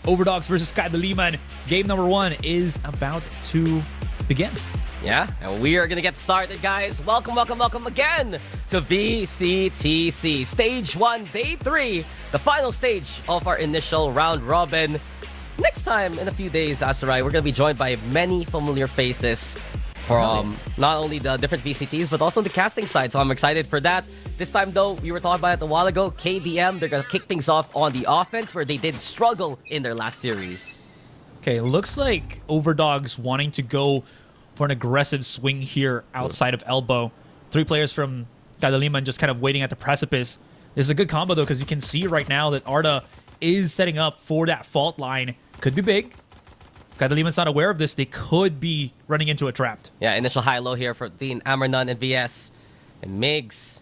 OVERDOGS versus Kadiliman. Game number 1 is about to begin. Yeah, and we are gonna get started, guys. Welcome again to VCTC. Stage 1, Day 3, the final stage of our initial round robin. Next time, in a few days, Asarai, we're gonna be joined by many familiar faces from not only the different VCTs, but also the casting side. So I'm excited for that. This time, though, we were talking about it a while ago. KDM, they're going to kick things off on the offense, where they did struggle in their last series. Okay, looks like OVERDOGS wanting to go for an aggressive swing here outside of elbow. 3 players from Kadiliman just kind of waiting at the precipice. This is a good combo, though, because you can see right now that Arda is setting up for that fault line. Could be big. Kadiliman's not aware of this. They could be running into a trap. Yeah, initial high-low here for Dean, Amernon, and VS. And Migs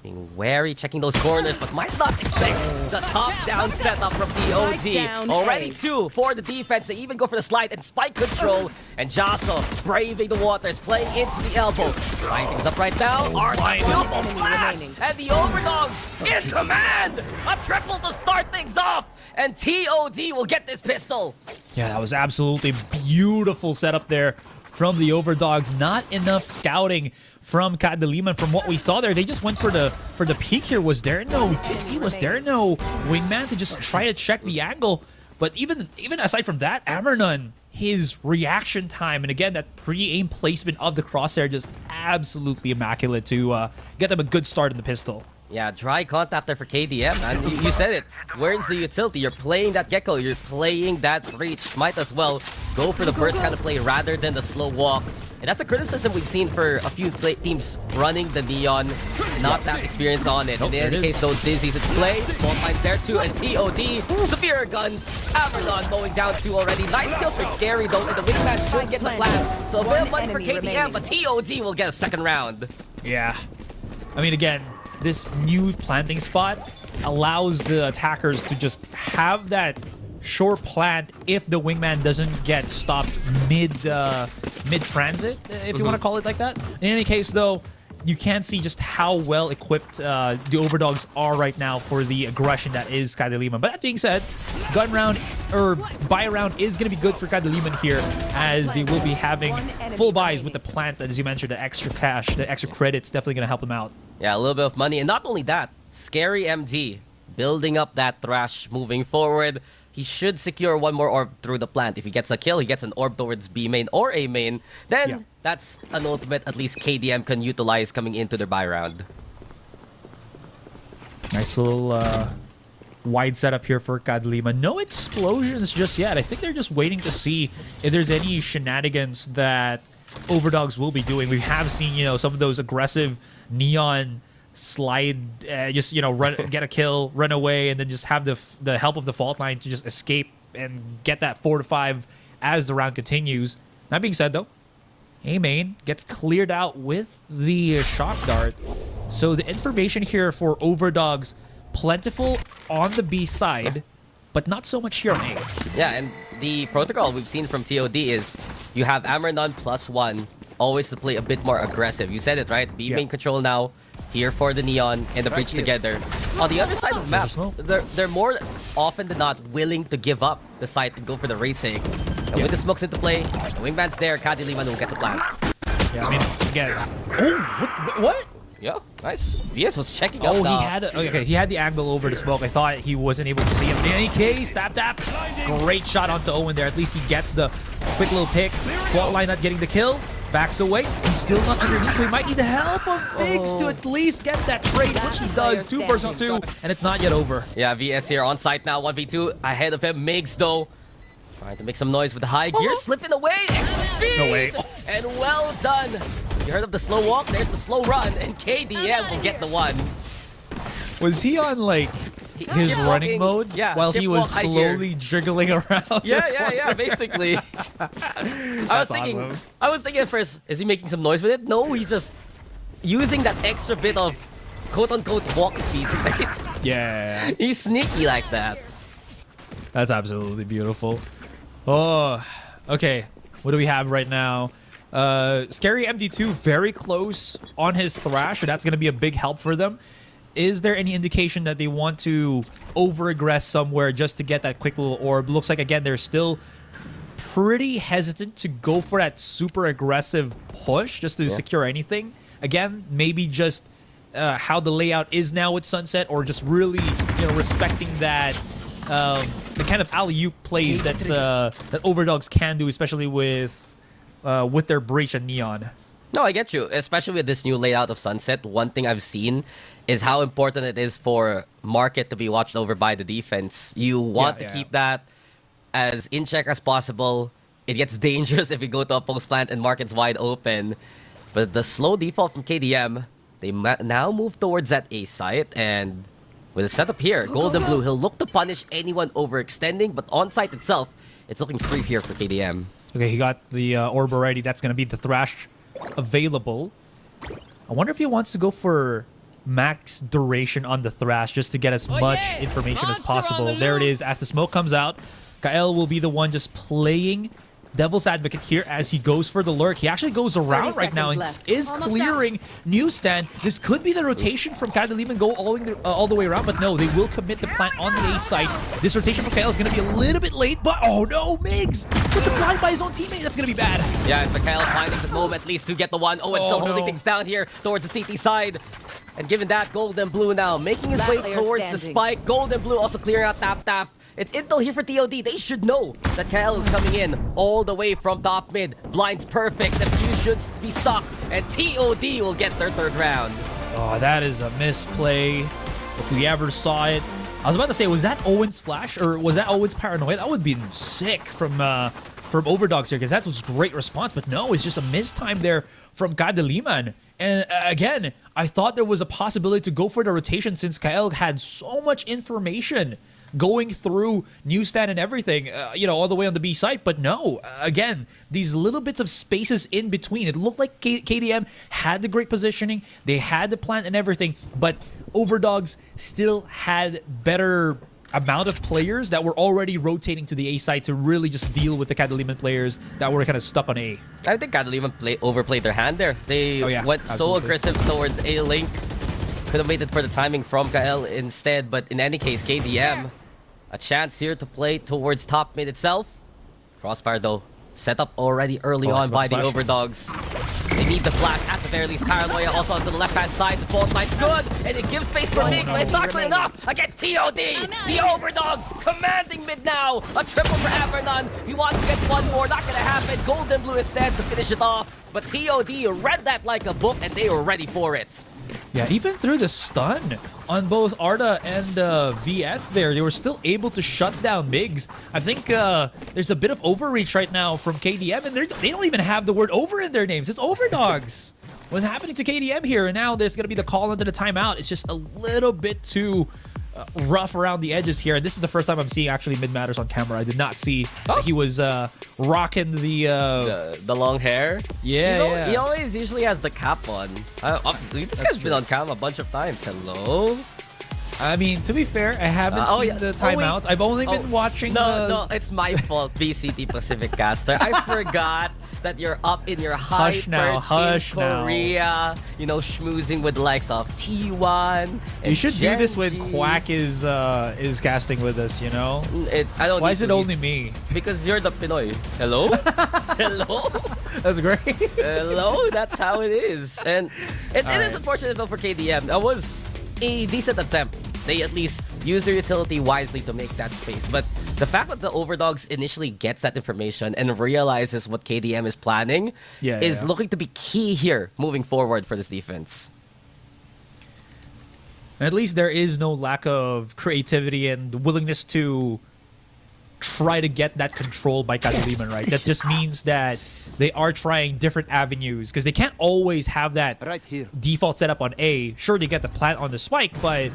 being wary, checking those corners, but might not expect the top-down setup from TOD. Already 2 for the defense. They even go for the slide and spike control. And Jasso braving the waters, playing into the elbow. Lining things up right now. Beautiful flash! And the OVERDOGS in command! A triple to start things off! And TOD will get this pistol. Yeah, that was absolutely beautiful setup there from the OVERDOGS. Not enough scouting from Kadiliman. From what we saw there, they just went for the peek here. Was there no Dizzy? Was there no wingman to just try to check the angle? But even aside from that, Amernon, his reaction time, and again, that pre-aim placement of the crosshair, just absolutely immaculate to get them a good start in the pistol. Yeah, dry contact there for KDM, man. You said it. Where's the utility? You're playing that Gecko. You're playing that Breach. Might as well go for the burst kind of play rather than the slow walk. And that's a criticism we've seen for a few teams running the Neon. Not that experience on it. In any case, though, Dizzy's at play. Ball lines there too. And TOD, Superior Guns. Amernon mowing down 2 already. Nice kill for Scary, though. And the wingman should get the plan. So a bit of money for KDM, but TOD will get a second round. Yeah. I mean, again, this new planting spot allows the attackers to just have that short plant if the wingman doesn't get stopped mid-transit, if you want to call it like that. In any case, though, you can see just how well equipped the OVERDOGS are right now for the aggression that is Kadiliman. But that being said, gun round or buy round is going to be good for Kadiliman here, as they will be having full buys with the plant, as you mentioned, the extra cash, the extra credits, definitely going to help them out. Yeah, a little bit of money. And not only that, Scary MD building up that Thrash moving forward. He should secure 1 more orb through the plant. If he gets a kill, he gets an orb towards B main or A main. Then that's an ultimate at least KDM can utilize coming into their buy round. Nice little wide setup here for Kadiliman. No explosions just yet. I think they're just waiting to see if there's any shenanigans that OVERDOGS will be doing. We have seen, you know, some of those aggressive Neon slide, just, you know, run, get a kill, run away, and then just have the help of the fault line to just escape and get that 4 to 5 as the round continues. That being said, though, A main gets cleared out with the shock dart. So the information here for OVERDOGS, plentiful on the B side, but not so much here on A. Yeah, and the protocol we've seen from TOD is you have Amernon +1, always to play a bit more aggressive. You said it, right? B main control now. Here for the Neon and the Breach together. On the other side of the map, they're more often than not willing to give up the site and go for the raid sake. And with the smokes into play, the wingman's there, Kadiliman will get the plan. Yeah, I mean, again... Oh, what? Yeah, nice. VS was checking out. He had the angle over the smoke. I thought he wasn't able to see him. In any case, tap. Great shot onto Owen there. At least he gets the quick little pick. Fault line not getting the kill. Backs away. He's still not underneath, so he might need the help of Biggs to at least get that trade, which he does. 2 versus 2, and it's not yet over. Yeah, VS here on site now. 1v2 ahead of him. Migs, though, trying to make some noise with the high gear. Slipping away. Extra speed. No way. And well done. You heard of the slow walk? There's the slow run, and KDM will get the 1. Was he on, like, his running mode while he was slowly jiggling around? Yeah, basically. I was thinking at first, is he making some noise with it? No, he's just using that extra bit of quote-unquote walk speed, right? Yeah. He's sneaky like that. That's absolutely beautiful. Oh, okay. What do we have right now? Scary MD2 very close on his Thrash, so that's going to be a big help for them. is there any indication that they want to over-aggress somewhere just to get that quick little orb? Looks like, again, they're still pretty hesitant to go for that super aggressive push just to secure anything. Again, maybe just how the layout is now with Sunset, or just really, respecting that the kind of alley-oop plays that that OVERDOGS can do, especially with their Breach and Neon. No, I get you. Especially with this new layout of Sunset, one thing I've seen is how important it is for Market to be watched over by the defense. You want to keep that as in check as possible. It gets dangerous if you go to a post plant and Market's wide open. But the slow default from KDM, they now move towards that A site, and with a setup here, Gold and Blue, he'll look to punish anyone overextending, but on site itself, it's looking free here for KDM. Okay, he got the orb already. That's going to be the Thrash available. I wonder if he wants to go for max duration on the Thrash just to get as much information as possible. There it is. As the smoke comes out, Kael will be the one just playing devil's advocate here as he goes for the lurk. He actually goes around right now and is clearing Newsstand. This could be the rotation from Kadiliman go all the way around, but no, they will commit the plant on the A site. This rotation for Kael is going to be a little bit late, but oh no, Migs with the blind by his own teammate. That's going to be bad. Yeah, and Kael finding the moment at least to get the one. Oh, and still holding things down here towards the CT side. And given that, Gold and Blue now making his way towards the spike. Gold and Blue also clearing out Tap. It's intel here for TOD. They should know that Kael is coming in all the way from top mid. Blind's perfect. The fuse should be stuck. And TOD will get their third round. Oh, that is a misplay. If we ever saw it. I was about to say, was that Owen's flash or was that Owen's paranoia? That would be sick from OVERDOGS here, because that was great response. But no, it's just a mistime there from Kadiliman. And again, I thought there was a possibility to go for the rotation since Kael had so much information going through Newsstand and everything, all the way on the B site. But no, again, these little bits of spaces in between. It looked like KDM had the great positioning. They had the plant and everything, but OVERDOGS still had better amount of players that were already rotating to the A site to really just deal with the Kadiliman players that were kind of stuck on A. I think Kadiliman overplayed their hand there. They went so aggressive towards A link. Could have waited for the timing from Kael instead, but in any case, KDM, a chance here to play towards top mid itself. Crossfire though, set up already early on by the OVERDOGS. They need the flash at the very least. Paranoia also onto the left-hand side. The fault line's good, and it gives space for Migs, but it's not good enough against TOD. The OVERDOGS commanding mid now. A triple for Evernon. He wants to get one more. Not going to happen. Gold and Blue instead to finish it off. But TOD read that like a book, and they were ready for it. Yeah, even through the stun on both Arda and VS there, they were still able to shut down Migs. I think there's a bit of overreach right now from KDM, and they don't even have the word over in their names. It's OVERDOGS. What's happening to KDM here? And now there's going to be the call into the timeout. It's just a little bit too rough around the edges here. And this is the first time I'm seeing actually Mid Matters on camera. I did not see that he was rocking the long hair. Yeah, He always usually has the cap on. This guy's been on cam a bunch of times. Hello? I mean, to be fair, I haven't seen the timeouts. I've only been watching No, it's my fault, VCT Pacific Caster. I forgot that you're up in your high perch in Korea, schmoozing with the likes of T1. You should do this when Quack is casting with us, I don't. Why is it only me? Because you're the Pinoy. Hello? Hello? That's great. Hello? That's how it is. And it is unfortunate though for KDM. That was a decent attempt. They at least use their utility wisely to make that space. But the fact that the OVERDOGS initially gets that information and realizes what KDM is planning is looking to be key here moving forward for this defense. At least there is no lack of creativity and willingness to try to get that control by Kadiliman, right? That just means that they are trying different avenues because they can't always have that default setup on A. Sure, they get the plant on the spike, but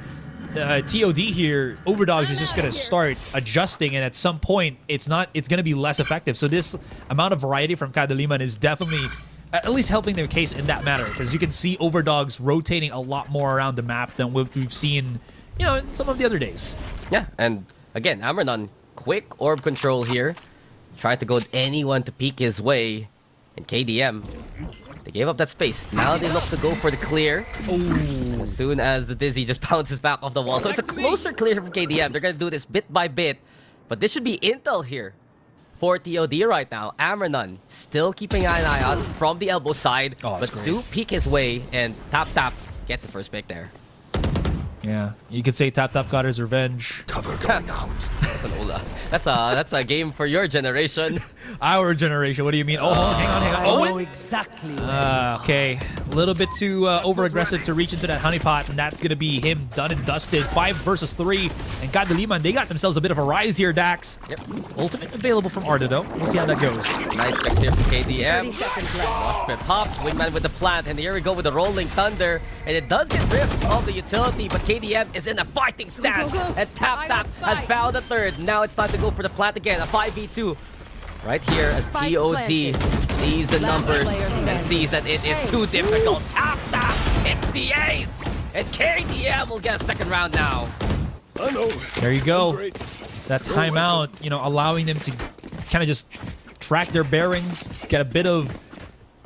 TOD here, OVERDOGS is just going to start adjusting, and at some point, it's going to be less effective. So this amount of variety from Kadiliman is definitely at least helping their case in that matter, because you can see OVERDOGS rotating a lot more around the map than we've seen, in some of the other days. Yeah, and again, Amranon, quick orb control here. Tried to go with anyone to peek his way. And KDM, they gave up that space. Now they look to go for the clear. Ooh. As soon as the Dizzy just bounces back off the wall. So it's a closer clear from KDM. They're going to do this bit by bit. But this should be intel here for TOD right now. Amrenon still keeping an eye out from the elbow side. But do peek his way, and Tap gets the first pick there. Yeah, you could say Tap got his revenge. Cover going out. That's an Ola. That's a game for your generation. Our generation. What do you mean? Oh, hang on. Oh, exactly. Okay, a little bit too over-aggressive to reach into that honeypot, and that's going to be him done and dusted. 5 versus 3, and Kadiliman, they got themselves a bit of a rise here, Dax. Yep. Ultimate available from Arda, though. We'll see how that goes. Nice checks here from KDM. 30 seconds left. Watch pit pops, Wingman with the plant, and here we go with the Rolling Thunder. And it does get ripped off the utility, but KDM is in a fighting stance. Go. And Tap has found a third. Now it's time to go for the plant again, a 5v2. Right here as Spike TOD sees the numbers player and standing. sees that it is too difficult. Tap, it's the ace! And KDM will get a second round now. There you go. That timeout, allowing them to kind of just track their bearings, get a bit of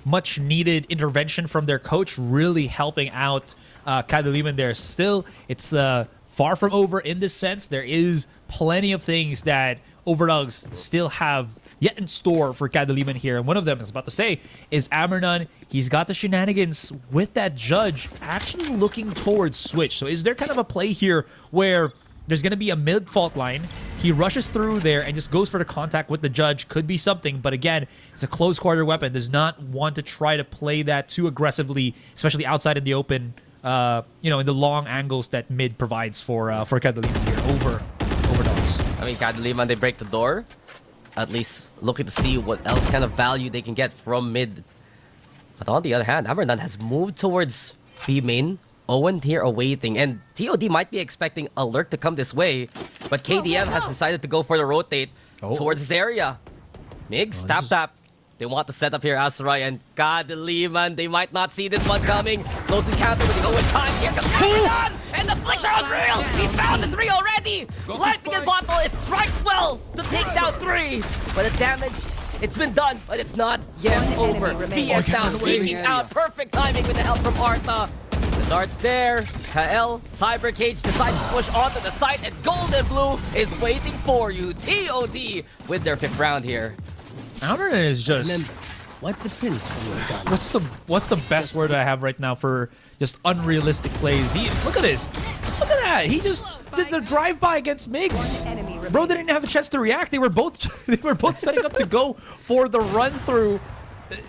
much needed intervention from their coach, really helping out Kadiliman there. Still, it's far from over in this sense. There is plenty of things that OVERDOGS still have yet in store for Kadiliman here. And one of them, I was about to say, is Amrenon. He's got the shenanigans with that judge actually looking towards Switch. So is there kind of a play here where there's going to be a mid fault line? He rushes through there and just goes for the contact with the judge. Could be something, but again, it's a close quarter weapon. Does not want to try to play that too aggressively, especially outside in the open, in the long angles that mid provides for Kadiliman here over OVERDOGS. I mean, Kadiliman, they break the door. At least looking to see what else kind of value they can get from mid. But on the other hand, Amrenon has moved towards B main. Owen here awaiting, and TOD might be expecting a lurk to come this way, but KDM has decided to go for the rotate towards this area. Migs, tap. They want the setup here, Azurai and Kadiliman. They might not see this one coming. Close encounter with the Owen time. Here comes Amrenon, and the flicks are unreal. He's found the 3 already. Lightning and bottle, it strikes well to take down 3, but the damage, it's been done, but it's not yet over. PS now speaking out. Perfect timing with the help from Arta. The dart's there. Kael, Cyber Cage decides to push onto the site, and Golden Blue is waiting for you. TOD with their 5th round here. Amrenon is just... Remember, wipe the pins from your gun. What's the best word I have right now for just unrealistic plays? Look at this. Look at that. He just did the drive-by against Migs. Bro didn't have a chance to react. They were both setting up to go for the run-through.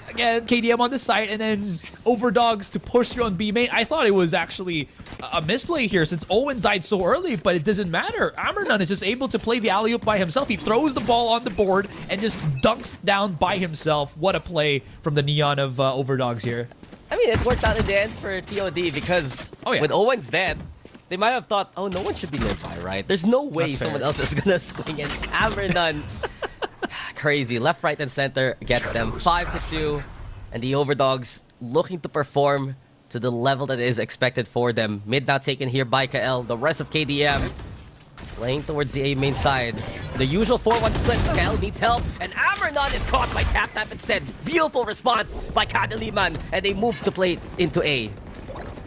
Again, KDM on the side, and then OVERDOGS to push through on B main. I thought it was actually a misplay here since Owen died so early, but it doesn't matter. Amrenon is just able to play the alley-oop by himself. He throws the ball on the board and just dunks down by himself. What a play from the Neon of OVERDOGS here. I mean, it worked out in the end for TOD because when Owen's dead, they might have thought, oh, no one should be nearby, right? There's no way someone else is gonna swing in. Amrenon. Crazy. Left, right, and center gets them 5-2. And the OVERDOGS looking to perform to the level that is expected for them. Mid now taken here by Kael. The rest of KDM playing towards the A main side. The usual 4-1 split. Kael needs help. And Amrenon is caught by Tap instead. Beautiful response by Kadiliman. And they move to play into A.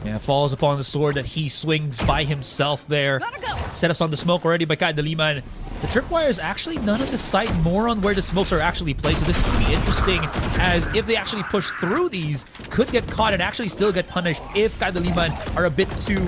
Yeah, falls upon the sword that he swings by himself there. Setups on the smoke already by Kadiliman. The tripwire is actually none of the sight, more on where the smokes are actually placed. So this is going to be interesting, as if they actually push through these, could get caught and actually still get punished if Kadiliman are a bit too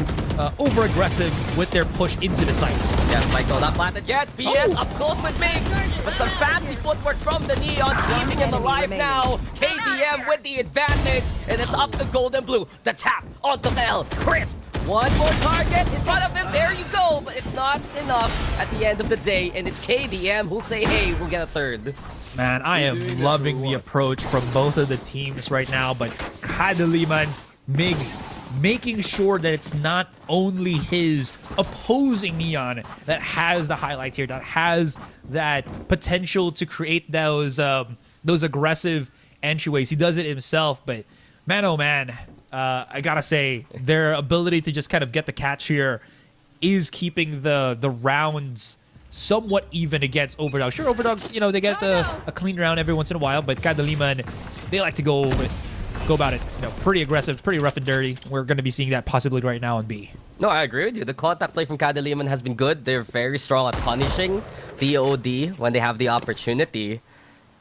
over-aggressive with their push into the site. Yes, Michael, not planted yet. PS up close with Migs, but some fancy footwork from the Neon, keeping him alive now. KDM with the advantage, and it's up to Golden Blue. The tap onto L. Crisp. One more target in front of him. There you go. But it's not enough at the end of the day. And it's KDM who'll say, hey, we'll get a third. Man, I am loving the approach from both of the teams right now. But Kadiliman, Migs, making sure that it's not only his opposing Neon that has the highlights here, that has that potential to create those aggressive entryways. He does it himself, but man, oh man. I gotta say, their ability to just kind of get the catch here is keeping the rounds somewhat even against OVERDOGS. Sure, OVERDOGS, they get a clean round every once in a while, but Kadiliman, they like to go with go about it, pretty aggressive, pretty rough and dirty. We're going to be seeing that possibly right now in B. No, I agree with you. The contact play from Kadiliman has been good. They're very strong at punishing TOD when they have the opportunity.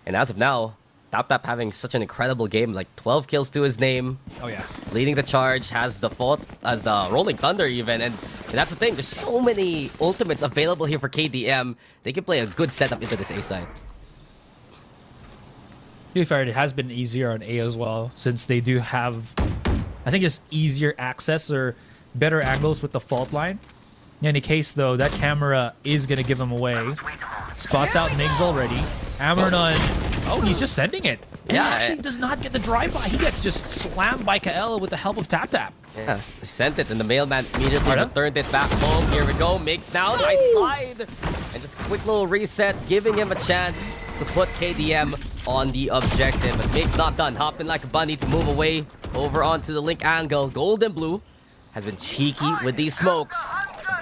And as of now, TapTap having such an incredible game, like 12 kills to his name. Oh, yeah. Leading the charge, has the fault as the Rolling Thunder even. And that's the thing, there's so many ultimates available here for KDM. They can play a good setup into this A side. To be fair, it has been easier on A as well, since they do have, I think, just easier access or better angles with the fault line. In any case, though, that camera is going to give him away. Spots out Migs already. Ammernon, oh, he's just sending it. And Yeah, he actually does not get the drive-by. He gets just slammed by Kael with the help of TapTap. Yeah, sent it, and the mailman immediately returned it back home. Here we go, Migs now, nice slide. And just a quick little reset, giving him a chance to put KDM on the objective. But Migs not done, hopping like a bunny to move away over onto the link angle. Gold and blue has been cheeky with these smokes.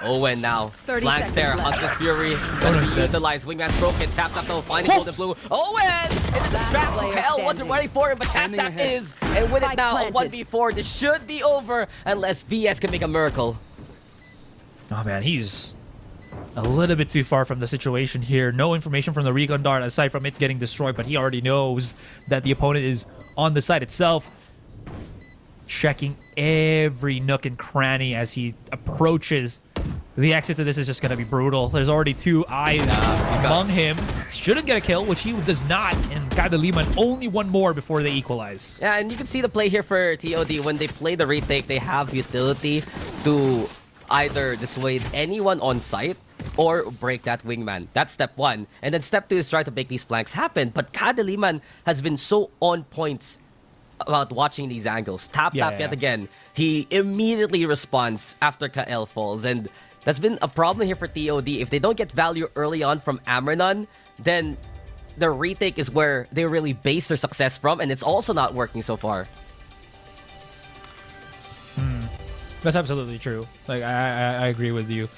Owen now flanks there. Hunter's Fury gonna be utilized. Wingman's broken. TapTap though finding Gold and blue. Owen into the strap. KL wasn't ready for it, but TapTap is. And with it now, a 1v4. This should be over unless VS can make a miracle. Oh man, he's a little bit too far from the situation here. No information from the recon dart aside from it getting destroyed, but he already knows that the opponent is on the site itself. Checking every nook and cranny as he approaches. The exit to this is just going to be brutal. There's already two eyes among him. Shouldn't get a kill, which he does not. And Kadiliman only one more before they equalize. Yeah, and you can see the play here for TOD. When they play the retake, they have utility to either dissuade anyone on site or break that wingman. That's step one. And then step two is try to make these flanks happen. But Kadiliman has been so on point about watching these angles. TapTap yet again. He immediately responds after Kael falls. And that's been a problem here for TOD. If they don't get value early on from Ammernon, then the retake is where they really base their success from. And it's also not working so far. That's absolutely true. Like, I agree with you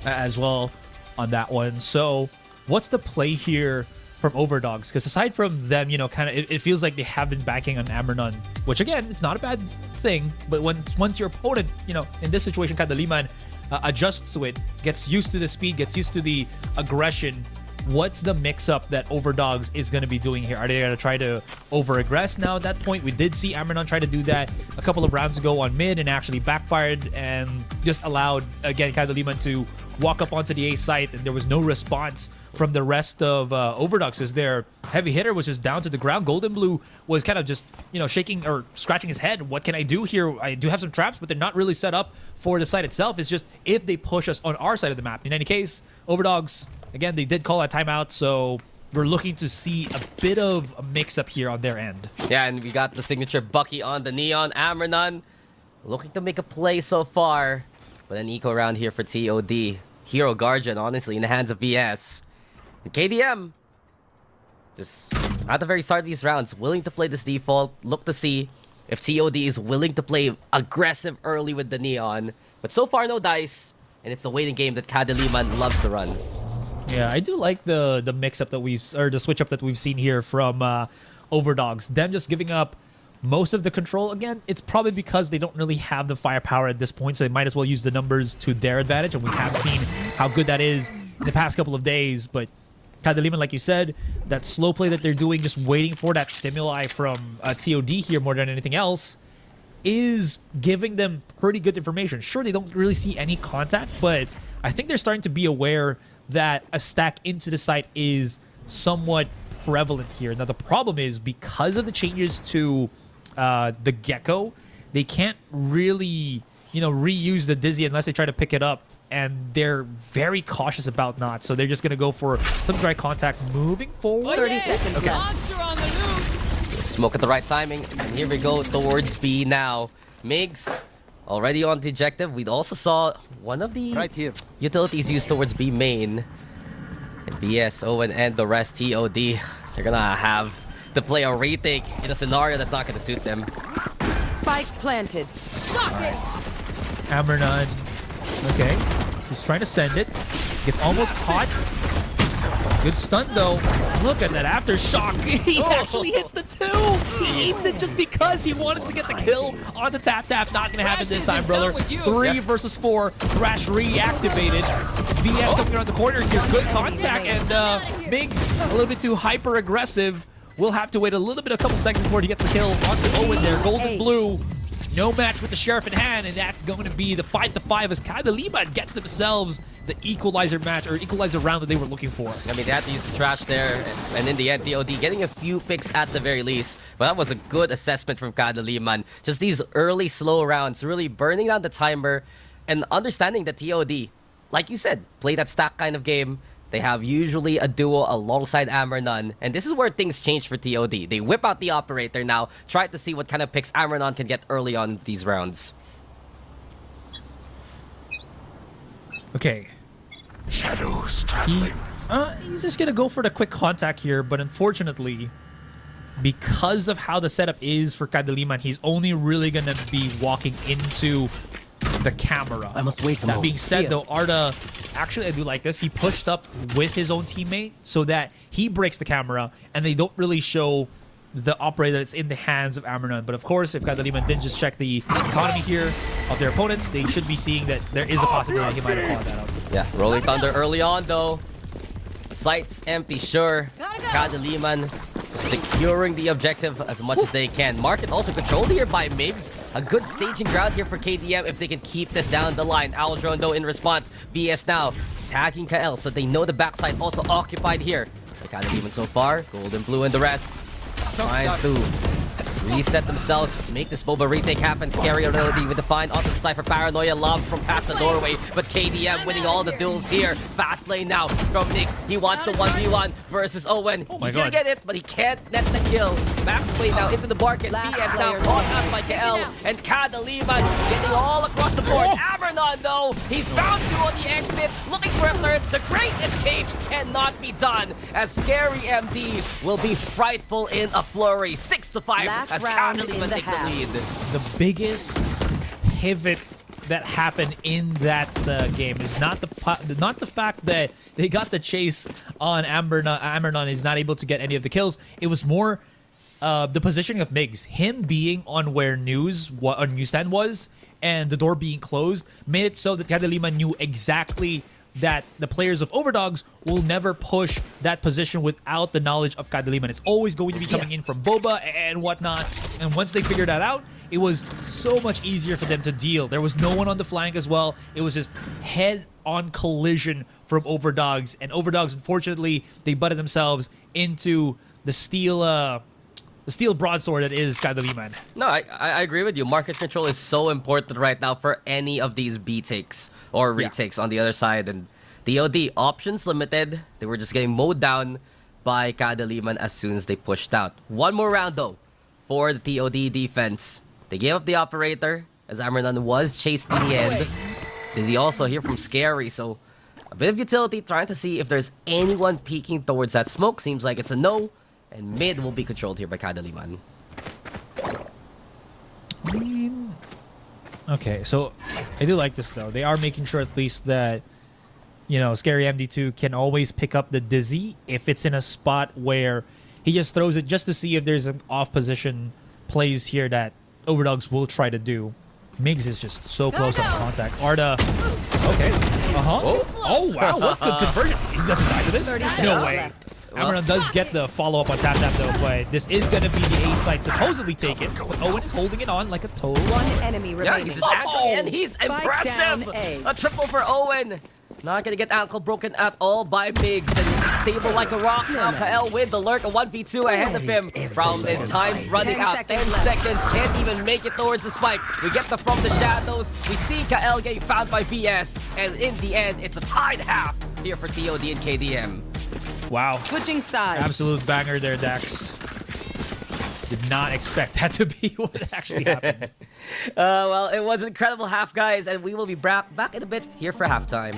as well on that one. So what's the play here from OVERDOGS? Because aside from them, kind of, it feels like they have been backing on Ammernon, which again, it's not a bad thing. But once your opponent, in this situation, Kadiliman, adjusts to it, gets used to the speed, gets used to the aggression, what's the mix-up that OVERDOGS is going to be doing here? Are they going to try to over-aggress now at that point? We did see Ammernon try to do that a couple of rounds ago on mid and actually backfired and just allowed, again, Kadiliman to walk up onto the A site, and there was no response from the rest of OVERDOGS as their heavy hitter was just down to the ground. Golden Blue was kind of just, shaking or scratching his head. What can I do here? I do have some traps, but they're not really set up for the site itself. It's just if they push us on our side of the map. In any case, OVERDOGS, again, they did call a timeout, so we're looking to see a bit of a mix-up here on their end. Yeah, and we got the signature Bucky on the Neon. Ammernon looking to make a play so far, but an eco round here for TOD. Hero Guardian, honestly, in the hands of VS. And KDM, just at the very start of these rounds, willing to play this default. Look to see if TOD is willing to play aggressive early with the Neon. But so far, no dice. And it's the waiting game that Kadiliman loves to run. Yeah, I do like the mix-up that the switch-up that we've seen here from OVERDOGS. Them just giving up most of the control. Again, it's probably because they don't really have the firepower at this point, so they might as well use the numbers to their advantage. And we have seen how good that is in the past couple of days. But Kadiliman, like you said, that slow play that they're doing, just waiting for that stimuli from TOD here more than anything else, is giving them pretty good information. Sure, they don't really see any contact, but I think they're starting to be aware that a stack into the site is somewhat prevalent here. Now, the problem is because of the changes to the Gecko, they can't really, reuse the Dizzy unless they try to pick it up. And they're very cautious about not. So they're just going to go for some dry contact moving forward. 30 seconds left. Smoke at the right timing. And here we go towards B now. Migs already on the objective. We also saw one of the utilities used towards B main. And BS, Owen, and the rest, TOD. They're going to have to play a retake in a scenario that's not going to suit them. Spike planted. Suck it! Ammernon. Okay. He's trying to send it. Gets almost caught. Good stun though. Look at that aftershock. He actually hits the 2. He eats it just because he wanted to get the kill on the tap. Not gonna happen this time, brother. 3 versus 4. Thrash reactivated. VS coming around the corner here. Good contact, and Migs a little bit too hyper aggressive. We'll have to wait a couple seconds before he gets the kill onto Owen there. Golden blue. No match with the Sheriff in hand, and that's going to be the 5-5 as Kadiliman gets themselves the equalizer match, or equalizer round that they were looking for. I mean, they had to use the trash there, and in the end, TOD getting a few picks at the very least. But that was a good assessment from Kadiliman. Just these early slow rounds, really burning down the timer, and understanding that TOD, like you said, play that stack kind of game. They have usually a duo alongside Ambernon, and this is where things change for TOD. They whip out the operator now, try to see what kind of picks Ambernon can get early on these rounds. Okay. Shadows traveling. He's just gonna go for the quick contact here, but unfortunately, because of how the setup is for Kadiliman, he's only really gonna be walking into the camera. I must wait a moment. That being said, Here. though, Arda, actually, I do like this. He pushed up with his own teammate so that he breaks the camera, and they don't really show the operator that's in the hands of Ambernon. But of course, if Kadiliman didn't just check the economy here of their opponents, they should be seeing that there is a possibility he might have called that out. Yeah, Rolling Thunder early on, though. Sights empty, sure. Kadiliman securing the objective as much as they can. Market also controlled here by Migs. A good staging ground here for KDM if they can keep this down the line. Aldron, though, in response. VS now tagging Kael, so they know the backside also occupied here. The Kadiliman so far. Golden Blue and the rest. Trying to reset themselves, make this Boba retake happen. Scary ability with the find onto the Cypher. Paranoia lob from past the doorway, but KDM winning all the duels here. Fast lane now from Nix. He wants the 1v1 versus Owen. Oh my He's gonna God. get it, but he can't net the kill. Max play now into the market. Last BS now player caught out by KL, and Kadiliman getting all across the board. Avernon, though, he's found two on the exit, looking for a third. The great escape cannot be done, as Scary MD will be frightful in a flurry. 6-5 Last as round in Kadiliman the take the half. lead. The biggest pivot that happened in that game is not the fact that they got the chase on Ambernon is not able to get any of the kills. It was more the positioning of Migs. Him being on where Newsstand was and the door being closed made it so that Kadiliman knew exactly that the players of OVERDOGS will never push that position without the knowledge of Kadiliman. It's always going to be coming in from Boba and whatnot. And once they figured that out, it was so much easier for them to deal. There was no one on the flank as well. It was just head-on collision from OVERDOGS. And OVERDOGS, unfortunately, they butted themselves into the steel broadsword that is Kadiliman. No, I agree with you. Market control is so important right now for any of these B takes or retakes on the other side. And TOD, options limited. They were just getting mowed down by Kadiliman as soon as they pushed out. One more round, though, for the TOD defense. They gave up the operator, as Ambernon was chased in the end. Dizzy also here from Scary, so a bit of utility, trying to see if there's anyone peeking towards that smoke. Seems like it's a no. And mid will be controlled here by Kadiliman. Okay, so I do like this, though. They are making sure at least that, you know, Scary MD2 can always pick up the Dizzy if it's in a spot where he just throws it just to see if there's an off-position plays here that OVERDOGS will try to do. Migs is just so close on contact. Arda, okay. Oh, wow, what good conversion. He doesn't die to this? 30 No seconds way. left. Ambernon does get the follow-up on tap though, but this is going to be the A site supposedly taken. But Owen is holding it on like a total. One enemy Yeah, remaining. he's just angry and he's Spike down impressive. A. A triple for Owen. Not gonna get ankle broken at all by Migs, and stable like a rock now. Kael with the lurk, a 1v2 ahead of him. From this time running 10 out, 10 seconds left. seconds, can't even make it towards the spike. We get the from the shadows. We see Kael getting found by VS, and in the end, it's a tied half here for TOD and KDM. Wow. Switching sides. Absolute banger there, Dax. Did not expect that to be what actually happened. Well, it was an incredible half, guys, and we will be back in a bit here for halftime.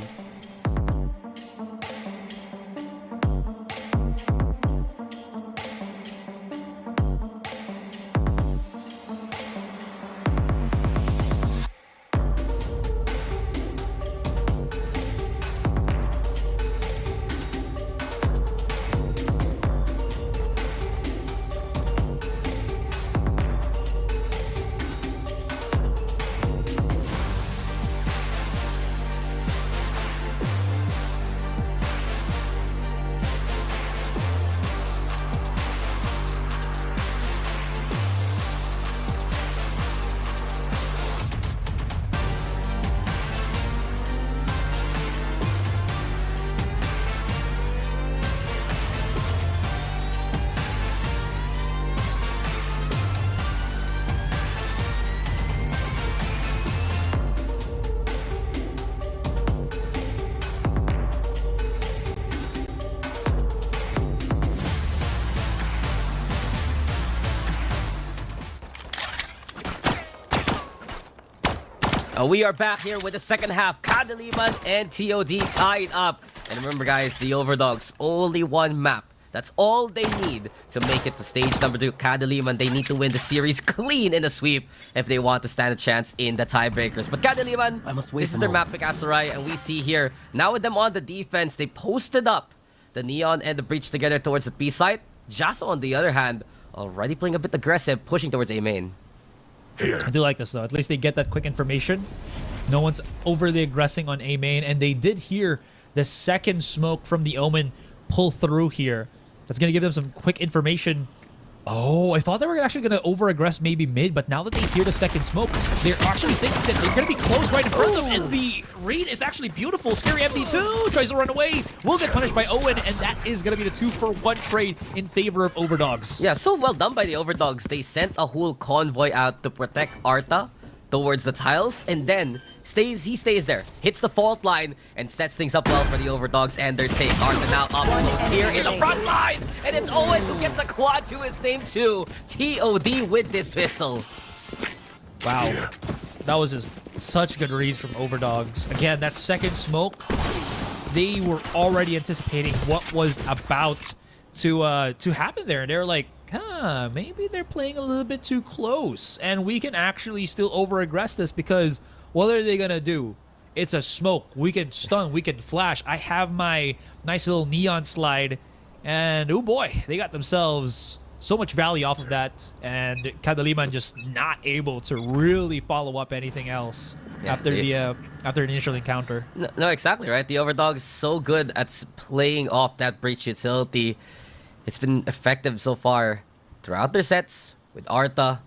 We are back here with the second half. Kadiliman and TOD tied up. And remember, guys, the OVERDOGS, only one map. That's all they need to make it to stage number 2. Kadiliman, they need to win the series clean in a sweep if they want to stand a chance in the tiebreakers. But Kadiliman, this is their map pick, Asarai, and we see here, now with them on the defense, they posted up the Neon and the Breach together towards the B site. Jasso, on the other hand, already playing a bit aggressive, pushing towards A main. I do like this though. At least they get that quick information. No one's overly aggressing on A main, and they did hear the second smoke from the Omen pull through here. That's going to give them some quick information. Oh, I thought they were actually going to over-aggress maybe mid, but now that they hear the second smoke, they're actually thinking that they're going to be close right in front of them, and the read is actually beautiful. Scary MD2 tries to run away, will get punished by Owen, and that is going to be the 2-for-1 trade in favor of OVERDOGS. Yeah, so well done by the OVERDOGS. They sent a whole convoy out to protect Arta towards the tiles, and then he stays there, hits the fault line, and sets things up well for the OVERDOGS and their take. Arta now up close here in the front line, and it's Owen who gets a quad to his name too. TOD with this pistol. Wow, that was just such good reads from OVERDOGS. Again, that second smoke, they were already anticipating what was about to happen there, and they were like, maybe they're playing a little bit too close, and we can actually still over-aggress this, because what are they gonna do? It's a smoke. We can stun, we can flash. I have my nice little neon slide, and oh boy, they got themselves so much value off of that, and Kadiliman just not able to really follow up anything else after the initial encounter. No, exactly right. The OVERDOGS so good at playing off that breach utility. It's been effective so far throughout their sets, with Arta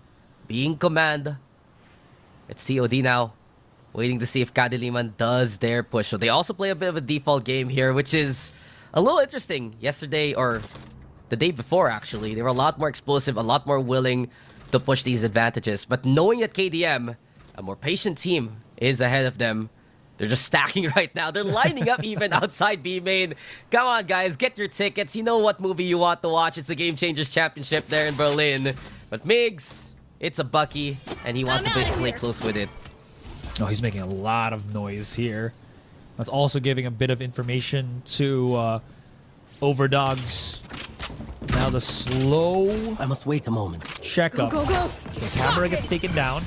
being command. It's TOD now, waiting to see if Kadiliman does their push. So they also play a bit of a default game here, which is a little interesting. Yesterday, or the day before actually, they were a lot more explosive, a lot more willing to push these advantages. But knowing that KDM, a more patient team, is ahead of them, they're just stacking right now. They're lining up even outside B main. Come on, guys, get your tickets. You know what movie you want to watch. It's the Game Changers Championship there in Berlin. But Migs, it's a Bucky, and he wants to play close with it. Oh, he's making a lot of noise here. That's also giving a bit of information to OVERDOGS. Now the slow... I must wait a moment. Checkup. The camera gets taken down.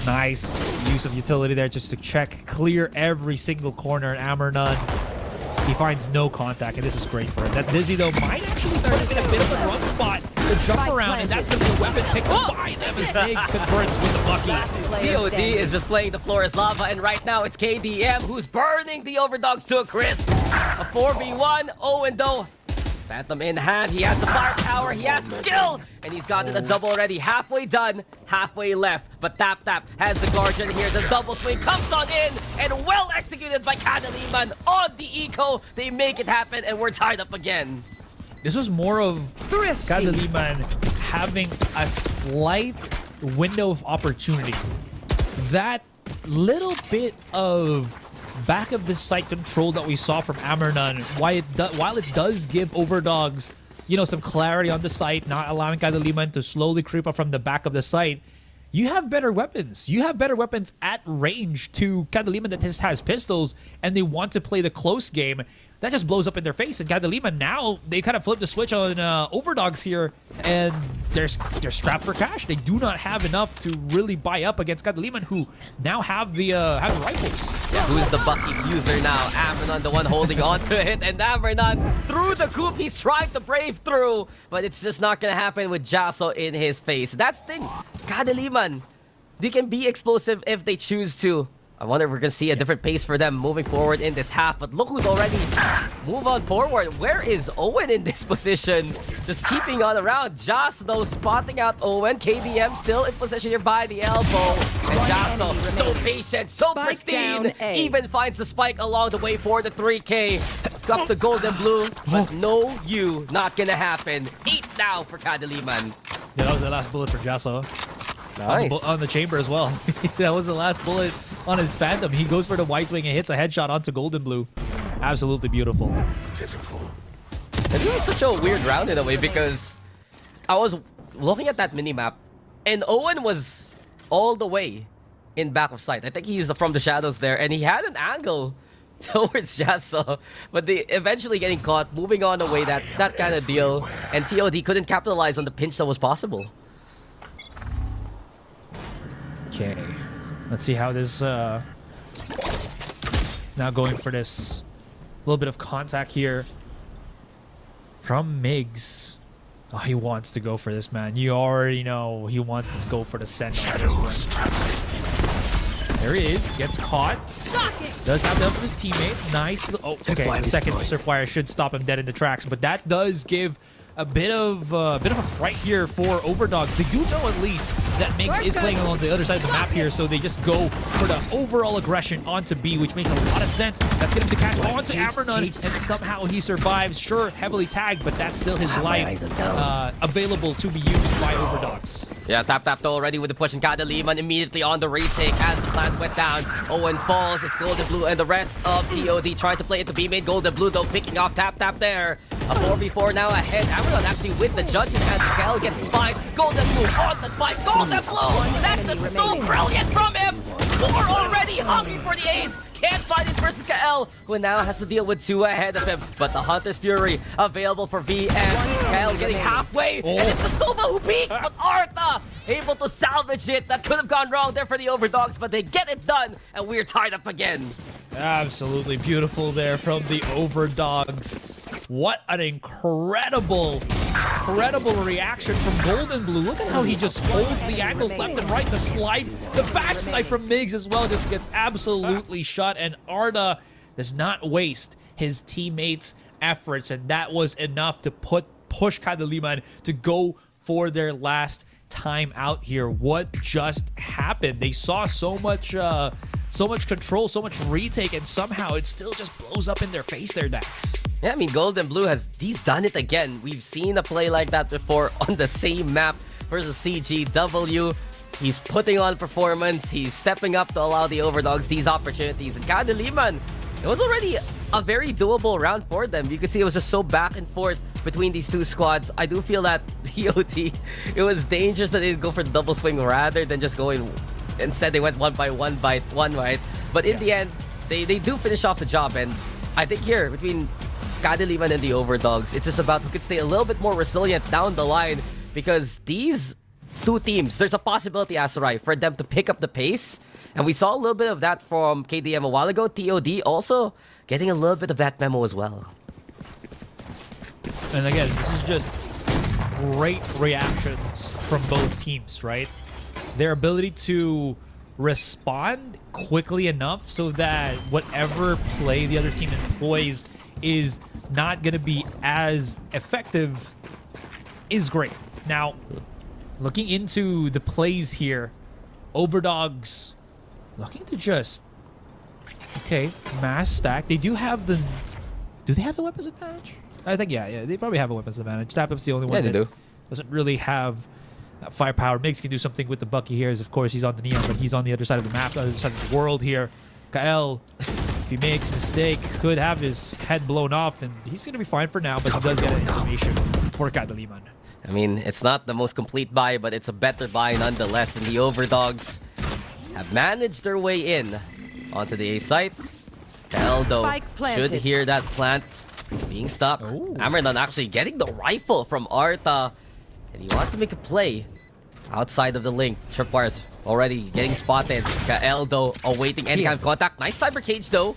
Nice use of utility there just to check, clear every single corner. And Amernon, he finds no contact, and this is great for him. That Dizzy, though, might actually start to get a bit of a run spot to jump around, and that's going to be a weapon picked up by them as Migs converts with the Bucky. TOD is just playing the floor as lava, and right now it's KDM who's burning the OVERDOGS to a crisp. A 4v1, Owen though. Phantom in hand, he has the firepower, he has the skill, and he's gotten a double already. Halfway done, halfway left, but Tap has the Guardian here. The double swing comes on in, and well executed by Kadiliman on the eco. They make it happen, and we're tied up again. This was more of Kadiliman having a slight window of opportunity. That little bit of back of the site control that we saw from Amernon, while it does give OVERDOGS, you know, some clarity on the site, not allowing Kadiliman to slowly creep up from the back of the site, you have better weapons. You have better weapons at range to Kadiliman that just has pistols, and they want to play the close game. That just blows up in their face, and Kadiliman now, they kind of flip the switch on OVERDOGS here, and they're strapped for cash. They do not have enough to really buy up against Kadiliman, who now have the rifles. Yeah, who's the Bucky user now? Amernon, the one holding on to it, and Amernon through the coop. He's trying to brave through, but it's just not gonna happen with Jasso in his face. That's the thing. Kadiliman, they can be explosive if they choose to. I wonder if we're going to see a different pace for them moving forward in this half. But look who's already move on forward. Where is Owen in this position? Just keeping on around. Joss, though, spotting out Owen. KDM still in position here by the elbow. And Jasso, so patient, so pristine. Even finds the spike along the way for the 3K. Got the gold and blue. But no you, not going to happen. 8 now for Kadiliman. Yeah, that was the last bullet for Jasso. Nice. On the chamber as well. That was the last bullet on his Phantom. He goes for the white swing and hits a headshot onto Golden Blue. Absolutely beautiful. Pitiful. And this was such a weird round in a way, because I was looking at that minimap and Owen was all the way in back of sight. I think he used the from the shadows there, and he had an angle towards Jasso, but they eventually getting caught, moving on away, that kind of deal, and TOD couldn't capitalize on the pinch that was possible. Okay, let's see how this now going for this little bit of contact here from Migs. Oh, he wants to go for this, man. You already know he wants to go for the send. Shadows traveling. There he is, gets caught. Does have the help of his teammate. Nice. Oh, okay. The second Surfwire should stop him dead in the tracks, but that does give a bit of a fright here for OVERDOGS. They do know at least that Migs is playing along the other side of the map here, so they just go for the overall aggression onto B, which makes a lot of sense. That's going to be the catch onto Avernon, and somehow he survives. Sure, heavily tagged, but that's still his life available to be used by OVERDOGS. Yeah, tap though already with the push, and Kadiliman immediately on the retake as the plant went down. Owen falls, it's Golden Blue and the rest of TOD trying to play it to B main. Golden Blue though picking off tap there. A 4v4 now ahead. Avernon actually with the judge as Kel gets spiked. Golden Blue on the spike. Golden Blue! That's just so brilliant from him! 4 already, hungry for the ace. Can't find it versus Kael, who now has to deal with 2 ahead of him. But the Hunter's Fury available for V, and Kael getting halfway. And it's the Sova who peaks, but Artha able to salvage it. That could have gone wrong there for the OVERDOGS, but they get it done, and we're tied up again. Absolutely beautiful there from the OVERDOGS. What an incredible reaction from Golden Blue. Look at how he just holds the angles left and right to slide. The back snipe from Migs as well just gets absolutely shut, and Arda does not waste his teammates' efforts, and that was enough to push Kadiliman to go for their last time out here. What just happened? They saw so much control, so much retake, and somehow it still just blows up in their face there, Dax. Yeah, I mean, Golden Blue he's done it again. We've seen a play like that before on the same map versus CGW. He's putting on performance. He's stepping up to allow the OVERDOGS these opportunities. And Kadiliman, it was already a very doable round for them. You could see it was just so back and forth between these two squads. I do feel that TOD, it was dangerous that they didn't go for the double swing rather than just going. Instead, they went one by one, right? But in the end, they do finish off the job. And I think here, between Kadiliman and the OVERDOGS, it's just about who could stay a little bit more resilient down the line, because these two teams, there's a possibility, Asarai, for them to pick up the pace. And we saw a little bit of that from KDM a while ago. TOD also getting a little bit of that memo as well. And again, this is just great reactions from both teams, right? Their ability to respond quickly enough so that whatever play the other team employs is not going to be as effective is great. Now, looking into the plays here, OVERDOGS looking to just, okay, mass stack. They do have the, do they have the weapons advantage? I think, yeah, they probably have a weapons advantage. Tapup's the only one that doesn't really have firepower. Migs can do something with the Bucky here, as of course he's on the Neon, but he's on the other side of the map, the other side of the world here. Kael, if he makes a mistake, could have his head blown off, and he's going to be fine for now, but he does get information for Kadiliman. I mean, it's not the most complete buy, but it's a better buy nonetheless, and the OVERDOGS have managed their way in onto the A site. Kael, though, should hear that plant being stuck. Avernon actually getting the rifle from Artha, and he wants to make a play outside of the link. Tripwires already getting spotted. Kael, though, awaiting any kind of contact. Nice cyber cage, though.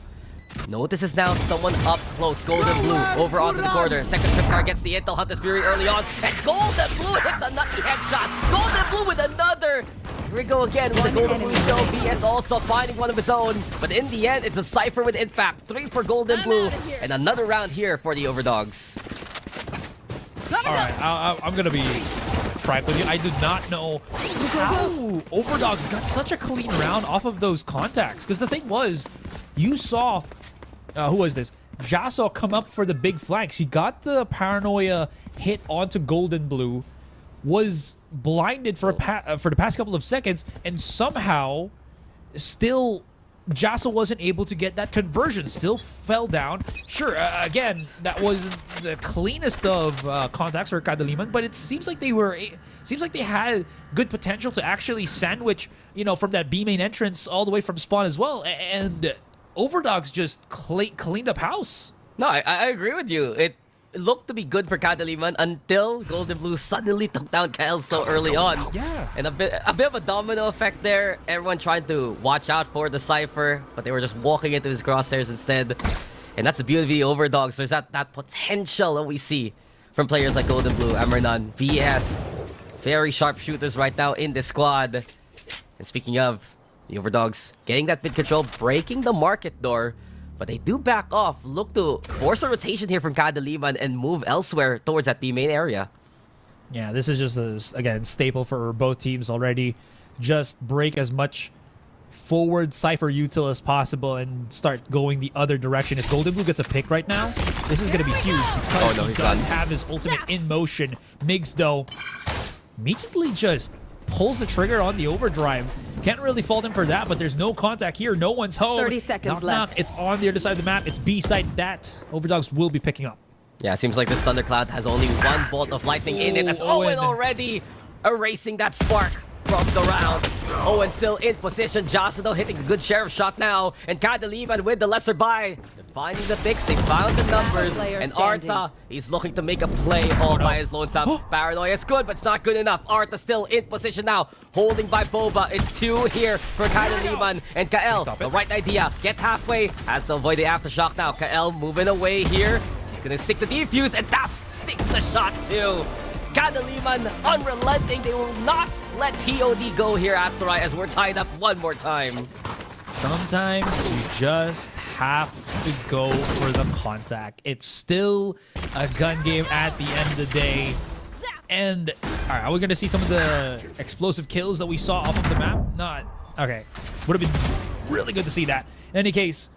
Notices now someone up close. Golden Blue over onto the corner. Second Tripwire gets the intel. Hunter's Fury early on. And Golden Blue hits a nutty headshot. Golden Blue with another. Here we go again with the Golden Blue show. BS also finding one of his own. But in the end, it's a Cypher with impact. 3 for Golden Blue. And another round here for the OVERDOGS. Alright, I'm going to be frank with you. I did not know how OVERDOGS got such a clean round off of those contacts. Because the thing was, you saw, who was this? Jasso come up for the big flanks. He got the paranoia hit onto Golden Blue, was blinded for the past couple of seconds, and somehow still Jasa wasn't able to get that conversion, still fell down. Sure, again, that wasn't the cleanest of contacts for Kadiliman, but it seems like they had good potential to actually sandwich, you know, from that B main entrance all the way from spawn as well. And OVERDOGS just cleaned up house. No, I agree with you. It looked to be good for Kadiliman until Golden Blue suddenly took down KL so early on. Yeah. And a bit of a domino effect there. Everyone trying to watch out for the Cypher, but they were just walking into his crosshairs instead. And that's the beauty of the OVERDOGS. There's that potential that we see from players like Golden Blue, Amernan, VS. Very sharp shooters right now in this squad. And speaking of the OVERDOGS, getting that mid control, breaking the market door. But they do back off, look to force a rotation here from Kadiliman and move elsewhere towards that B main area. Yeah, this is just, again, staple for both teams already. Just break as much forward Cypher util as possible and start going the other direction. If Golden Blue gets a pick right now, this is going to be huge. Because he does have his ultimate in motion. Migs, though, immediately just pulls the trigger on the overdrive. Can't really fault him for that, but there's no contact here. No one's home. 30 seconds left. It's on the other side of the map. It's B side that OVERDOGS will be picking up. Yeah, seems like this Thundercloud has only one bolt of lightning in it. As Owen already erasing that spark from the round. Owen still in position. Jasa though hitting a good share of shot now. And Kadiliman with the lesser buy. They're finding the picks. They found the numbers. And Arta, he's looking to make a play all by his lone self. Paranoia is good, but it's not good enough. Arta still in position now. Holding by Boba. It's 2 here for Kadiliman. And Kael, the right idea. Get halfway. Has to avoid the aftershock now. Kael moving away here. He's gonna stick the defuse. And Taps sticks the shot too. Kadiliman unrelenting. They will not let TOD go here, Asteroid, as we're tied up one more time. Sometimes you just have to go for the contact. It's still a gun game at the end of the day. And, all right, are we going to see some of the explosive kills that we saw off of the map? Not. Okay. Would have been really good to see that. In any case,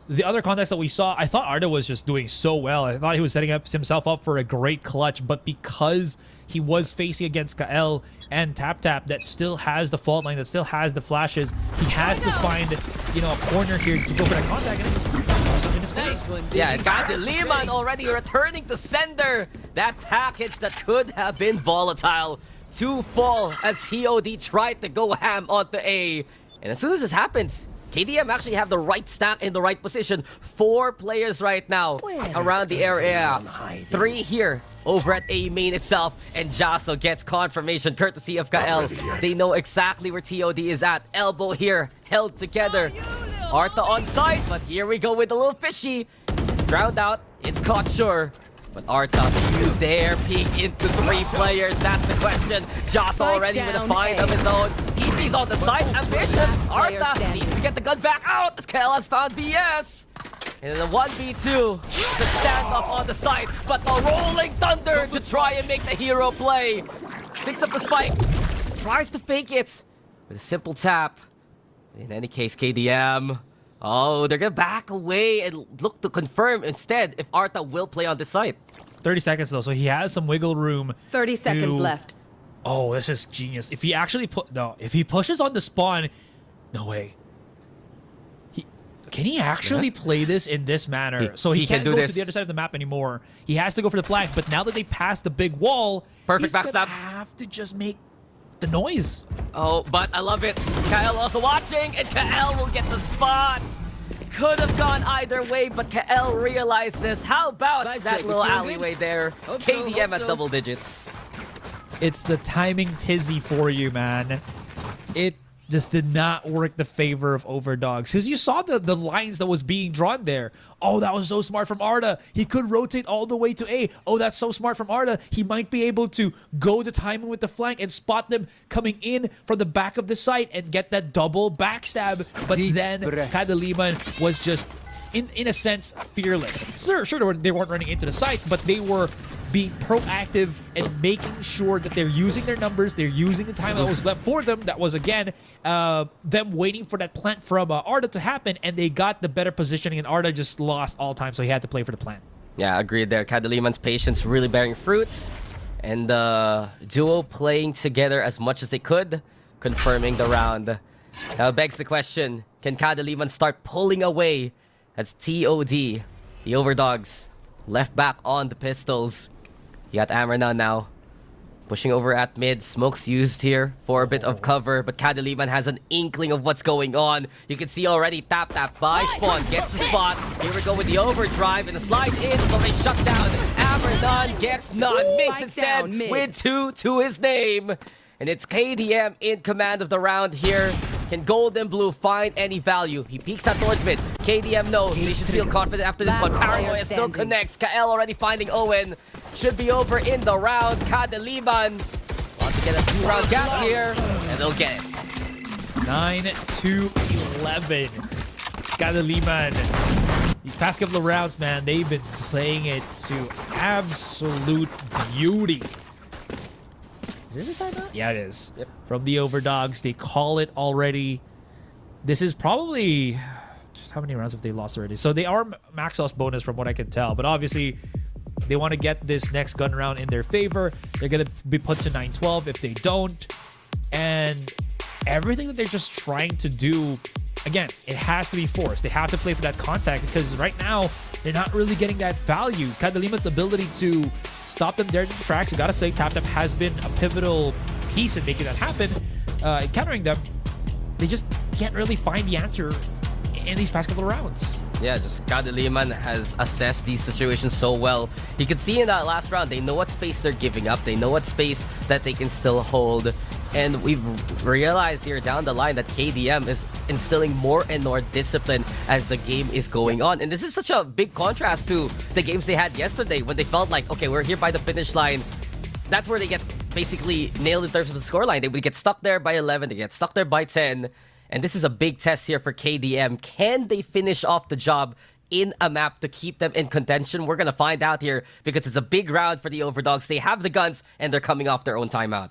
the other contacts that we saw, I thought Arda was just doing so well. I thought he was setting up himself up for a great clutch, but because he was facing against Kael and Tap that still has the fault line, that still has the flashes, he has to find, you know, a corner here to go for that contact, and it's in his face. Yeah, Kadiliman already returning to sender that package that could have been volatile to fall as TOD tried to go ham onto A. And as soon as this happens, KDM actually have the right stack in the right position. 4 players right now around the area. 3 here over at A main itself. And Jaso gets confirmation courtesy of Kael. They know exactly where TOD is at. Elbow here, held together. Arta on side, but here we go with a little fishy. It's drowned out. It's caught sure. But Arta, do you dare peek into 3 players? That's the question. Joss already with a find of his own. TP's on the side. Ambitious. Arta needs to get the gun back out as KL has found BS. And then the 1v2. The standoff on the side. But the rolling thunder to try and make the hero play. Picks up the spike. Tries to fake it with a simple tap. In any case, KDM. Oh, they're gonna back away and look to confirm instead if Arta will play on this site. 30 seconds though, so he has some wiggle room. 30 seconds left. Oh, this is genius. If he actually if he pushes on the spawn, no way. Can he actually play this in this manner? So he can't go to the other side of the map anymore. He has to go for the flag, but now that they passed the big wall, perfect he's gonna backstab. have to just make the noise. Oh, but I love it. Kael also watching, and Kael will get the spot. Could have gone either way, but Kael realizes, how about that little alleyway there? KDM at double digits. It's the timing tizzy for you, man. It just did not work the favor of OVERDOGS. Because you saw the lines that was being drawn there. Oh, that was so smart from Arda. He could rotate all the way to A. Oh, that's so smart from Arda. He might be able to go the timing with the flank and spot them coming in from the back of the site and get that double backstab. But then Kadiliman was just, in a sense, fearless. Sure, they weren't running into the site, but they were being proactive and making sure that they're using their numbers, they're using the time that was left for them. That was, again, them waiting for that plant from Arda to happen, and they got the better positioning, and Arda just lost all time, so he had to play for the plant. Yeah, agreed there. Kadiliman's patience really bearing fruits, and duo playing together as much as they could, confirming the round. Now begs the question, can Kadiliman start pulling away? That's TOD, the OVERDOGS. Left back on the pistols. You got Amernon now. Pushing over at mid. Smoke's used here for a bit of cover, but Kadiliman has an inkling of what's going on. You can see already tap by Spawn. Gets the spot. Here we go with the overdrive, and the slide in is already shut down. Amernon gets none. Makes instead with 2 to his name. And it's KDM in command of the round here. Can Gold and Blue find any value? He peeks out towards mid. KDM knows they should feel confident after this one. Paranoia still connects. Kael already finding Owen. Should be over in the round. Kadiliman want to get a 2-round gap here, and they'll get it. 9-11. Kadiliman. These past couple of rounds, man, they've been playing it to absolute beauty. Is this a timeout? Yeah, it is. Yep. From the OVERDOGS, they call it already. This is probably... How many rounds have they lost already? So they are max loss bonus from what I can tell. But obviously, they want to get this next gun round in their favor. They're going to be put to 9-12 if they don't. And everything that they're just trying to do, again, it has to be forced. They have to play for that contact because right now, they're not really getting that value. Kadiliman's ability to stop them there in the tracks, you gotta say, Tap has been a pivotal piece in making that happen. Countering them, they just can't really find the answer in these past couple of rounds. Yeah, just Kadiliman has assessed these situations so well. You can see in that last round, they know what space they're giving up. They know what space that they can still hold. And we've realized here down the line that KDM is instilling more and more discipline as the game is going on. And this is such a big contrast to the games they had yesterday when they felt like, okay, we're here by the finish line. That's where they get basically nailed in terms of the scoreline. They would get stuck there by 11, they get stuck there by 10. And this is a big test here for KDM. Can they finish off the job in a map to keep them in contention? We're going to find out here because it's a big round for the OVERDOGS. They have the guns and they're coming off their own timeout.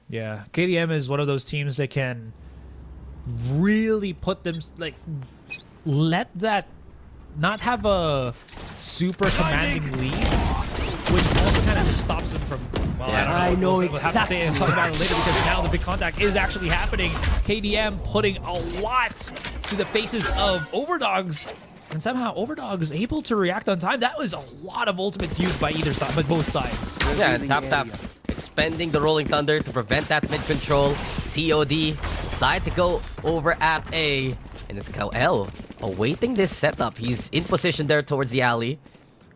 Yeah, KDM is one of those teams that can really put them, like, let that not have a super commanding lead, which also kind of just stops them from, well, I don't know. We'll have to say talk about it later because now the big contact is actually happening. KDM putting a lot to the faces of OVERDOGS, and somehow OVERDOGS able to react on time. That was a lot of ultimates used by either side, by both sides. Yeah, and Tap expending the Rolling Thunder to prevent that mid-control. TOD decide to go over at A, and it's Kael awaiting this setup. He's in position there towards the alley.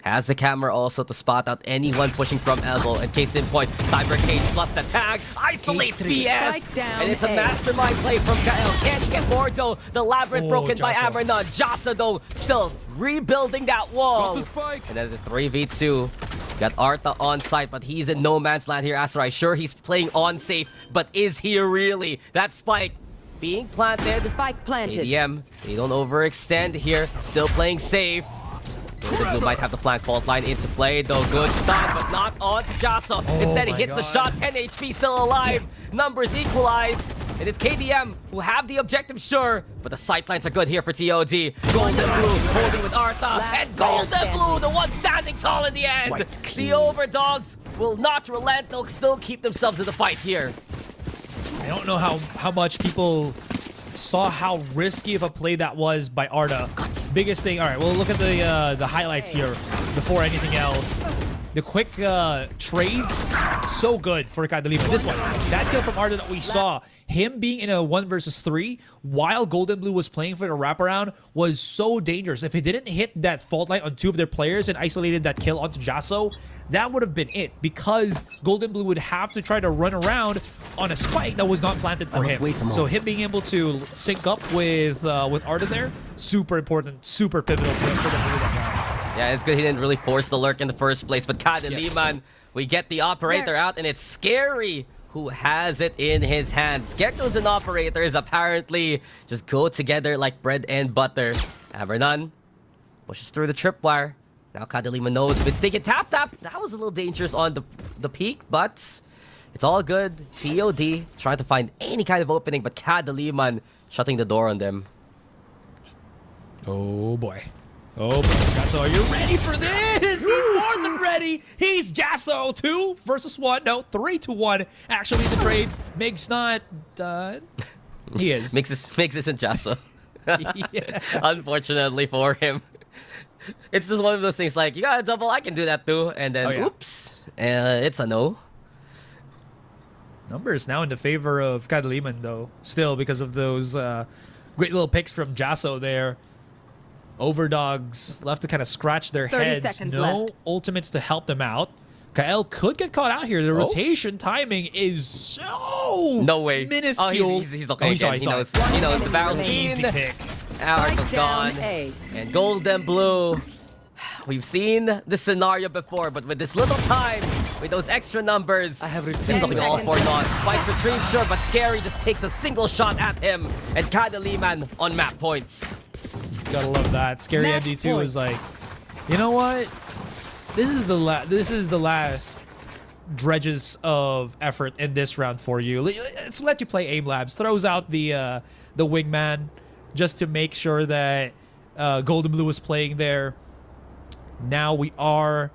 Has the camera also to spot out anyone pushing from elbow. And case in point, Cyber Cage plus the tag isolates BS. And it's a mastermind play from Kael. Can he get more though? The labyrinth broken by Amernon. Jasa though still rebuilding that wall. And then the 3v2. Got Arta on site, but he's in no man's land here. Asarai, sure he's playing on safe, but is he really? That spike being planted. Spike planted. KDM, they don't overextend here. Still playing safe. Blue might have the flank fault line into play, though. Good stop, but not on to Jasso. Instead, he hits the shot. 10 HP still alive. Numbers equalize. And it's KDM who have the objective, sure. But the sightlines are good here for TOD. Golden Blue holding with Artha. And Golden Blue, the one standing tall in the end. The OVERDOGS will not relent. They'll still keep themselves in the fight here. I don't know how much people saw how risky of a play that was by Arda. Biggest thing. All right, we'll look at the highlights here before anything else. The quick trades, so good for Kadiliman. This one, that kill from Arda that we saw, him being in a 1 versus 3 while Golden Blue was playing for the wraparound was so dangerous. If he didn't hit that fault line on 2 of their players and isolated that kill onto Jasso, that would have been it, because Golden Blue would have to try to run around on a spike that was not planted for him. So him being able to sync up with Arda there, super important, super pivotal to him for the Blue that round. Yeah, it's good he didn't really force the lurk in the first place, but Kadiliman, we get the operator out, and it's Scary who has it in his hands. Geckos and operators apparently just go together like bread and butter. Amernon pushes through the tripwire. Now Kadiliman knows if it's taking tap. That was a little dangerous on the peak, but it's all good. TOD trying to find any kind of opening, but Kadiliman shutting the door on them. Oh boy. Oh boy. Jasso, are you ready for this? He's more than ready. He's Jasso. 2 versus 1. No, 3 to 1. Actually, the trades. Mig's not done. He is. Mix isn't Jasso. Yeah. Unfortunately for him. It's just one of those things like, you got a double, I can do that too. And then, oops, it's a no. Numbers now in the favor of Kadiliman, though. Still, because of those great little picks from Jasso there. Overdogs left to kind of scratch their 30 heads. seconds No left. ultimates to help them out. Kael could get caught out here. The rotation timing is so No way. minuscule. Oh, he's the coach. He He knows the barrel Easy scene. pick. Alex was Spike down gone. A. And gold and blue. We've seen this scenario before, but with this little time, with those extra numbers, it's looking all for naught. Spikes retrieve, sure, but Scary just takes a single shot at him. And Kadiliman on map points. Gotta love that. Scary Match MD2 point. was like, you know what? This is the last dredges of effort in this round for you. Let's let you play Aim Labs. Throws out the wingman just to make sure that Golden Blue was playing there. Now we are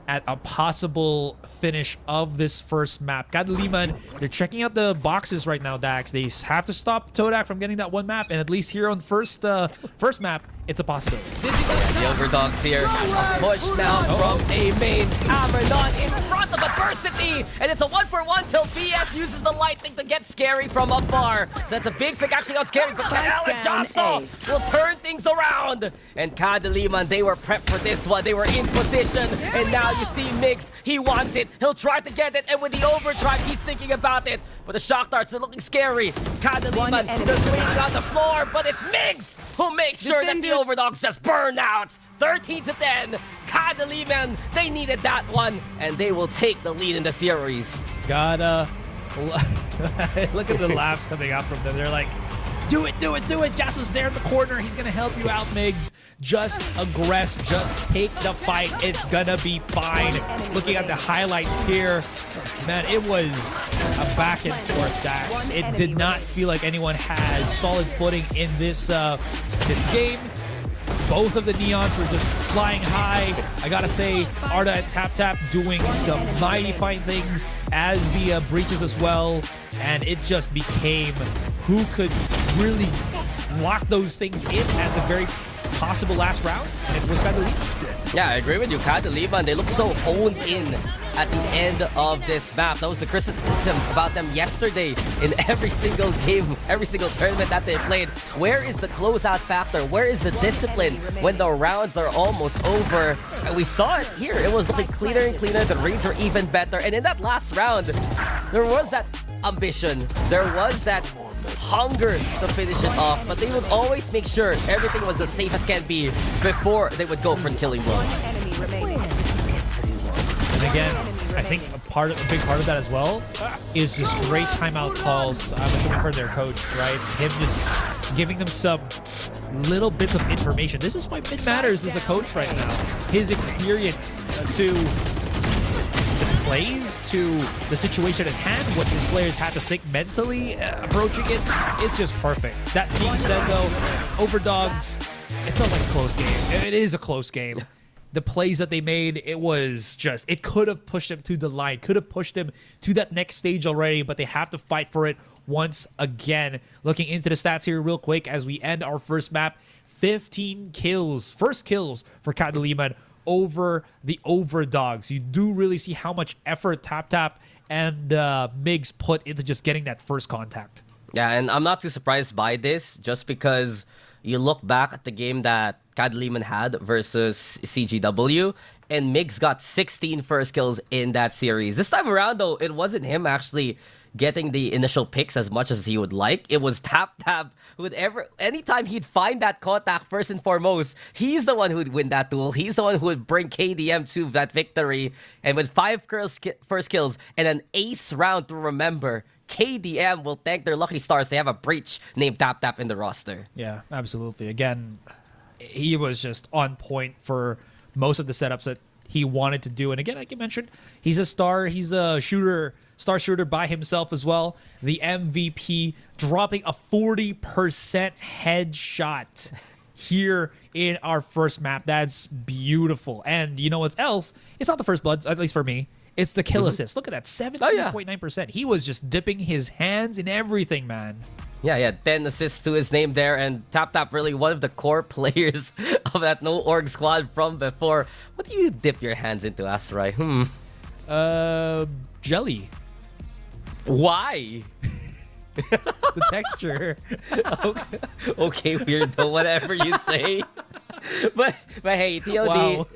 at a possible finish of this first map. Kadiliman, they're checking out the boxes right now, Dax. They have to stop Todak from getting that one map, and at least here on first map, it's a possibility. The OVERDOGS here. A push now from a main Avernon in front of Adversity. And it's a 1-for-1 till BS uses the lightning to get Scary from afar. So that's a big pick actually on Scary. But Kael and Jasso will turn things around. And Kadiliman, they were prepped for this one. They were in position. And now you see Mix. He wants it. He'll try to get it. And with the overdrive, he's thinking about it. But the shock darts are looking scary. Kadiliman, they're bleeding on the floor. But it's Mix who makes sure that the OVERDOGS just burn out. 13-10. Kadiliman, they needed that one, and they will take the lead in the series. Gotta look at the laughs coming out from them. They're like, do it, do it, do it. Jasso's there in the corner. He's gonna help you out, Migs. Just aggress, just take the fight. It's gonna be fine. Looking at the highlights here, man, it was a back and forth Dax. It did not feel like anyone had solid footing in this this game. Both of the Neons were just flying high. I gotta say, Arda and TapTap doing some mighty fine things, as the Breaches as well. And it just became who could really lock those things in at the very possible last round. And it was Kadiliman. Yeah, I agree with you. Kadiliman, they look so honed in at the end of this map. That was the criticism about them yesterday in every single game, every single tournament that they played. Where is the closeout factor? Where is the discipline when the rounds are almost over? And we saw it here. It was looking cleaner and cleaner. The reads were even better. And in that last round, there was that ambition. There was that hunger to finish it off, but they would always make sure everything was as safe as can be before they would go for the killing blow. And again, I think a big part of that as well is just great timeout calls. I'm assuming for their coach, right? Him just giving them some little bits of information. This is why mid matters as a coach right now. His experience to the plays, to the situation at hand, what his players had to think mentally approaching it. It's just perfect. That being said, though, OVERDOGS, it's not like a close game. It is a close game. The plays that they made, it was just, it could have pushed them to the line, could have pushed them to that next stage already, but they have to fight for it once again. Looking into the stats here real quick as we end our first map, 15 kills, first kills for Kadiliman over the OVERDOGS. You do really see how much effort TapTap and Migs put into just getting that first contact. Yeah, and I'm not too surprised by this, just because you look back at the game that Kadiliman had versus CGW, and Migs got 16 first kills in that series. This time around, though, it wasn't him actually getting the initial picks as much as he would like. It was TapTap who would anytime he'd find that contact first and foremost, he's the one who would win that duel. He's the one who would bring KDM to that victory. And with 5 first kills and an ace round to remember, KDM will thank their lucky stars they have a breach named TapTap in the roster. Yeah, absolutely. Again, he was just on point for most of the setups that he wanted to do. And again, like you mentioned, he's a star. He's a star shooter by himself as well. The MVP dropping a 40% headshot here in our first map. That's beautiful. And you know what else? It's not the first bloods, at least for me. It's the kill assist. Look at that, 17.9%. He was just dipping his hands in everything, man. Yeah, 10 assists to his name there, and TapTap really one of the core players of that no org squad from before. What do you dip your hands into, Asarai? Jelly. Why? The texture. Okay, weirdo, whatever you say. but hey, TOD, Wow.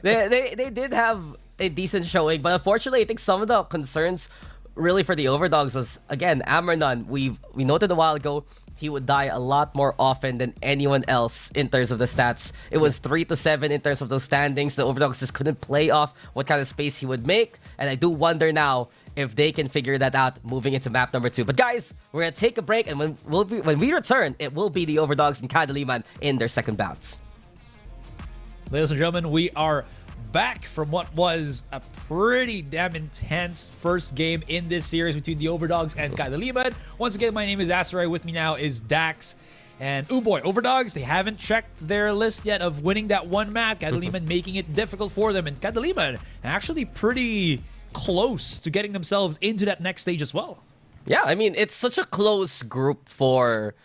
they did have a decent showing, but unfortunately, I think some of the concerns really for the Overdogs was, again, Amernon. We noted a while ago he would die a lot more often than anyone else in terms of the stats. It was 3 to 7 in terms of those standings. The Overdogs just couldn't play off what kind of space he would make, and I do wonder now if they can figure that out moving into map number 2. But guys, we're gonna take a break, and when we return, it will be the Overdogs and Kadiliman in their second bounce. Ladies and gentlemen, we are back from what was a pretty damn intense first game in this series between the Overdogs and Kadiliman. Once again, my name is Asarai. With me now is Dax. And oh boy, Overdogs, they haven't checked their list yet of winning that one map. Kadiliman making it difficult for them. And Kadiliman actually pretty close to getting themselves into that next stage as well. Yeah, I mean, it's such a close group for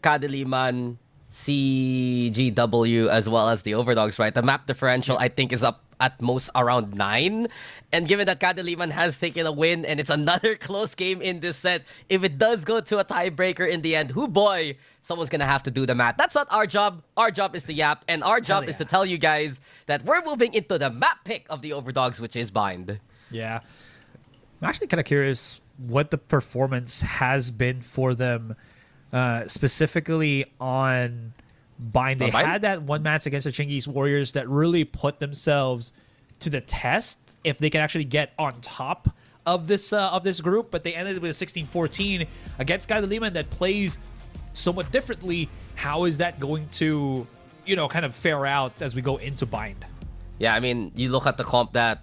Kadiliman, CGW, as well as the Overdogs, right? The map differential, I think, is up at most around 9. And given that Kadiliman has taken a win and it's another close game in this set, if it does go to a tiebreaker in the end, whoo boy, someone's gonna have to do the math. That's not our job. Our job is to yap, and our job is to tell you guys that we're moving into the map pick of the Overdogs, which is Bind. Yeah. I'm actually kind of curious what the performance has been for them, specifically on Bind. They had that one match against the Chinggis Warriors that really put themselves to the test if they can actually get on top of this group, but they ended with a 16-14 against Kadiliman that plays somewhat differently. How is that going to, kind of fare out as we go into Bind? Yeah, I mean, you look at the comp that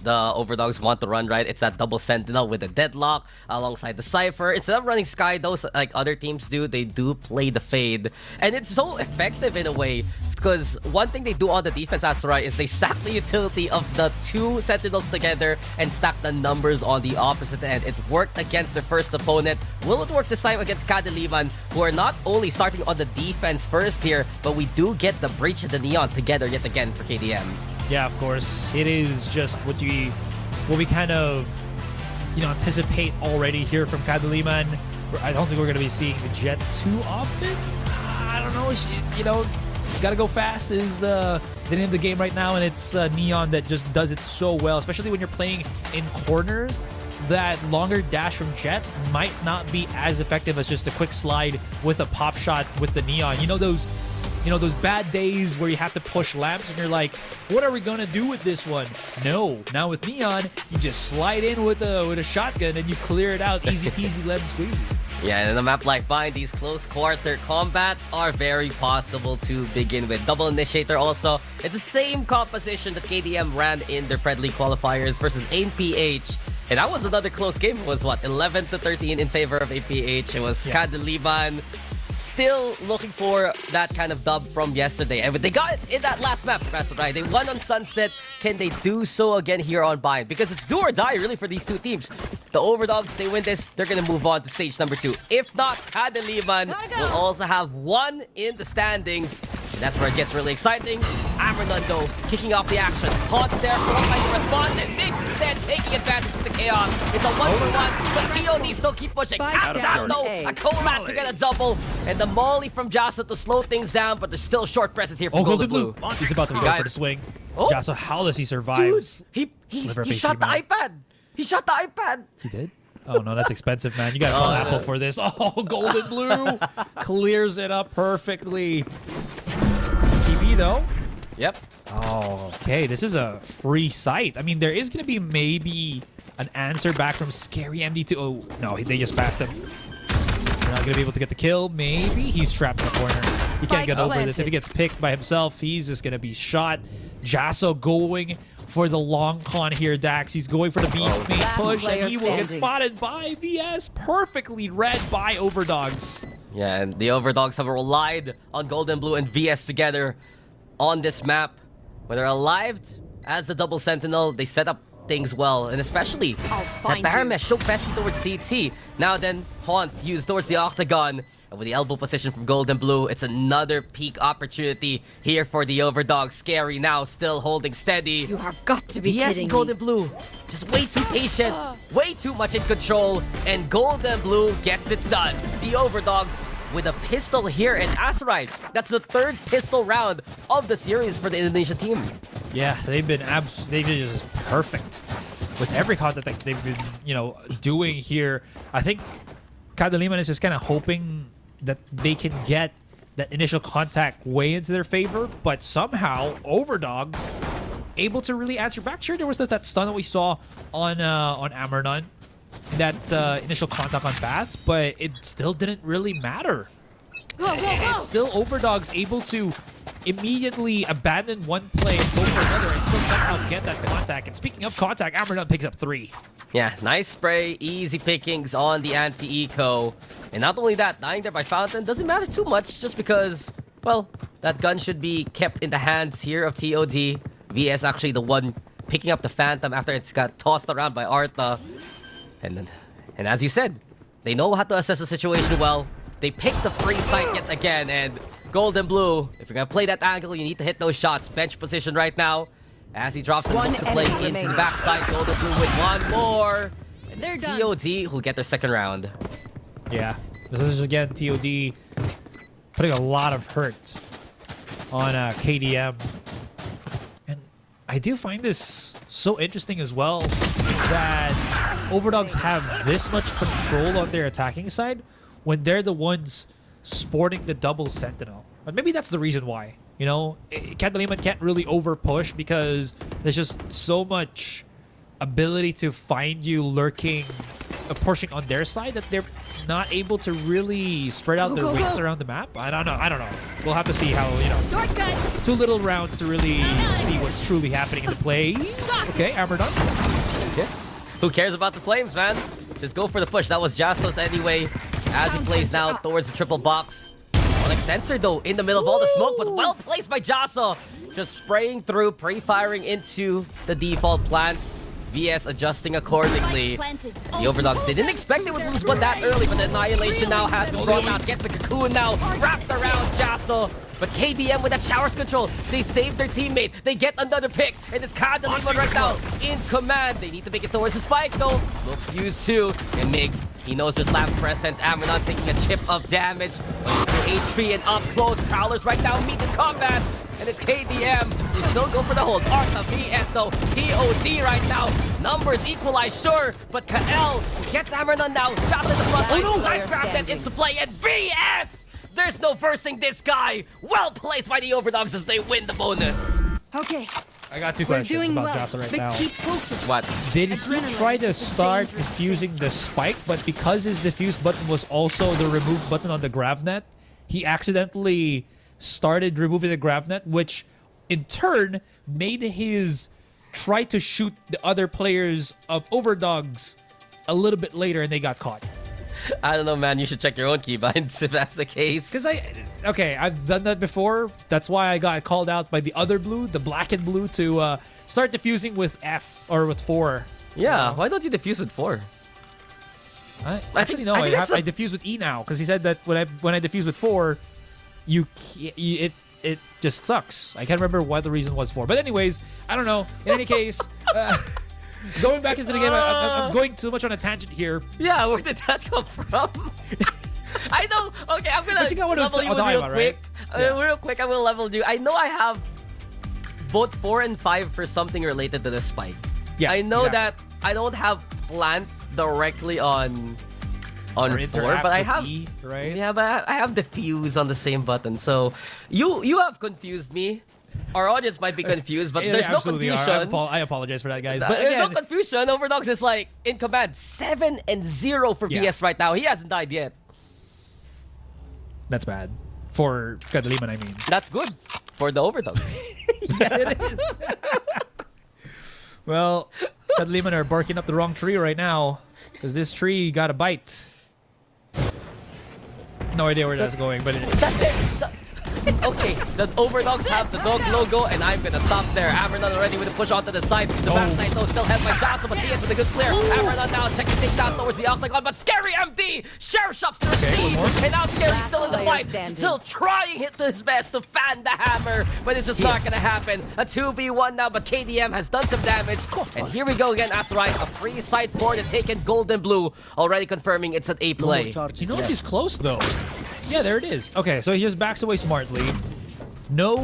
the Overdogs want to run, right? It's that double sentinel with the deadlock alongside the Cypher. Instead of running Sky, those like other teams do, they do play the Fade. And it's so effective in a way, because one thing they do on the defense, Asarai, is they stack the utility of the 2 sentinels together and stack the numbers on the opposite end. It worked against their first opponent. Will it work this time against Kadiliman, who are not only starting on the defense first here, but we do get the Breach and the Neon together yet again for KDM. Yeah, of course. It is just what we kind of anticipate already here from Kadiliman. I don't think we're going to be seeing the Jet too often. I don't know. Gotta go fast is the name of the game right now, and it's Neon that just does it so well, especially when you're playing in corners. That longer dash from Jet might not be as effective as just a quick slide with a pop shot with the Neon. Those bad days where you have to push lamps and you're like, what are we going to do with this one? No. Now with Neon, you just slide in with a shotgun and you clear it out. Easy peasy, lemon squeezy. Yeah, and in a map like Bind, these close quarter combats are very possible to begin with. Double Initiator also. It's the same composition that KDM ran in their Pred League qualifiers versus APH. And that was another close game. It was, 11 to 13 in favor of APH. It was Kadiliman still looking for that kind of dub from yesterday. And they got it in that last map, Professor, right? They won on Sunset. Can they do so again here on Bind? Because it's do or die, really, for these two teams. The Overdogs, they win this, they're going to move on to stage number 2. If not, Kadiliman will also have 1 in the standings. And that's where it gets really exciting. Amernon, though, kicking off the action. Haunts there, won't like to respond, and Migs instead taking advantage of the chaos. It's a 1-for-1, but TOD still keep pushing. Tap, though, a Colas to get a double. And the Molly from Jasa to slow things down, but there's still short presence here from Golden Blue. He's about to go for the swing. Jasa, how does he survive? Dude, he shot the iPad. He shot the iPad. He did? Oh, no, that's expensive, man. You got to call Apple for this. Oh, Golden Blue clears it up perfectly. TV, though. Yep. Oh, okay. This is a free site. I mean, there is going to be maybe an answer back from Scary MD2. Oh, no, they just passed him. They're not going to be able to get the kill. Maybe he's trapped in the corner. He can't get over this. If he gets picked by himself, he's just going to be shot. Jasso going for the long con here, Dax. He's going for the beam main push, and he will get spotted by VS. Perfectly read by Overdogs. Yeah, and the Overdogs have relied on Golden Blue and VS together on this map. When they're alive as the double sentinel, they set up things well, and especially that find Baron you. Mesh so pesky towards CT. Now then, Haunt used towards the Octagon. And with the elbow position from Gold and Blue, it's another peak opportunity here for the Overdogs. Scary now, still holding steady. You have got to be Yes, kidding Gold me. and Blue, just way too patient, way too much in control, and Gold and Blue gets it done. The Overdogs with a pistol here in Azerite. That's the third pistol round of the series for the Indonesia team. Yeah, they've been just perfect with every content that they've been, doing here. I think Kadiliman is just kind of hoping that they can get that initial contact way into their favor, but somehow Overdogs able to really answer back. Sure, there was that stun that we saw on Amarnon, that initial contact on Bats, but it still didn't really matter. It's still Overdogs able to immediately abandon one play and go for another and still somehow get that contact. And speaking of contact, Amarnon picks up 3. Yeah, nice spray, easy pickings on the anti-eco. And not only that, dying there by Fountain doesn't matter too much just because, well, that gun should be kept in the hands here of TOD. VS actually the one picking up the Phantom after it's got tossed around by Arta. And as you said, they know how to assess the situation well. They pick the free site yet again, and Gold and Blue, if you're gonna play that angle, you need to hit those shots. Bench position right now. As he drops and looks to play into the backside, Gold and Blue with one more. And They're done. TOD who'll get their second round. Yeah, this is again TOD putting a lot of hurt on KDM. And I do find this so interesting as well that Overdogs have this much control on their attacking side when they're the ones sporting the double Sentinel. But maybe that's the reason why. Kadiliman can't really over push because there's just so much ability to find you lurking, pushing on their side that they're not able to really spread out their wings around the map. I don't know. We'll have to see how, Shortcut. 2 little rounds to really see what's truly happening in the plays. Okay, Amarnon. Yeah. Who cares about the flames, man? Just go for the push. That was Jassos anyway. As he plays now towards the triple box. Onyx Sensor, though, in the middle of all the smoke, but well placed by Jasso. Just spraying through, pre-firing into the default plants. VS adjusting accordingly. The Overdogs, they didn't expect they would lose one that early, but the Annihilation now has been brought out. Gets the cocoon now, wrapped around Jasso. But KDM with that showers control, they saved their teammate. They get another pick, and it's Kadiliman right now in command. They need to make it towards the spike, though. Looks used too, and Migs, he knows there's Lap's presence. Amarnon taking a chip of damage. HP and up close. Prowlers right now meet in combat. And it's KDM. They still go for the hold. Arta, VS though. TOD right now. Numbers equalize, sure. But Kael gets Amarnon now. Shots in the front line. no. Nice grab that into play. And VS! There's no versing this guy. Well placed by the Overdogs as they win the bonus. Okay. I got 2 We're questions doing about well. Jasa right but now. keep focused. What? Did he Adrenaline try to is a start dangerous defusing the spike, but because his defuse button was also the remove button on the Gravnet, he accidentally started removing the Gravnet, which in turn made his try to shoot the other players of Overdogs a little bit later, and they got caught. I don't know, man. You should check your own keybinds if that's the case. Because I've done that before. That's why I got called out by the other blue, the black and blue, to start defusing with F or with 4. Yeah, why don't you defuse with 4? I think that's I diffuse with E now because he said that when I diffuse with 4, it just sucks. I can't remember what the reason was for. But anyways, I don't know. In any case, going back into the game, I'm going too much on a tangent here. Yeah, where did that come from? I know. Okay, I'm gonna But you got what it was level you talking real about, quick. right? Yeah. Real quick, I will level you. I know I have both 4 and 5 for something related to the spike. Yeah, I know exactly. that I don't have plant directly on Or 4, interact but I with have E, right? Yeah, but I have diffuse on the same button. So you have confused me. Our audience might be confused, but Yeah, there's they no absolutely confusion. are. I apologize for that, guys. But There's no again, confusion. Overdogs is like in command 7-0 for Yeah. VS right now. He hasn't died yet. that's bad. For Kadiliman, I mean. That's good for the Overdogs. It is. Well, Kadiliman are barking up the wrong tree right now because this tree got a bite. No idea where that's going, but Okay, the OVERDOGS have the dog logo, and I'm gonna stop there. Ambernon already with a push onto the side. The backside though still held by Jocelyn, but VS with a good clear. Ambernon now checking things out towards the octagon, but Scary MD! Sheriff shops to receive, and now Scary still in the fight. Still trying his best to fan the hammer, but it's just not gonna happen. A 2v1 now, but KDM has done some damage. And here we go again, Azurai. A free side for the taken gold and blue. Already confirming it's an A play. You know what? He's close though. Yeah, there it is. Okay, so he just backs away smartly. No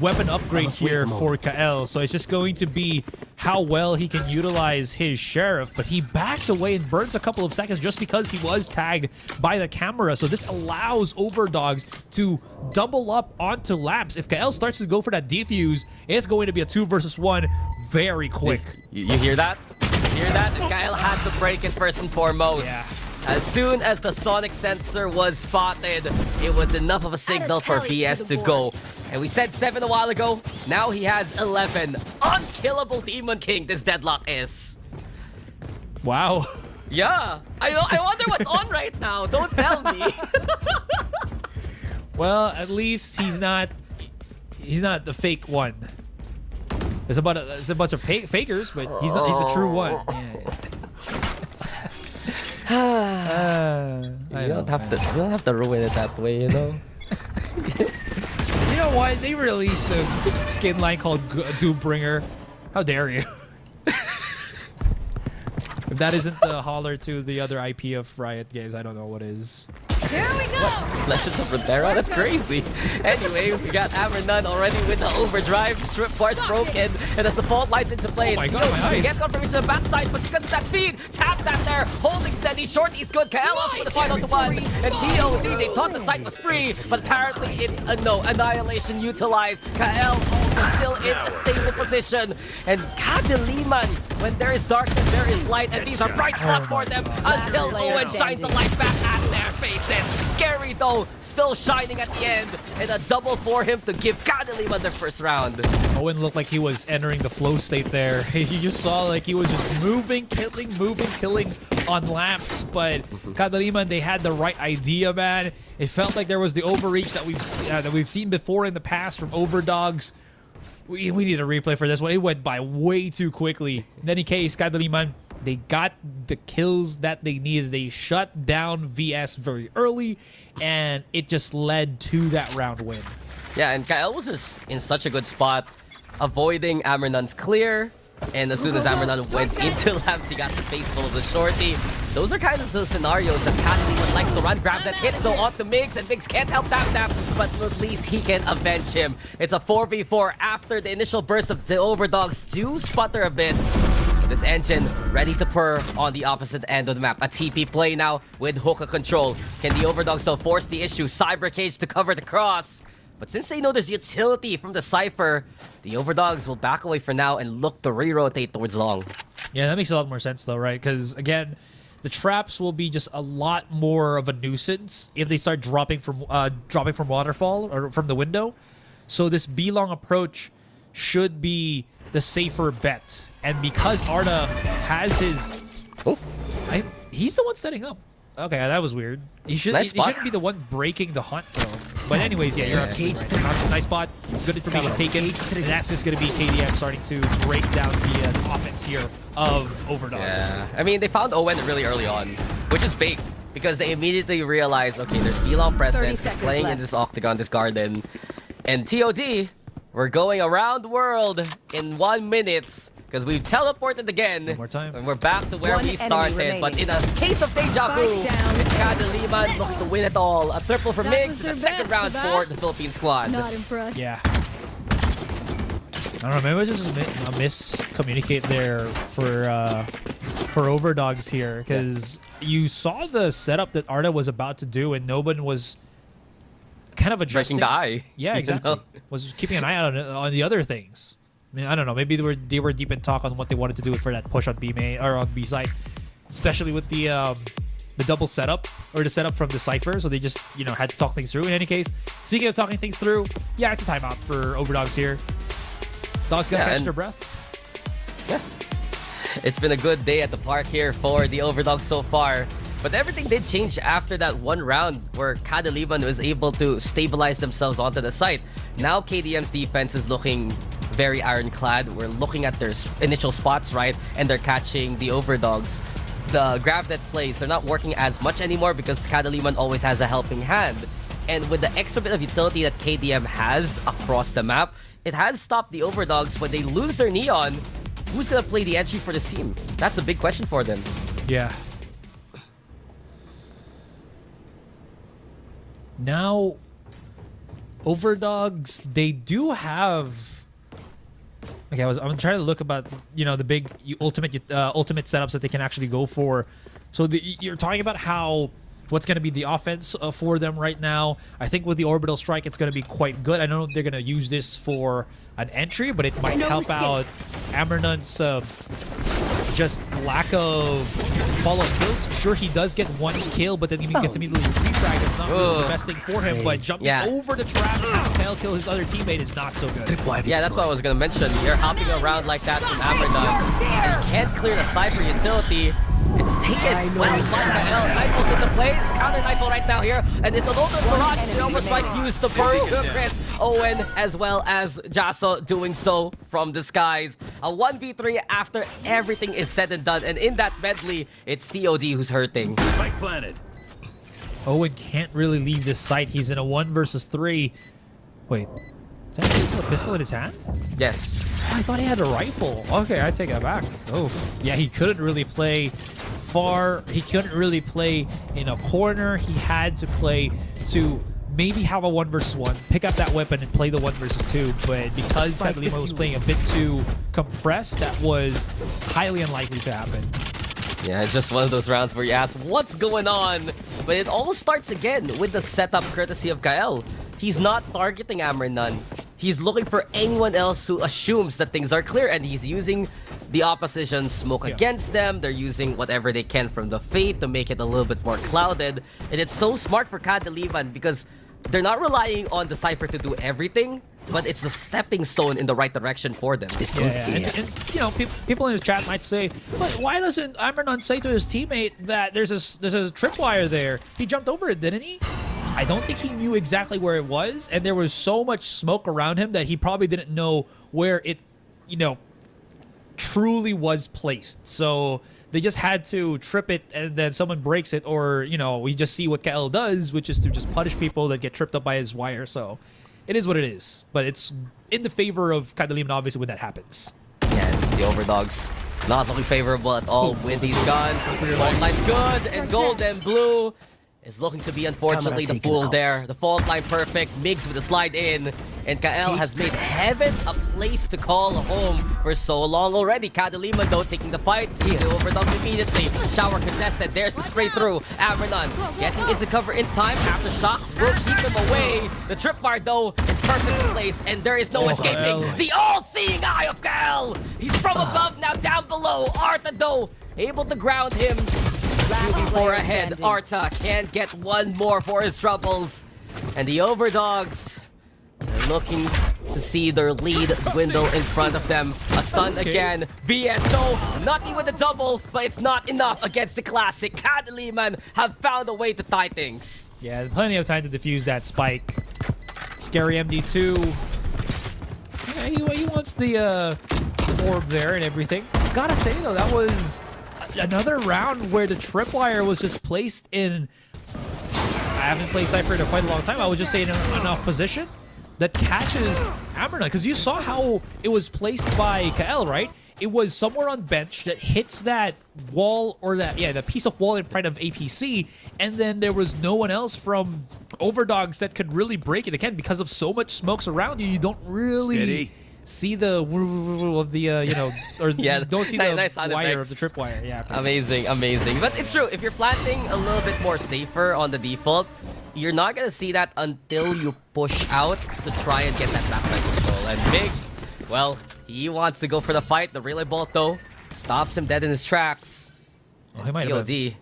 weapon upgrade here for Kael, so it's just going to be how well he can utilize his Sheriff, but he backs away and burns a couple of seconds just because he was tagged by the camera. So this allows OVERDOGS to double up onto Lamps. If Kael starts to go for that defuse, it's going to be a 2 versus 1 very quick. You hear that? You hear that? Kael had to break it first and foremost. Yeah. As soon as the sonic sensor was spotted, it was enough of a signal for VS to go. And we said 7 a while ago, now he has 11. Unkillable Demon King, this Deadlock is. Wow. Yeah, I wonder what's on right now. Don't tell me. Well, at least he's not the fake one. There's a bunch of fakers, but he's the true one. Yeah. You don't have to ruin it that way, you know. You know what? They released a skin line called Doombringer. How dare you? If that isn't the holler to the other IP of Riot Games, I don't know what is. Here we go! Legends of Runeterra? That's crazy. Anyway, we got Ambernon already with the overdrive. Trip parts broken, and the support lights into play. Oh my God, my eyes. Get confirmation on the backside, but because of that feed, tap that there, holding steady. Shorty's good. Kael also with the final to one. And TOD, they thought the site was free, but apparently it's a no. Annihilation utilized. Kael also still in a stable position. And Kadiliman, when there is darkness, there is light, and these are bright spots for them until Owen shines a light back at their faces. Scary though, still shining at the end, and a double for him to give Kadiliman the first round. Owen looked like he was entering the flow state there. You just saw like he was just moving, killing on Lamps, but Kadiliman, they had the right idea, man. It felt like there was the overreach that we've seen before in the past from OVERDOGS. We need a replay for this one. It went by way too quickly. In any case, Kadiliman, they got the kills that they needed. They shut down VS very early, and it just led to that round win. Yeah, and Kael was just in such a good spot, avoiding Amernon's clear. And as soon as Ambernon went into Lamps, he got the face full of the shorty. Those are kind of the scenarios that Kadiliman likes to run. Grab that hits though onto Migs, and Migs can't help that, but at least he can avenge him. It's a 4v4 after the initial burst of the OVERDOGS do sputter a bit. This engine ready to purr on the opposite end of the map. A TP play now with hookah control. Can the OVERDOGS still force the issue? Cyber Cage to cover the cross. But since they know there's utility from the Cypher, the OVERDOGS will back away for now and look to re-rotate towards long. Yeah, that makes a lot more sense though, right? Because again, the traps will be just a lot more of a nuisance if they start dropping from waterfall or from the window. So this B-long approach should be the safer bet. And because Arda has his... Oh. He's the one setting up. Okay, that was weird. He shouldn't be the one breaking the hunt, though. But anyways, yeah, you're a nice spot. Good information taken. And that's just going to be KDM starting to break down the offense here of OVERDOGS. Yeah, I mean, they found Owen really early on, which is big. Because they immediately realized, okay, there's B-long present, playing in this octagon, this garden. And TOD, we're going around the world in 1 minute. Because we've teleported again. One more time. And we're back to where we started. remaining. But in a case of deja vu, it's Kadiliman looks to win it all. A triple for That Migs, was the their second best, round the for bat. the Philippine squad. Not impressed. Yeah. I don't know, maybe it was just a miscommunicate there for OVERDOGS here. Because you saw the setup that Arda was about to do, and Noban was kind of adjusting. Breaking the eye. Yeah, You exactly. know? Was keeping an eye out on the other things. I mean, I don't know. Maybe they were deep in talk on what they wanted to do for that push on B main or on B side, especially with the double setup or the setup from the Cypher. So they just had to talk things through. In any case, speaking of talking things through, yeah, it's a timeout for OVERDOGS here. Dogs gotta catch their breath. Yeah. It's been a good day at the park here for the OVERDOGS so far. But everything did change after that one round where Kadiliman was able to stabilize themselves onto the site. Now KDM's defense is looking very ironclad. We're looking at their initial spots, right? And they're catching the overdogs. The grab that plays, they're not working as much anymore because Kadiliman always has a helping hand. And with the extra bit of utility that KDM has across the map, it has stopped the overdogs. When they lose their Neon, who's going to play the entry for this team? That's a big question for them. Yeah. Now, Overdogs, they do have... Okay, I'm trying to look about, you know, the big ultimate setups that they can actually go for. So you're talking about how what's going to be the offense for them right now. I think with the orbital strike, it's going to be quite good. I don't know if they're going to use this for an entry, but it might help out Amernun's just lack of follow-up kills. Sure, he does get one kill, but then he gets immediately refragged. It's not really the best thing for him, but jumping over the trap and having Kyle kill his other teammate is not so good. Yeah, that's what I was going to mention. You're hopping around like that from Amernun, and you can't clear the Cypher utility. It's taken well by Kael. Nightfall's in the play. Counter Nightfall right now here. And it's a little bit barrage. The overstrikes used the very good Chris. Owen as well as Jaso doing so from the skies. A 1v3 after everything is said and done. And in that medley, it's TOD who's hurting. Spike planted. Owen can't really leave this site. He's in a 1 versus 3. Wait, is that a pistol in his hand? Yes. I thought he had a rifle. Okay, I take that back. Oh, yeah, he couldn't really play far. He couldn't really play in a corner. He had to play to maybe have a 1 versus 1, pick up that weapon and play the 1 versus 2. But because Kadiliman was playing a bit too compressed, that was highly unlikely to happen. Yeah, it's just one of those rounds where you ask, what's going on? But it almost starts again with the setup courtesy of Kael. He's not targeting Amernun. He's looking for anyone else who assumes that things are clear, and he's using the opposition's smoke against them. They're using whatever they can from the Fate to make it a little bit more clouded. And it's so smart for Kadiliman because they're not relying on the Cypher to do everything, but it's the stepping stone in the right direction for them. And you know, people in his chat might say, but why doesn't Amernun say to his teammate that there's a tripwire there? He jumped over it, didn't he? I don't think he knew exactly where it was, and there was so much smoke around him that he probably didn't know where it, you know, truly was placed. So they just had to trip it, and then someone breaks it, or, you know, we just see what Kael does, which is to just punish people that get tripped up by his wire. So it is what it is, but it's in the favor of Kadiliman, obviously, when that happens. Yeah, the overdogs not looking favorable at all with these guns. Fault line's good, and gold and blue is looking to be, unfortunately, the fool there. The fault line perfect, Migs with a slide in, and Kael has made heaven a place to call home for so long already. Kadiliman, though, taking the fight. The overdogs immediately. Shower contested. There's the spray through. Amernun getting into cover in time. Aftershock will keep him away. The tripwire, though, is perfectly placed, and there is no escaping. The all-seeing eye of Kael. He's from above, now down below. Arta, though, able to ground him. 2v4 ahead. Arta can't get one more for his troubles. And the overdogs are looking to see their lead dwindle in front of them. A stun again. VSO, nothing with the double, but it's not enough against the classic. Kadiliman have found a way to tie things. Yeah, plenty of time to defuse that spike. Scary MD2. Yeah, he wants the orb there and everything. Gotta say, though, that was another round where the tripwire was just placed in... I haven't played Cypher in quite a long time. I was just saying in an off position that catches Amernun, because you saw how it was placed by Kael, right? It was somewhere on bench that hits that wall, or that, yeah, the piece of wall in front of APC, and then there was no one else from Overdogs that could really break it. Again, because of so much smokes around you, you don't really see the of the, you know, or yeah, don't see the nice wire of the tripwire. Yeah, amazing, amazing. But it's true, if you're planting a little bit more safer on the default, you're not gonna see that until you push out to try and get that backside control. And Migs, well, he wants to go for the fight. The relay bolt, though, stops him dead in his tracks. Oh, he might have TOD.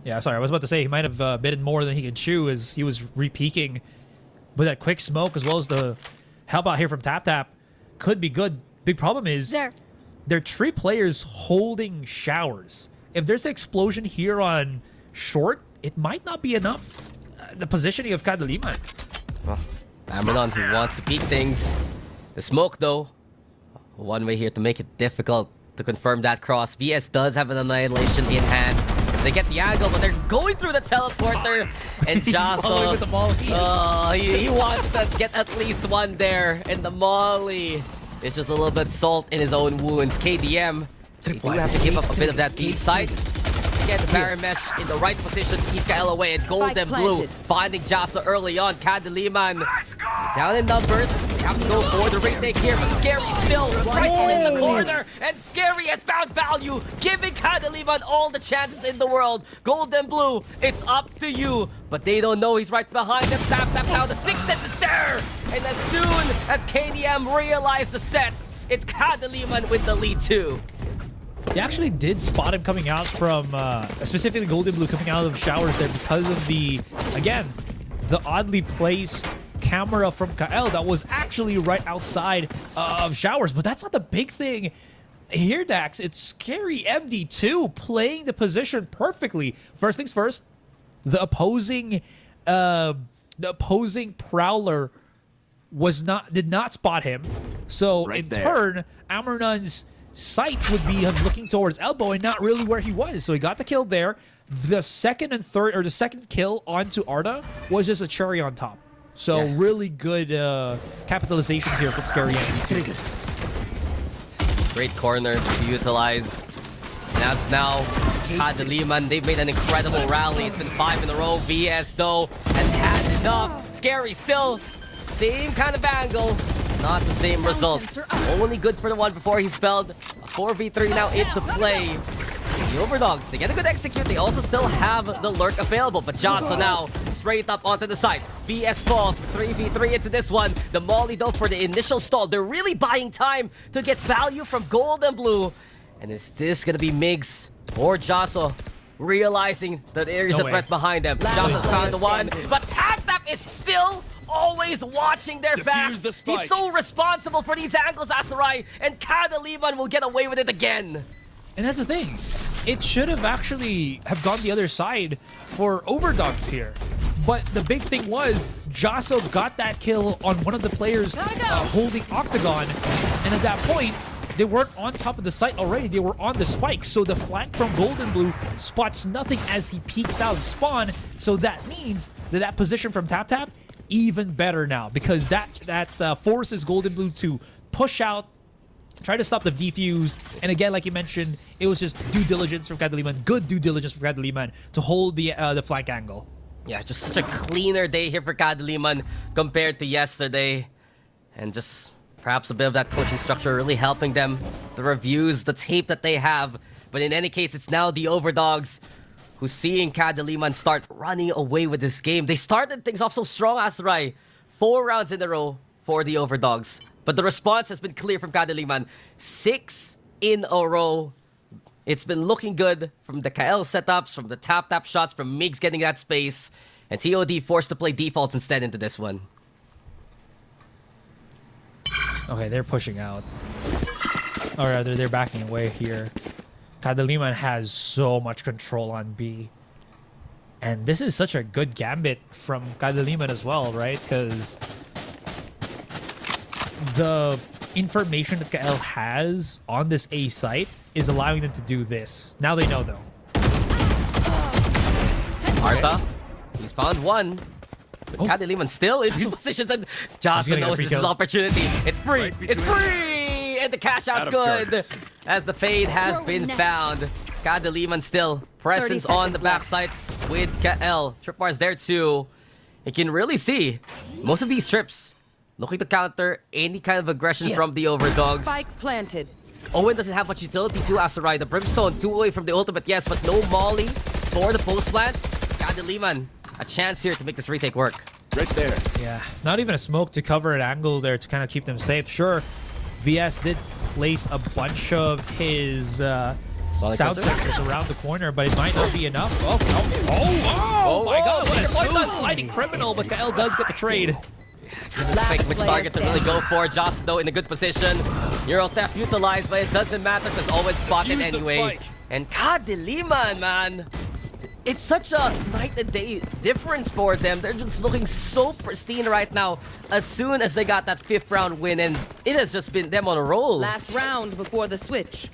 Yeah, sorry, I was about to say he might have bitten more than he could chew as he was re-peeking. But that quick smoke, as well as the help out here from TapTap, could be good. Big problem is there are 3 players holding showers. if there's an explosion here on short, it might not be enough. The positioning of Kadiliman. Well, Amanon, who wants to peek things. The smoke, though. One way here to make it difficult to confirm that cross. VS does have an annihilation in hand. They get the angle, but they're going through the teleporter. And Jaso, with the ball. he wants to get at least one there. And the molly is just a little bit salt in his own wounds. KDM, they do have to give up a bit of that B side. Again, the Baron Mesh in the right position to keep Kael away. And Golden Blue finding Jasa early on. Kadiliman down in numbers. They have to go for the retake here, but Scary still rifle in the corner. And Scary has found value, giving Kadiliman all the chances in the world. Golden Blue, it's up to you. But they don't know he's right behind them. Tap now, the 6 sets is there. And as soon as KDM realized the sets, it's Kadiliman with the lead too. They actually did spot him coming out from, specifically Golden Blue coming out of showers there because of the, again, the oddly placed camera from Kael that was actually right outside of showers. But that's not the big thing here, Dax. It's Scary MD2 playing the position perfectly. First things first, the opposing Prowler did not spot him. So Right in there. turn, Amarnon's sights would be looking towards elbow and not really where he was. So he got the kill there. The second and third, or the second kill onto Arda was just a cherry on top. So Yeah. really good capitalization here from Scary MD2. Great corner to utilize. And as now, Kadiliman, they've made an incredible rally. It's been 5 in a row. VS, though, has had enough. Scary still, same kind of angle. Not the same result. Only good for the one before he spelled. A 4v3 now into play. The OVERDOGS, they get a good execute. They also still have the lurk available. But Jaso now straight up onto the side. VS falls for 3v3 into this one. The molly, though, for the initial stall. They're really buying time to get value from Golden Blue. And is this going to be Migs or Jaso realizing that there is No a way. threat behind them? Jaso's found the one. But Tap is still always watching their back. Defuse the spike. He's so responsible for these angles, Asarai, and Kadiliman will get away with it again. And that's the thing. It should have actually have gone the other side for OVERDOGS here. But the big thing was, Jaso got that kill on one of the players holding Octagon. And at that point, they weren't on top of the site already. They were on the spike. So the flank from Golden Blue spots nothing as he peeks out of spawn. So that means that position from Tap even better now, because that forces Golden Blue to push out, try to stop the defuse. And again, like you mentioned, it was just due diligence from Kadiliman, good due diligence from Kadiliman to hold the flank angle. Yeah, just such a cleaner day here for Kadiliman compared to yesterday. And just perhaps a bit of that coaching structure really helping them. The reviews, the tape that they have. But in any case, it's now the OVERDOGS who's seeing Kadiliman start running away with this game. They started things off so strong, Asarai. 4 rounds in a row for the OVERDOGS. But the response has been clear from Kadiliman. 6 in a row. It's been looking good from the Kael setups, from the tap shots, from Migs getting that space. And TOD forced to play defaults instead into this one. Okay, they're pushing out. Or rather, they're backing away here. Kadiliman has so much control on B. And this is such a good gambit from Kadiliman as well, right? Because the information that Kael has on this A site is allowing them to do this. Now they know, though. Arta, he's found one. But Kadiliman still in these positions, and Jocelyn knows this is opportunity. It's free! It's free! And the cash out's good! As the fade has been found. Kadiliman still presence on the backside with Kael. Tripwire's there too. You can really see most of these trips looking to counter any kind of aggression from the OVERDOGS. Spike planted. Owen doesn't have much utility too, Asarai. The Brimstone 2 away from the ultimate, yes, but no molly for the post plant. Kadiliman, a chance here to make this retake work. Right there. Yeah, not even a smoke to cover an angle there to kind of keep them safe. Sure, VS did place a bunch of his sound sensors around the corner, but it might not be enough. Oh my god, what a smooth sliding criminal, but Kael does get the trade. Pick which target to really go for. Joss, though, in a good position. Euro theft utilized, but it doesn't matter because Owen spotted anyway. And Kadiliman, man. It's such a night and day difference for them. They're just looking so pristine right now as soon as they got that 5th round win, and it has just been them on a roll. Last round before the switch.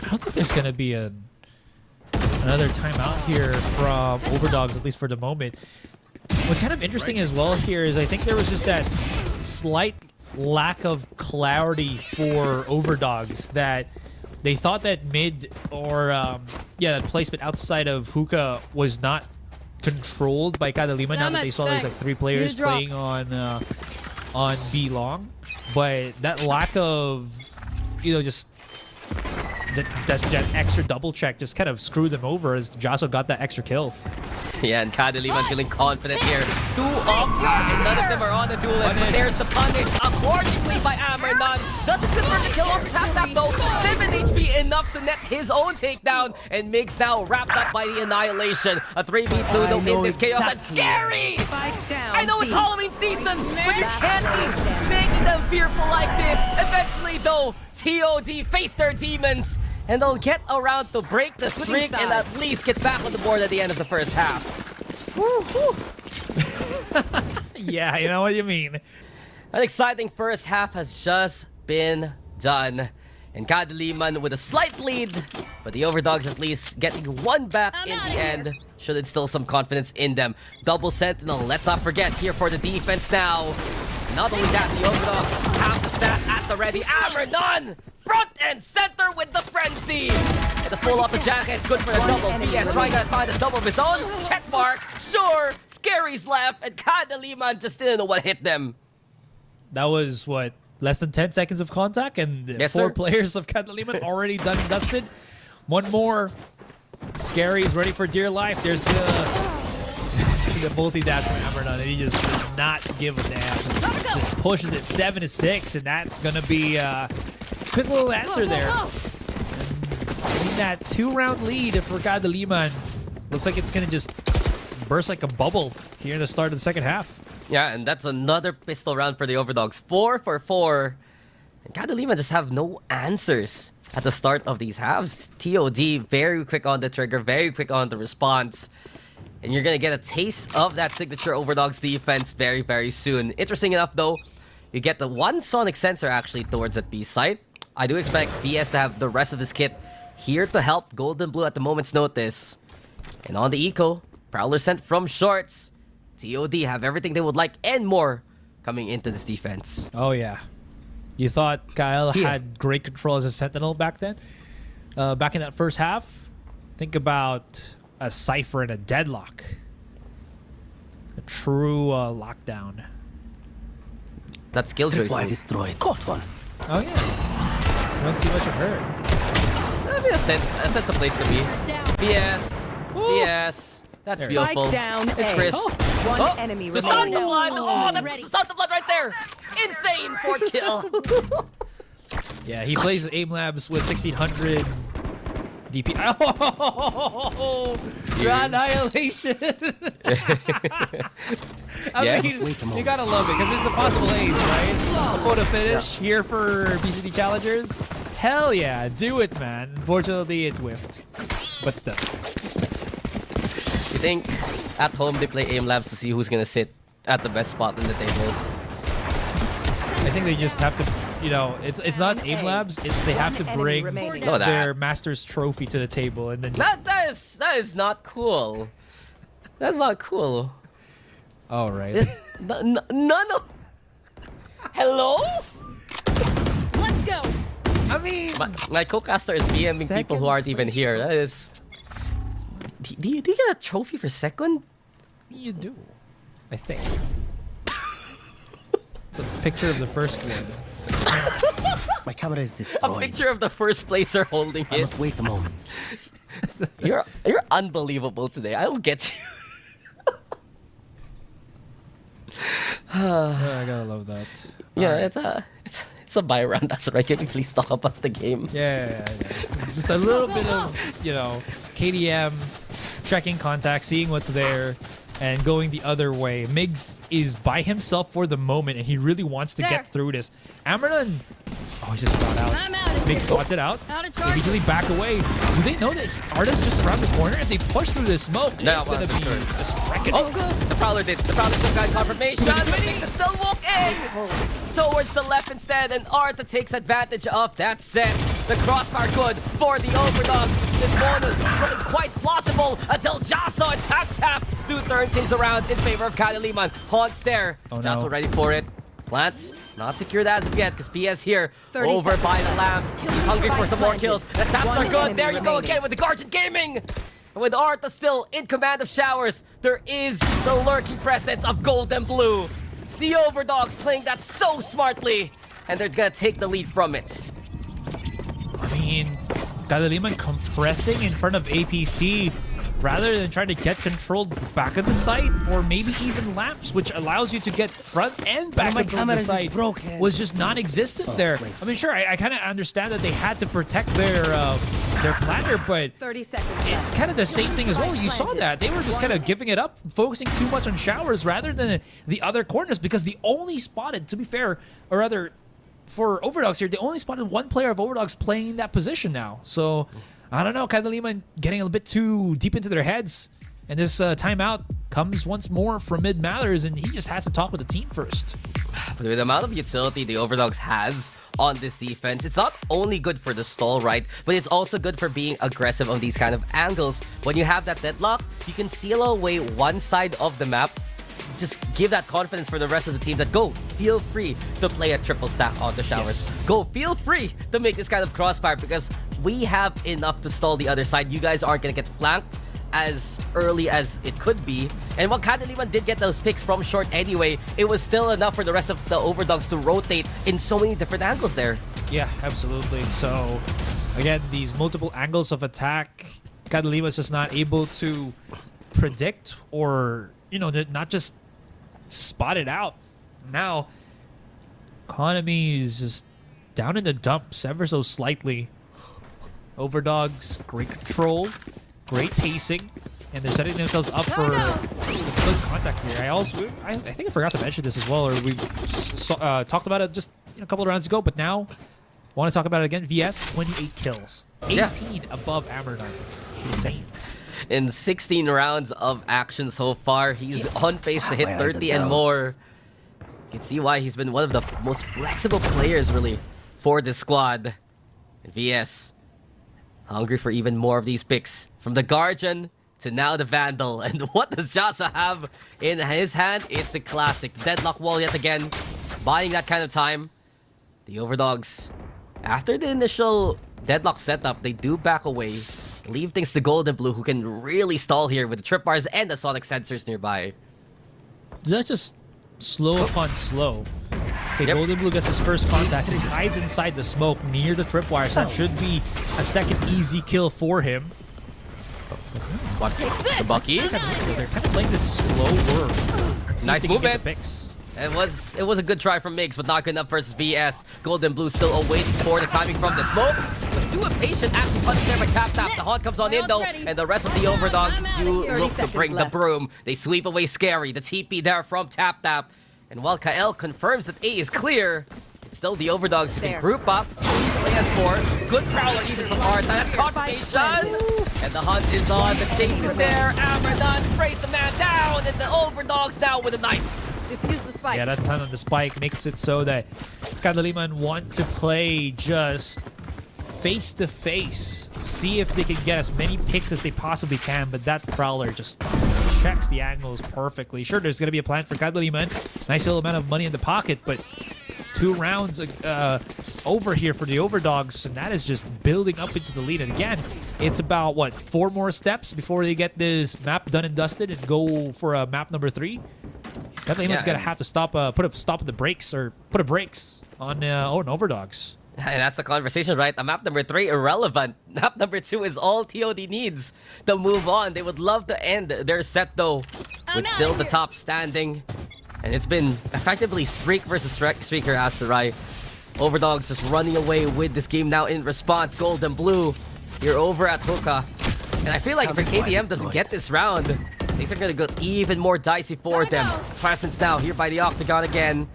I don't think there's going to be another timeout here from OVERDOGS, at least for the moment. What's kind of interesting as well here is I think there was just that slight lack of clarity for OVERDOGS, that they thought that mid or that placement outside of hookah was not controlled by Kadiliman. Now that they saw there's like 3 players playing on B long, but that lack of just that extra double check just kind of screwed them over as Jasso got that extra kill. Yeah, and Kadiliman feeling confident here. 2 off, and none of them are on the duelist, but there's the punish accordingly by Amernon. Doesn't convert the kill off the tap though. 7 HP enough to net his own takedown, and Migs now wrapped up by the annihilation. A 3v2 though in this chaos, and scary! I know it's Halloween season, but you can't be making them fearful like this. Eventually though, TOD face their demons, and they'll get around to break the streak and at least get back on the board at the end of the first half. Yeah, you know what you mean. An exciting first half has just been done. And Kadiliman with a slight lead, but the OVERDOGS at least getting 1 back in the end should instill some confidence in them. Double Sentinel, let's not forget, here for the defense now. Not only that, the OVERDOGS have the stat at the ready. Amernon, front and center with the frenzy. And the full auto jacket, good for the double. BS trying to find a double of his own. Check mark, sure. Scary's left, and Kadiliman just didn't know what hit them. That was what, less than 10 seconds of contact, and Yes, 4 sir. players of Kadiliman already done and dusted. 1 more. Scary is ready for dear life. There's the multi-dash from Amernon, and he just does not give a damn. Just pushes it 7-6, and that's gonna be a quick little answer there. And that 2-round lead for Kadiliman looks like it's gonna just burst like a bubble here in the start of the second half. Yeah, and that's another pistol round for the OVERDOGS. 4 for 4. And Kadiliman just have no answers at the start of these halves. TOD very quick on the trigger, very quick on the response. And you're going to get a taste of that signature OVERDOGS defense very, very soon. Interesting enough, though, you get the 1 sonic sensor actually towards that B site. I do expect BS to have the rest of this kit here to help Golden Blue at the moment's notice. And on the eco, Prowler sent from shorts. TOD have everything they would like and more coming into this defense. Oh, yeah. You thought Kyle had great control as a Sentinel back then? Back in that first half? Think about a Cypher and a Deadlock. A true lockdown. That skill choice. destroyed. Caught one. Oh, yeah. You don't see much of her. I mean, a sense of place to be. BS. BS. That's There. beautiful. Spike down It's A. Chris. One enemy Just remaining. on the blood. Oh, that's the sound of blood right there. Insane for kill. Yeah, he plays Aim Labs with 1600 DP. Oh, the annihilation. I Yes. mean, you gotta love it because it's a possible ace, right? A photo finish here for VCT Challengers. Hell yeah, do it, man. Unfortunately, it whiffed, but still. You think at home they play aim labs to see who's gonna sit at the best spot on the table? I think they just have to, it's not Aim Labs. It's they have to bring Know that. their master's trophy to the table and then. That is not cool. That's not cool. All right. None of. Hello? Let's go. I mean, My co-caster is BMing people who aren't even here. That is. Do you get a trophy for second? you do. I think. It's a picture of the first one. My camera is A destroyed. picture of the first placer holding I it. must wait a moment. You're unbelievable today. I don't get you. I gotta love that. Yeah, Alright. it's a buy round. That's right. Can we please talk about the game? Yeah. It's just a little bit of, KDM checking contact, seeing what's there, and going the other way. Migs is by himself for the moment, and he really wants to There. get through this. Amernon Oh, he's just got out. I'm out of Big here. spots it out. Out of They charge. immediately back away. Do they know that Arda's just around the corner? If they push through this smoke, No, it's gonna be sure. just wrecking. Oh, the Prowler did. The Prowler still got confirmation. Waiting to still walk in towards the left instead, and Arta takes advantage of that set. The crossfire good for the Overdogs. This bonus looking quite plausible until Jaso and Tap do turn things around in favor of Kadiliman. Haunts there. Oh, no. Jaso ready for it. Plant, not secured as of yet, because PS here, 30 over by the Lambs. Killing He's hungry for some more planted. kills. The taps One are good. enemy There you go remaining. again with the Guardian Gaming. And with Arta still in command of Showers, there is the lurking presence of Gold and Blue. The Overdogs playing that so smartly, and they're gonna take the lead from it. I mean, Kadiliman compressing in front of APC rather than trying to get controlled back of the site, or maybe even Lamps, which allows you to get front and back my of the camera is site, broken. was just non-existent there. please. I mean, sure, I kind of understand that they had to protect their planter, but 30 seconds. it's kind of the same thing as well. You saw that. They were just kind of giving it up, focusing too much on Showers rather than the other corners, because they only spotted, to be fair, or rather, for Overdogs here, they only spotted one player of Overdogs playing that position now. So, I don't know, Kadiliman getting a bit too deep into their heads. And this timeout comes once more from Mid Matters, and he just has to talk with the team first. But with the amount of utility the Overdogs has on this defense, it's not only good for the stall, right? But it's also good for being aggressive on these kind of angles. When you have that deadlock, you can seal away one side of the map. Just give that confidence for the rest of the team that go, feel free to play a triple stack on the Showers. Yes. Go, feel free to make this kind of crossfire, because we have enough to stall the other side. You guys aren't going to get flanked as early as it could be. And while Kadiliman did get those picks from short anyway, it was still enough for the rest of the Overdogs to rotate in so many different angles there. Yeah, absolutely. So, again, these multiple angles of attack, Kadiliman's just not able to predict or, not just spot it out. Now, Economy is just down in the dumps ever so slightly. Overdogs, great control, great pacing, and they're setting themselves up for close contact here. I think I forgot to mention this as well, or we talked about it just a couple of rounds ago, but now want to talk about it again. VS, 28 kills, 18 above Ambernight. Insane. In 16 rounds of action so far, he's on pace to hit My eyes are 30 and down. more. You can see why he's been one of the most flexible players, really, for this squad. And VS, hungry for even more of these picks. From the Guardian to now the Vandal. And what does Jasa have in his hand? It's the classic deadlock wall yet again. Buying that kind of time. The Overdogs, after the initial deadlock setup, they do back away. Leave things to Gold and Blue, who can really stall here with the trip bars and the sonic sensors nearby. That's just slow upon slow. Okay, Yep. Golden Blue gets his first contact. He hides inside the smoke near the tripwire, so that should be a second easy kill for him. What? The Bucky? They're kind of playing this slow work. Nice movement. The picks. It was a good try from Migs, but not good enough versus VS. Gold and Blue still awaiting for the timing from the smoke. But too impatient, actually punished there by Tap. The Haunt comes on in though, and the rest of the Overdogs do look to bring the broom. They sweep away Scary, the TP there from Tap. And while Kael confirms that A is clear, it's still the Overdogs who can group up, play as 4. Good Prowler even from Arta. That's confirmation! And the Hunt is on, the chase is there. Ambernon sprays the man down, and the Overdogs now with the Knights. Defuse the spike. Yeah, that time on the spike makes it so that Kadiliman want to play just face to face, see if they can get as many picks as they possibly can, but that Prowler just checks the angles perfectly. Sure, there's going to be a plan for Kadiliman. Nice little amount of money in the pocket, but 2 rounds over here for the Overdogs, and that is just building up into the lead. And again, it's about, what, 4 more steps before they get this map done and dusted and go for a map number 3? Kadiliman's going to have to stop, put a brakes on Overdogs. And that's the conversation, right? A map number 3, irrelevant. Map number 2 is all TOD needs to move on. They would love to end their set, though, with still the top standing. And it's been effectively streak versus streaker, Asterai. Overdogs just running away with this game now in response. Gold and Blue, you're over at Hookah. And I feel like if KDM doesn't get this round, things are going to go even more dicey for them. Presence now here by the Octagon again.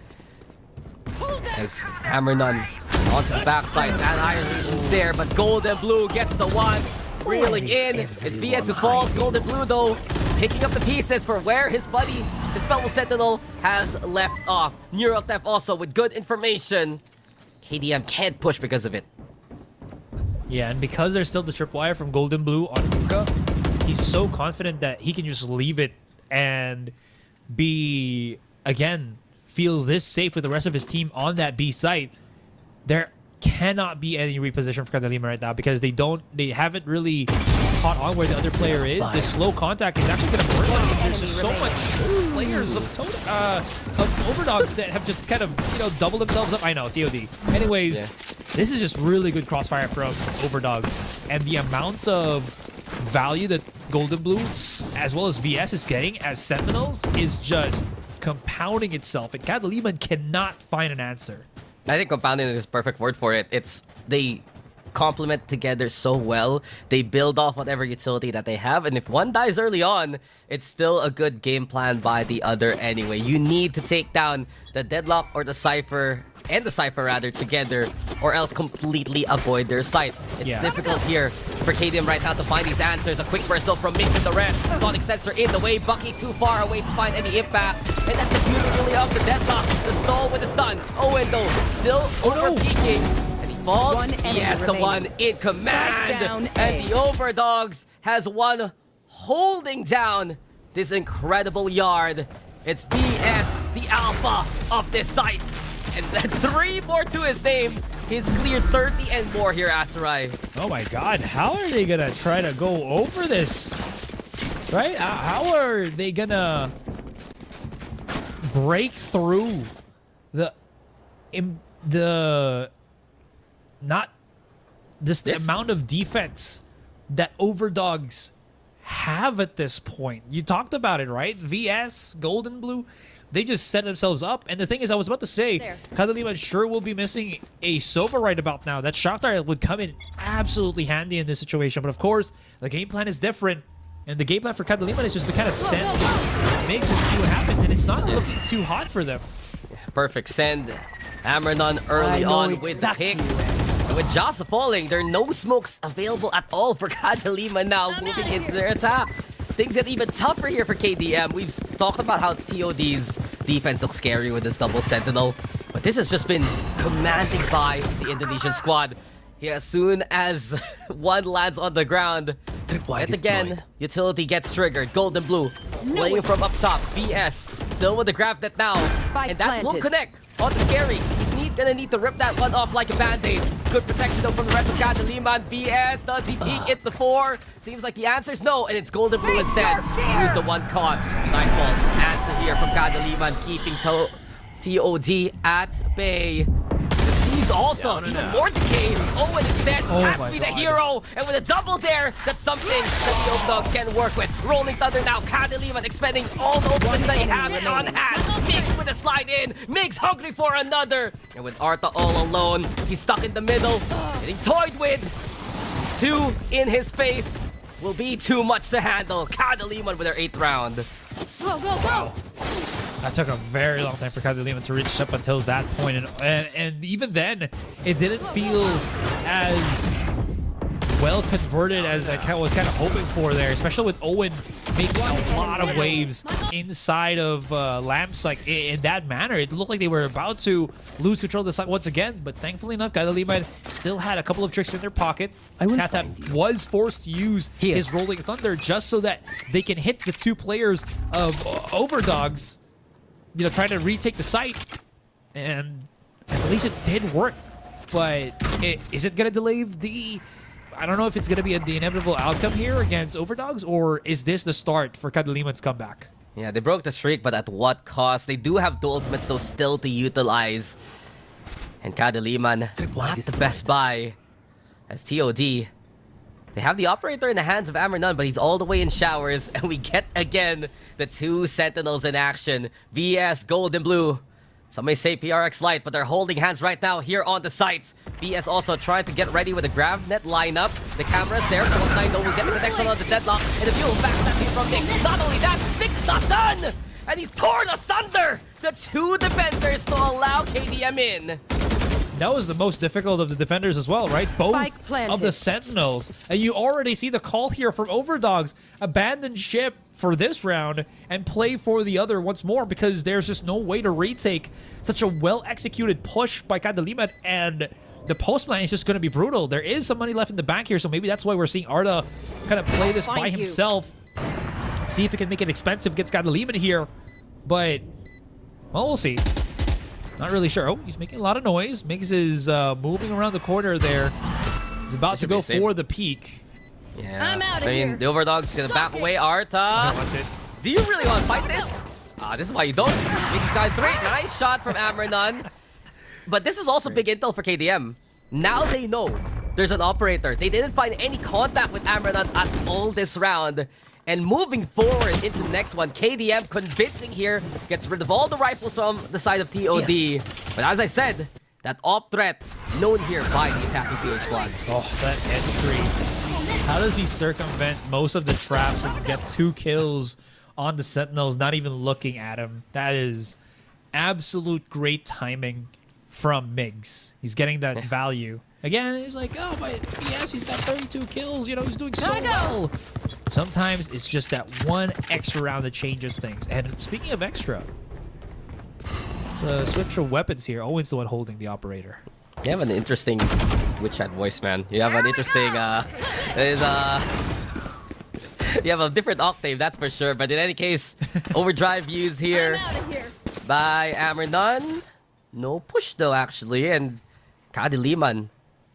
As Hammer None Onto the backside, Annihilation's there, but Gold and Blue gets the one. Reeling in, it's VS who falls. Gold and Blue though, picking up the pieces for where his buddy, his fellow Sentinel, has left off. Neural Theft also with good information. KDM can't push because of it. Yeah, and because there's still the tripwire from Golden Blue on Hookah, he's so confident that he can just leave it and be, again, feel this safe with the rest of his team on that B site. There cannot be any reposition for Kadiliman right now because they haven't really caught on where the other player is. This slow contact is actually going to burn them. There's just so much players of OVERDOGS that have just kind of, doubled themselves up. I know, TOD. Anyways, this is just really good crossfire from OVERDOGS. And the amount of value that Golden Blue, as well as VS, is getting as Sentinels is just compounding itself. And Kadiliman cannot find an answer. I think compounding is the perfect word for it. They complement together so well. They build off whatever utility that they have, and if one dies early on, it's still a good game plan by the other anyway. You need to take down the Deadlock or the Cypher, and the Cypher rather, together, or else completely avoid their sight. It's difficult here for KDM right now to find these answers. A quick burst though from Mix and the rest. Sonic Sensor in the way, Bucky too far away to find any impact. And that's the beauty really of the Deadlock. The stall with the stun. Owen though, still over-peaking. And he falls. He has the one in command. And the OVERDOGS has one holding down this incredible yard. It's VS, the alpha of this site. And that 3 more to his name. He's cleared 30 and more here, Asarai. Oh my god, how are they gonna try to go over this? Right? How are they gonna break through the amount of defense that OVERDOGS have at this point? You talked about it, right? VS, Golden Blue, they just set themselves up. And the thing is, I was about to say, Kadiliman sure will be missing a Sova right about now. That shock dart would come in absolutely handy in this situation. But of course, the game plan is different. And the game plan for Kadiliman is just to kind of send Migs and see what happens. And it's not looking too hot for them. Perfect send. Hammernon early on with the pick. And with Jasa falling, there are no smokes available at all for Kadiliman now moving into their attack. Things get even tougher here for KDM. We've talked about how TOD's defense looks scary with this double sentinel, but this has just been commanded by the Indonesian squad. Here, as soon as one lands on the ground, yet again, utility gets triggered. Golden Blue playing from up top. VS still with the grab net now, and that will connect on the scary. He's gonna need to rip that one off like a band-aid. Good protection though from the rest of Kadiliman. VS, does he peek at the 4? Seems like the answer is no, and it's Golden Blue instead. Who's the one caught? Nightfall answer here from Kadiliman, keeping TOD at bay. He's also even more decayed. Owen instead has to be the hero, and with a double there, that's something that the OVERDOGS can work with. Rolling Thunder now, Kadiliman expending all the ultimates that he has on hand. Migs with a slide in, Migs hungry for another, and with Arta all alone, he's stuck in the middle, getting toyed with. 2 in his face will be too much to handle. Kadiliman with their 8th round. Go, go, go! That took a very long time for Kadiliman to reach up until that point, and even then, it didn't feel as well converted as I was kind of hoping for there, especially with Owen making a lot of waves inside of Lamps, like in that manner. It looked like they were about to lose control of the site once again, but thankfully enough, Kadiliman still had a couple of tricks in their pocket. Tatap was forced to use his Rolling Thunder just so that they can hit the 2 players of OVERDOGS, trying to retake the site, and at least it did work. But is it going to delay the... I don't know if it's going to be the inevitable outcome here against OVERDOGS, or is this the start for Kadiliman's comeback? Yeah, they broke the streak, but at what cost? They do have 2 ultimates, though, still to utilize. And Kadiliman, not the best buy. As TOD, they have the operator in the hands of Hammernon, but he's all the way in showers. And we get, again, the 2 Sentinels in action. VS, Gold and Blue. Some may say PRX Light, but they're holding hands right now here on the sites. VS also trying to get ready with the grab net lineup. The camera's there. Fortnite though will get the connection on the Deadlock. And the view backstabbing from Mix. Not only that, Mix is not done! And he's torn asunder! The 2 defenders to allow KDM in. that was the most difficult of the defenders as well, right? Both Spike planted. of the Sentinels. And you already see the call here from OVERDOGS. Abandon ship for this round and play for the other once more because there's just no way to retake such a well-executed push by Kadiliman, and the post plan is just going to be brutal. There is some money left in the bank here, so maybe that's why we're seeing Arda kind of play this by himself. See if he can make it expensive against Kadiliman here. But, well, we'll see. Not really sure. Oh, he's making a lot of noise. Migs is moving around the corner there. He's about to go for the peak. Yeah. I'm outta I mean, here. the OVERDOG's gonna back away. Arta. What's it? Do you really want to fight this? This is why you don't. Migs got 3. Nice shot from Amranon. But this is also big intel for KDM. Now they know there's an operator. They didn't find any contact with Amranon at all this round. And moving forward into the next one, KDM convincing here, gets rid of all the rifles from the side of TOD. But as I said, that op threat known here by the attacking PH squad. Oh, that entry. How does he circumvent most of the traps and get 2 kills on the Sentinels, not even looking at him? That is absolute great timing from Migs. He's getting that value. Again, he's like, oh, but yes, he's got 32 kills. You know, he's doing so well. Sometimes it's just that one extra round that changes things. And speaking of extra, it's a switch of weapons here. Owen's the one holding the operator. You have an interesting Twitch chat voice, man. You have an interesting, you have a different octave, that's for sure. But in any case, overdrive views here I'm outta here. by Amranon. No push though, actually, and Kadiliman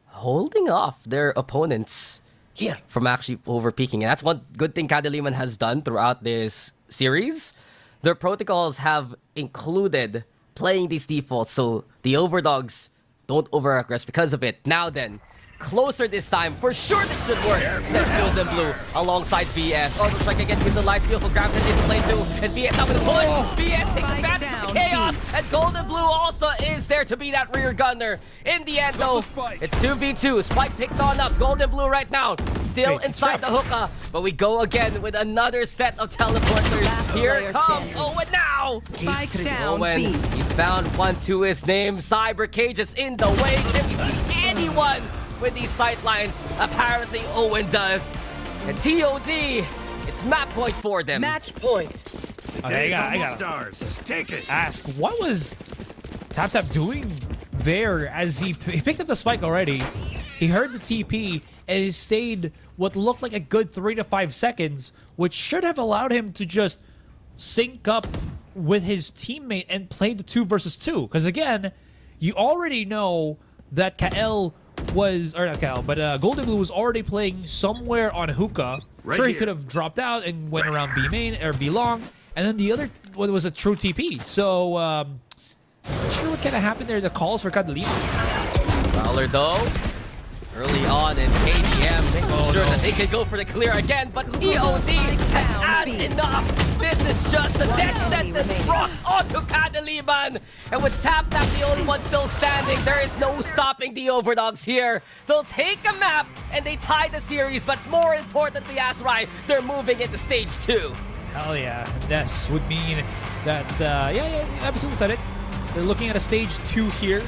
holding off their opponents Here. from actually overpeaking. And that's one good thing Kadiliman has done throughout this series. Their protocols have included playing these defaults, so the OVERDOGS don't over-aggress because of it. Now then, closer this time. For sure this should work, says Golden Blue alongside VS. Oh, looks like again with the light beautiful grab that into play too. And VS up with the push. VS takes advantage of the chaos. And Golden Blue also is there to be that rear gunner. In the end though, it's 2v2. Spike picked on up. Golden Blue right now. Still Wait, inside the hookah. But we go again with another set of teleporters. Here comes Owen now. Spike down. Owen, B. he's found one to his name. Cyber Cage is in the way. Can we see anyone with these sight lines? Apparently Owen does. And TOD, it's map point for them. Match point. Okay, I got Stars. Let's take it. ask, what was TapTap doing there as he picked up the spike already? He heard the TP and he stayed what looked like a good 3 to 5 seconds, which should have allowed him to just sync up with his teammate and play the 2 versus 2. Because again, you already know that Kael was, or not Kael, but Golden Blue was already playing somewhere on hookah. Right sure, he here. could have dropped out and went around B main or B long, and then the other one was a true TP. So, not sure what kind of happened there. The calls for Kadiliman. Valor though, early on in KDM, making sure that they could go for the clear again, but TOD has had enough. This is just a death sentence brought onto Kadiliman. And with TapTap the only one still standing, there is no stopping the OVERDOGS here. They'll take a map and they tie the series, but more importantly, Azrai, they're moving into stage 2. Hell yeah. This would mean that, yeah, absolutely said it. They're looking at a stage 2 here.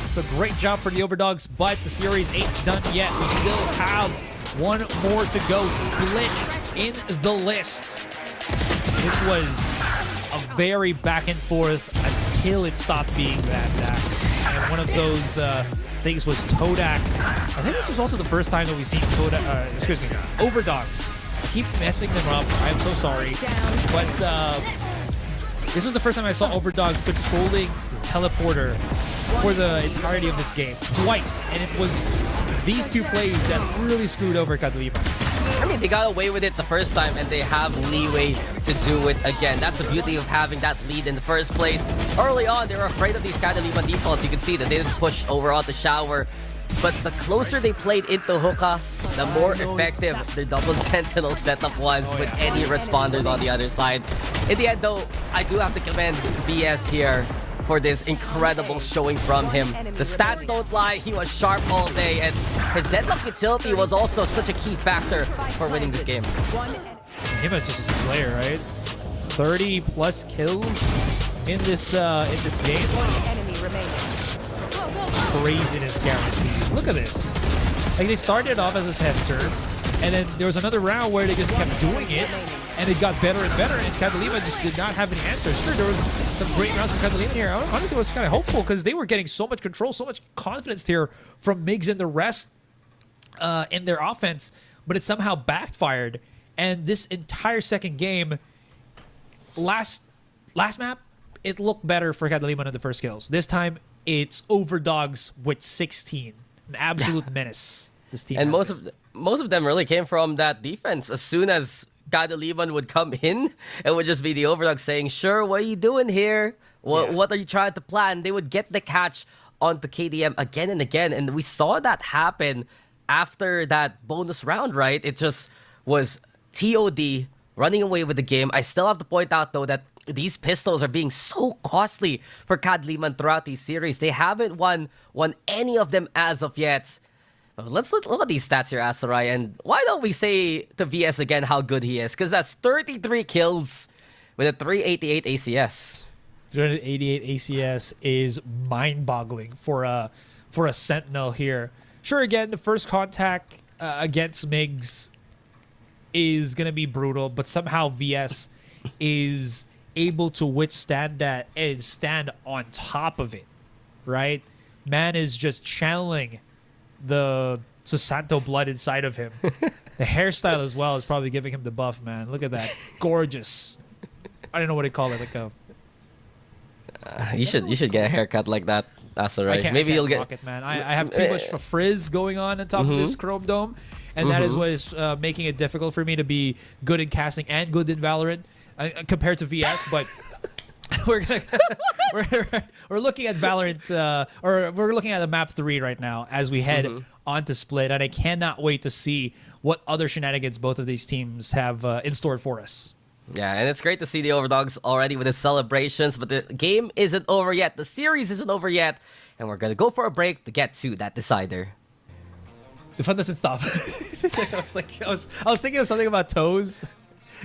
It's a great job for the OVERDOGS, but the series ain't done yet. We still have one more to go. Split in the list. This was a very back and forth until it stopped being that. And one of those things was Todak. I think this was also the first time that we've seen Todak, OVERDOGS. I keep messing them up. I'm so sorry. But this was the first time I saw OVERDOGS controlling teleporter for the entirety of this game. Twice. And it was these 2 plays that really screwed over Kadiliman. I mean, they got away with it the first time, and they have leeway to do it again. That's the beauty of having that lead in the first place. Early on, they were afraid of these Kadiliman defaults. You can see that they didn't push over on the shower. But the closer they played into hookah, the more effective their double sentinel setup was with any responders on the other side. In the end, though, I do have to commend BS here for this incredible showing from him. The stats don't lie, he was sharp all day, and his deadlock utility was also such a key factor for winning this game. He was just a player, right? 30 plus kills in this game. One enemy remaining. Go, go, go. craziness guaranteed. Look at this. Like, they started off as a tester, and then there was another round where they just kept doing it, and it got better and better, and Kadiliman just did not have any answers. Sure, there was some great rounds from Kadiliman here. I honestly was kind of hopeful because they were getting so much control, so much confidence here from Migs and the rest in their offense, but it somehow backfired. And this entire second game, last map, it looked better for Kadiliman in the first kills. This time, it's OVERDOGS with 16. An absolute menace. This team. And most of them really came from that defense. As soon as Kadiliman would come in, it would just be the OVERDOGS saying, "Sure, what are you doing here? What are you trying to plan?" They would get the catch onto KDM again and again, and we saw that happen after that bonus round, right? It just was TOD running away with the game. I still have to point out, though, that these pistols are being so costly for Kadiliman throughout these series. They haven't won any of them as of yet. Let's look at these stats here, Asarai, and why don't we say to VS again how good he is? Because that's 33 kills with a 388 ACS. 388 ACS is mind-boggling for a Sentinel here. Sure, again, the first contact against Migs is going to be brutal, but somehow VS is able to withstand that and stand on top of it, right? Man is just channeling the Susanto blood inside of him. The hairstyle as well is probably giving him the buff, man. Look at that. Gorgeous. I don't know what they call it. Like a... You should get a haircut like that. That's all right. Maybe you'll get it, man. I have too much of a frizz going on top of this chrome dome, and that is what is making it difficult for me to be good in casting and good in Valorant compared to VS. But we're looking at Valorant, or we're looking at the map 3 right now as we head onto Split, and I cannot wait to see what other shenanigans both of these teams have in store for us. Yeah, and it's great to see the OVERDOGS already with the celebrations, but the game isn't over yet. The series isn't over yet, and we're gonna go for a break to get to that decider. The fun doesn't stop. I was thinking of something about toes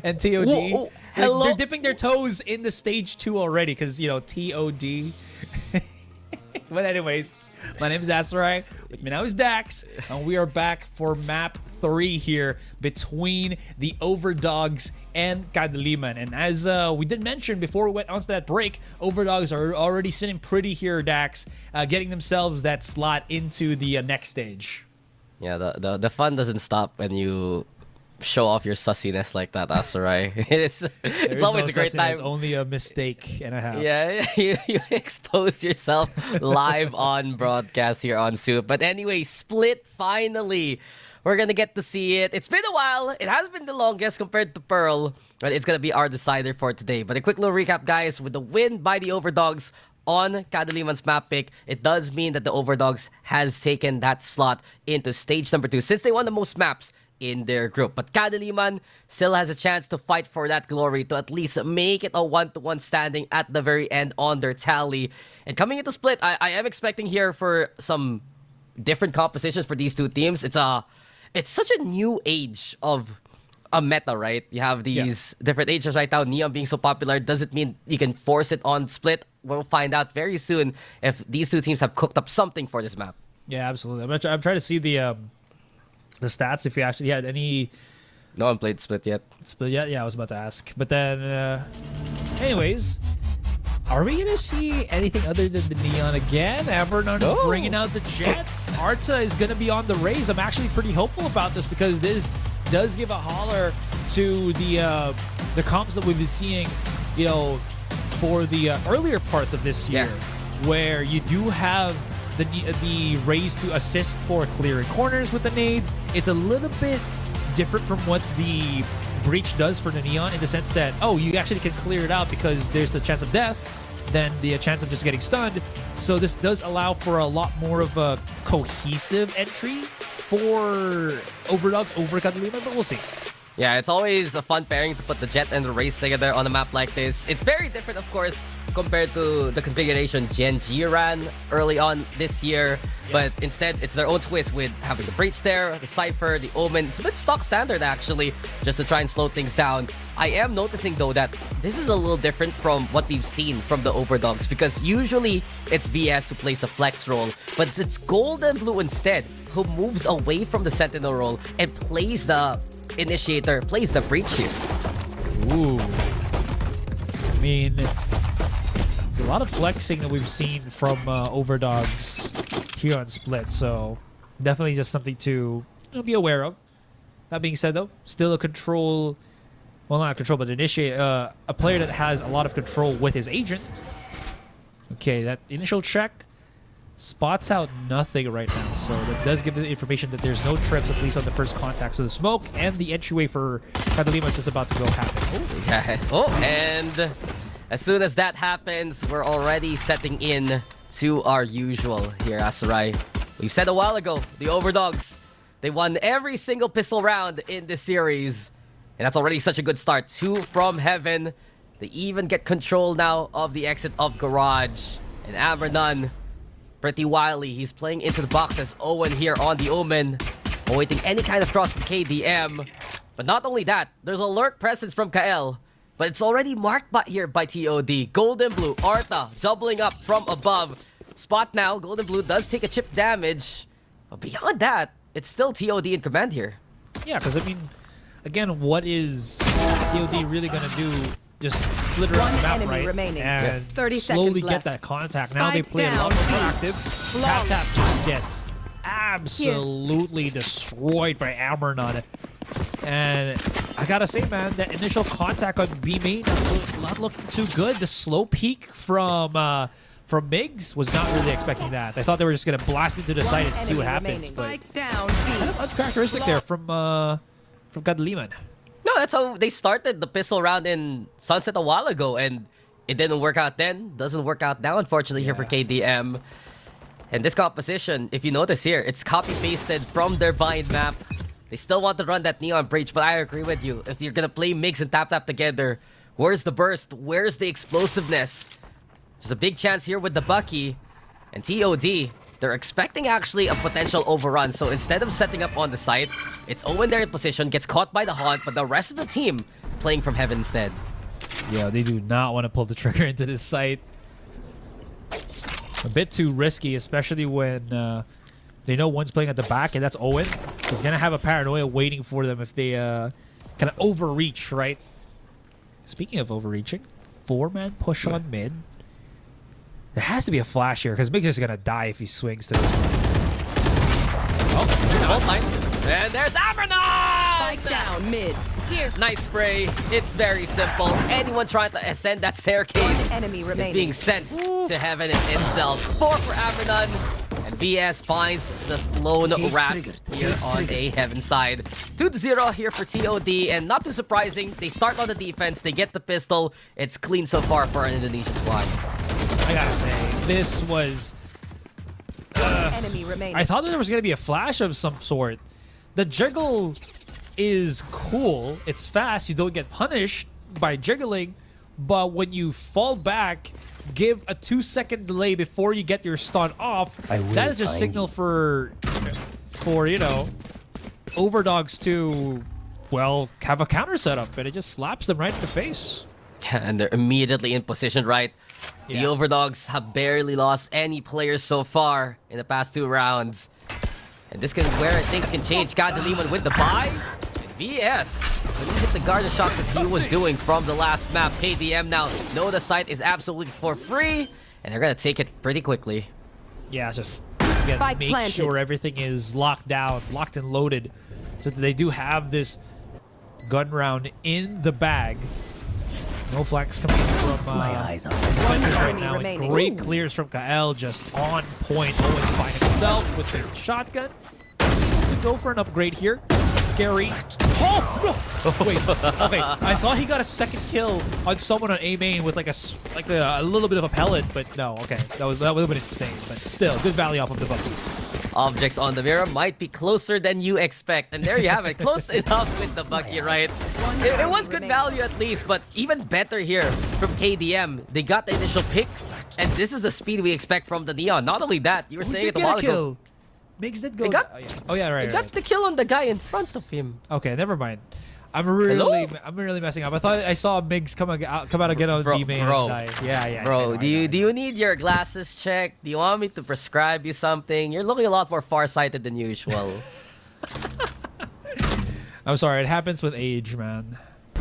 and TOD. Whoa, hello? They're dipping their toes in the stage 2 already because, you know, TOD. But anyways, my name is Asarai. With me now is Dax, and we are back for map 3 here between the OVERDOGS and Kadiliman. And as we did mention before we went on to that break, OVERDOGS are already sitting pretty here, Dax, getting themselves that slot into the next stage. Yeah, the fun doesn't stop when you show off your sussiness like that, Asarai. It's always a great time. It's only a mistake and a half. Yeah, you exposed yourself live on broadcast here on Soup. But anyway, Split finally. We're going to get to see it. It's been a while. It has been the longest compared to Pearl. But it's going to be our decider for today. But a quick little recap, guys. With the win by the OVERDOGS on Kadiliman's map pick, it does mean that the OVERDOGS has taken that slot into stage number 2 since they won the most maps in their group. But Kadiliman still has a chance to fight for that glory, to at least make it a 1-to-1 standing at the very end on their tally. And coming into Split, I am expecting here for some different compositions for these two teams. It's such a new age of a meta, right? You have these different ages right now. Neon being so popular doesn't mean you can force it on Split. We'll find out very soon if these two teams have cooked up something for this map. Yeah, absolutely. I'm trying to see the stats if you actually had any. No one played Split yet. Split yet? Yeah, I was about to ask. But then, anyways, are we gonna see anything other than the Neon again? Evernon is bringing out the Jets. Arta is gonna be on the Rays. I'm actually pretty hopeful about this because this does give a holler to the comps that we've been seeing, you know, for the earlier parts of this year, where you do have the Rays to assist for clearing corners with the nades. It's a little bit different from what the Breach does for the Neon in the sense that, oh, you actually can clear it out because there's the chance of death than the chance of just getting stunned. So this does allow for a lot more of a cohesive entry for OVERDOGS over Kadiliman, but we'll see. Yeah, it's always a fun pairing to put the Jet and the Race together on a map like this. It's very different, of course, compared to the configuration Gen G ran early on this year. But instead, it's their own twist with having the Breach there, the Cypher, the Omen. It's a bit stock standard, actually, just to try and slow things down. I am noticing, though, that this is a little different from what we've seen from the OVERDOGS, because usually it's VS who plays the flex role, but it's Gold and Blue instead who moves away from the Sentinel role and plays the Initiator, plays the Breach here. Ooh. I mean, a lot of flexing that we've seen from OVERDOGS here on Split, so definitely just something to be aware of. That being said, though, still a control, well, not control, but initiate, a player that has a lot of control with his agent. Okay, that initial check spots out nothing right now, so that does give the information that there's no trips, at least on the first contact. So the smoke and the entryway for Kadiliman is just about to go happen. Oh, yeah. Oh, and as soon as that happens, we're already setting in to our usual here, Asarai. We've said a while ago, the OVERDOGS, they won every single pistol round in this series. And that's already such a good start. 2 from Heaven. They even get control now of the exit of Garage. And Avernon, pretty wily. He's playing into the box as Owen here on the Omen, awaiting any kind of cross from KDM. But not only that, there's a lurk presence from Kael. But it's already marked by TOD. Golden Blue, Arta, doubling up from above. Spot now, Golden Blue does take a chip damage. But beyond that, it's still TOD in command here. yeah, because I mean, again, what is TOD really going to do? Just split around the map, enemy right? remaining. And 30 slowly seconds get left. that contact. Now they Spike play a lot down. more active. Tap just gets absolutely destroyed by Amernon. And I gotta say, man, that initial contact on B main not looking too good. The slow peek from Migs was not really expecting that. I thought they were just gonna blast into the site and see what happens. But Spike down. kind of uncharacteristic there from Kadiliman. No, that's how they started the pistol round in Sunset a while ago, and it didn't work out then. Doesn't work out now, unfortunately, here for KDM. And this composition, if you notice here, it's copy-pasted from their bind map. They still want to run that Neon Breach, but I agree with you. If you're gonna play Migs and Tap together, where's the burst? Where's the explosiveness? There's a big chance here with the Bucky and TOD. They're expecting actually a potential overrun. So instead of setting up on the site, it's Owen there in position, gets caught by the Haunt, but the rest of the team playing from Heaven instead. Yeah, they do not want to pull the trigger into this site. A bit too risky, especially when they know one's playing at the back, and that's Owen. He's going to have a paranoia waiting for them if they kind of overreach, right? Speaking of overreaching, 4-man push on mid. There has to be a flash here, because Migs is going to die if he swings to this one. Oh, line. And there's Avernon! Spike down mid. Here. Nice spray. It's very simple. Anyone trying to ascend that staircase Enemy is remaining. being sent to Heaven itself. 4 for Avernon. And VS finds the lone rat here on a Heaven side. 2-0 here for TOD. And not too surprising, they start on the defense. They get the pistol. It's clean so far for an Indonesian squad. I gotta say, this was... Enemy remaining. I thought that there was going to be a flash of some sort. The jiggle is cool. It's fast. You don't get punished by jiggling. But when you fall back, give a 2-second delay before you get your stun off. That is a signal for you know, OVERDOGS to, well, have a counter setup. And it just slaps them right in the face. And they're immediately in position, right? The Yeah. OVERDOGS have barely lost any players so far in the past 2 rounds. And this is where things can change. Kadiliman with the buy. And VS, when he hit the Garden shots that he was doing from the last map, KDM now know the site is absolutely for free. And they're going to take it pretty quickly. Yeah, just again, Spike make planted. sure everything is locked down, locked and loaded, so that they do have this gun round in the bag. No flags coming from My eyes on defenders right enemy now. And remaining. great clears from Kael, just on point. Owen find himself with the shotgun. Able to go for an upgrade here. Scary. Oh no! Wait, okay. I thought he got a second kill on someone on A main with like a little bit of a pellet, but no. Okay, that would have been insane. But still, good value off of the Bucky. Objects on the mirror might be closer than you expect. And there you have it. Close enough with the Bucky, right? It was good value at least, but even better here from KDM. They got the initial pick, and this is the speed we expect from the Neon. Not only that, you were saying it a while ago. Migs did go. They got, oh yeah, right. They got the kill on the guy in front of him. Okay, never mind. I'm really messing up. I thought I saw Migs come out again on B main. Bro, and die. Yeah. Bro, do you need your glasses checked? Do you want me to prescribe you something? You're looking a lot more farsighted than usual. I'm sorry. It happens with age, man.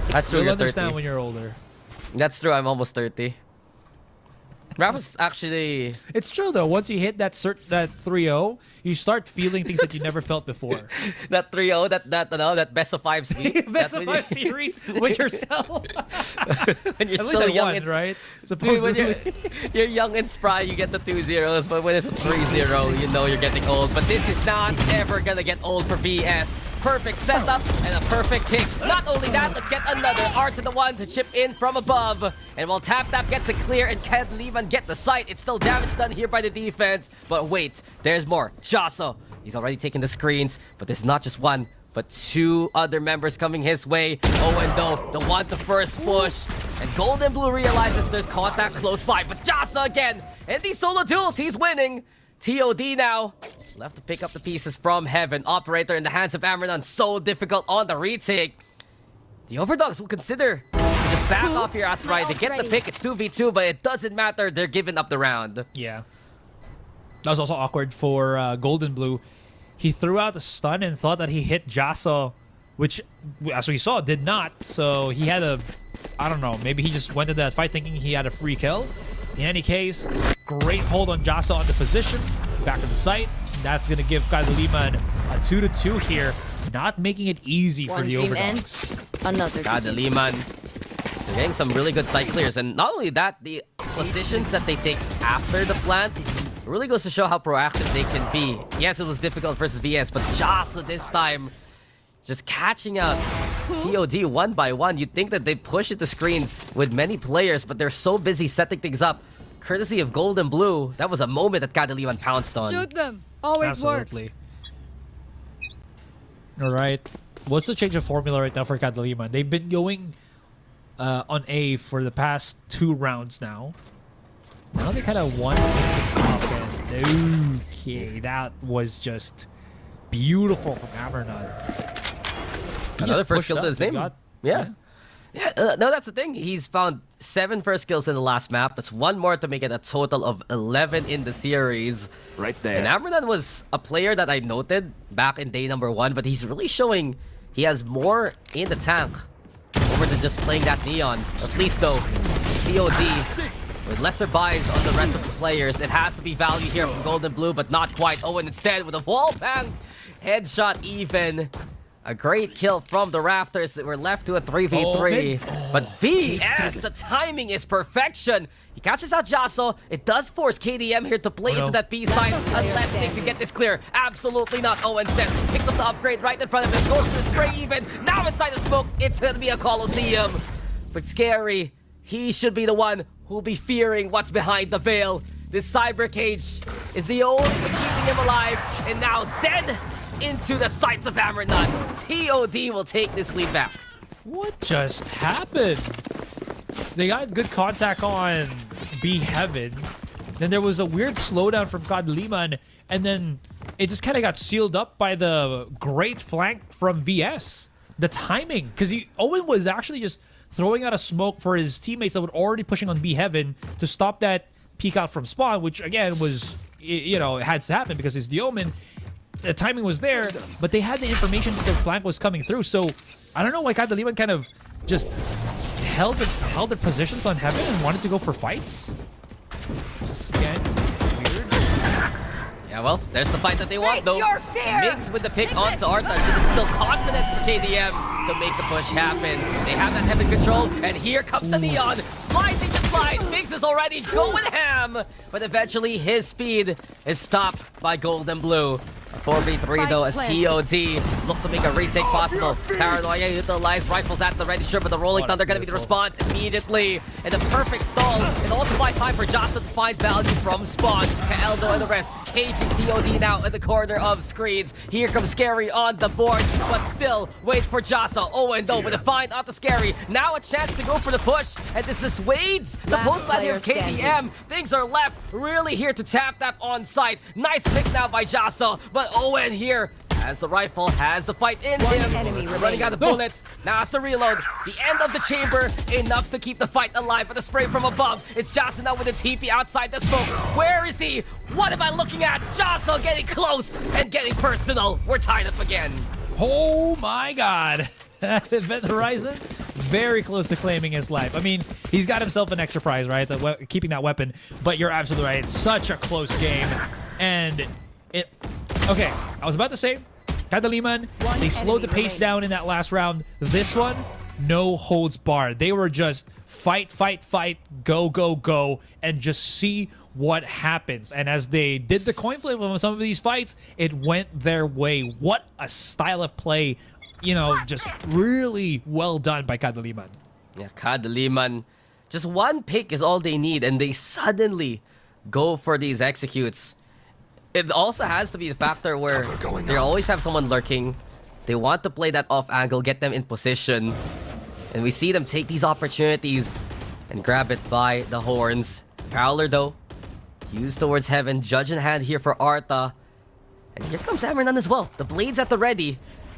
That's true. You'll You're understand 30. when you're older. That's true. I'm almost 30. Raph was actually... It's true though. Once you hit that 3-0, you start feeling things that you never felt before. That 3-0, that best of 5 sweep. Best of 5 series with yourself. When you're At still least I young, won, right? Dude, when Supposedly. you're young and spry, you get the 2-0s, but when it's a 3-0, you know you're getting old. But this is not ever gonna get old for BS. Perfect setup and a perfect pick. Not only that, let's get another R to the 1 to chip in from above. And while Tap gets it clear and Kadiliman get the sight, it's still damage done here by the defense. But wait, there's more. Jaso, he's already taken the screens, but there's not just one, but 2 other members coming his way. OVERDOGS, the one to first push. And Golden Blue realizes there's contact close by, but Jaso again. In these solo duels, he's winning. TOD now. Left to pick up the pieces from Heaven. Operator in the hands of Amranon. So difficult on the retake. The OVERDOGS will consider just back off here, Asrai. They get the pick. It's 2v2, but it doesn't matter. They're giving up the round. Yeah. That was also awkward for Golden Blue. He threw out the stun and thought that he hit Jaso, which, as we saw, did not. So he had a... I don't know. Maybe he just went into that fight thinking he had a free kill. In any case, great hold on Jaso on the position. Back to the site. That's going to give Kadiliman a 2-2 here. Not making it easy for the OVERDOGS. Another. Kadiliman. They're getting some really good site clears. And not only that, the positions that they take after the plant really goes to show how proactive they can be. Yes, it was difficult versus VS, but Jaso this time just catching out TOD one by one. You'd think that they push it to screens with many players, but they're so busy setting things up. Courtesy of Golden Blue, that was a moment that Kadiliman pounced on. Shoot them. Always Absolutely. works. All right. What's the change of formula right now for Kadiliman? They've been going on A for the past 2 rounds now. Now they kind of won the top end. Okay, that was just beautiful from Amranon. Another first kill to his name. Yeah, no, that's the thing. He's found 7 first kills in the last map. That's 1 more to make it a total of 11 in the series. Right there. And Amranon was a player that I noted back in day number 1, but he's really showing he has more in the tank over than just playing that Neon. At least though, TOD with lesser buys on the rest of the players. It has to be value here from Golden Blue, but not quite. Owen instead with a wall bang headshot even. A great kill from the rafters. We're left to a 3v3. But VS, the timing is perfection. He catches out Jaso. It does force KDM here to play into that B side unless things can get this clear. Absolutely not. Owen says, picks up the upgrade right in front of him. Goes to the spray even. Now inside the smoke, it's going to be a Colosseum. But Scary, he should be the one who'll be fearing what's behind the veil. This cyber cage is the only thing keeping him alive. And now dead into the sights of Amranon. TOD will take this lead back. What just happened? They got good contact on B Heaven. Then there was a weird slowdown from Kadiliman, and then it just kind of got sealed up by the great flank from VS. The timing, because Owen was actually just throwing out a smoke for his teammates that were already pushing on B Heaven to stop that peek out from spawn, which again was, you know, it had to happen because it's the Omen. The timing was there, but they had the information that the flank was coming through. So I don't know why Kadiliman kind of just held their positions on Heaven and wanted to go for fights. Just again, weird. Yeah, well, there's the fight that they want, Face though. your fear. Migs with the pick onto Arta should instill confidence for KDM to make the push happen. They have that Heaven control, and here comes the Neon. Sliding to slide. Migs is already going ham, but eventually his speed is stopped by Golden Blue. 4v3 though, as Spike TOD look to make a retake possible. Paranoia utilized rifles at the ready, sure, but the Rolling Oh, Thunder that's gonna be the beautiful. response immediately. And the perfect stall. It also buys time for Jocelyn to find value from spawn. Kaeldo and the rest caging TOD now in the corner of screens. Here comes Scary on the board, but still wait for Jasa. Owen though with a find onto Scary. Now a chance to go for the push, and this dissuades the Last postman here of player KDM. standing. Things are left really here to tap that on site. Nice pick now by Jasa, but Owen here has the rifle, has the fight in One him. enemy Running remaining. out of bullets. Now has to reload. The end of the chamber, enough to keep the fight alive. But the spray from above. It's Jasa now with a TP outside the smoke. Where is he? What am I looking at? Jasa getting close and getting personal. We're tied up again. Oh my god. Event Horizon, very close to claiming his life. I mean, he's got himself an extra prize, right? Keeping that weapon. But you're absolutely right. It's such a close game. And it... Okay, I was about to say, Kadiliman, One they slowed the enemy pace remaining. down in that last round. This one, no holds barred. They were just fight, fight, fight, go, go, go, and just see what happens. And as they did the coin flip on some of these fights, it went their way. What a style of play. You know, just really well done by Kadiliman. Yeah, Kadiliman. Just one pick is all they need, and they suddenly go for these executes. It also has to be the factor where they always have someone lurking. They want to play that off angle, get them in position. And we see them take these opportunities and grab it by the horns. Prowler though, used towards heaven. Judge in hand here for Arta. And here comes Amaranth as well. The blades at the ready.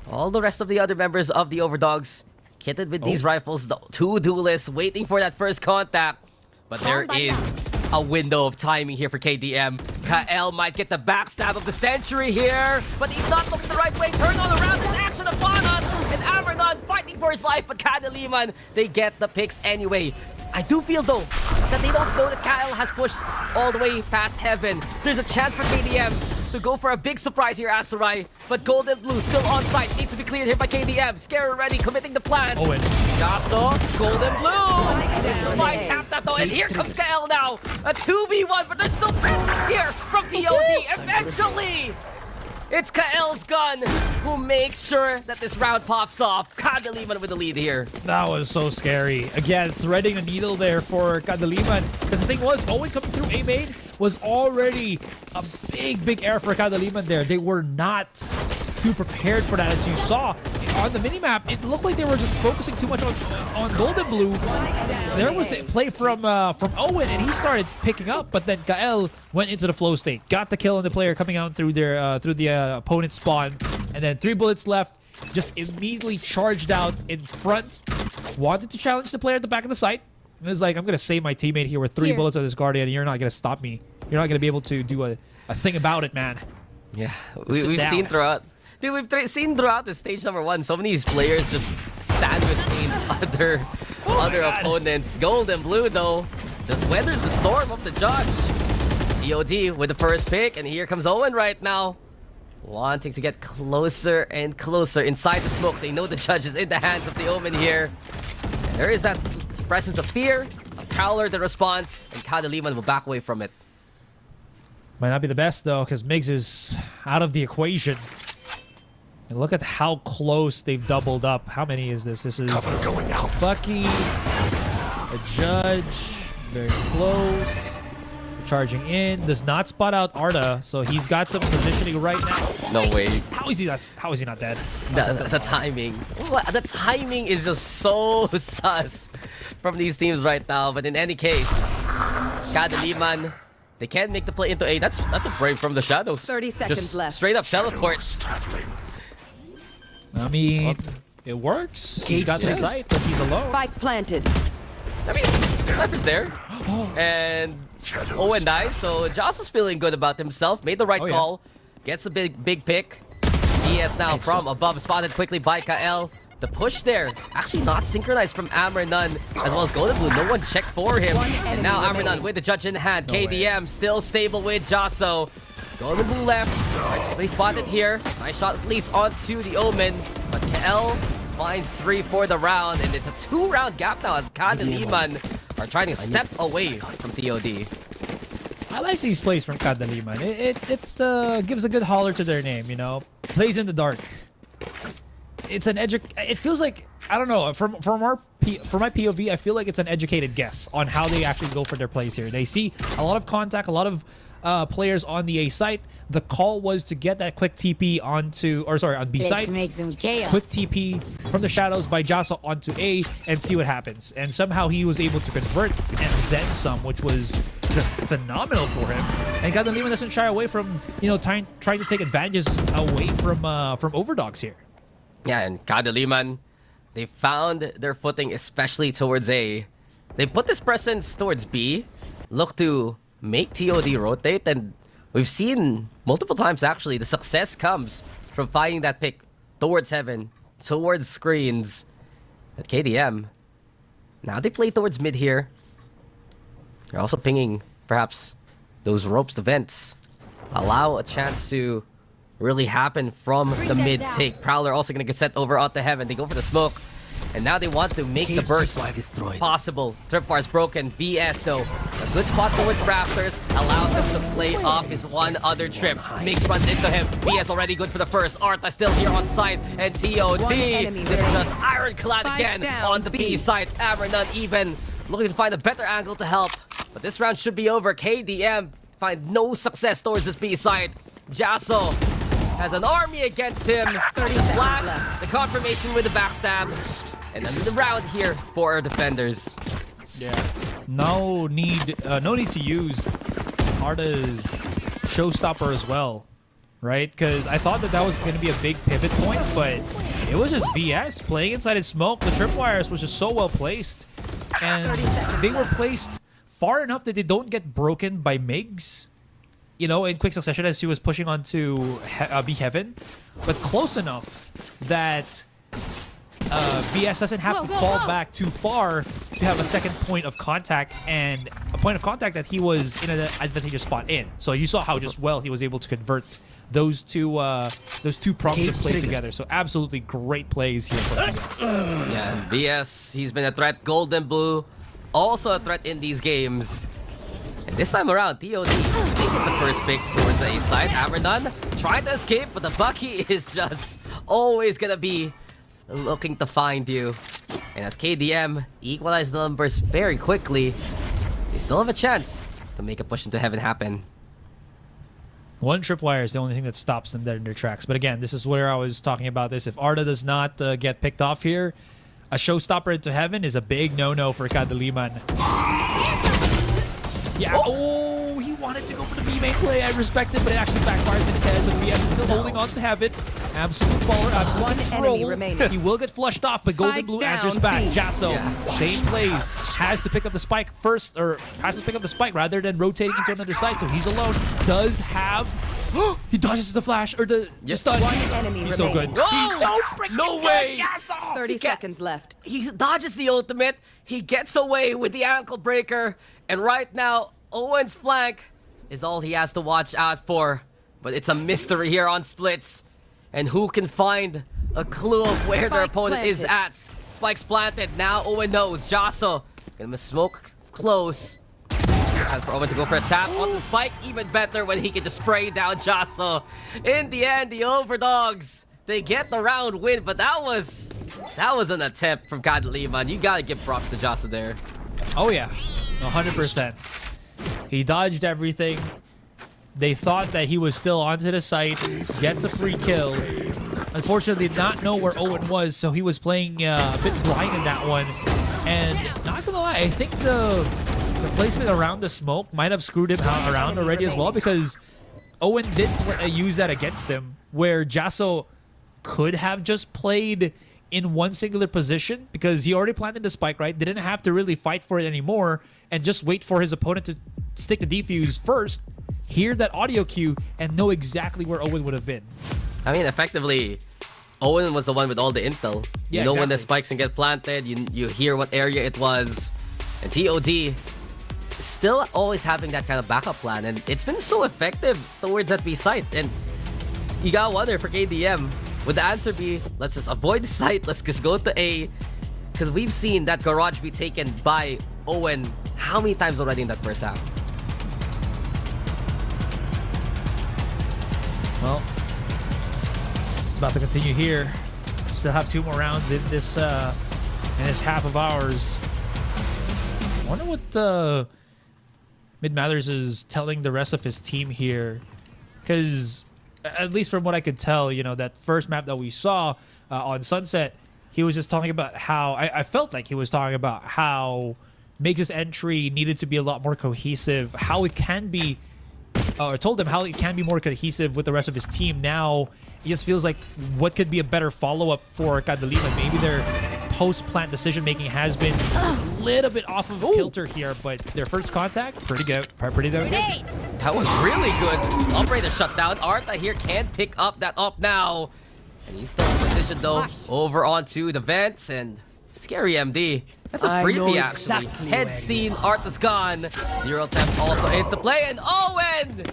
All the rest of the other members of the OVERDOGS kitted with these rifles. The two duelists waiting for that first contact. But there is a window of timing here for KDM. Kael might get the backstab of the century here, but he's not looking the right way. Turn on around, there's action upon us, and Amaranth fighting for his life, but Kadiliman, they get the picks anyway. I do feel though that they don't know that Kael has pushed all the way past heaven. There's a chance for KDM to go for a big surprise here, Asarai, but Gold and Blue still on site, needs to be cleared here by KDM. Scary ready, committing the plan. Owen. Yasuo, Gold and Blue. down. Fine, tap that though, and here comes Kael now. A 2v1, but there's still presence here from TOD. Eventually, it's Kael's gun who makes sure that this round pops off. Kadiliman with the lead here. That was so scary. Again, threading a needle there for Kadiliman. Because the thing was, Owen coming through A-main was already a big, big error for Kadiliman there. They were not too prepared for that, as you saw. On the minimap, it looked like they were just focusing too much on Golden Blue. There was the play from Owen, and he started picking up, but then Kael went into the flow state. Got the kill on the player coming out through their through the opponent's spawn. And then 3 bullets left. Just immediately charged out in front. Wanted to challenge the player at the back of the site. It was like, I'm going to save my teammate here with 3 Here. bullets on this Guardian. You're not going to stop me. You're not going to be able to do a thing about it, man. Yeah, Sit we've down. seen throughout. Dude, we've seen throughout the stage number 1, so many of these players just stand between other God. opponents. Gold and Blue, though, just weathers the storm of the judge. TOD with the first pick, and here comes Owen right now. Wanting to get closer and closer inside the smoke. They know the judge is in the hands of the Omen here. And there is that presence of fear, a Prowler the response, and Kadiliman will back away from it. Might not be the best, though, because Miggs is out of the equation. And look at how close they've doubled up. How many is this? This is Cover going out. Bucky, a Judge, very close. Charging in, does not spot out Arda, so he's got some positioning right now. No way. How is he not dead? The timing. The timing is just so sus from these teams right now. But in any case, Kadiliman, they can't make the play into A. That's a brave from the shadows. 30 seconds just left. Straight up teleport. Traveling. I mean, it works. He's got the sight, but he's alone. Spike planted. I mean, Cypher's there. And Owen dies, so Joss is feeling good about himself. Made the right Oh, yeah. call. Gets a big pick. DS now from above, spotted quickly by Kael. The push there, actually not synchronized from Amaranth, as well as Golden Blue. No one checked for him. One And enemy now remaining. Amaranth with the judge in hand. No way. KDM still stable with Josso. Golden Blue left. They spotted here. Nice shot at least onto the Omen. But Kael finds 3 for the round. And it's a 2-round gap now as Kadiliman are trying to step away from TOD. I like these plays from Kadiliman. It gives a good holler to their name, you know. Plays in the dark. It's an it feels like, I don't know, from my POV, I feel like it's an educated guess on how they actually go for their plays here. They see a lot of contact, a lot of players on the A site. The call was to get that quick TP onto, or sorry, on B Let's site. make some chaos. Quick TP from the shadows by Jaso onto A and see what happens. And somehow he was able to convert and then some, which was just phenomenal for him. And Kadiliman doesn't shy away from, you know, trying to take advantages away from OVERDOGS here. Yeah, and Kadiliman, they found their footing, especially towards A. They put this presence towards B, look to make TOD rotate, and we've seen multiple times actually the success comes from finding that pick towards heaven, towards screens. At KDM, now they play towards mid here. They're also pinging perhaps those ropes to vents. Allow a chance to really happen from the mid take. Prowler also gonna get sent over onto heaven. They go for the smoke. And now they want to make the burst possible. Tripwire's broken. VS though, a good spot towards Rafters, allows him to play off his one other trip. Mix runs into him. VS already good for the first. Arta still here on site. And TOD, this is just ironclad again on the B side. Amaranth even looking to find a better angle to help. But this round should be over. KDM find no success towards this B side. Jaso has an army against him. 30 flash, the confirmation with the backstab. And then the round here for our defenders. Yeah. No need to use Arta's showstopper as well, right? Because I thought that was going to be a big pivot point, but it was just VS playing inside his smoke. The tripwires was just so well placed, and they were placed far enough that they don't get broken by MiGs, you know, in quick succession as he was pushing onto B Heaven, but close enough that VS doesn't have to fall back too far to have a second point of contact, and a point of contact that he was in an advantageous spot in. So you saw how just well he was able to convert those two prongs of play together. So absolutely great plays here for VS. Yeah, VS, he's been a threat. Golden Blue, also a threat in these games. And this time around, TOD, they get the first pick towards the A side. Amaranth tried to escape, but the Bucky is just always gonna be looking to find you. And as KDM equalize the numbers very quickly, they still have a chance to make a push into heaven happen. One tripwire is the only thing that stops them dead in their tracks. But again, this is where I was talking about this. If Arta does not get picked off here, a showstopper into heaven is a big no-no for Kadiliman. Yeah. Oh, he wanted to go for the B main play. I respect it, but it actually backfires in his head. But VS is still holding on to have it. Absolute baller, absolute control. He will get flushed off, but Golden Blue answers back. Jaso, same plays. Has to pick up the spike first, or has to pick up the spike rather than rotating into another side. So he's alone. Does have... he dodges the flash, or the stun. He's so good. He's so freaking no way. Good, Jaso! 30 seconds left. He dodges the ultimate. He gets away with the ankle breaker. And right now, Owen's flank is all he has to watch out for. But it's a mystery here on splits. And who can find a clue of where their opponent is at? Spike's planted. Now Owen knows. Jaso gonna smoke close. As for Owen to go for a tap on the spike, even better when he can just spray down Jaso. In the end, the OVERDOGS, they get the round win, but that was an attempt from Kadiliman. You gotta give props to Jaso there. Oh yeah, 100%. He dodged everything. They thought that he was still onto the site, gets a free kill. Unfortunately, did not know where Owen was, so he was playing a bit blind in that one. And not gonna lie, I think the placement around the smoke might have screwed him around already as well, because Owen did use that against him, where Jaso could have just played in one singular position because he already planted the spike, right? Didn't have to really fight for it anymore and just wait for his opponent to stick the defuse first, hear that audio cue, and know exactly where Owen would have been. I mean, effectively, Owen was the one with all the intel. Yeah, you know exactly. when the spikes can get planted, you hear what area it was. And TOD still always having that kind of backup plan, and it's been so effective towards that B site. And you gotta wonder for KDM, would the answer be, let's just avoid the site, let's just go to A? Because we've seen that garage be taken by Owen how many times already in that first half? Well, it's about to continue here. Still have 2 more rounds in this half of ours. I wonder what Mid Mathers is telling the rest of his team here, because at least from what I could tell, you know, that first map that we saw on Sunset, he was just talking about how I felt like he was talking about how Migs' entry needed to be a lot more cohesive, how it can be, or told him how it can be more cohesive with the rest of his team. Now it just feels like what could be a better follow-up for Kadiliman. Maybe their post-plant decision-making has been just a little bit off of kilter here, but their first contact, pretty good. Pretty good. That was really good. Operator shut down. Arta here can't pick up that up now. And he's still in position though. Over onto the vents and scary MD. That's a freebie actually. Head scene, Arta's gone. Zero attempt also into play, and Owen!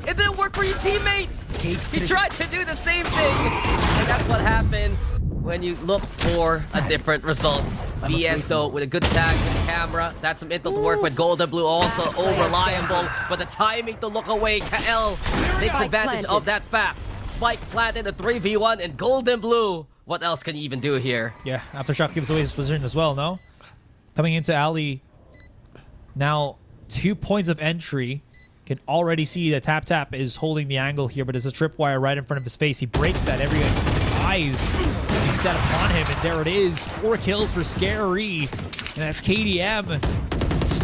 It didn't work for your teammates! He tried to do the same thing! And that's what happens when you look for a different results. BS though with a good tag with the camera. That's some intel to work with. Golden Blue also over-reliable, but the timing to look away. KL takes advantage of that fact. Spike planted a 3v1 and Golden Blue. What else can you even do here? Yeah, Aftershock gives away his position as well, no? Coming into Ali. Now, 2 points of entry. Can already see that Tap is holding the angle here, but there's a tripwire right in front of his face. He breaks that. Every eyes is set upon him, and there it is. 4 kills for Scary. And that's KDM.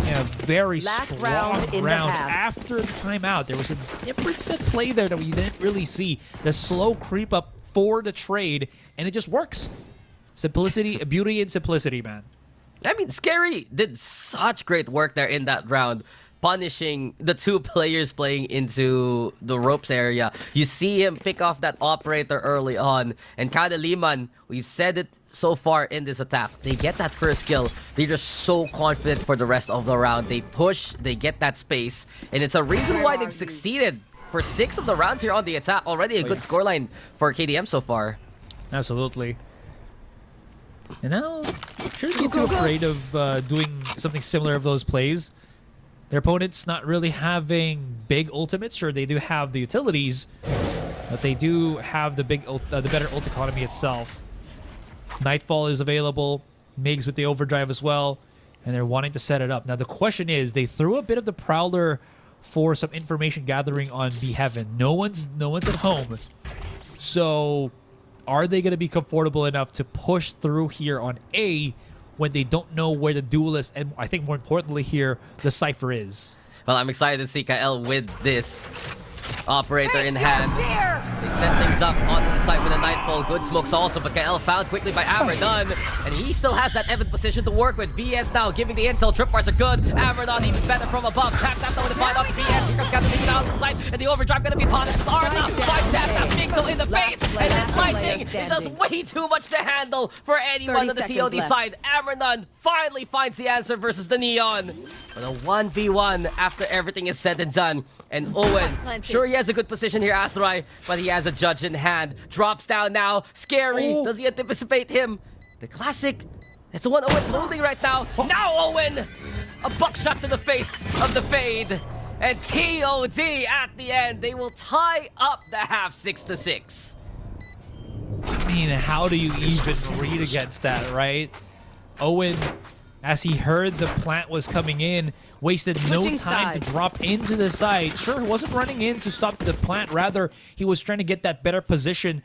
And a very strong round after the timeout. There was a different set play there that we didn't really see. The slow creep up for the trade, and it just works. Simplicity, beauty and simplicity, man. I mean, Scary did such great work there in that round, punishing the 2 players playing into the ropes area. You see him pick off that operator early on, and Kadiliman, we've said it so far in this attack, they get that first kill. They're just so confident for the rest of the round. They push, they get that space, and it's a reason why they've succeeded for 6 of the rounds here on the attack. Already a good scoreline for KDM so far. Absolutely. And now, shouldn't be too afraid of doing something similar of those plays. Their opponents not really having big ultimates. Sure, they do have the utilities, but they do have the better ult economy itself. Nightfall is available. Migs with the overdrive as well, and they're wanting to set it up. Now the question is, they threw a bit of the Prowler for some information gathering on B Heaven. No one's at home, so are they going to be comfortable enough to push through here on A when they don't know where the duelist, and I think more importantly here, the Cypher is? Well, I'm excited to see KL with this operator in hand. They set things up onto the site with a Nightfall. Good smokes also, but KL found quickly by Amerdon, and he still has that Evan position to work with. BS now giving the intel. Tripwires are good. Amerdon even better from above. Tap with the find off BS. Here comes Kadiliman down the site, and the overdrive gonna be punished. Arna finds Tap Mixo in the face, and this lightning is just way too much to handle for anyone on the TOD side. Amerdon finally finds the answer versus the Neon. But a 1v1 after everything is said and done. And Owen, sure he has a good position here, Azurai, but he has a judge in hand. Drops down now. Scary. Does he anticipate him? The classic. It's the one Owen's holding right now. Now Owen! A buckshot to the face of the Fade. And TOD at the end. They will tie up the half 6-6. I mean, how do you even read against that, right? Owen, as he heard the plant was coming in, wasted no time to drop into the side. Sure, he wasn't running in to stop the plant. Rather, he was trying to get that better position.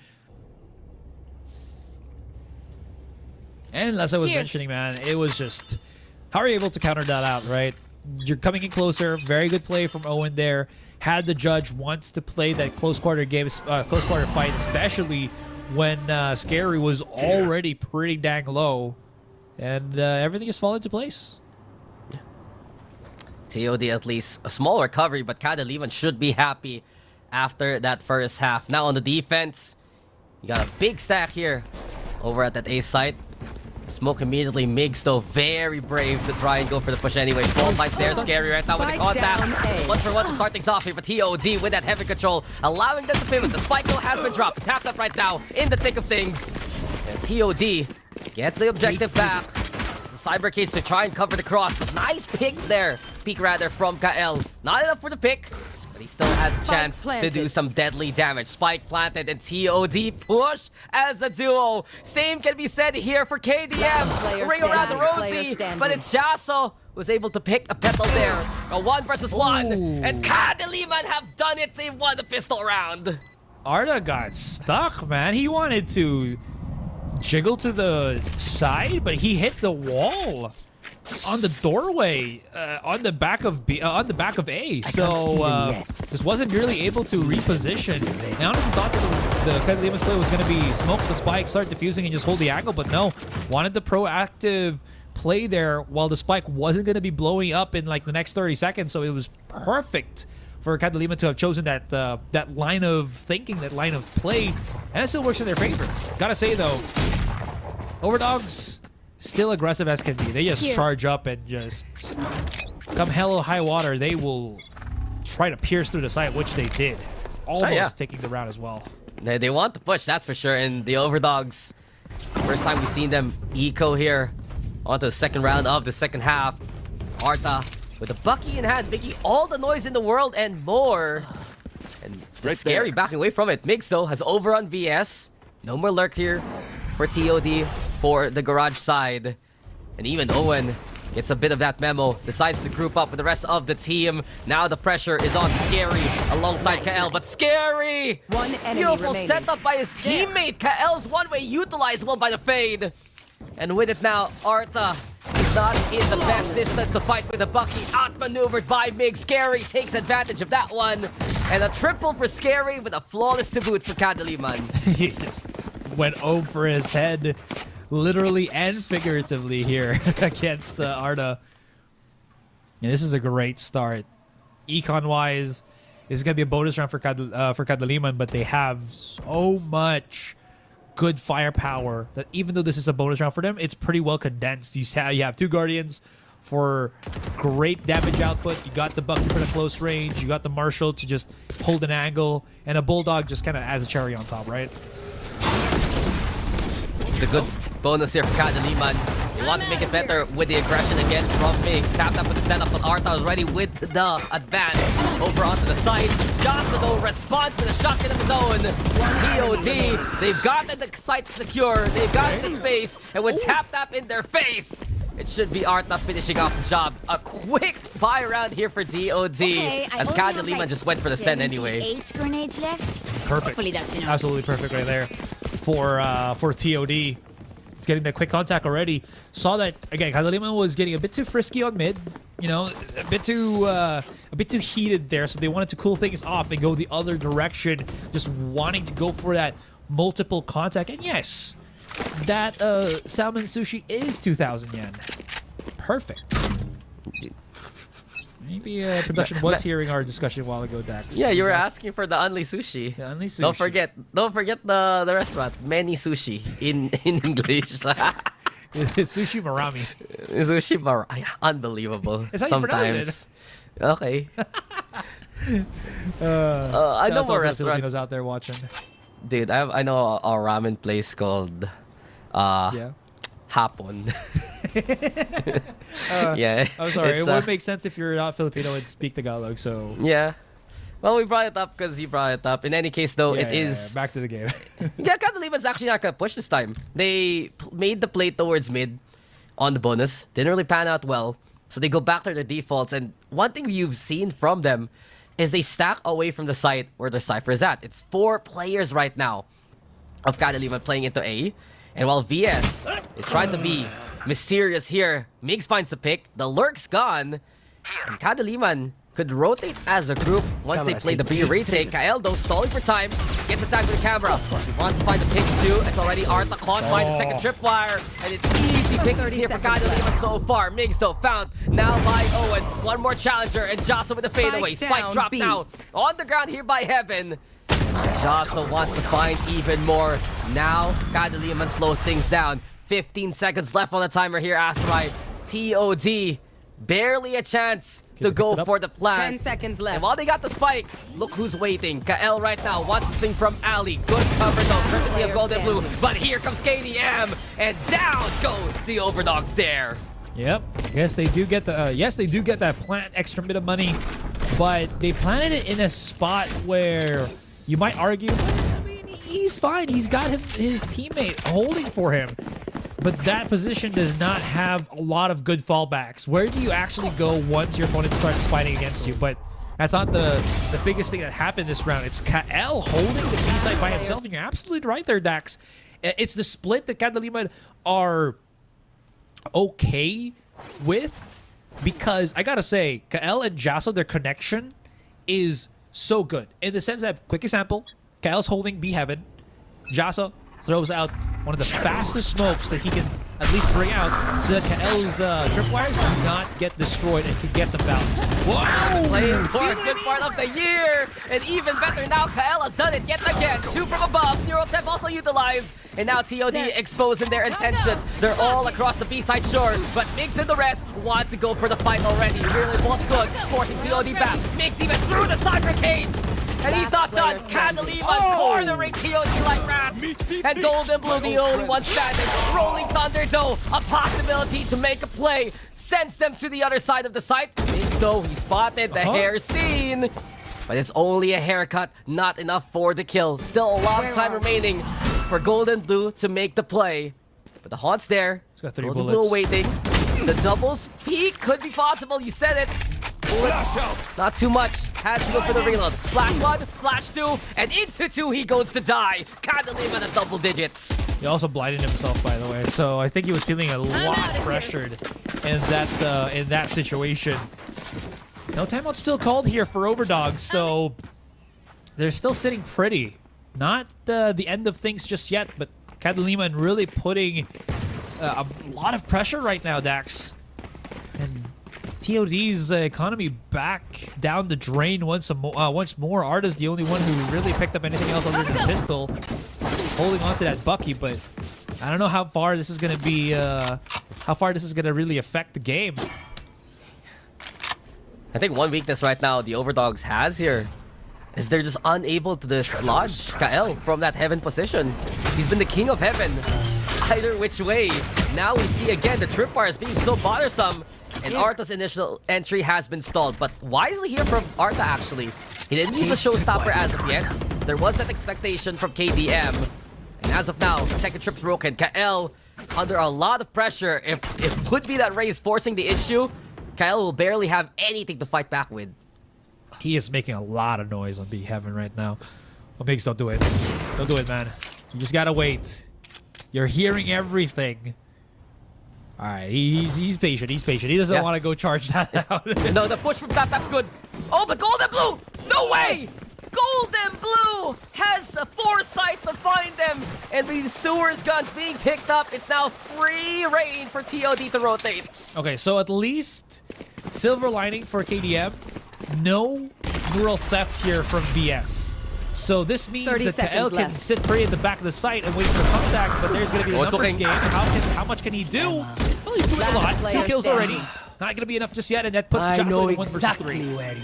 And as I was mentioning, man, it was just, how are you able to counter that out, right? You're coming in closer. Very good play from Owen there. Had the judge wants to play that close quarter game, close quarter fight, especially when Scary was already pretty dang low. And everything has fallen into place. TOD at least a small recovery, but Kadiliman should be happy after that first half. Now on the defense, you got a big stack here over at that A site. Smoke immediately. Migs though very brave to try and go for the push anyway. 12 fights there. Scary right now with the contact. 1-for-1 to start things off here, but TOD with that heavy control, allowing them to pivot. The spike has been dropped. Tapped up right now in the thick of things. As TOD get the objective back. Cyber case to try and cover the cross. Nice pick there. Peek rather from KL. Not enough for the pick. But he still has a chance to planted. do some deadly damage. Spike planted and TOD push as a duo. Same can be said here for KDM. Player Ring around the standing, player Rosie, standing. but it's Jaso who's able to pick a petal there. A 1 versus 1. Ooh. And Kadiliman have done it. They won the pistol round. Arda got stuck, man. He wanted to jiggle to the side, but he hit the wall on the doorway on the back of A. So just wasn't really able to reposition. I honestly thought that the Kadiliman's play was going to be smoke the spike, start defusing, and just hold the angle, but no. Wanted the proactive play there while the spike wasn't going to be blowing up in like the next 30 seconds. So it was perfect for Kadiliman to have chosen that that line of thinking, that line of play, and it still works in their favor. Gotta say though, OVERDOGS still aggressive as can be. They just charge up and just come hell or high water. They will try to pierce through the site, which they did, almost taking the round as well. They want to push, that's for sure. And the OVERDOGS, first time we've seen them eco here onto the second round of the second half. Arta with a Bucky in hand, making all the noise in the world and more. And just scary backing away from it. Migs though has over on VS. No more lurk here for TOD for the garage side. And even Owen gets a bit of that memo, decides to group up with the rest of the team. Now the pressure is on Scary alongside Kael, but Scary! One enemy Beautiful remaining. setup by his teammate. Kael's one-way utilizable by the fade. And with it now, Arta is not in the best distance to fight with the Bucky. Outmaneuvered by Mig. Scary takes advantage of that one. And a triple for Scary with a flawless to boot for Kadiliman. He just went over his head, literally and figuratively here against Arda. And this is a great start. Econ-wise, this is going to be a bonus round for Kadiliman, but they have so much good firepower that even though this is a bonus round for them, it's pretty well condensed. You have 2 Guardians for great damage output. You got the Bucky for the close range. You got the Marshall to just hold an angle, and a Bulldog just kind of adds a cherry on top, right? It's a good bonus here for Kadiliman. They want to make it better with the aggression again from Migs. Tapped up with the setup, but Arta is ready with the advance over onto the side. Joshua though responds with a shotgun of his own. TOD, they've gotten the site secure, they've gotten the space, and with tap in their face, it should be Arta finishing off the job. A quick buy round here for DOD, as Kadiliman just went for the send anyway. 8 grenades left. Perfect. Hopefully that's enough. Absolutely perfect right there for TOD. It's getting that quick contact already. Saw that again. Kadiliman was getting a bit too frisky on mid. You know, a bit too heated there. So they wanted to cool things off and go the other direction, just wanting to go for that multiple contact. And yes, that salmon sushi is 2,000 yen. Perfect. Maybe production was hearing our discussion a while ago, Dax. Yeah, you were asking for the Unli Sushi. The Unli Sushi. Don't forget the restaurant, Many Sushi in English. Sushi Marami. Sushi Marami. Unbelievable. That's how you pronounce Sometimes. Okay. I know more restaurants Filipinos out there watching. Dude, I know a ramen place called Yeah. Hapon. Yeah. I'm sorry. It's, It would make sense if you're not Filipino and speak Tagalog. So Yeah. Well, we brought it up because you brought it up. In any case, though, it is. back to the game. Yeah, Kadiliman's actually not gonna push this time. They made the play towards mid on the bonus. Didn't really pan out well. So they go back to their defaults. And one thing you've seen from them is they stack away from the site where the Cypher is at. It's 4 players right now of Kadiliman playing into A. And while VS is trying to be mysterious here, Migs finds the pick. The lurk's gone. And Kadiliman could rotate as a group once they play the B retake. Kael, though, stalling for time. Gets attacked with the camera. Wants to find the pick too. It's already Arta caught by the second tripwire. And it's easy pickings here for Kadiliman so far. Migs, though, found now by Owen. One more challenger. And Jasa with the fadeaway. Spike drop now. On the ground here by Heaven. Jasa wants to find even more. Now, Kadiliman slows things down. 15 seconds left on the timer here, Asteroid. TOD, barely a chance to go for the plan. 10 seconds left. And while they got the spike, look who's waiting. Kael right now wants to swing from Ali. Good cover though, courtesy of Golden Blue. But here comes KDM, and down goes the OVERDOGS there. Yep. Yes, they do get the. Yes, they do get that plant extra bit of money. but they planted it in a spot where you might argue, I mean, he's fine. He's got his teammate holding for him. But that position does not have a lot of good fallbacks. Where do you actually go once your opponent starts fighting against you? But that's not the biggest thing that happened this round. It's KL holding the B side by himself, and you're absolutely right there, Dax. It's the split that Kadiliman are okay with, because I gotta say, KL and Jaso, their connection is so good. In the sense that, quick example, KL's holding B Heaven. Jaso throws out one of the fastest smokes that he can at least bring out so that KL's tripwires do not get destroyed and can get some value. Wow! Playing for a good part of the year! And even better now, KL has done it yet again. 2 from above. Neurotep also utilized. And now TOD exposing their intentions. They're all across the B-side shore. But Migs and the rest want to go for the fight already. Really wants good. Forcing TOD back. Migs even through the cyber cage. And he's not done. Kadiliman cornering TOD like rats. And Golden Blue the only one standing. Rolling Thunder though, a possibility to make a play. Sends them to the other side of the site. Migs though, he spotted the hair scene. But it's only a haircut, not enough for the kill. Still a lot of time remaining for Golden Blue to make the play. But the Haunt's there. He's got 3 Golden bullets. Blue waiting. The doubles peak could be possible, you said it. Bullets, not too much. Has to go for the reload. Flash 1, flash 2, and into 2 he goes to die. Kadiliman at double digits. He also blinded himself, by the way, so I think he was feeling a lot pressured in that situation. No timeout still called here for OVERDOGS, so they're still sitting pretty. Not the end of things just yet, but Kadiliman really putting a lot of pressure right now, Dax. And TOD's economy back down the drain once more. Arda's the only one who really picked up anything else other than pistol, holding on to that Bucky. But I don't know how far this is gonna be. How far this is gonna really affect the game. I think one weakness right now the OVERDOGS has here is they're just unable to dislodge KL from that heaven position. He's been the king of heaven either which way. Now we see again the tripwires being so bothersome, and Arta's initial entry has been stalled. But wisely here from Arta actually. He didn't use a showstopper as of yet. There was that expectation from KDM. And as of now, the second trip's broken. KL under a lot of pressure. If it would be that race forcing the issue, KL will barely have anything to fight back with. He is making a lot of noise on B Heaven right now. Well, Migs, don't do it. Don't do it, man. You just gotta wait. You're hearing everything. All right, he's patient. He's patient. He doesn't want to go charge that out. No, the push from that's good. Oh, but Golden Blue! No way! Golden Blue has the foresight to find them. And the sewers guns being picked up. It's now free reign for TOD to rotate. Okay, so at least silver lining for KDM. No neural theft here from BS. So this means 30 that KL seconds can left. sit pretty at the back of the site and wait for contact, but there's going to be a numbers game. How much can he do? Well, he's doing a lot. 2 kills already. Not going to be enough just yet, and that puts Jaso in 1 versus 3.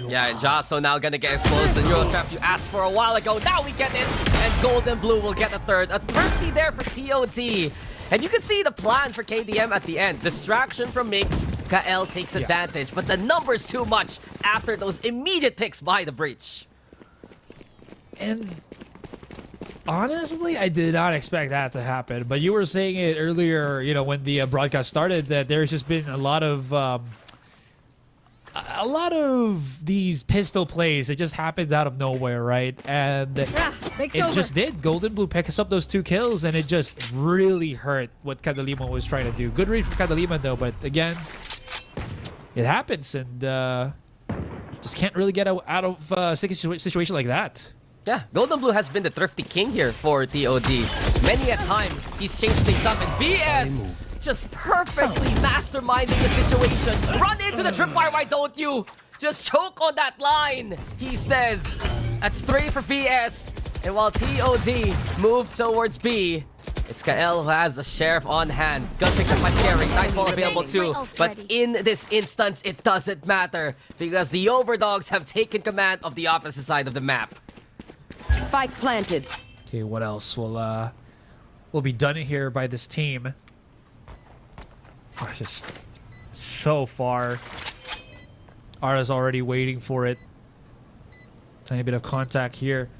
Yeah, and Jaso now gonna get exposed. The Euro trap you asked for a while ago. Now we get it, and Golden Blue will get a third. A 30 there for TOD. And you can see the plan for KDM at the end. Distraction from Migs. KL takes advantage, but the numbers too much after those immediate picks by the breach. And honestly, I did not expect that to happen. But you were saying it earlier, you know, when the broadcast started, that there's just been a lot of these pistol plays that just happens out of nowhere, right? And it just did. Golden Blue picks up those 2 kills, and it just really hurt what Kadiliman was trying to do. Good read from Kadiliman, though, but again, it happens, and just can't really get out of a sticky situation like that. Yeah, Golden Blue has been the thrifty king here for TOD. Many a time, he's changed things up, and BS just perfectly masterminding the situation. Run into the tripwire, why don't you? Just choke on that line, he says. That's 3 for BS. And while TOD move towards B, it's KL who has the sheriff on hand. Gun picked up by Scary. Nightfall available too. But in this instance, it doesn't matter because the OVERDOGS have taken command of the opposite side of the map. Spike planted. Okay, what else will be done here by this team? Just so far. Ara's already waiting for it. Tiny bit of contact here.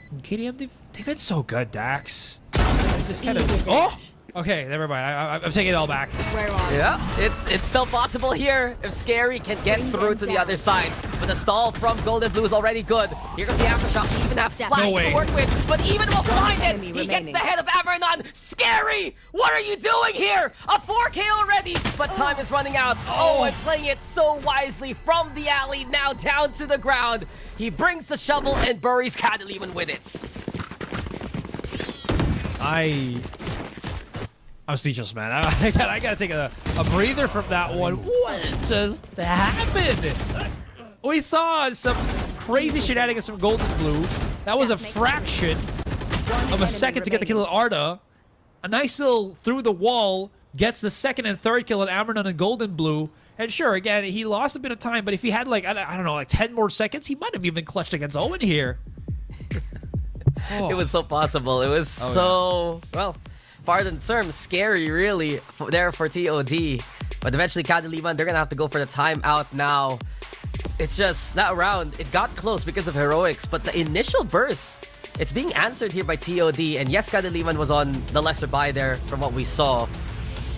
And KDM, they've been so good, Dax. They just kind of... Oh! Okay, never mind. I'm taking it all back. Where are you? Yeah, it's still possible here if Scary can get through to the other side. But the stall from Golden Blue is already good. Here comes the aftershock. We even have Splash to work with. But even while blinded, he gets the head of Avernon. Scary! What are you doing here? A 4K already, but time is running out. Oh, and playing it so wisely from the alley, now down to the ground. He brings the shovel and buries Kadiliman with it. I'm speechless, man. I gotta take a breather from that one. What just happened? We saw some crazy shenanigans from Golden Blue. That was a fraction of a second to get the kill on Arda. A nice little through the wall, gets the second and third kill on Avernon and Golden Blue. And sure, again, he lost a bit of time, but if he had like, I don't know, like 10 more seconds, he might have even clutched against Owen here. Oh. It was so possible. It was well, pardon the term, scary really there for TOD. But eventually Kadiliman, they're gonna have to go for the timeout now. It's just that round, it got close because of heroics, but the initial burst, it's being answered here by TOD. And yes, Kadiliman was on the lesser buy there from what we saw,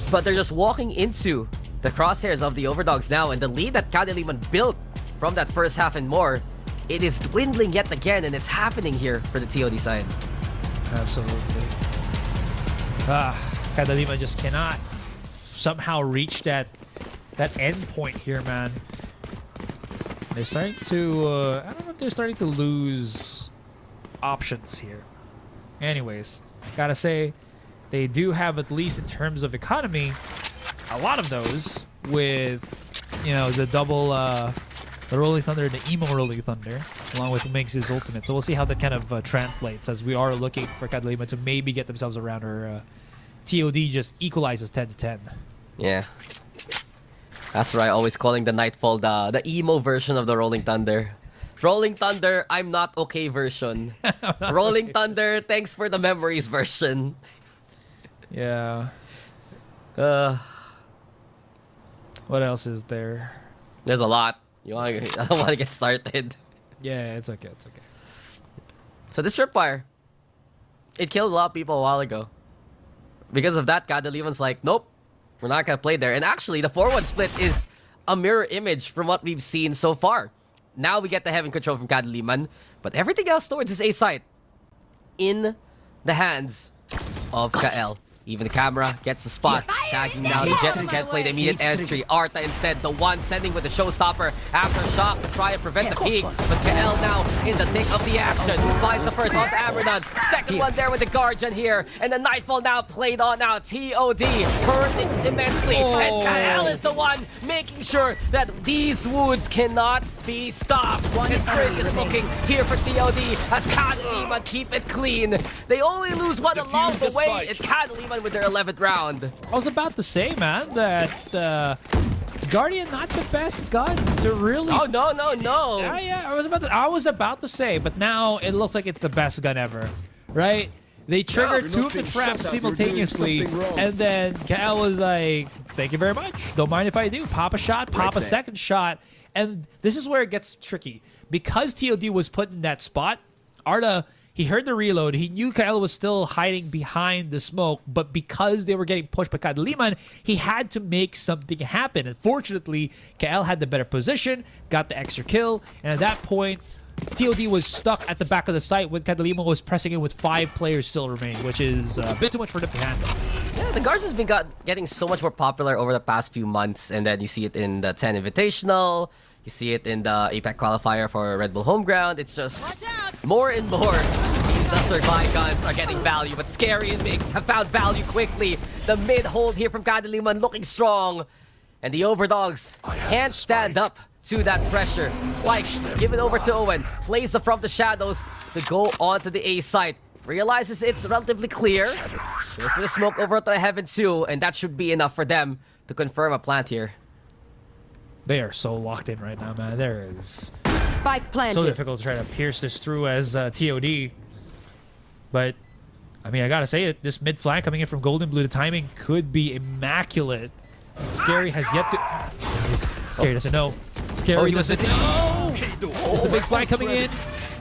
but they're just walking into the crosshairs of the OVERDOGS now, and the lead that Kadiliman built from that first half and more, it is dwindling yet again, and it's happening here for the TOD side. Absolutely. Kadiliman just cannot somehow reach that end point here, man. They're starting to, I don't know if they're starting to lose options here. Anyways, gotta say, they do have, at least in terms of economy, a lot of those with, you know, the double, the Rolling Thunder and the Emo Rolling Thunder, along with Minx's ultimate. So we'll see how that kind of translates, as we are looking for Kadiliman to maybe get themselves around, or TOD just equalizes 10-10. Yeah. That's right, always calling the Nightfall the emo version of the Rolling Thunder. Rolling Thunder, I'm not okay version. Rolling Thunder, thanks for the memories version. Yeah. What else is there? There's a lot. I don't want to get started. Yeah, it's okay. It's okay. So this tripwire, it killed a lot of people a while ago. Because of that, Kadiliman's like, nope, we're not gonna play there. And actually, the 4-1 split is a mirror image from what we've seen so far. Now we get the heaven control from Kadiliman, but everything else towards his A site in the hands of Kael. Even the camera gets the spot. Tagging now the Jet who can't play the immediate entry. Arta instead, the one sending with the showstopper. Aftershock to try and prevent the peak. But Kael now in the thick of the action. Finds the first onto Avernon. Second one there with the Guardian here. And the Nightfall now played on now. TOD hurting immensely. And Kael is the one making sure that these wounds cannot be stopped. And Sprint is looking here for TOD as Kadiliman keep it clean. They only lose one along the way. It's Kadiliman with their 11th round. I was about to say, man, that Guardian not the best gun to really... Oh, no. Yeah, I was about to say, but now it looks like it's the best gun ever, right? They triggered two of the traps simultaneously, and then Cal was like, thank you very much. Don't mind if I do. Pop a shot, pop a second shot. And this is where it gets tricky. Because TOD was put in that spot, Arda... He heard the reload. He knew Kael was still hiding behind the smoke, but because they were getting pushed by Kadiliman, he had to make something happen. And fortunately, Kael had the better position, got the extra kill, and at that point, TOD was stuck at the back of the site when Kadiliman was pressing in with 5 players still remaining, which is a bit too much for them to handle. Yeah, the Guards has been getting so much more popular over the past few months, and then you see it in the 10 Invitational. You see it in the APAC qualifier for Red Bull Homeground. It's just more and more. These lesser buy guns are getting value, but Scary and Mix have found value quickly. The mid hold here from Kadiliman looking strong. And the OVERDOGS can't stand up to that pressure. Spike, give it over to Owen. Plays the from the shadows to go on to the A site. Realizes it's relatively clear. Goes for the smoke over to Heaven 2, and that should be enough for them to confirm a plant here. They are so locked in right now, man. There is Spike planted. so difficult to try to pierce this through as TOD. But, I mean, I gotta say it. This mid flank coming in from Golden Blue, the timing could be immaculate. Scary has yet to... Scary doesn't know. Scary. Oh, he was missing. Is the big fly coming in?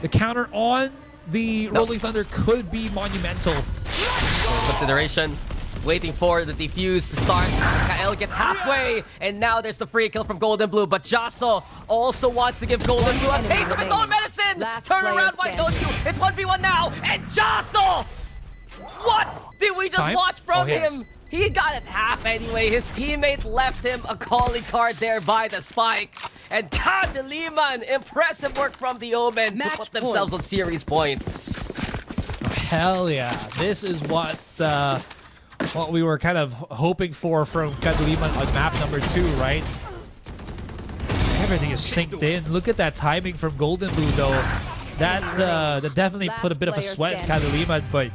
The counter on the Rolling Thunder could be monumental. Consideration. Waiting for the defuse to start. Kael gets halfway, and now there's the free kill from Golden Blue. But Jasso also wants to give Golden Blue a taste of his own medicine. Last Turn player around, why don't you? It's 1v1 now, and Jasso! What did we just Time? watch from yes. him? He got it half anyway. His teammate left him a calling card there by the spike. And Kadiliman, impressive work from the Omen to Match put themselves on series point. Hell yeah. This is what we were kind of hoping for from Kadiliman on map number 2, right? Everything is synced in. Look at that timing from Golden Blue, though. That definitely put a bit of a sweat in Kadiliman, but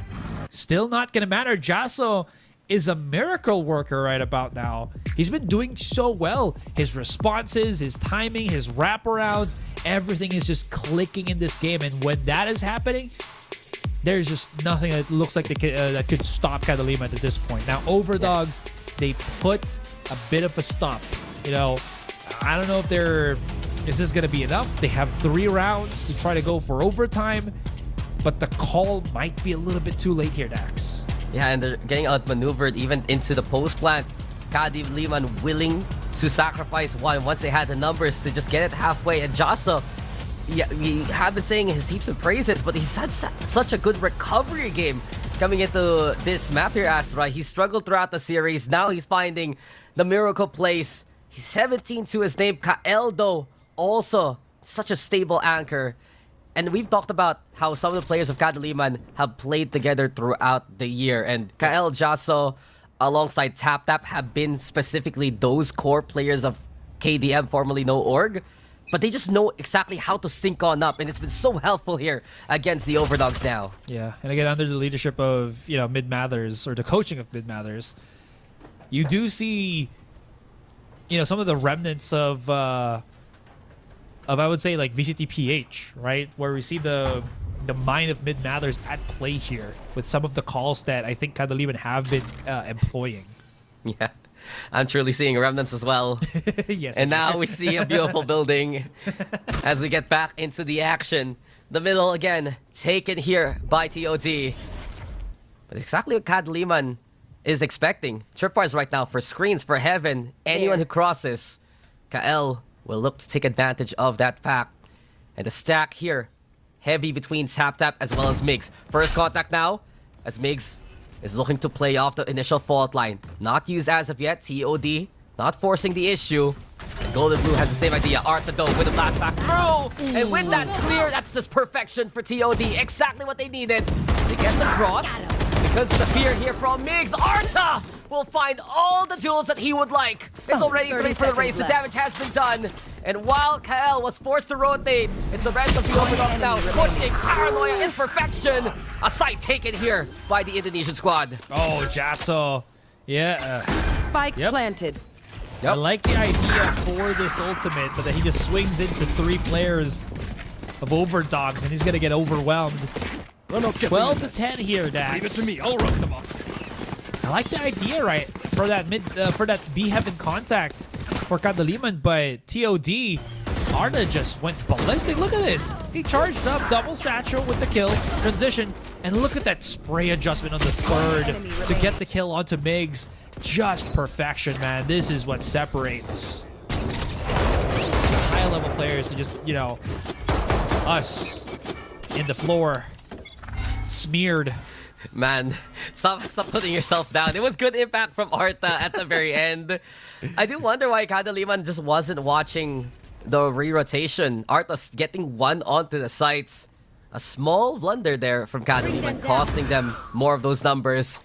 still not going to matter. Jasso is a miracle worker right about now. He's been doing so well. His responses, his timing, his wraparounds, everything is just clicking in this game. And when that is happening, there's just nothing that looks like that could stop Kadiliman at this point. Now, OVERDOGS, they put a bit of a stop. You know, I don't know if this is going to be enough. They have 3 rounds to try to go for overtime, but the call might be a little bit too late here, Dax. Yeah, and they're getting outmaneuvered even into the post plant. Kadiliman willing to sacrifice one once they had the numbers to just get it halfway. And Jasso, yeah, we have been saying his heaps of praises, but he's had such a good recovery game coming into this map here, Astra. He struggled throughout the series. Now he's finding the miracle place. He's 17 to his name. Kael, though, also such a stable anchor. And we've talked about how some of the players of Kadiliman have played together throughout the year. And Kael, Jasso, alongside Tap have been specifically those core players of KDM, formerly No Org. But they just know exactly how to sync on up. And it's been so helpful here against the OVERDOGS now. Yeah, and again, under the leadership of, Mid Mathers, or the coaching of Mid Mathers, you do see, some of the remnants of I would say, like VCT PH, right? Where we see the mind of Mid Mathers at play here with some of the calls that I think Kadiliman have been employing. Yeah, I'm truly seeing remnants as well. Yes. And now we see a beautiful building as we get back into the action. The middle again, taken here by TOD. But exactly what Kadiliman is expecting. Tripwires right now for screens for Heaven. Anyone who crosses, Kael will look to take advantage of that fact. And the stack here, heavy between Tap as well as Migs. First contact now, as Migs is looking to play off the initial fault line. Not used as of yet, TOD not forcing the issue. And Golden Blue has the same idea. Artha though with the blast back through. And with that clear, that's just perfection for TOD. Exactly what they needed to get the cross. Because of the fear here from Migs, Artha will find all the tools that he would like. It's already 3 for the race. The damage has been done. And while Kael was forced to rotate, it's the rest of the OVERDOGS now pushing. Paranoia is perfection. A site taken here by the Indonesian squad. Oh, Jasso. Yeah. Spike planted. I like the idea for this ultimate, but that he just swings into 3 players of OVERDOGS, and he's going to get overwhelmed. 12 to 10 here, Dax. Leave it to me. I'll roast them up. I like the idea, right, for that B Heaven contact for Kadiliman, but TOD, Arda just went ballistic. Look at this. He charged up, double satchel with the kill, transition, and look at that spray adjustment on the 3rd to get the kill onto Migs. Just perfection, man. This is what separates high-level players to just, us in the floor. Smeared. Man, stop putting yourself down. It was good impact from Artha at the very end. I do wonder why Kadiliman just wasn't watching the re-rotation. Artha's getting one onto the sites. A small blunder there from Kadiliman, costing them more of those numbers.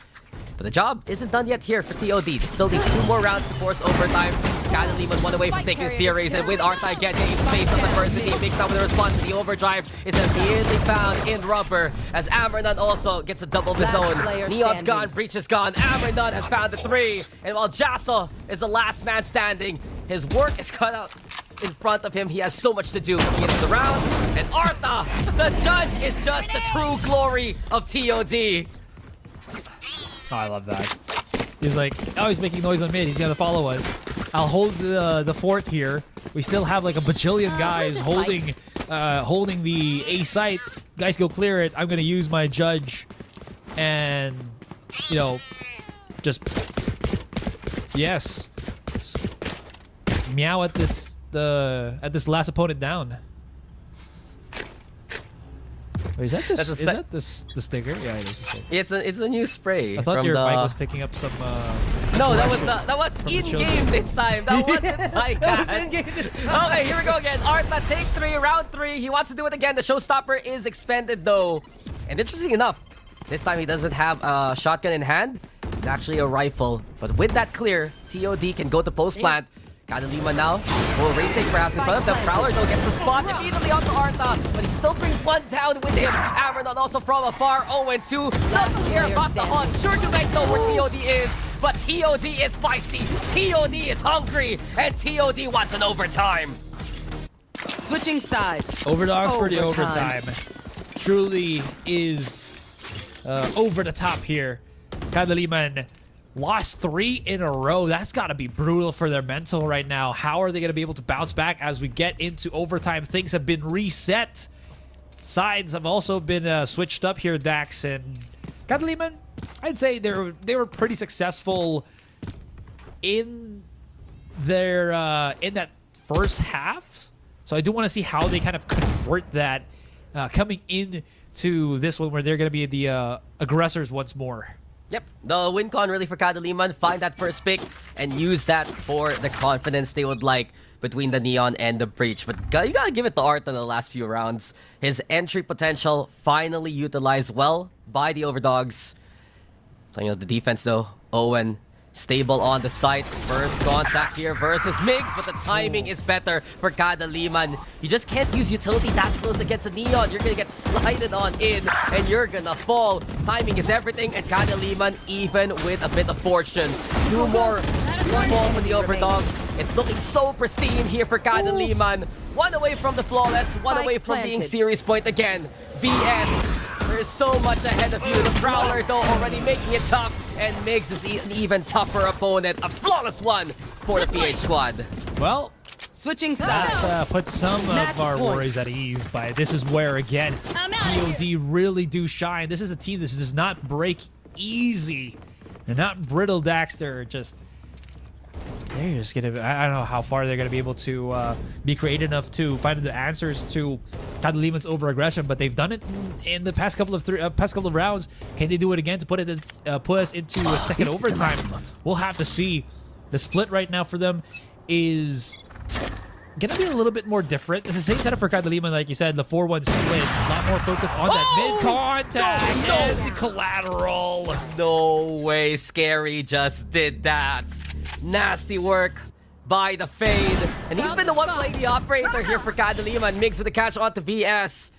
But the job isn't done yet here for TOD. They still need 2 more rounds to force overtime. Kadiliman 1 away from taking the series, and with Artha again taking space of adversity, mixed up with the response to the overdrive is immediately found in rubber, as Amernon also gets a double of his own. Neon's gone, Breach is gone, Amernon has found the 3, and while Jasso is the last man standing, his work is cut out in front of him. He has so much to do. He gets the round, and Artha, the judge, is just the true glory of TOD. Oh, I love that. He's like, oh, he's making noise on mid. He's gonna follow us. I'll hold the fort here. We still have like a bajillion guys holding the A site. Guys, go clear it. I'm gonna use my judge, and you know, just yes, meow at this last opponent down. Wait, is that the sticker? Yeah, it is the sticker. It's a new spray. I thought from your the... mic was picking up some. No, that was in game this time. That wasn't my That was in game this time. Okay, here we go again. Arta take 3, round 3. He wants to do it again. The showstopper is expended though, and interesting enough, this time he doesn't have a shotgun in hand. It's actually a rifle. But with that clear, TOD can go to post plant. Kadiliman now will retake perhaps in front of them. Prowler though gets the spot immediately onto Arta, but he still brings one down with him. Ambernon also from afar. 0-2. Doesn't care about the hunt. Sure to make know where TOD is, but TOD is feisty. TOD is hungry, and TOD wants an overtime. Switching sides. OVERDOGS for the overtime. Truly is over the top here. Kadiliman lost 3 in a row. That's got to be brutal for their mental right now. How are they going to be able to bounce back as we get into overtime? Things have been reset. Sides have also been switched up here, Dax. And Kadiliman, I'd say they were pretty successful in their in that first half. So I do want to see how they kind of convert that coming into this one where they're going to be the aggressors once more. Yep, the win con really for Kadiliman. Find that first pick and use that for the confidence they would like between the Neon and the Breach. But you gotta give it to Arta in the last few rounds. His entry potential finally utilized well by the OVERDOGS. So, you know, the defense though, Owen stable on the site. First contact here versus Migs, but the timing is better for Kadiliman. You just can't use utility that close against a Neon. You're gonna get slided on in and you're gonna fall. Timing is everything, and Kadiliman even with a bit of fortune. Two more for the OVERDOGS. It's looking so pristine here for Kadiliman. One away from the flawless, one away from being series point again. VS. There's so much ahead of you. The Prowler, though, already making it tough. And Migs is an even tougher opponent. A flawless one for the PH squad. Well, Switching sides. that puts some of our worries at ease. But this is where, again, TOD really do shine. This is a team that does not break easy. They're not brittle, Dax. They're just gonna, I don't know how far they're gonna be able to be creative enough to find the answers to Kadiliman's over-aggression, but they've done it in the past couple of rounds. Can they do it again to put us into a second overtime? We'll have to see. The split right now for them is gonna be a little bit more different. It's the same setup for Kadiliman, like you said, the 4-1 split. A lot more focus on that mid-contact and the collateral. No way, Scary just did that. Nasty work by the Fade. And he's been the one playing the operator here for Kadiliman. Migs with the catch onto VS.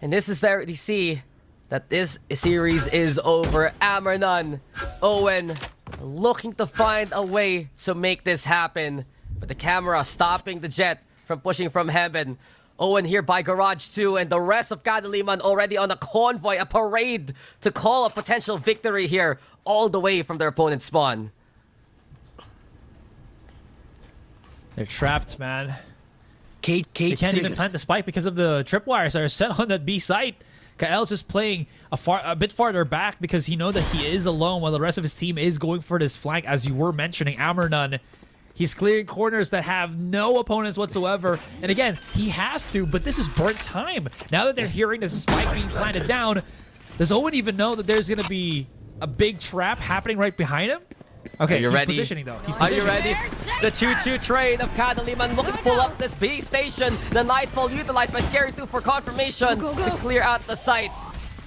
And this is there to see that this series is over. Ambernon, Owen looking to find a way to make this happen. But the camera stopping the Jet from pushing from heaven. Owen here by Garage 2, and the rest of Kadiliman already on a convoy, a parade to call a potential victory here all the way from their opponent's spawn. They're trapped, man. They can't even plant the spike because of the tripwires that are set on that B site. Kael's just playing a bit farther back because he knows that he is alone while the rest of his team is going for this flank, as you were mentioning. Ambernon, he's clearing corners that have no opponents whatsoever. And again, he has to, but this is burnt time. Now that they're hearing the spike being planted down, does Owen even know that there's going to be a big trap happening right behind him? Okay, are you ready? Positioning though. He's Are you ready? The choo-choo train of Kadiliman looking to pull up this B station. The Nightfall utilized by Scary 2 for confirmation to clear out the sites.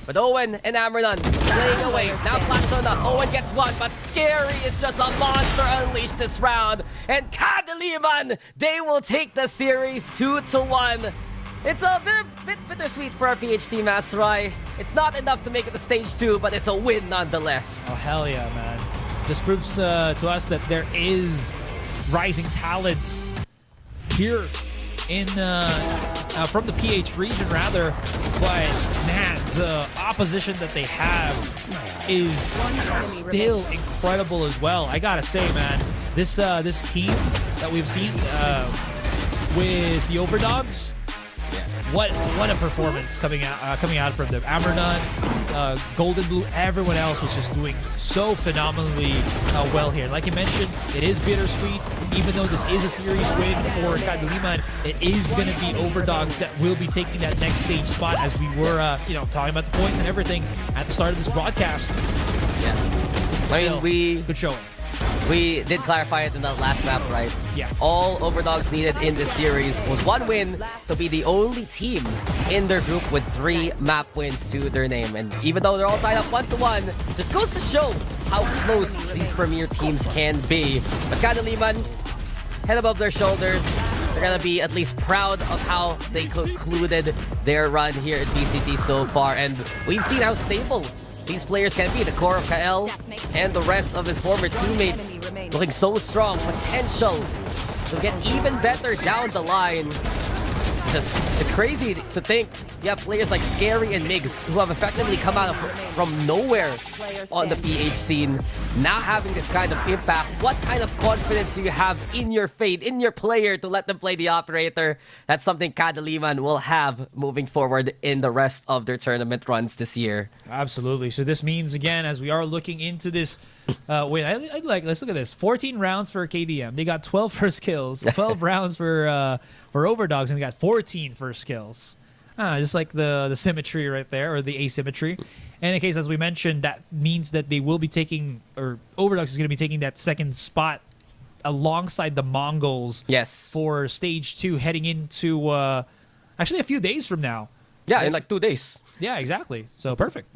But Owen and Ambernon playing away. Now flashed on up. Owen gets one, but Scary is just a monster unleashed this round. And Kadiliman, they will take the series 2-1. It's a bit bittersweet for our PH team, Asrai. It's not enough to make it to stage 2, but it's a win nonetheless. Oh, hell yeah, man. This proves to us that there is rising talents here in from the PH region, rather. But man, the opposition that they have is still incredible as well. I gotta say, man, this team that we've seen with the OVERDOGS, what a performance coming out from them. Ambernon, Golden Blue, everyone else was just doing so phenomenally well here. Like you mentioned, it is bittersweet. Even though this is a series win for Kadiliman, it is going to be OVERDOGS that will be taking that next stage spot, as we were, talking about the points and everything at the start of this broadcast. Yeah. Still, good showing. We did clarify it in the last map, right? Yeah. All OVERDOGS needed in this series was one win to be the only team in their group with 3 map wins to their name. And even though they're all tied up 1-1, just goes to show how close these premier teams can be. But Kadiliman, head above their shoulders, they're gonna be at least proud of how they concluded their run here at VCT so far. And we've seen how stable these players can be. The core of Kael and the rest of his former teammates looking so strong. Potential to get even better down the line. It's crazy to think you have players like Scary and Migs who have effectively come out from nowhere on the PH scene, now having this kind of impact. What kind of confidence do you have in your fate, in your player, to let them play the operator? That's something Kadiliman will have moving forward in the rest of their tournament runs this year. Absolutely. So this means, again, as we are looking into this, let's look at this. 14 rounds for KDM. They got 12 first kills. 12 rounds for OVERDOGS, and they got 14 first kills. Just like the symmetry right there, or the asymmetry. And in case, as we mentioned, that means that they will be taking, or OVERDOGS is going to be taking that second spot alongside the Mongols. Yes. For stage 2, heading into actually a few days from now. Yeah, in like 2 days. Yeah, exactly. So perfect.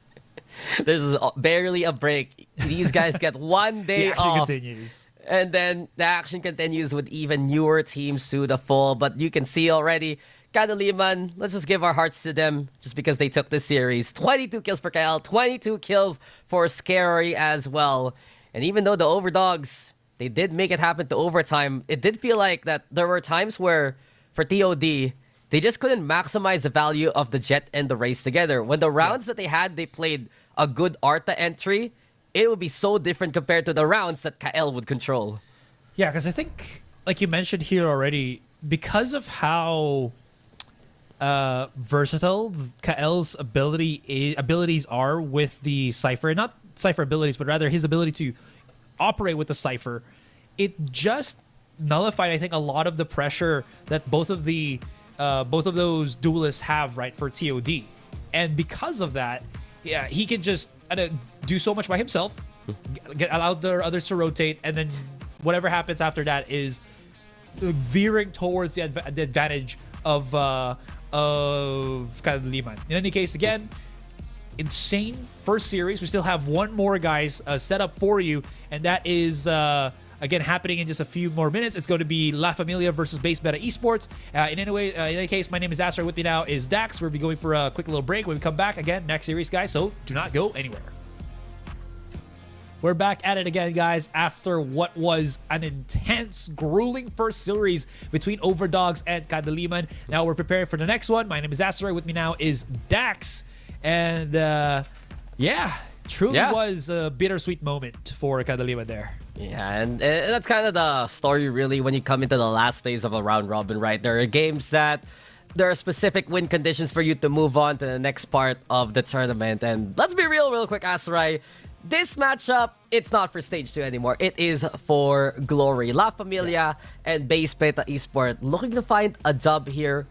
There's barely a break. These guys get 1 day The action off. continues. And then the action continues with even newer teams to the full. But you can see already, Kadiliman, let's just give our hearts to them just because they took this series. 22 kills for Kael, 22 kills for Scary as well. And even though the OVERDOGS, they did make it happen to overtime, it did feel like that there were times where, for TOD, they just couldn't maximize the value of the Jet and the Race together. When the rounds that they had, they played a good Arta entry, it would be so different compared to the rounds that Kael would control. Yeah, because I think, like you mentioned here already, because of how versatile Kael's abilities are with the Cypher, not Cypher abilities, but rather his ability to operate with the Cypher, it just nullified, I think, a lot of the pressure that both of those duelists have, right, for TOD. And because of that, yeah, he can just do so much by himself, allow the others to rotate, and then whatever happens after that is veering towards the advantage of Kadiliman. In any case, again, insane first series. We still have one more, guys, set up for you, and that is again happening in just a few more minutes. It's going to be La Familia versus Base Beta Esports. In any case, my name is Asher. With me now is Dax. We'll be going for a quick little break. When we come back, again, next series, guys, so do not go anywhere. We're back at it again, guys, after what was an intense, grueling first series between OVERDOGS and Kadiliman. Now we're preparing for the next one. My name is Asher. With me now is Dax. And yeah, truly was a bittersweet moment for Kadiliman there. Yeah, and that's kind of the story, really, when you come into the last days of a round robin, right? There are games that there are specific win conditions for you to move on to the next part of the tournament. And let's be real quick, Asrai. This matchup, it's not for stage 2 anymore. It is for glory. La Familia and Base Beta Esports looking to find a dub here.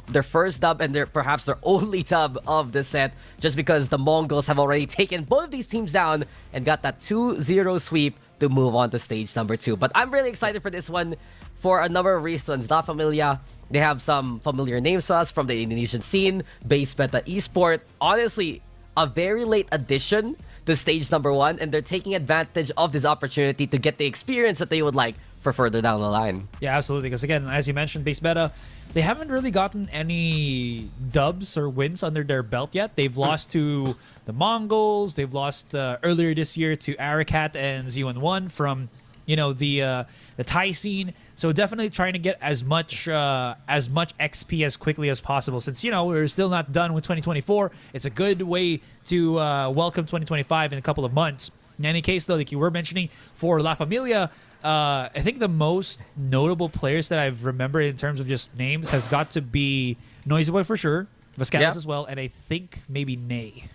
Their first dub and perhaps their only dub of the set, just because the Mongols have already taken both of these teams down and got that 2-0 sweep to move on to stage number 2. But I'm really excited for this one for a number of reasons. La Familia, they have some familiar names to us from the Indonesian scene. Base Beta Esports, honestly, a very late addition to stage number 1, and they're taking advantage of this opportunity to get the experience that they would like for further down the line. Yeah, absolutely. Because again, as you mentioned, Base Beta, they haven't really gotten any dubs or wins under their belt yet. They've lost to the Mongols. They've lost earlier this year to Arakat and Z11 from, you know, the the Thai scene. So definitely trying to get as much XP as quickly as possible. Since we're still not done with 2024, it's a good way to welcome 2025 in a couple of months. In any case, though, like you were mentioning for La Familia, I think the most notable players that I've remembered in terms of just names has got to be Noisy Boy for sure, Vascalis as well, and I think maybe Nay.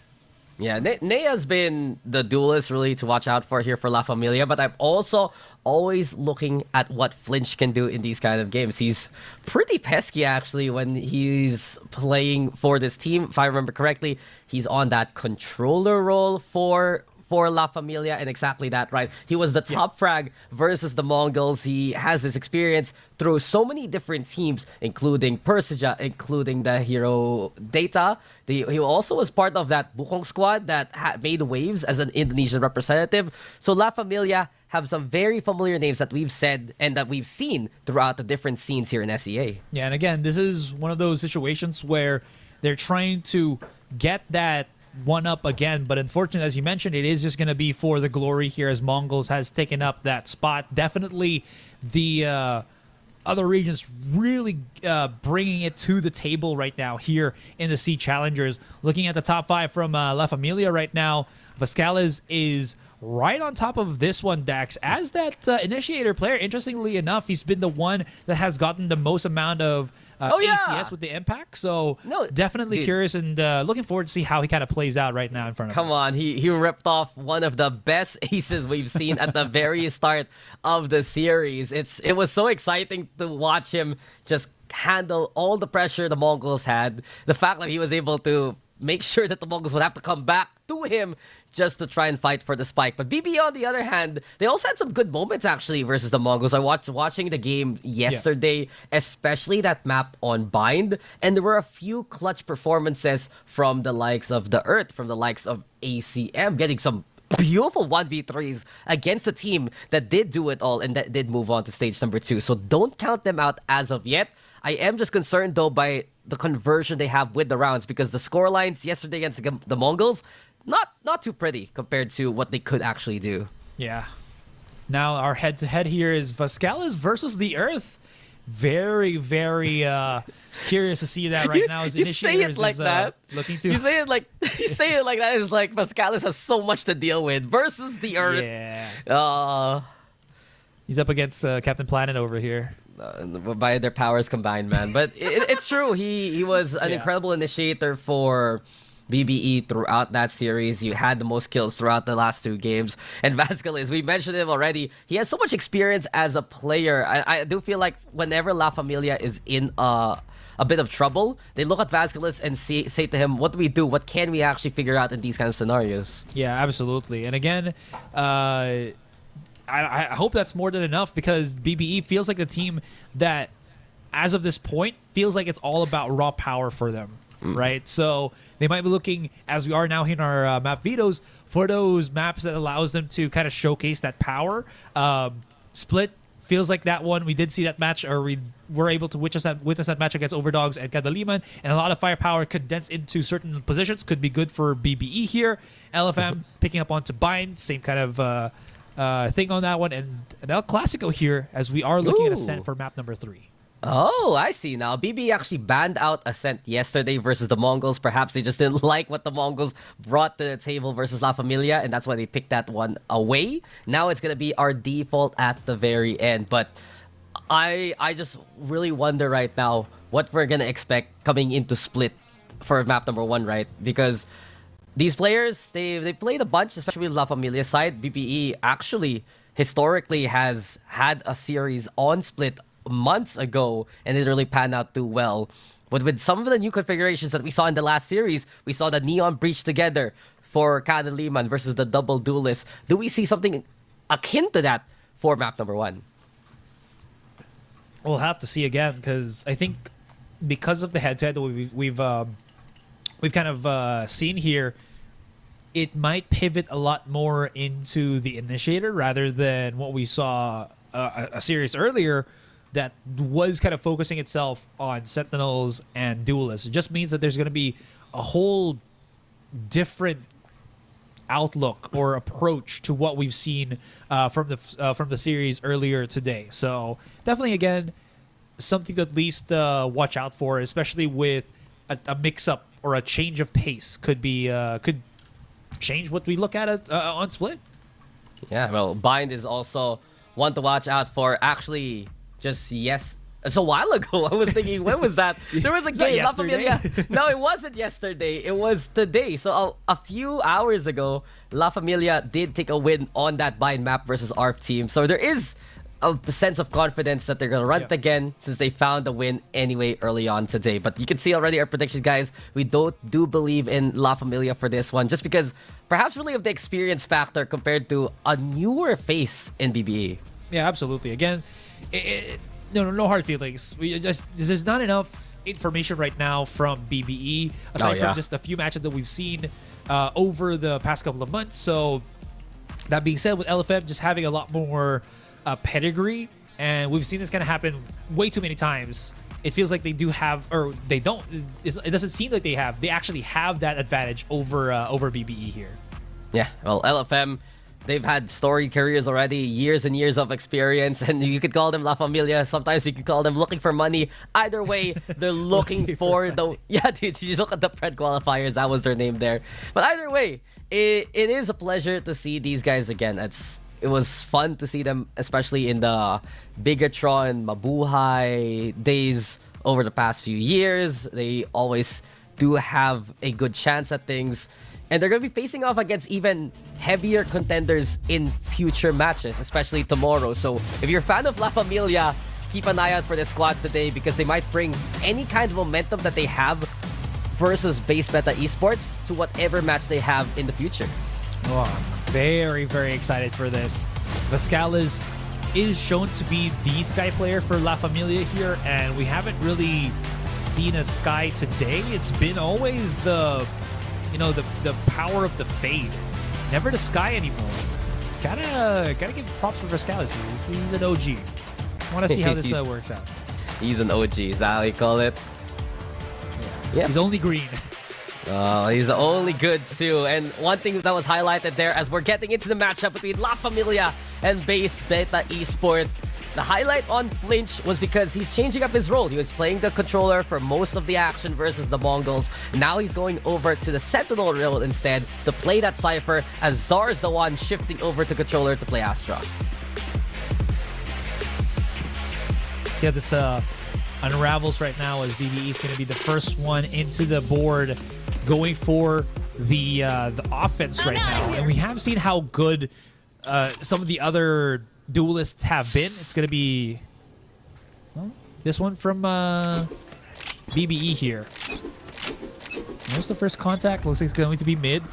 Yeah, Ney has been the duelist really to watch out for here for La Familia, but I'm also always looking at what Flinch can do in these kind of games. He's pretty pesky, actually, when he's playing for this team. If I remember correctly, he's on that controller role for La Familia, and exactly that, right? He was the top frag versus the Mongols. He has this experience through so many different teams, including Persija, including the hero Data. He also was part of that Bukong squad that made waves as an Indonesian representative. So La Familia have some very familiar names that we've said and that we've seen throughout the different scenes here in SEA. Yeah, and again, this is one of those situations where they're trying to get that one up again, but unfortunately, as you mentioned, it is just going to be for the glory here as Mongols has taken up that spot. Definitely the other regions really bringing it to the table right now here in the C Challengers. Looking at the top 5 from La Familia right now, Vascalis is right on top of this one, Dax. As that initiator player, interestingly enough, he's been the one that has gotten the most amount of ACS with the impact. So definitely curious and looking forward to see how he kind of plays out right now in front of us. Come on, he ripped off one of the best aces we've seen at the very start of the series. It was so exciting to watch him just handle all the pressure the Mongols had. The fact that he was able to make sure that the Mongols would have to come back to him just to try and fight for the spike. But BBE, on the other hand, they also had some good moments actually versus the Mongols. I watching the game yesterday, especially that map on Bind, and there were a few clutch performances from the likes of the Earth, from the likes of ACM, getting some beautiful 1v3s against a team that did do it all and that did move on to stage number 2. So don't count them out as of yet. I am just concerned though by the conversion they have with the rounds, because the score lines yesterday against the Mongols, not too pretty compared to what they could actually do. Yeah. Now our head-to-head here is Vascalis versus the Earth. Very, very curious to see that right now. As you say it like that. Looking to you say it like that. It's like Vascalis has so much to deal with versus the Earth. Yeah. He's up against Captain Planet over here. By their powers combined, man. But it's true. He was an incredible initiator for BBE throughout that series. You had the most kills throughout the last 2 games. And Vascalis, we mentioned him already. He has so much experience as a player. I do feel like whenever La Familia is in a bit of trouble, they look at Vascalis and say to him, what do we do? What can we actually figure out in these kind of scenarios? Yeah, absolutely. And again, I hope that's more than enough, because BBE feels like a team that, as of this point, feels like it's all about raw power for them, right? So they might be looking, as we are now in our map vetoes, for those maps that allows them to kind of showcase that power. Split feels like that one. We did see that match, or we were able to witness that match against OVERDOGS and Kadiliman, and a lot of firepower condensed into certain positions could be good for BBE here. LFM picking up onto Bind, same kind of thing on that one, and an El Clasico here as we are looking at Ascent for map number 3. Oh, I see now. BB actually banned out Ascent yesterday versus the Mongols. Perhaps they just didn't like what the Mongols brought to the table versus La Familia, and that's why they picked that one away. Now it's going to be our default at the very end. But I just really wonder right now what we're going to expect coming into Split for map number 1, right? Because these players, they played a bunch, especially with La Familia side. BBE actually historically has had a series on Split months ago, and it really panned out too well. But with some of the new configurations that we saw in the last series, we saw the Neon Breach together for Kadiliman versus the Double Duelist. Do we see something akin to that for map number 1? We'll have to see again, because I think because of the head-to-head that we've kind of seen here, it might pivot a lot more into the initiator rather than what we saw a series earlier that was kind of focusing itself on Sentinels and Duelists. It just means that there's going to be a whole different outlook or approach to what we've seen from the series earlier today. So definitely, again, something to at least watch out for, especially with a mix-up or a change of pace could change what we look at on Split. Yeah, well, Bind is also one to watch out for. Actually, it's a while ago. I was thinking, when was that? There was a game. La Familia. No, it wasn't yesterday. It was today. So a few hours ago, La Familia did take a win on that Bind map versus ARF team. So there is a sense of confidence that they're going to run it again since they found a win anyway early on today. But you can see already our prediction, guys. We do believe in La Familia for this one just because perhaps really of the experience factor compared to a newer face in BBE. Yeah, absolutely. Again, no hard feelings. There's not enough information right now from BBE aside from just a few matches that we've seen over the past couple of months. So that being said, with LFM just having a lot more pedigree, and we've seen this kind of happen way too many times. It feels like they do have, or they don't. It doesn't seem like they have. They actually have that advantage over BBE here. Yeah, well, LFM, they've had storied careers already, years and years of experience, and you could call them La Familia. Sometimes you could call them looking for money. Either way, they're looking for the... Yeah, dude, you look at the Pred qualifiers. That was their name there. But either way, it is a pleasure to see these guys again. It was fun to see them, especially in the Bigatron, Mabuhay days over the past few years. They always do have a good chance at things. And they're going to be facing off against even heavier contenders in future matches, especially tomorrow. So if you're a fan of La Familia, keep an eye out for this squad today because they might bring any kind of momentum that they have versus base meta esports to whatever match they have in the future. Oh, I'm very, very excited for this. Vascalis is shown to be the Sky player for La Familia here, and we haven't really seen a Sky today. It's been always the power of the Fade, never the Sky anymore. Gotta give props for Vascalis here. He's an OG. I want to see how this works out. He's an OG, is that how you call it? Yeah. He's only green. Oh, he's only good too. And one thing that was highlighted there as we're getting into the matchup between La Familia and Base Beta Esports, the highlight on Flinch was because he's changing up his role. He was playing the controller for most of the action versus the Mongols. Now he's going over to the Sentinel role instead to play that Cypher, as Zar's the one shifting over to controller to play Astra. See how this unravels right now, as BBE is going to be the first one into the board going for the offense right now. And we have seen how good some of the other duelists have been. It's going to be this one from BBE here. There's the first contact. Looks like it's going to be mid.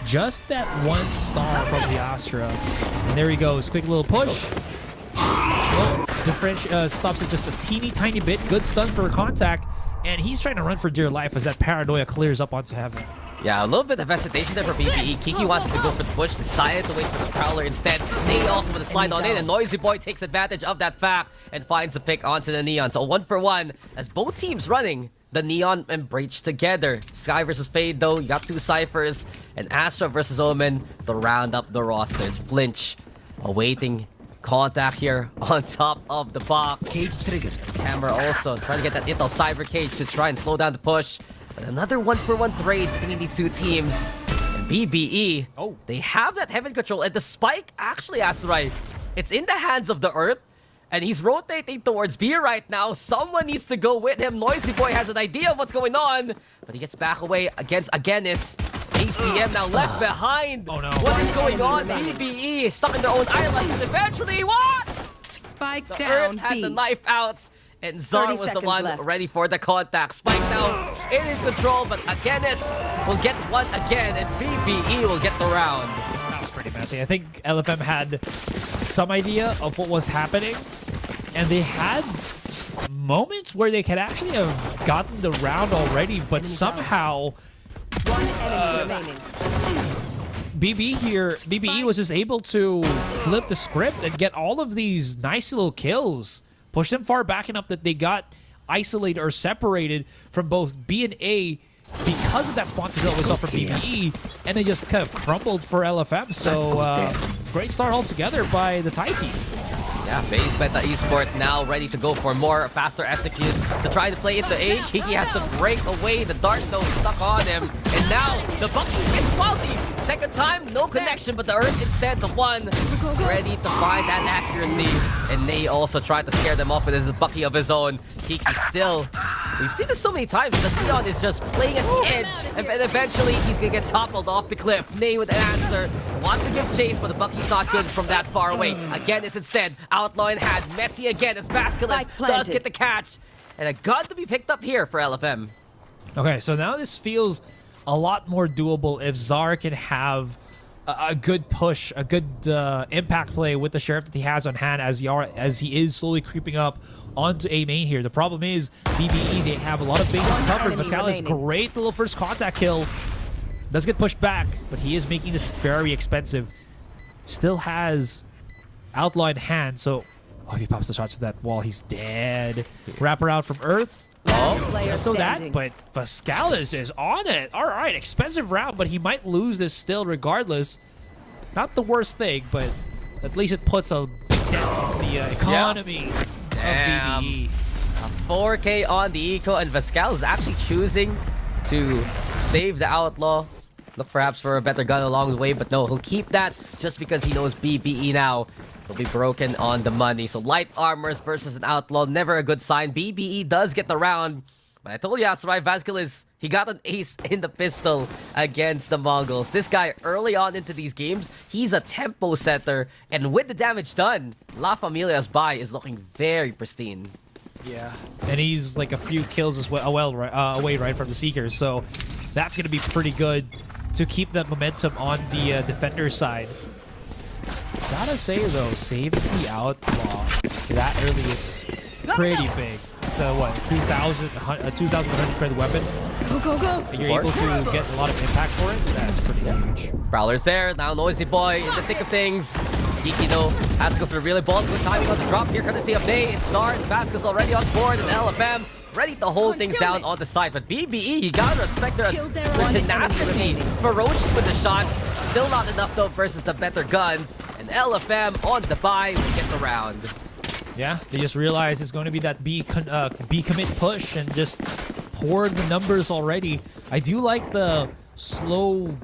Just that one star from the Astra. And there he goes. Quick little push. Oh, the French stops it just a teeny tiny bit. Good stun for a contact. And he's trying to run for dear life as that paranoia clears up onto heaven. Yeah, a little bit of hesitation there for BBE. Kiki wanted to go for the push, decided to wait for the Prowler instead. They also want to slide on in, and Noisy Boy takes advantage of that fact and finds a pick onto the Neon. So 1-for-1 as both teams running the Neon and Breach together. Sky versus Fade though, you got two Cyphers, and Astra versus Omen to round up the rosters. Flinch awaiting contact here on top of the box. Cage triggered. Camera also trying to get that Intel Cyber Cage to try and slow down the push. But another 1-for-1 trade between these two teams. And BBE, they have that heaven control. And the spike, actually, Azurai, it's in the hands of the Earth. And he's rotating towards B right now. Someone needs to go with him. Noisy Boy has an idea of what's going on. But he gets back away against Agenis. ACM now left behind. Oh no. What is going on? BBE is stuck in their own island. And eventually, what? Spike The down Earth had B. the knife out. And Zar 30 was the seconds one left. ready for the contact. Spike now in his control, but Agenis will get one again, and BBE will get the round. That was pretty messy. I think LFM had some idea of what was happening, and they had moments where they could actually have gotten the round already, but somehow One enemy remaining. BBE was just able to flip the script and get all of these nice little kills. Push them far back enough that they got isolated or separated from both B and A because of that spawn kill we saw from BBE, and it just kind of crumbled for LFM. So great start altogether by the Thai team. Yeah, base meta Esports now ready to go for more faster execute to try to play into A. Kiki has to break away the dart though stuck on him. And now the Bucky is swalty. Second time, no connection, but the Earth instead, the one ready to find that accuracy. And Ney also tried to scare them off with his Bucky of his own. Kiki still, we've seen this so many times, that Leon is just playing at the edge, and then eventually he's gonna get toppled off the cliff. Ney with an answer, wants to give chase, but the Bucky's not good from that far away. Again, it's instead Outlaw in hand. Messi again as Basculus does get the catch. And a gun to be picked up here for LFM. Okay, so now this feels a lot more doable if Zar can have a good push, a good impact play with the Sheriff that he has on hand as he is slowly creeping up onto A main here. The problem is BBE, they have a lot of bases covered. Pascalis, great little first contact kill. Does get pushed back, but he is making this very expensive. Still has Outlaw in hand, so if he pops the shot to that wall, he's dead. Wrapper out from Earth. So that, but Pascalis is on it. All right, expensive round, but he might lose this still regardless. Not the worst thing, but at least it puts a big dent in the economy of BBE. 4K on the eco, and Pascal is actually choosing to save the Outlaw. Look perhaps for a better gun along the way, but no, he'll keep that just because he knows BBE now will be broken on the money. So light armors versus an Outlaw, never a good sign. BBE does get the round, but I told you, Asrai Vasquez, he got an ace in the pistol against the Mongols. This guy, early on into these games, he's a tempo setter, and with the damage done, La Familia's buy is looking very pristine. Yeah, and he's like a few kills as well, away right from the Seekers, so that's going to be pretty good to keep that momentum on the defender side. Gotta say though, saving the Outlaw that early is pretty big. It's a what, 2,100 credit weapon. And you're able to get a lot of impact for it. That's pretty huge. Prowler's there, now Noisy Boy in the thick of things. Kiki though has to go for the really bold with timing on the drop here, courtesy of Ney. It's Zar, and Vasquez already on board, and LFM ready to hold things down on the side. But BBE, you gotta respect their tenacity. Ferocious with the shots. Still not enough though versus the better guns. And LFM on the buy, we get the round. Yeah, they just realized it's going to be that B commit push and just poured the numbers already. I do like the slow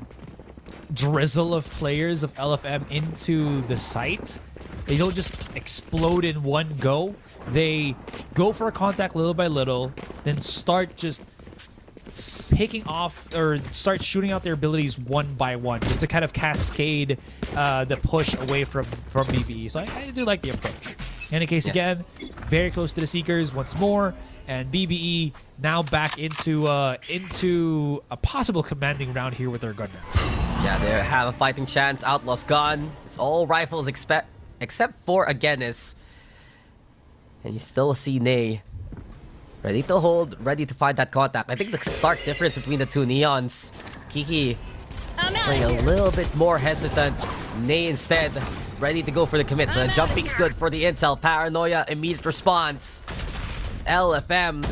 drizzle of players of LFM into the site. They don't just explode in one go. They go for a contact little by little, then start just picking off or start shooting out their abilities one by one, just to kind of cascade the push away from BBE. So I do like the approach. In any case, again, very close to the Seekers once more, and BBE now back into a possible commanding round here with their gun now. Yeah, they have a fighting chance. Outlaw's gone. It's all rifles except for Agenis. And you still see Ney ready to hold, ready to find that contact. I think the stark difference between the two Neons, Kiki playing a little bit more hesitant. Ney instead ready to go for the commit. The jumping's good for the intel. Paranoia, immediate response. LFM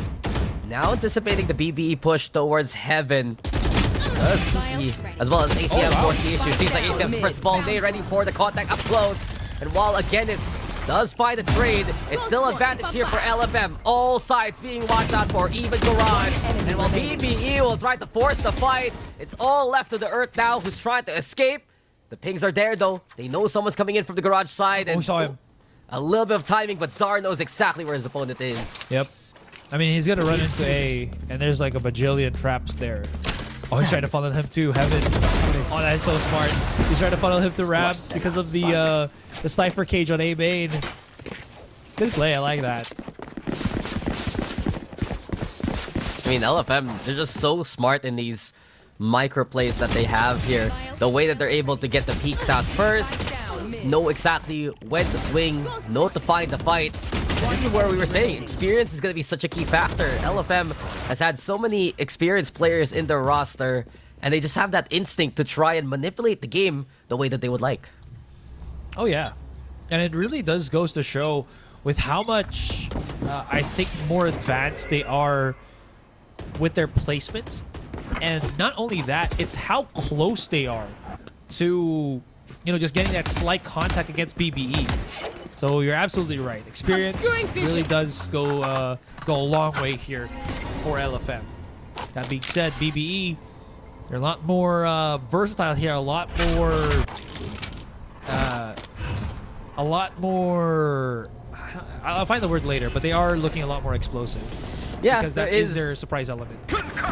now anticipating the BBE push towards heaven. Kiki, as well as ACM forced the issue. Seems like ACM's first ball. Ney ready for the contact up close. And while Agenis does find a trade, it's still advantage here for LFM. All sides being watched out for, even Garage. And while BBE will try to force the fight, it's all left to the Earth now, who's trying to escape. The pings are there though. They know someone's coming in from the Garage side. And we saw him. A little bit of timing, but Zar knows exactly where his opponent is. Yep. I mean, he's gonna run into A, and there's like a bajillion traps there. Oh, he's trying to funnel him to Heaven. Oh, that's so smart. He's trying to funnel him to Ramps because of the Cypher Cage on A main. Good play, I like that. I mean, LFM, they're just so smart in these micro plays that they have here. The way that they're able to get the peaks out first, know exactly when to swing, know to find the fight. This is where we were saying experience is going to be such a key factor. LFM has had so many experienced players in their roster, and they just have that instinct to try and manipulate the game the way that they would like. Oh yeah, and it really does goes to show with how much I think more advanced they are with their placements. And not only that, it's how close they are to, just getting that slight contact against BBE. So you're absolutely right. Experience really does go a long way here for LFM. That being said, BBE, they're a lot more versatile here, a lot more. I'll find the word later, but they are looking a lot more explosive. Yeah, because that is their surprise element.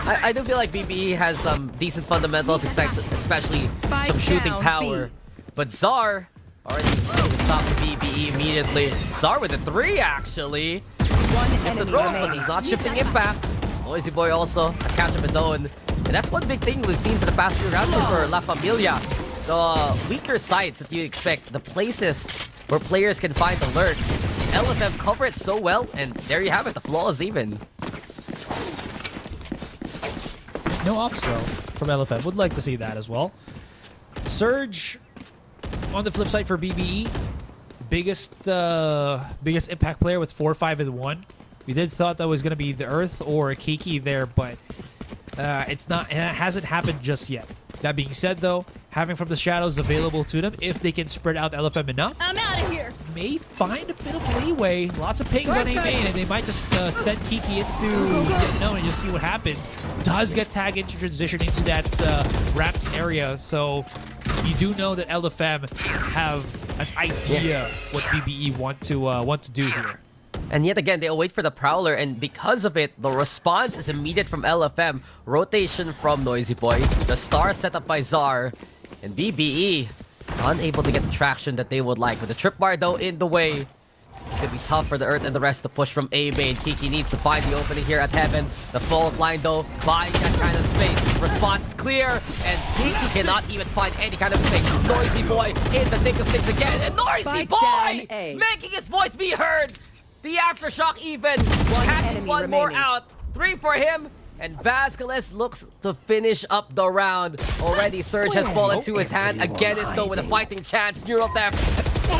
I do feel like BBE has some decent fundamentals, especially some shooting power. But Czar already stopped the BBE immediately. Czar with a 3, actually. Shift the throws, but he's not shifting it back. Noisy Boy also a catch of his own. And that's one big thing we've seen for the past few rounds for La Familia. The weaker sites that you expect, the places where players can find the lurk. LFM cover it so well, and there you have it, the flawless even. No ops though from LFM. Would like to see that as well. Surge on the flip side for BBE, biggest impact player with 4, 5, and 1. We did thought that was gonna be the Earth or Kiki there, but it's not. It hasn't happened just yet. That being said, though, having from the shadows available to them, if they can spread out LFM enough, I'm out of here. may find a bit of leeway. Lots of pings on A main, and they might just send Kiki into Unknown and just see what happens. Does get tagged into transition into that Raps area, so you do know that LFM have an idea what BBE want to do here. And yet again, they'll wait for the Prowler, and because of it, the response is immediate from LFM. Rotation from Noisy Boy. The star set up by Czar. And BBE unable to get the traction that they would like. With the trip bar, though, in the way. It's going to be tough for the Earth and the rest to push from A main. Kiki needs to find the opening here at Heaven. The fault line, though, buying that kind of space. Response is clear, and Kiki cannot even find any kind of space. Noisy Boy in the thick of things again, and Noisy Boy making his voice be heard. The Aftershock even catching one more out. 3 for him. And Vasquez looks to finish up the round. Already Surge has fallen to his hand. Again is though with a fighting chance. Neural Theft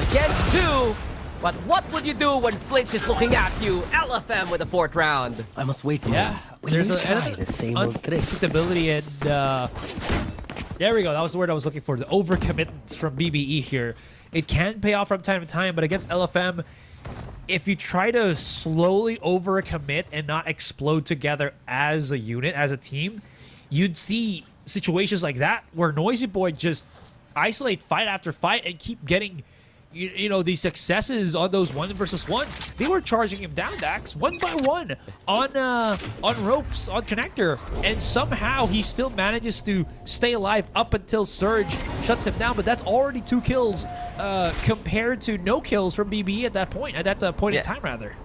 against 2. But what would you do when Flinch is looking at you? LFM with the 4th round. I must wait a moment. There's an element of unpredictability and there we go. That was the word I was looking for. The overcommitments from BBE here. It can pay off from time to time, but against LFM, if you try to slowly overcommit and not explode together as a unit, as a team, you'd see situations like that where Noisy Boy just isolate fight after fight and keep getting, these successes on those 1 versus 1s. They were charging him down, Dax, 1 by 1 on ropes, on connector, and somehow he still manages to stay alive up until Surge shuts him down. But that's already 2 kills compared to no kills from BBE at that point. At that point in time, rather.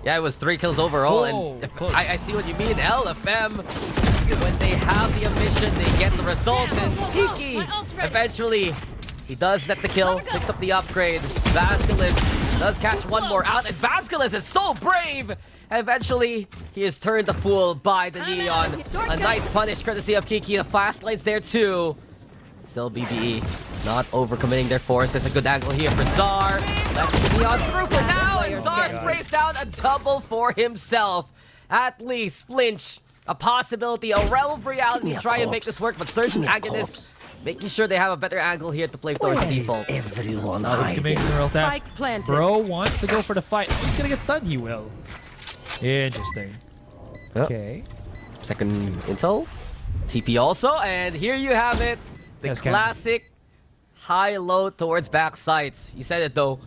Yeah, it was 3 kills overall, Whoa, and I see what you mean. LFM, when they have the ambition, they get the results, and Kiki eventually. He does net the kill, picks up the upgrade. Vasquez does catch one more out, and Vasquez is so brave! And eventually, he is turned the fool by the Neon. A nice punish courtesy of Kiki. The fast lane's there too. Still BBE not overcommitting their forces. A good angle here for Czar. That's the Neon through for now, and Czar sprays down a double for himself. At least Flinch, a possibility, a realm of reality to try and make this work, but Surge and Agonist making sure they have a better angle here to play towards the default. Everyone He's committing the real theft. Bro wants to go for the fight. He's gonna get stunned, he will. Interesting. Okay. Second intel. TP also, and here you have it. The classic high-low towards back sights. You said it though.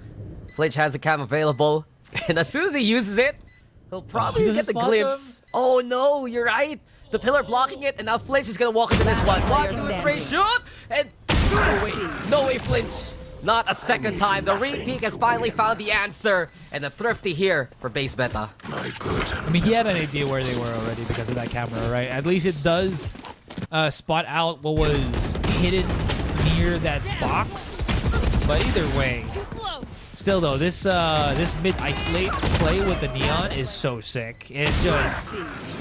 Flinch has a cam available, and as soon as he uses it, he'll probably get the glimpse. Oh no, you're right. The pillar blocking it, and now Flinch is gonna walk into this one. Walk into the free shoot, and no way, Flinch. Not a second time. The re-peek has finally found the answer, and a thrifty here for base meta. I mean, he had an idea where they were already because of that camera, right? At least it does spot out what was hidden near that box. But either way, still though, this mid isolate play with the Neon is so sick. It just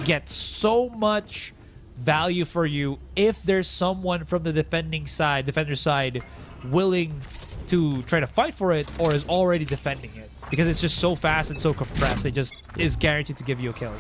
gets so much value for you if there's someone from the defender side willing to try to fight for it or is already defending it, because it's just so fast and so compressed. It just is guaranteed to give you a kill.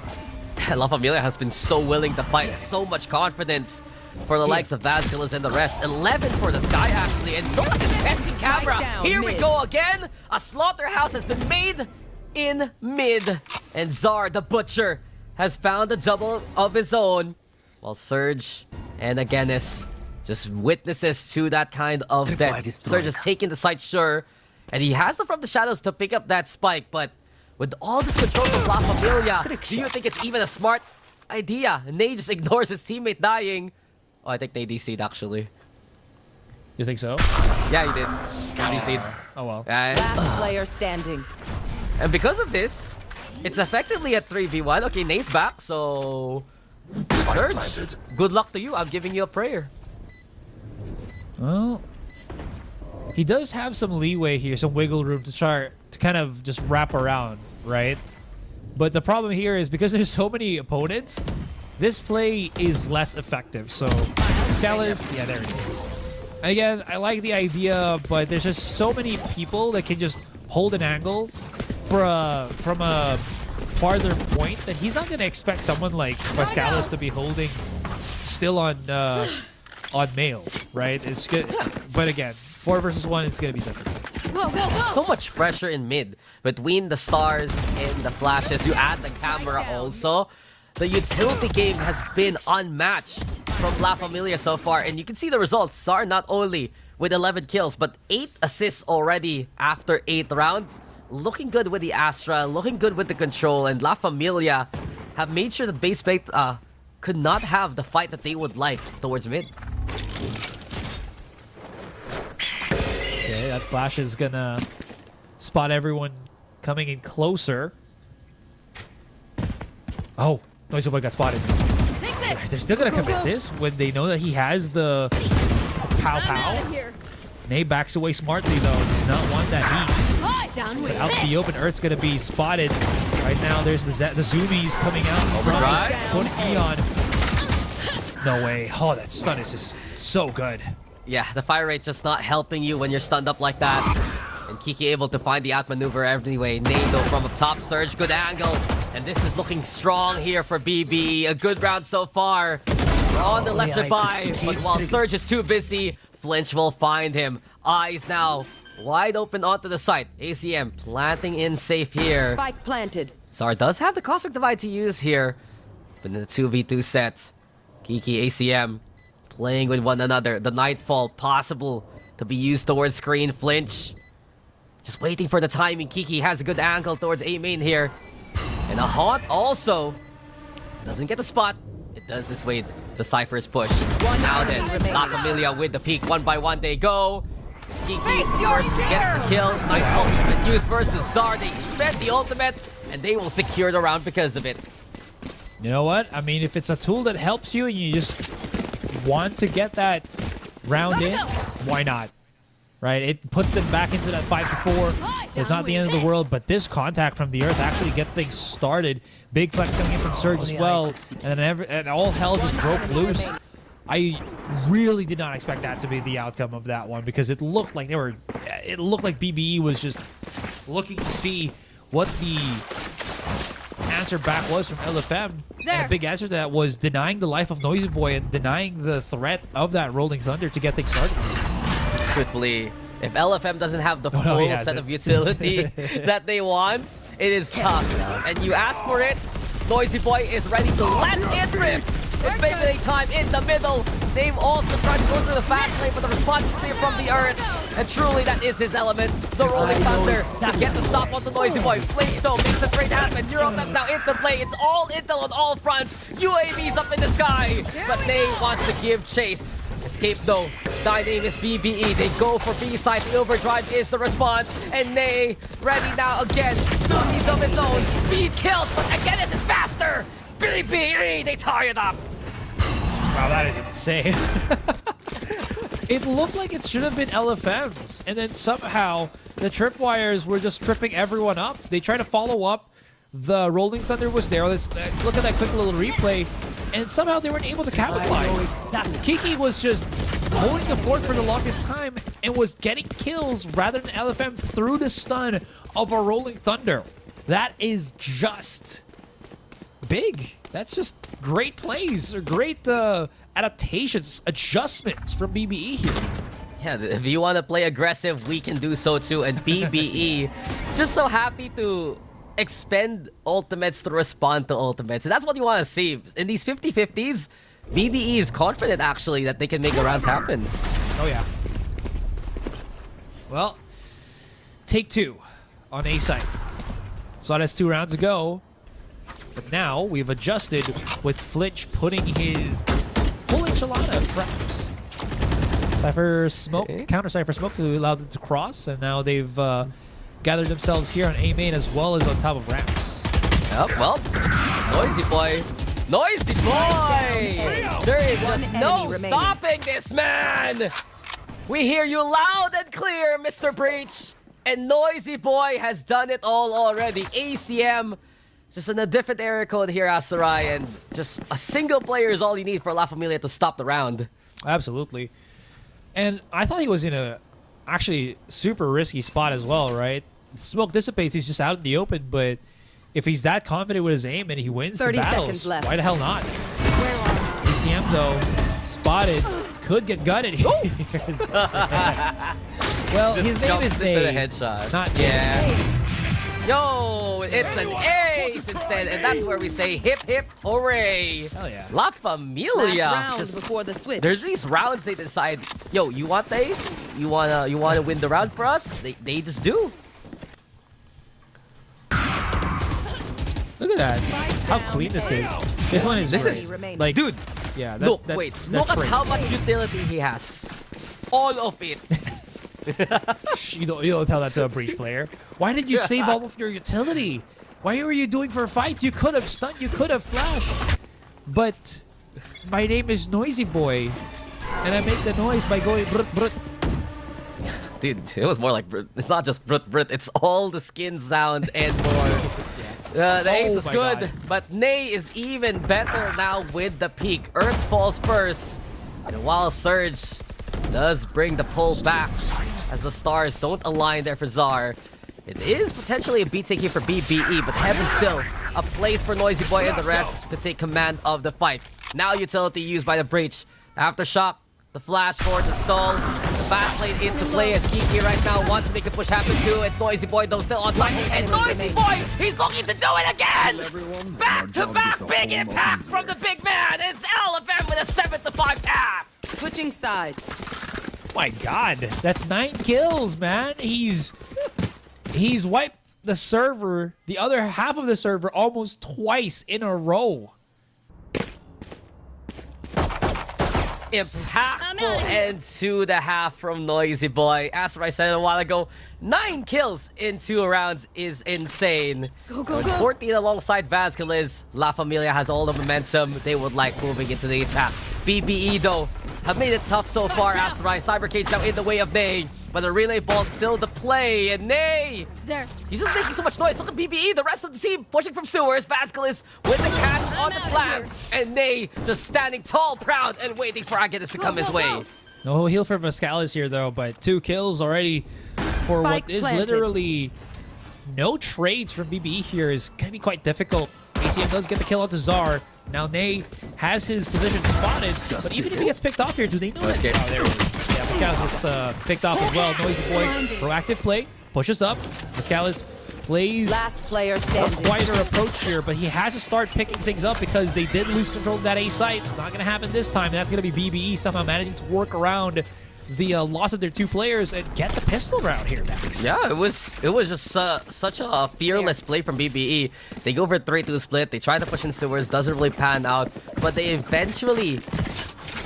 La Familia has been so willing to fight, so much confidence for the likes of Vasquez and the rest. 11 for the Sky, actually. And look at this testing camera. Here we go again. A slaughterhouse has been made in mid. And Zar, the Butcher, has found a double of his own. While Surge and Agenis just witnesses to that kind of death. Surge is taking the site, sure. And he has them from the shadows to pick up that spike. But with all this control from La Familia, do you think it's even a smart idea? Ney just ignores his teammate dying. Oh, I think they DC'd actually. You think so? Yeah, he did. DC'd. Oh well. Last player standing. And because of this, it's effectively a 3v1. Okay, Ney's back, so... Surge, good luck to you. I'm giving you a prayer. Well, he does have some leeway here, some wiggle room to try to kind of just wrap around, right? But the problem here is because there's so many opponents, this play is less effective. So, Scalus, yeah, there it is. Again, I like the idea, but there's just so many people that can just hold an angle from a farther point that he's not going to expect someone like Pascalis to be holding still on male, right? It's good, but again, 4 versus 1, it's going to be different. Go, go, go. So much pressure in mid between the stars and the flashes. You add the camera also. The utility game has been unmatched from La Familia so far, and you can see the results. Zar not only with 11 kills, but 8 assists already after 8 rounds. Looking good with the Astra, looking good with the control, and La Familia have made sure that base plate could not have the fight that they would like towards mid. Okay, that flash is gonna spot everyone coming in closer. Oh, Noisy Boy got spotted. Take this. They're still gonna commit this when they know that he has the pow I'm out of pow. here. Ney backs away smartly though. Does not want that heat. Hi, down with Out in the open, Earth's gonna be spotted. Right now, there's the zoomies coming out from Eon. No way. Oh, that stun is just so good. Yeah, the fire rate just not helping you when you're stunned up like that. And Kiki able to find the outmaneuver anyway. Ney though from up top, Surge, good angle. And this is looking strong here for BBE. A good round so far. We're on the lesser buy, but while Surge is too busy, Flinch will find him. Eyes now wide open onto the site. ACM planting in safe here. Spike planted. Zar does have the Cosmic Divide to use here. But in the 2v2 set, Kiki, ACM playing with one another. The Nightfall possible to be used towards screen. Flinch just waiting for the timing. Kiki has a good angle towards A main here. And a Haunt also doesn't get the spot. It does dissuade the Cypher's push. Now then, La Familia with the peak. 1 by 1 they go. Kiki first gets the kill. Nightfall has been used versus Zar. They spent the ultimate and they will secure the round because of it. You know what? I mean, if it's a tool that helps you and you just want to get that round in, why not? Right? It puts them back into that 5-4. It's not the end of the world, but this contact from the Earth actually gets things started. Big flex coming in from Surge as well, and then all hell just broke loose. I really did not expect that to be the outcome of that one because it looked like it looked like BBE was just looking to see what the answer back was from LFM. And a big answer to that was denying the life of Noisy Boy and denying the threat of that Rolling Thunder to get things started. Truthfully, if LFM doesn't have the full set of utility that they want, it is tough. And you ask for it, Noisy Boy is ready to let it rip. It's Beyblade time in the middle. They've also tried to go through the fast lane, but the response is clear from the Earth. And truly, that is his element. The Rolling Thunder to get the stop on the Noisy Boy. Flamestone makes the trade happen. Eurotap's now into play. It's all intel on all fronts. UAVs up in the sky. But Ney wants to give chase. Escape though. Die name is BBE. They go for B side. The overdrive is the response. And Ney ready now again. Zoomies of his own. Speed kills, but again this is faster. BBE, they tie it up. Wow, that is insane. It looked like it should have been LFMs. And then somehow the tripwires were just tripping everyone up. They tried to follow up. The Rolling Thunder was there. Let's look at that quick little replay. And somehow they weren't able to capitalize. Kiki was just holding the fort for the longest time and was getting kills rather than LFM through the stun of a Rolling Thunder. That is just big. That's just great plays or great adaptations, adjustments from BBE here. Yeah, if you want to play aggressive, we can do so too. And BBE, just so happy to expend ultimates to respond to ultimates. And that's what you want to see. In these 50-50s, BBE is confident actually that they can make the rounds happen. Oh yeah. Well, take 2 on A side. Saw that's 2 rounds ago. But now we've adjusted with Flitch putting his whole enchilada of traps. Cypher smoke, counter Cypher smoke to allow them to cross, and now they've gathered themselves here on A main as well as on top of ramps. Yep, well, Noisy Boy. Noisy Boy! There is just no stopping this man! We hear you loud and clear, Mr. Breach. And Noisy Boy has done it all already. ACM, just in a different area code here, Asarai, and just a single player is all you need for La Familia to stop the round. Absolutely. And I thought he was in a actually super risky spot as well, right? Smoke dissipates, he's just out in the open, but if he's that confident with his aim and he wins the 30 battles, seconds left. why the hell not? ACM though, spotted, could get gutted here. Well, Just his name jumps is into Day, the headshot. not Yeah. Yo, it's an ace instead, and that's where we say hip hip hooray. Hell yeah. La Last Familia. round Just- before the switch. There's these rounds they decide, yo, you want the ace? You wanna win the round for us? They just do. Look at that, how clean this is. This one is This great. is- like, Dude, yeah. look, wait, look at how much utility he has. All of it. You don't tell that to a Breach player. Why did you save all of your utility? Why were you doing for fights? You could have stunned, you could have flashed. But my name is Noisy Boy, and I make the noise by going brut brut. Dude, it was more like brut. It's not just brut brut, it's all the skin sound and more. The ace is my good, God. but Nay is even better now with the peak. Earth falls first, and while Surge does bring the pull back as the stars don't align there for Czar. It is potentially a beat take here for BBE, but Heaven still a place for Noisy Boy and the rest to take command of the fight. Now utility used by the Breach. Aftershock, the flash forward to stall. The fast lane into play as Kiki right now wants to make the push happen too. It's Noisy Boy though still on time. And Noisy Boy, he's looking to do it again! Back to back big impact from the big man! It's LFM with a 7-5 half! Switching sides. My God, that's 9 kills, man. He's wiped the server, the other half of the server, almost twice in a row. Impactful end to the half from Noisy Boy. As I said a while ago, 9 kills in 2 rounds is insane. With 14 alongside Vasquez, La Familia has all the momentum they would like moving into the attack. BBE though have made it tough so far. Asteroid Cyber Cage now in the way of Nay, but the relay ball still to play, and Nay, There. he's just making so much noise. Look at BBE, the rest of the team pushing from sewers. Vasquez with the catch on the flag, and Nay just standing tall, proud, and waiting for Agitus to come his way. No heal for Vascalis here though, but 2 kills already for Spike what is planted. literally no trades from BBE here is going to be quite difficult. ACM does get the kill onto Czar. Now Nay has his position spotted, but even if he gets picked off here, do they know that? Oh, there it is. Yeah, Vascalis gets picked off as well. Noisy Boy, proactive play, pushes up. Vascalis plays Last player a standing. quieter approach here, but he has to start picking things up because they did lose control of that A site. It's not going to happen this time. That's going to be BBE somehow managing to work around the loss of their 2 players and get the pistol round here, Max. Yeah, it was just such a fearless play from BBE. They go for a 3-2 split. They try to push in sewers, doesn't really pan out, but they eventually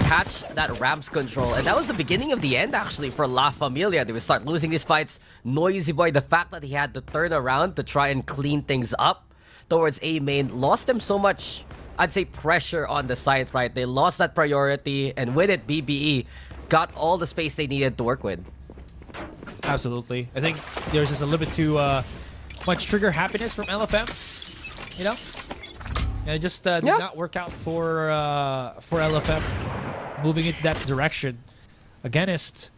catch that ramps control, and that was the beginning of the end actually for La Familia. They would start losing these fights. Noisy Boy, the fact that he had to turn around to try and clean things up towards A main lost them so much, I'd say, pressure on the site, right? They lost that priority, and with it, BBE got all the space they needed to work with. Absolutely. I think there's just a little bit too much trigger happiness from LFM, you know? And it just did not work out for LFM moving into that direction. Againist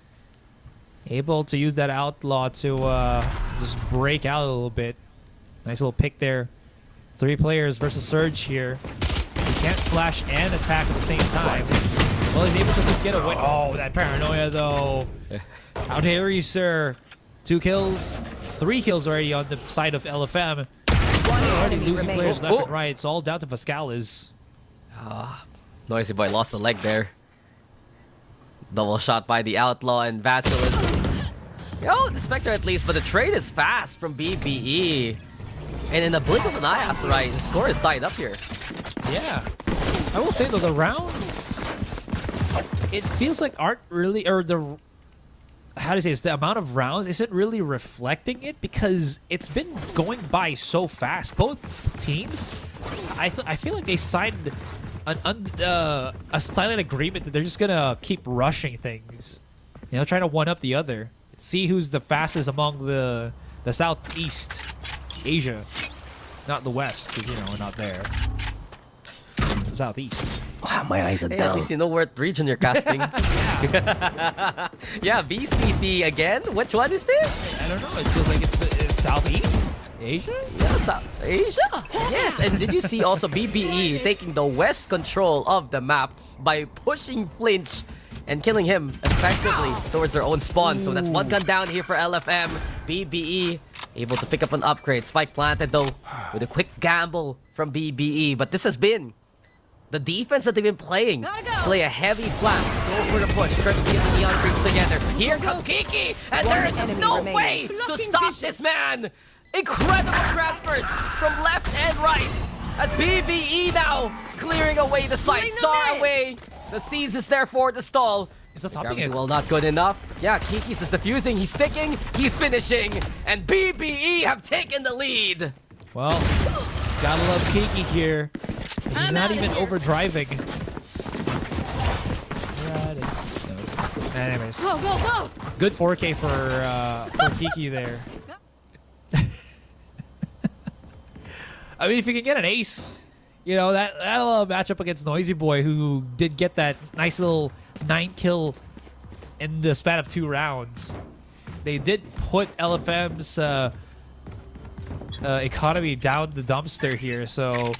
able to use that outlaw to just break out a little bit. Nice little pick there 3 players versus Surge here. He can't flash and attack at the same time. Well, he's able to just get away. Oh, that paranoia though. How dare you, sir? 2 kills, 3 kills already on the side of LFM. Already enemy losing remaining. players left and right. It's all down to Vascalis. Noisy Boy lost the leg there. Double shot by the Outlaw and Vascalis. Oh, the Spectre at least, but the trade is fast from BBE. And in the blink of an eye, Asarai, the score is tied up here. Yeah. I will say though, the rounds, it feels like aren't really, or the, how do you say this, the amount of rounds isn't really reflecting it because it's been going by so fast. Both teams, I feel like they signed a silent agreement that they're just gonna keep rushing things, you know, trying to one up the other, see who's the fastest among the Southeast Asia, not the West, because you know we're not there. The Southeast. Wow, my eyes are Hey, at down. least you know what region you're casting. Yeah, VCT again? Which one is this? I don't know. It feels like it's Southeast Asia. Yeah, South Asia. Yes, and did you see also BBE taking the west control of the map by pushing Flinch and killing him effectively towards their own spawn. So that's 1 gun down here for LFM. BBE able to pick up an upgrade. Spike planted though with a quick gamble from BBE. But this has been the defense that they've been playing. Play a heavy flank. Go for the push. Courtesy of the Neon Creeps together. Here comes Kiki. And there is just enemy no remaining. way to stop this man. Incredible transfers from left and right. As BBE now clearing away the site. Sar away. The C's is there for the stall. Is that stopping Gravity it? well, not good enough. Yeah, Kiki's is defusing. He's sticking. He's finishing. And BBE have taken the lead. Well, gotta love Kiki here. He's not even overdriving. Anyways, Go, go, go! good 4K for Kiki there. I mean, if you can get an ace, you know, that'll match up against Noisy Boy, who did get that nice little 9 kill in the span of 2 rounds. They did put LFM's economy down the dumpster here, so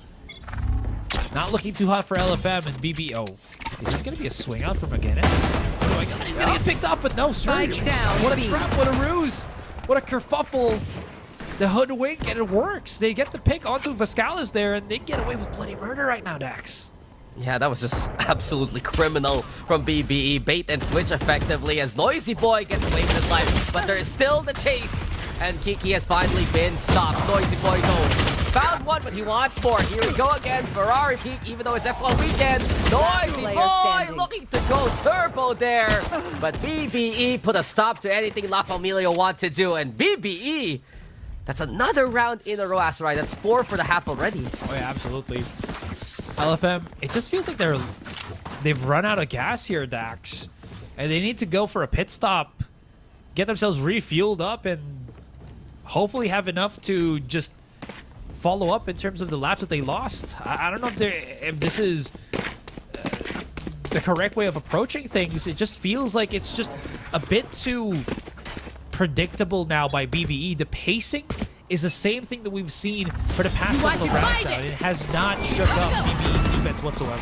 not looking too hot for LFM and BB. Oh, is this gonna be a swing out from McGinnis? Oh my god, he's gonna get picked up, but no, Surge. Spike down, What a B. trap, what a ruse, what a kerfuffle. The hoodwink, and it works. They get the pick onto Vascalis there, and they get away with bloody murder right now, Dax. Yeah, that was just absolutely criminal from BBE. Bait and switch effectively as Noisy Boy gets away with his life, but there is still the chase. And Kiki has finally been stopped. Noisy Boy though found one, but he wants more. Here we go again. Ferrari peak, even though it's F1 weekend. Noisy Player Boy standing. looking to go turbo there. But BBE put a stop to anything La Familia want to do. And BBE, that's another round in a row, Asarai. That's 4 for the half already. Oh yeah, absolutely. LFM, it just feels like they've run out of gas here, Dax. And they need to go for a pit stop, get themselves refueled up, and hopefully have enough to just follow up in terms of the laps that they lost. I don't know if this is the correct way of approaching things. It just feels like it's just a bit too predictable now by BBE. The pacing is the same thing that we've seen for the past couple of rounds now. It has not shook up BBE's defense whatsoever.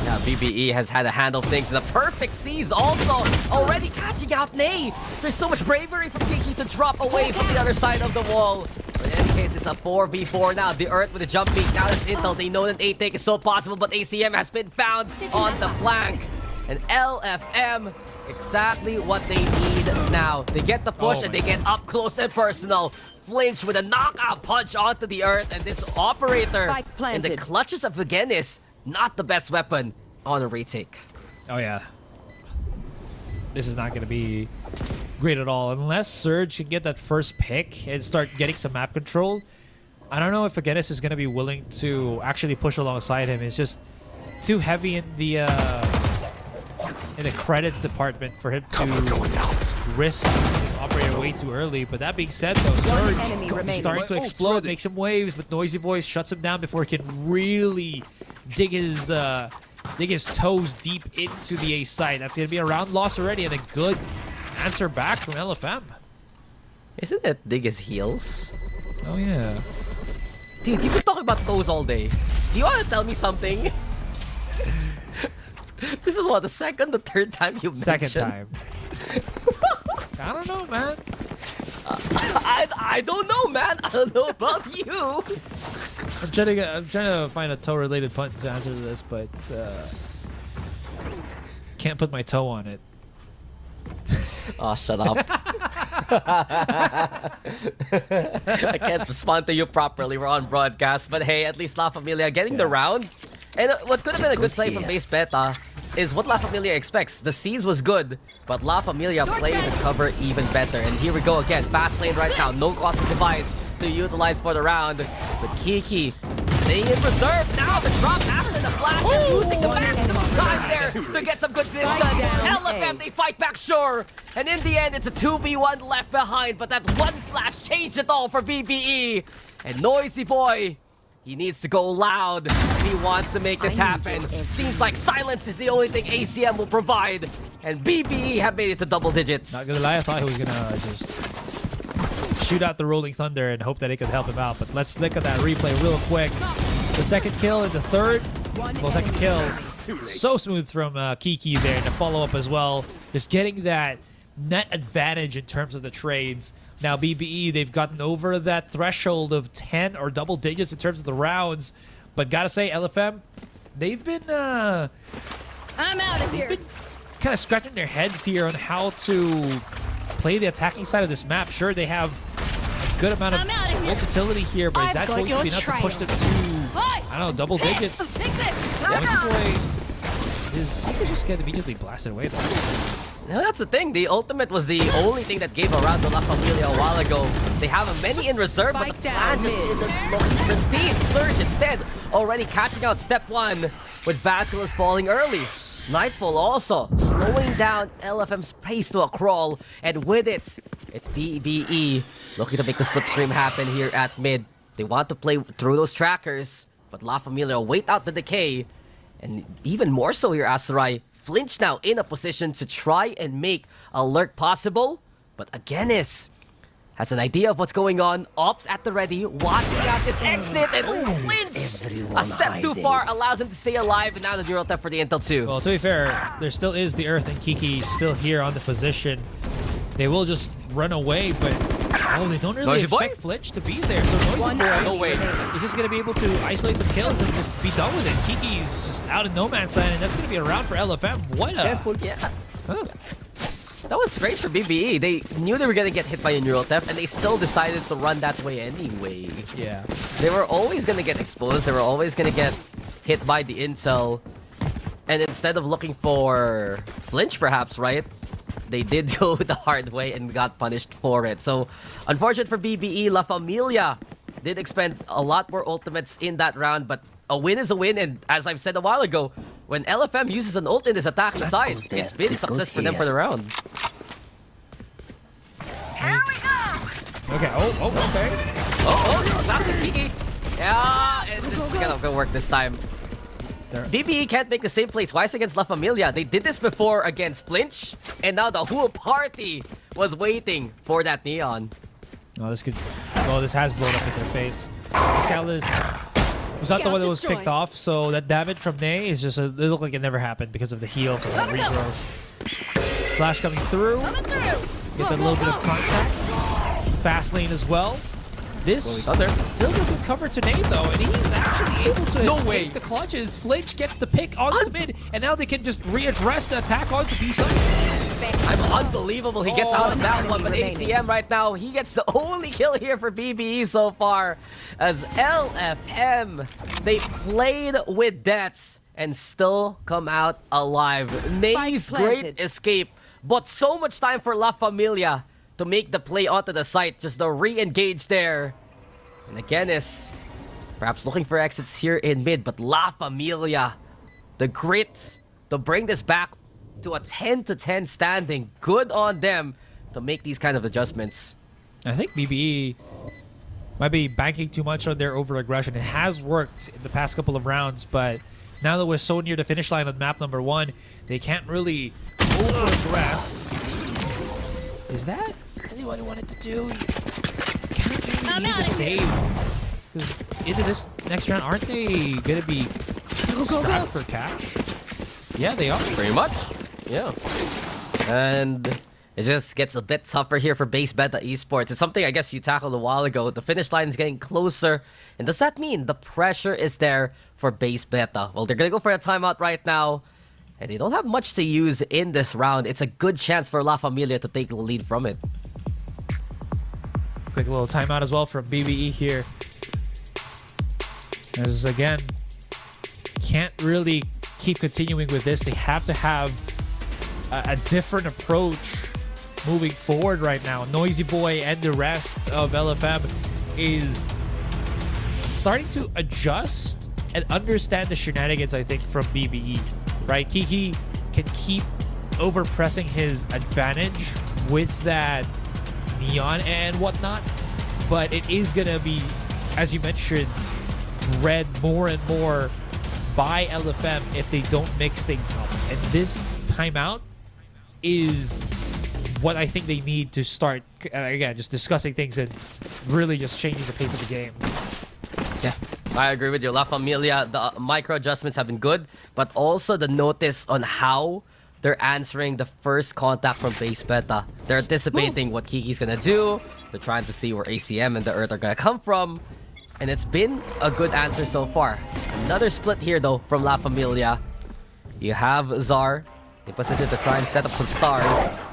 Yeah, BBE has had to handle things. The perfect C's also already catching out Nay. There's so much bravery from Kiki to drop away from the other side of the wall. But in any case, it's a 4v4 now. The Earth with a jump peak. Now it's Intel. They know that 8 take is so possible, but ACM has been found on the flank. And LFM, exactly what they need now. They get the push and they get up close and personal. Flinch with a knockout punch onto the Earth, and this operator Spike in the planted. clutches of Vigenis, not the best weapon on a retake. Oh yeah. This is not going to be great at all. Unless Surge can get that first pick and start getting some map control. I don't know if Vigenis is going to be willing to actually push alongside him. It's just too heavy in the credits department for him to risk his operator way too early. But that being said, though, Surge enemy is remaining. starting to explode, make some waves, but Noisy Voice shuts him down before he can really dig his toes deep into the A site. That's going to be a round loss already, and a good answer back from LFM. Isn't it dig his heels? Oh, yeah. Dude, you've been talking about toes all day. Do you want to tell me something? This is what, the second, the third time you mentioned? Second time. I don't know, man. I don't know, man. I don't know about you. I'm trying to find a toe-related punt to answer this, but can't put my toe on it. Oh, shut up. I can't respond to you properly. We're on broadcast. But hey, at least La Familia getting the round. And what could have been a good play from base beta is what La Familia expects. The C's was good, but La Familia played the cover even better. And here we go again. Fast lane right now. No cost of divide to utilize for the round. But Kiki staying in reserve. Now the drop after the flash and using the maximum time there to get some good distance. LFM, they fight back, sure. And in the end, it's a 2v1 left behind. But that one flash changed it all for BBE. And Noisy Boy, he needs to go loud if he wants to make this happen. Seems like silence is the only thing ACM will provide. And BBE have made it to double digits. Not gonna lie, I thought he was gonna just shoot out the Rolling Thunder and hope that it could help him out. But let's look at that replay real quick. The second kill and the third. Well, second kill. So smooth from Kiki there. And the follow-up as well. Just getting that net advantage in terms of the trades. Now, BBE, they've gotten over that threshold of 10 or double digits in terms of the rounds. But gotta say, LFM, they've been I'm out of here. kind of scratching their heads here on how to play the attacking side of this map. Sure, they have a good amount of versatility here, but is that going to be enough to push them to, I don't know, double digits? Take this. Noisy Boy, his secret just get immediately blasted away. No, that's the thing. The ultimate was the only thing that gave a round to La Familia a while ago. They have many in reserve, but the plan just isn't looking pristine. Surge instead already catching out step one with Vasquez falling early. Nightfall also slowing down LFM's pace to a crawl, and with it, it's BBE looking to make the slipstream happen here at mid. They want to play through those trackers, but La Familia wait out the decay, and even more so here, Asarai. Flinch now in a position to try and make a lurk possible, but Agenis has an idea of what's going on. Ops at the ready, watching out this exit, and Flinch! A step too far allows him to stay alive, and now the neural theft for the intel too. Well, to be fair, there still is the Earth and Kiki still here on the position. They will just run away, but they don't really expect Flinch to be there. So Noisy Boy, no way. He's just going to be able to isolate some kills and just be done with it. Kiki's just out in no man's land, and that's going to be a round for LFM. What a... Careful. Yeah. That was strange for BBE. They knew they were going to get hit by a neural theft, and they still decided to run that way anyway. Yeah. They were always going to get exposed. They were always going to get hit by the intel. And instead of looking for Flinch, perhaps, right? They did go the hard way and got punished for it. So, unfortunate for BBE, La Familia did expend a lot more ultimates in that round, but a win is a win, and as I've said a while ago, when LFM uses an ult in his attacking side, it's been success for them for the round. Here we go. Okay, okay. Oh, classic Kiki. Yeah, and this is gonna work this time. BBE can't make the same play twice against La Familia. They did this before against Flinch, and now the whole party was waiting for that neon. Oh, this could... Well, this has blown up in their face. Scalus was not the one that was picked off, so that damage from Nay is just... It looked like it never happened because of the heal from that regrowth. Flash coming through. Get a little bit of contact. Fast lane as well. This still doesn't cover today though, and he's actually able to escape the clutches. Flinch gets the pick onto mid, and now they can just readdress the attack onto B side. I'm unbelievable. He gets out of that one, but ACM right now, he gets the only kill here for BBE so far. As LFM, they played with deaths and still come out alive. Nay's great escape, but so much time for La Familia to make the play onto the site, just the re-engage there. And again is perhaps looking for exits here in mid, but La Familia, the grit to bring this back to a 10-10 standing. Good on them to make these kind of adjustments. I think BBE might be banking too much on their over-aggression. It has worked in the past couple of rounds, but now that we're so near the finish line on map number 1, they can't really over-aggress. Is that really what he wanted to do? He can't really need to save. Because into this next round, aren't they going to be strapped for cash? Yeah, they are. Pretty much. Yeah. And it just gets a bit tougher here for base beta esports. It's something I guess you tackled a while ago. The finish line is getting closer. And does that mean the pressure is there for base beta? Well, they're going to go for a timeout right now. And they don't have much to use in this round. It's a good chance for La Familia to take the lead from it. Quick little timeout as well from BBE here. As again, can't really keep continuing with this. They have to have a different approach moving forward right now. Noisy Boy and the rest of LFM is starting to adjust and understand the shenanigans, I think, from BBE. Right, Kiki can keep overpressing his advantage with that neon and whatnot, but it is gonna be, as you mentioned, read more and more by LFM if they don't mix things up. And this timeout is what I think they need to start, again, just discussing things and really just changing the pace of the game. Yeah, I agree with you. La Familia, the micro adjustments have been good, but also the notice on how they're answering the first contact from base beta. They're anticipating what Kiki's gonna do. They're trying to see where ACM and the Earth are gonna come from. And it's been a good answer so far. Another split here though from La Familia. You have Zar in position to try and set up some stars.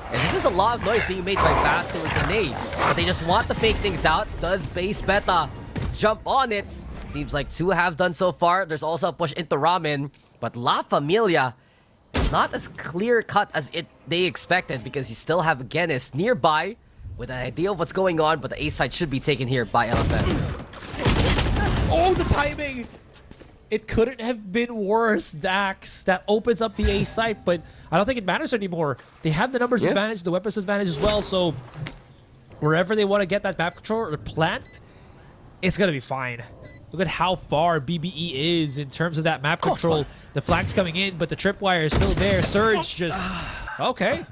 And this is a lot of noise being made by Basculus and Nade. But they just want to fake things out. Does base beta jump on it? Seems like two have done so far. There's also a push into Ramen. But La Familia is not as clear-cut as they expected because you still have Genis nearby with an idea of what's going on, but the A side should be taken here by LFM. Oh, the timing! It couldn't have been worse, Dax. That opens up the A site, but I don't think it matters anymore. They have the numbers advantage, the weapons advantage as well, so wherever they want to get that map control or plant, it's going to be fine. Look at how far BBE is in terms of that map control. The flag's coming in, but the tripwire is still there. Surge just... Okay.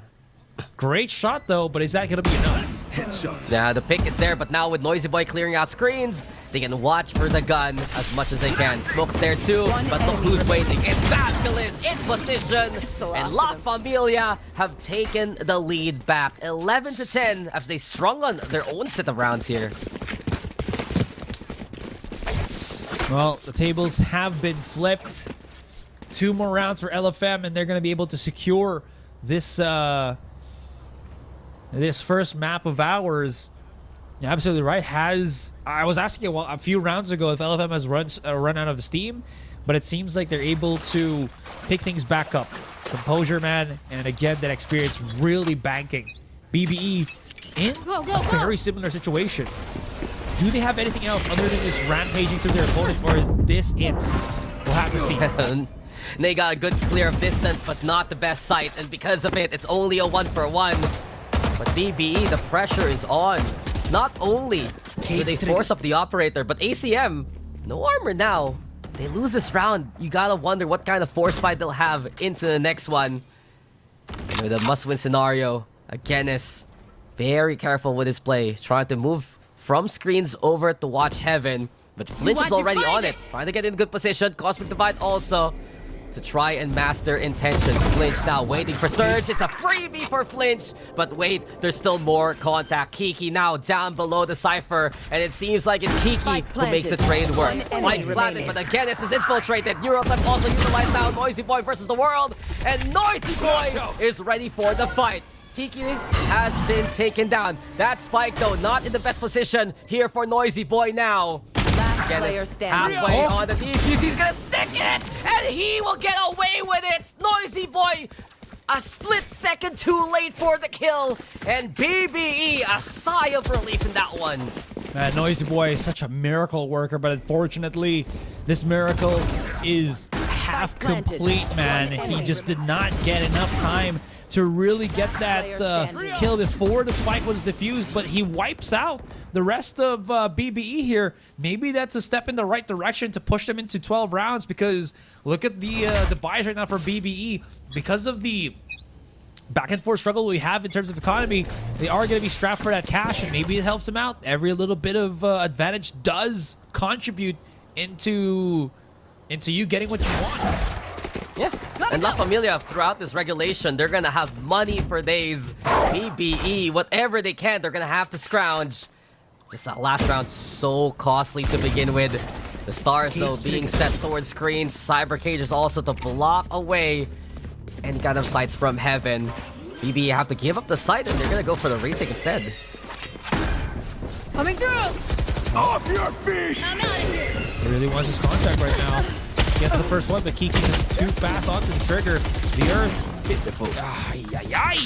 Great shot, though, but is that going to be enough? Headshot. Yeah, the pick is there, but now with Noisy Boy clearing out screens, they can watch for the gun as much as they can. Smoke's there too, but look who's waiting. It's Basculus in position, and La Familia have taken the lead back 11-10 as they strung on their own set of rounds here. Well, the tables have been flipped. 2 more rounds for LFM, and they're going to be able to secure this this first map of ours. You're absolutely right. I was asking a few rounds ago if LFM has run out of steam, but it seems like they're able to pick things back up. Composure, man, and again, that experience really banking. BBE in a very similar situation. Do they have anything else other than this rampaging through their opponents, or is this it? We'll have to see. They got a good clear of distance, but not the best sight, and because of it, it's only a 1-for-1. But BBE, the pressure is on. Not only do they force up the operator, but ACM, no armor now. They lose this round. You gotta wonder what kind of force fight they'll have into the next one. And with a must-win scenario, again is very careful with his play. Trying to move from screens over to watch heaven. But Flinch is already on it. Trying to get in good position. Cosmic Divide also to try and master intentions. Flinch now waiting for Surge. It's a freebie for Flinch. But wait, there's still more contact. Kiki now down below the Cypher. And it seems like it's Kiki who makes the trade work. Spike planted, but again, this is infiltrated. Neurotype also utilized now. Noisy Boy versus the world. And Noisy Boy is ready for the fight. Kiki has been taken down. That Spike, though, not in the best position here for Noisy Boy now. Player standing. Halfway on the defuse, he's gonna stick it, and he will get away with it. Noisy Boy, a split second too late for the kill, and BBE, a sigh of relief in that one. Noisy Boy is such a miracle worker, but unfortunately, this miracle is half complete, man. He just did not get enough time to really get that kill before the spike was diffused, but he wipes out the rest of BBE here. Maybe that's a step in the right direction to push them into 12 rounds, because look at the buys right now for BBE. Because of the back and forth struggle we have in terms of economy, they are going to be strapped for that cash, and maybe it helps them out. Every little bit of advantage does contribute into you getting what you want. Yeah, and La Familia, throughout this regulation, they're gonna have money for days. BBE, whatever they can, they're gonna have to scrounge. Just that last round, so costly to begin with. The stars, though, being set towards screens. Cyber cages also to block away any kind of sights from heaven. BBE have to give up the sight, and they're gonna go for the retake instead. Coming through. Off your feet! I'm out of here. He really wants his contact right now. Gets the first one, but Kiki is too fast onto the trigger. The Earth hit the foot.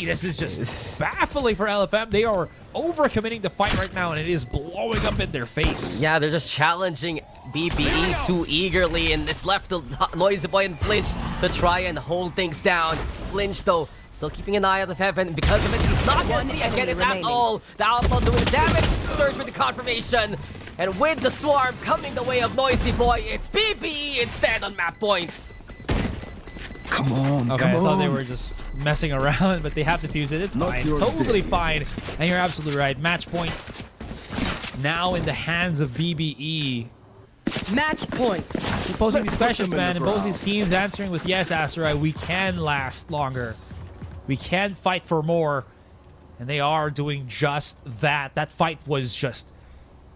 This is just baffling for LFM. They are overcommitting the fight right now, and it is blowing up in their face. Yeah, they're just challenging BBE too eagerly, and it's left to Noisy Boy and Flinch to try and hold things down. Flinch, though, still keeping an eye out of heaven, and because of it, he's not gonna see again at all. The Outlaw doing the damage, Surge with the confirmation, and with the swarm coming the way of Noisy Boy, it's BBE instead on map points. Come on, Okay, come I on. thought they were just messing around, but they have to fuse it. It's Not fine, your totally day. fine. And you're absolutely right. Match point now in the hands of BBE. Match point. We're posing these questions, them in man, the and both ground. these teams answering with yes, Asteroid. We can last longer. We can fight for more. And they are doing just that. That fight was just...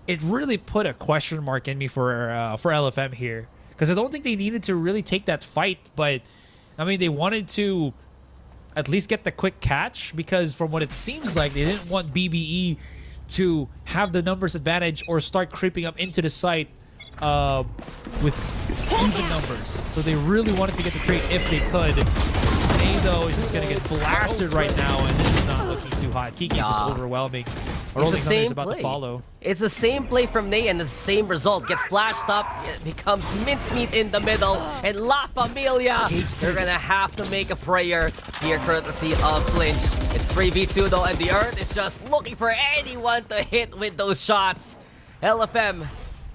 It really put a question mark in me for LFM here. Because I don't think they needed to really take that fight, but... I mean, they wanted to at least get the quick catch, because from what it seems like, they didn't want BBE to have the numbers advantage or start creeping up into the site with even numbers. So they really wanted to get the trade if they could. A, though, is just going to get blasted right now, and this is not looking too hot. Kiki's just overwhelming. It's the Rolling Thunder is same about play. to follow. It's the same play from Nate, and the same result. Gets flashed up, it becomes mincemeat in the middle, and La Familia, they're gonna have to make a prayer here, courtesy of Flinch. It's 3v2 though, and the Earth is just looking for anyone to hit with those shots. LFM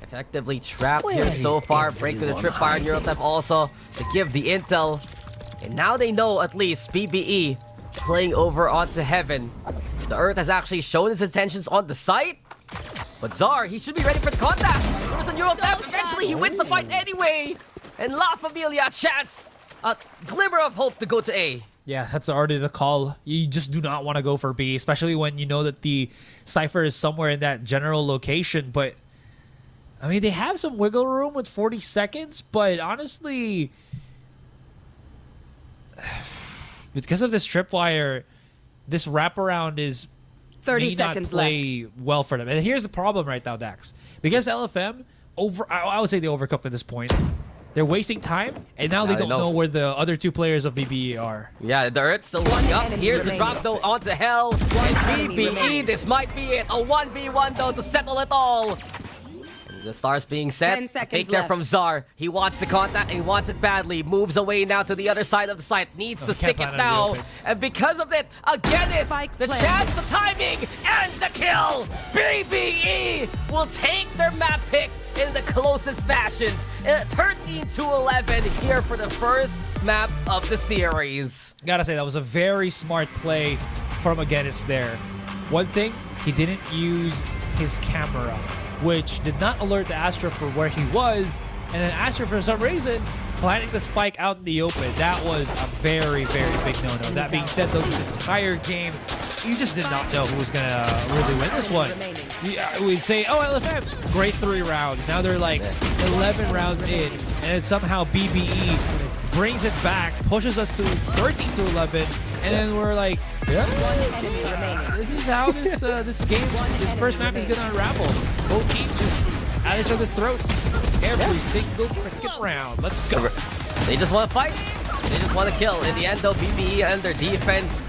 effectively trapped here so far. Break through the tripwire, Neurotep also to give the intel. And now they know at least BBE playing over onto heaven. The Earth has actually shown his intentions on the site. But Zar, he should be ready for the contact. There's a Neurotep. Eventually, he wins the fight anyway. And La Familia chance a glimmer of hope to go to A. Yeah, that's already the call. You just do not want to go for B, especially when you know that the Cypher is somewhere in that general location. But, I mean, they have some wiggle room with 40 seconds, but honestly, because of this tripwire, this wraparound is 30 may not seconds play well for them. And here's the problem right now, Dax. Because LFM, I would say they overcooked at this point. They're wasting time, and now they don't know where the other two players of VBE are. Yeah, the Earth's still looking up. enemy Here's the remaining. drop though onto Hell. And enemy BBE, remaining. this might be it. A 1v1 though to settle it all. And the stars being set. 10 seconds Take care left. from Zar. He wants the contact and he wants it badly. Moves away now to the other side of the site. Needs to can't stick plan it on the now. open. And because of it, again is Spike the planted. chance, the timing, and the kill. BBE will take their map pick in the closest fashions. 13-11 here for the first map of the series. Gotta say, that was a very smart play from Agenis there. One thing, he didn't use his camera, which did not alert the Astra for where he was, and then Astra, for some reason, planting the spike out in the open. That was a very, very big no-no. That being said, though, this entire game, you just did not know who was gonna really win this one. We'd say, oh, LFM, great 3 rounds. Now they're like 11 rounds in, and then somehow BBE brings it back, pushes us to 13-11, and then we're like, Enemy remaining. this is how this game, this first map is gonna unravel. Both teams just at each other's throats every single freaking round. Let's go. They just want to fight. They just want to kill. In the end, though, BBE and their defense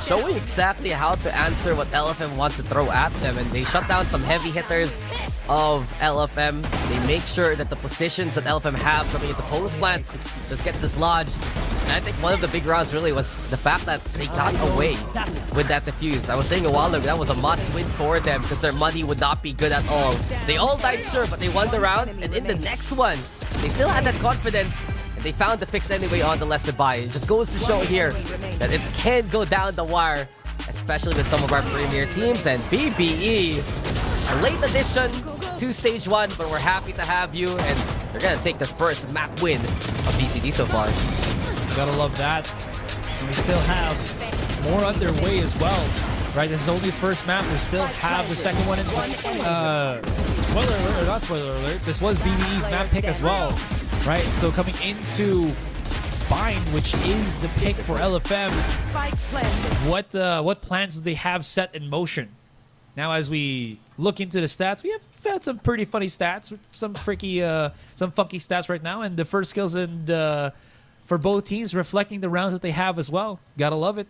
showing exactly how to answer what LFM wants to throw at them. And they shut down some heavy hitters of LFM. They make sure that the positions that LFM have coming into post plant just gets dislodged. And I think one of the big rounds really was the fact that they got away with that defuse. I was saying a while ago, that was a must-win for them because their money would not be good at all. They all died sure, but they won the round. And in the next one, they still had that confidence. And they found the fix anyway on the lesser buy. It just goes to show here that it can go down the wire, especially with some of our premier teams. And BBE, a late addition 2 stage 1, but we're happy to have you. And they're going to take the first map win of VCT so far. Gotta love that. And we still have more underway as well. Right, this is only the first map. We still have the second one in. Spoiler alert, or not spoiler alert. This was BBE's map pick as well. Right, so coming into Bind, which is the pick for LFM. What plans do they have set in motion? Now, as we look into the stats, we have had some pretty funny stats, some funky stats right now, and the first skills and for both teams reflecting the rounds that they have as well. Gotta love it.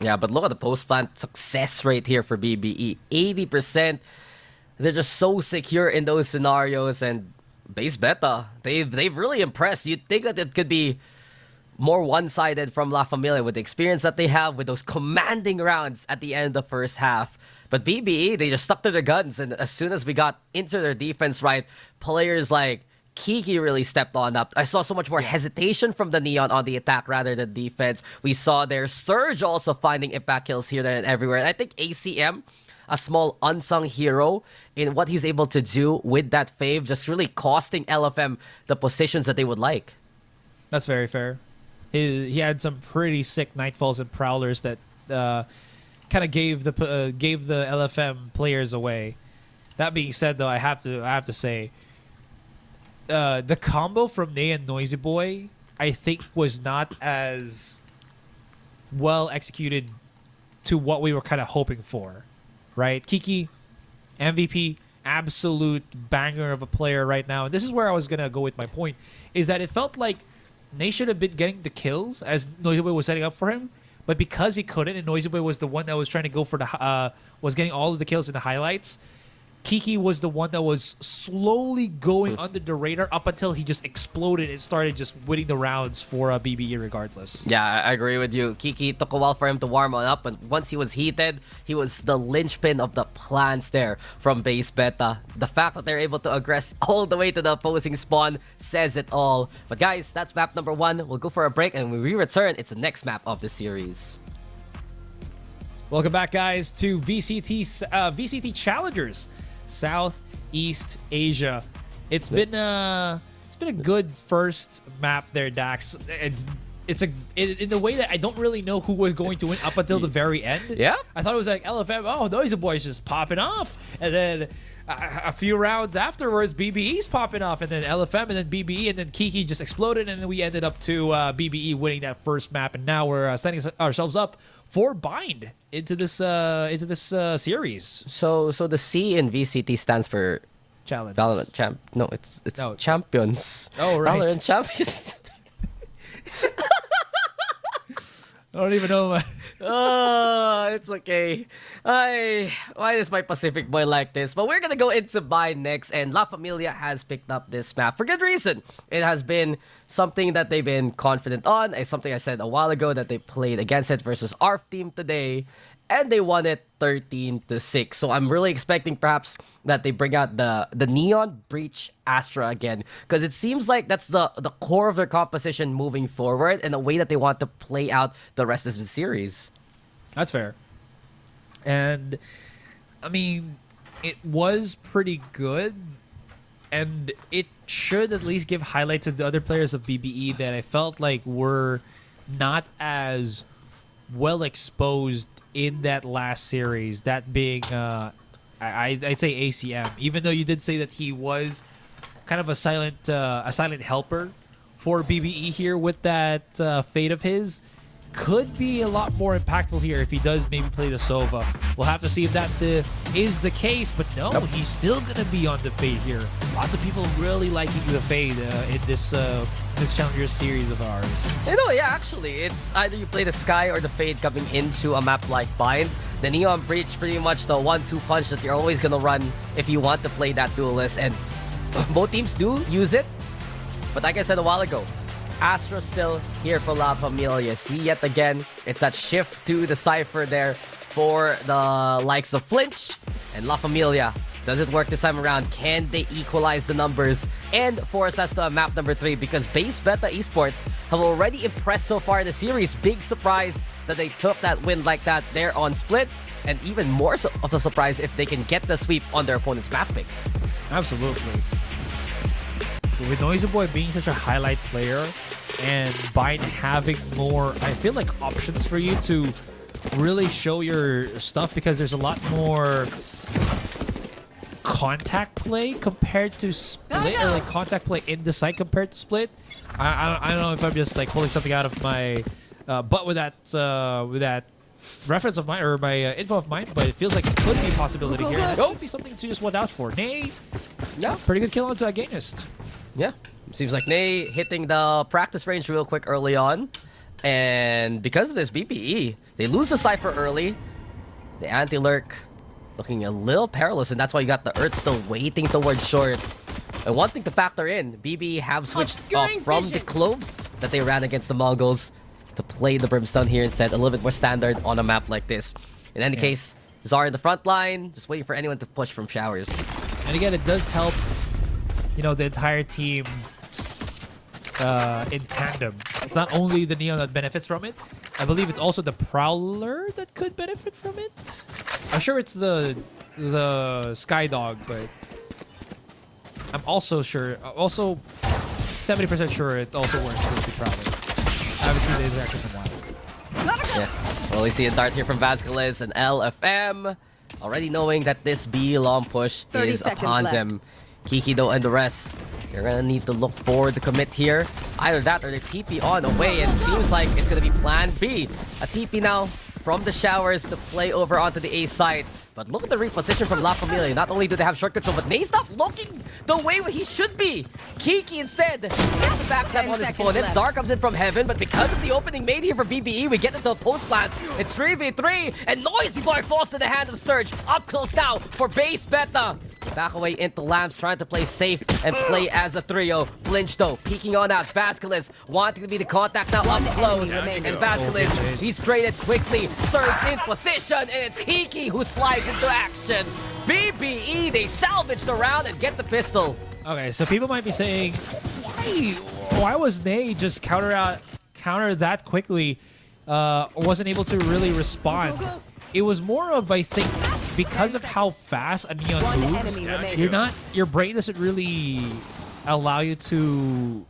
Yeah, but look at the post-plant success rate here for BBE. 80%. They're just so secure in those scenarios, and base beta, they've really impressed. You'd think that it could be more one-sided from La Familia with the experience that they have with those commanding rounds at the end of the first half. But BBE, they just stuck to their guns, and as soon as we got into their defense, right, players like Kiki really stepped on up. I saw so much more hesitation from the Neon on the attack rather than defense. We saw their Surge also finding impact kills here, there, and everywhere. And I think ACM, a small unsung hero in what he's able to do with that fave, just really costing LFM the positions that they would like. That's very fair. He had some pretty sick Nightfalls and Prowlers that kind of gave the LFM players away. That being said, though, I have to say, the combo from Ney and Noisy Boy, I think, was not as well executed to what we were kind of hoping for, right? Kiki, MVP, absolute banger of a player right now. And this is where I was going to go with my point, is that it felt like Ney should have been getting the kills as Noisy Boy was setting up for him. But because he couldn't, and Noisy Boy was the one that was trying to go for the, was getting all of the kills in the highlights, Kiki was the one that was slowly going under the radar up until he just exploded and started just winning the rounds for BBE regardless. Yeah, I agree with you. Kiki took a while for him to warm up, and once he was heated, he was the linchpin of the plans there from base beta. The fact that they're able to aggress all the way to the opposing spawn says it all. But guys, that's map number 1. We'll go for a break, and when we return, it's the next map of the series. Welcome back, guys, to VCT Challengers Southeast Asia. It's been a good first map there, Dax. It's in the way that I don't really know who was going to win up until the very end. Yeah, I thought it was like LFM. Oh, Noisy Boy's just popping off, and then a few rounds afterwards, BBE's popping off, and then LFM, and then BBE, and then Kiki just exploded, and then we ended up to BBE winning that first map, and now we're setting ourselves up for Bind into this series. So the C in VCT stands for Challenge. VALORANT Champ. No, it's Champions. Oh, right. VALORANT Champions. I don't even know. It's okay. Why is my Pacific boy like this? But we're gonna go into Bind next, and La Familia has picked up this map for good reason. It has been something that they've been confident on. It's something I said a while ago that they played against it versus ARF team today, and they won it 13-6. So I'm really expecting perhaps that they bring out the Neon Breach Astra again, because it seems like that's the core of their composition moving forward and the way that they want to play out the rest of the series. That's fair. And I mean, it was pretty good, and it should at least give highlight to the other players of BBE that I felt like were not as well exposed in that last series, that being I'd say ACM, even though you did say that he was kind of a silent helper for BBE here with that fate of his. Could be a lot more impactful here if he does maybe play the Sova. We'll have to see if that is the case, but no, he's still going to be on the Fade here. Lots of people really liking the Fade in this Challenger series of ours. You know, yeah, actually, it's either you play the Sky or the Fade coming into a map like Bind. The Neon Breach, pretty much the 1-2 punch that you're always going to run if you want to play that duelist, and both teams do use it. But like I said a while ago, Astra still here for La Familia. See, yet again, it's that shift to the Cypher there for the likes of Flinch and La Familia. Does it work this time around? Can they equalize the numbers and force us to a map number 3? Because base beta Esports have already impressed so far in the series. Big surprise that they took that win like that there on Split. and even more so of a surprise if they can get the sweep on their opponent's map pick. Absolutely. With Noisy Boy being such a highlight player and Bind having more, I feel like, options for you to really show your stuff, because there's a lot more contact play compared to Split, or like contact play in the site compared to Split. I don't know if I'm just like pulling something out of my butt with that reference of mine, or my info of mine, but it feels like it could be a possibility here. That could be something to just watch out for. Nay, Yeah. pretty good kill onto Agonist. Yeah. Seems like Nay hitting the practice range real quick early on. And because of this BBE, they lose the Cypher early. The anti-lurk looking a little perilous, and that's why you got the Earth still waiting towards short. And one thing to factor in, BBE have switched from the Clove that they ran against the Mongols to play the Brimstone here instead, a little bit more standard on a map like this. In any case, Zara in the front line, just waiting for anyone to push from showers. And again, it does help, you know, the entire team in tandem. It's not only the Neon that benefits from it. I believe it's also the Prowler that could benefit from it. I'm sure it's the Skydog, but I'm also 70% sure it also works with the Prowler. I haven't seen the interaction in a while. Yeah. Well, we see a dart here from Vasquez and LFM. Already knowing that this B long push 30 is seconds upon left. them. Kiki, though, and the rest, you're going to need to look forward to commit here. Either that or the TP on away, and it seems like it's going to be plan B. A TP now from the showers to play over onto the A side. But look at the reposition from La Familia. Not only do they have short control, but Nay's not looking the way he should be. Kiki instead gets the backstab on his opponent. left. Zar comes in from heaven, but because of the opening made here for BBE, we get into a post plant. It's 3v3, and Noisy Boy falls to the hand of Surge. Up close now for base beta. Back away into Lamps, trying to play safe and play as a trio. Flinch though, peeking on out. Vasquez wanting to be the contact now up close. And Vasquez, he's traded quickly. Surge in position, and it's Kiki who slides into action. BBE, they salvage the round and get the pistol. Okay, so people might be saying, why was Nay just counter that quickly, or wasn't able to really respond? It was more of, I think, because of how fast a Neon moves, your brain doesn't really allow you to,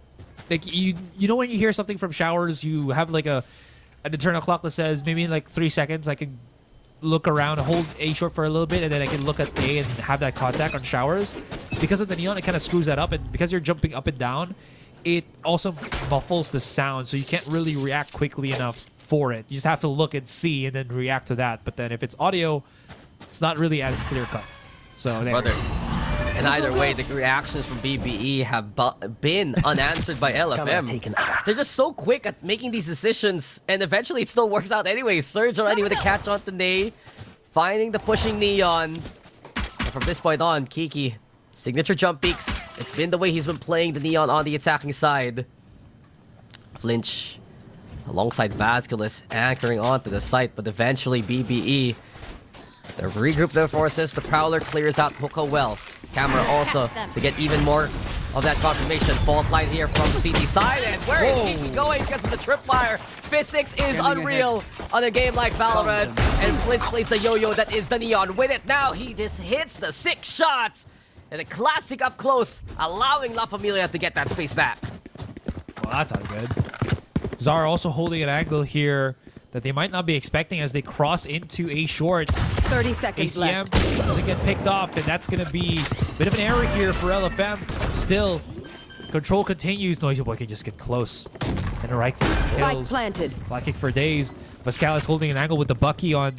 like, you know, when you hear something from showers, you have like an internal clock that says maybe in like 3 seconds I can look around, hold A short for a little bit, and then I can look at A and have that contact on showers. Because of the Neon, it kind of screws that up, and because you're jumping up and down, it also muffles the sound, so you can't really react quickly enough for it. You just have to look and see and then react to that. But then if it's audio, it's not really as clear cut. So there. Brother. And either way, the reactions from BBE have been unanswered by LFM. They're just so quick at making these decisions, and eventually it still works out anyway. Surge already with a catch on to Nay, finding the pushing Neon. And from this point on, Kiki, signature jump peaks. It's been the way he's been playing the Neon on the attacking side. Flinch alongside Vasquez anchoring onto the site, but eventually BBE, they regroup their forces. The Prowler clears out Hookah well. Camera also to get even more of that confirmation. Fault line here from the CT side, and where is Kiki going because of the tripwire? Physics is unreal on a game like Valorant, and Flinch plays the yo-yo that is the Neon. With it now, he just hits the 6 shots, and a classic up close, allowing La Familia to get that space back. Well, that's not good. Zara also holding an angle here that they might not be expecting as they cross into A short. 30 seconds ACM left. doesn't get picked off, and that's going to be a bit of an error here for LFM. Still, control continues. Noisy Boy can just get close. And the right kick Spike kills. planted. Black kick for days. Pascal is holding an angle with the Bucky on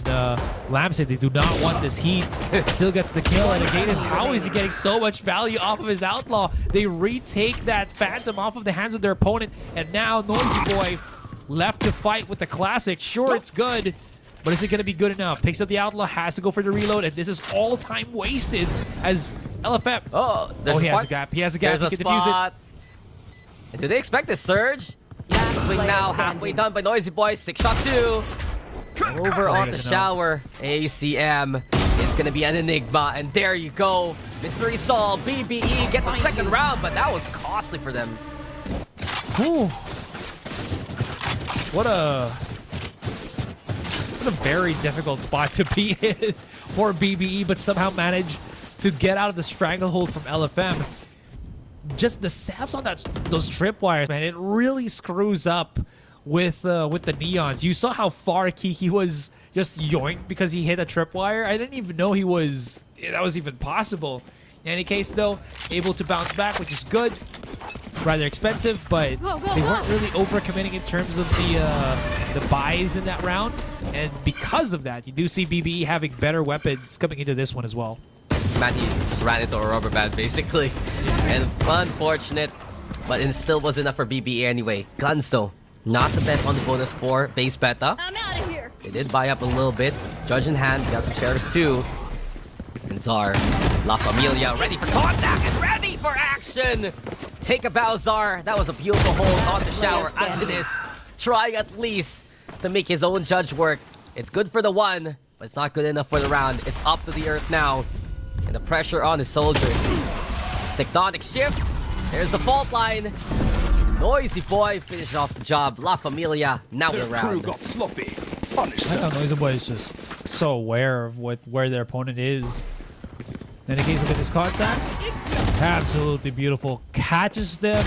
Lamson. They do not want this heat. Still gets the kill. And again, how is he getting so much value off of his Outlaw? They retake that Phantom off of the hands of their opponent. And now Noisy Boy left to fight with the Classic. Sure, it's good, but is it going to be good enough? Picks up the Outlaw, has to go for the reload, and this is all time wasted as LFM. Oh, He has a gap. He has a gap. There's He a can defuse it. spot. And do they expect this Surge? Last Swing player now, standing. halfway done by Noisy Boy. 6 shot 2. Over on the shower. ACM is going to be an enigma. And there you go. Mystery Solved. BBE get the second round, but that was costly for them. Whew. What a a very difficult spot to be in for BBE, but somehow managed to get out of the stranglehold from LFM. Just the saps on those tripwires, man, it really screws up with the neons. You saw how far Kiki was just yoinked because he hit a tripwire. I didn't even know that was even possible. In any case, though, able to bounce back, which is good. Rather expensive, but they weren't really overcommitting in terms of the buys in that round. And because of that, you do see BBE having better weapons coming into this one as well. Man, he just ran into a rubber band, basically. And unfortunate, but it still was enough for BBE anyway. Guns, though, not the best on the bonus for base beta. I'm out of here. They did buy up a little bit. Judge in hand, got some shares too. And Zar, La Familia, ready for contact and ready for action! Take a bow, Zar. That was a beautiful hold on the shower. Antonis trying at least to make his own judge work. It's good for the one, but it's not good enough for the round. It's up to the earth now. And the pressure on his soldiers. Tectonic shift. There's the fault line. Noisy Boy finished off the job. La Familia, now The the crew round. got sloppy. Punish I them. know Noisy Boy is just so aware of where their opponent is. In the case of this contact, absolutely beautiful. Catches them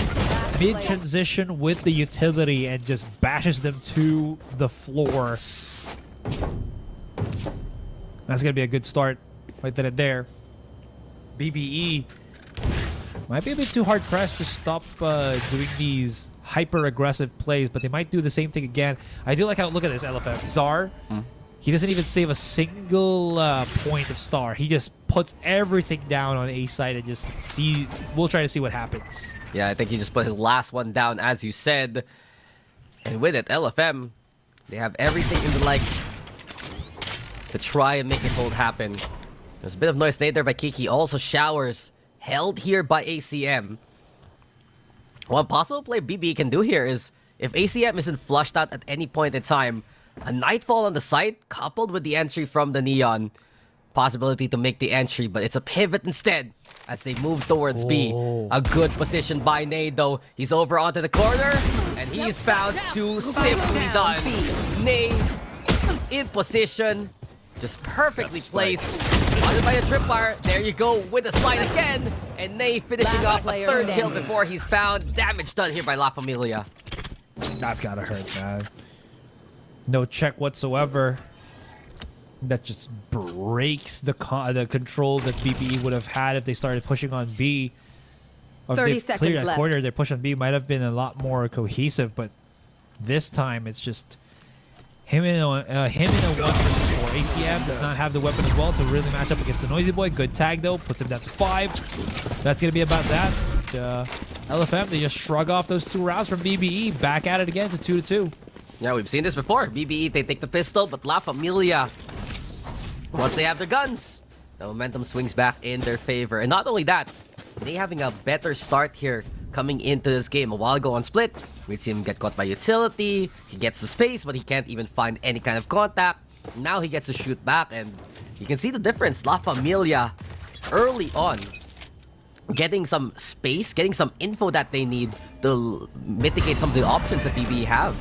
mid-transition with the utility and just bashes them to the floor. That's going to be a good start right then and there. BBE might be a bit too hard-pressed to stop doing these hyper-aggressive plays, but they might do the same thing again. I do like how, look at this, LFM. Zar, he doesn't even save a single point of star. He just puts everything down on A side and just we'll try to see what happens. Yeah, I think he just put his last one down, as you said. And with it, LFM, they have everything in the leg to try and make this hold happen. There's a bit of noise made there by Kiki. Also showers held here by ACM. One possible play BBE can do here is, if ACM isn't flushed out at any point in time, a Nightfall on the site coupled with the entry from the Neon. Possibility to make the entry, but it's a pivot instead as they move towards B. A good position by Nade, though. He's over onto the corner, and he's found too simply done. Nade in position, just perfectly placed. Wanted by a tripwire. There you go with the slide again. And Nade finishing off a third kill before he's found. Damage done here by La Familia. That's gotta hurt, man. No check whatsoever. That just breaks the control that BBE would have had if they started pushing on B. If 30 they seconds cleared that left. corner, their push on B might have been a lot more cohesive, but this time it's just him in a 1-4. ACM does not have the weapon as well to really match up against the Noisy Boy. Good tag though, puts him down to 5. That's gonna be about that. LFM, they just shrug off those 2 rounds from BBE. Back at it again to 2-2. Yeah, we've seen this before. BBE, they take the pistol, but La Familia, once they have their guns, the momentum swings back in their favor. And not only that, they having a better start here coming into this game. A while ago on Split, we'd see him get caught by utility. He gets the space, but he can't even find any kind of contact. Now he gets to shoot back, and you can see the difference. La Familia, early on, getting some space, getting some info that they need to mitigate some of the options that BBE have.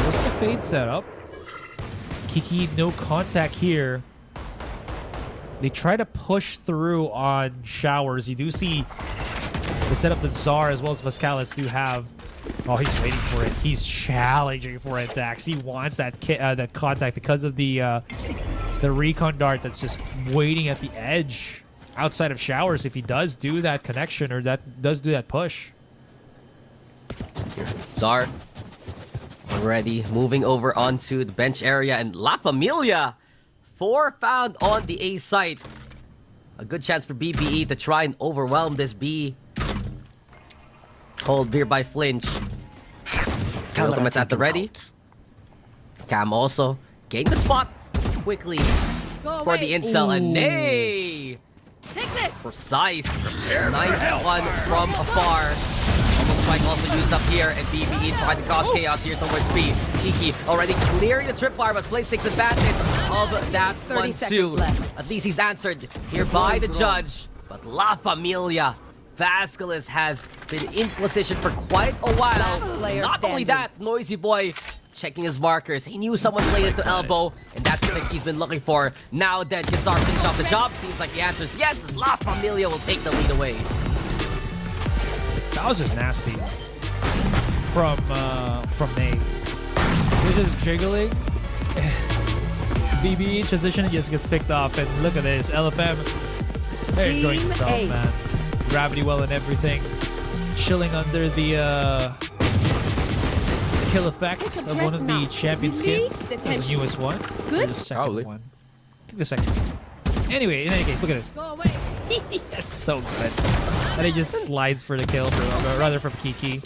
Just the fade setup. Kiki, no contact here. They try to push through on showers. You do see the setup that Zar as well as Vascalis do have. Oh, he's waiting for it. He's challenging for it, Dax. He wants that that contact because of the recon dart that's just waiting at the edge outside of showers. If he does do that connection or that does do that push. Zar already moving over onto the bench area, and La Familia 4 found on the A site. A good chance for BBE to try and overwhelm this B. Hold here by Flinch. The ultimate's at the ready. Cam also getting the spot quickly for the intel, and Nay! Take this. Precise. Nice one from afar. Almost strike also used up here, and BBE trying to cause chaos here towards B. Kiki already clearing the tripwire, but plays takes advantage of that 30 one seconds too. left. At least he's answered here by the judge. But La Familia, Vascalis has been in position for quite a while. Last player Not only standing. that, Noisy Boy checking his markers. He knew someone played into elbow, and that's the pick he's been looking for. Now then, can Zar finish off the job? Seems like the answer is yes, as La Familia will take the lead away. That was just nasty from Nate. They're just jiggling. BBE transition just gets picked off, and look at this. LFM, they're enjoying Team themselves, Ace. man. Gravity well and everything. Chilling under the kill effect Take a of one of breath the now. champion Release skins. the That's the tension. newest one. Good? Or the second Probably. one. I think the second one. Anyway, in any case, look at this. Go away. That's so good. And he just slides for the kill, rather from Kiki.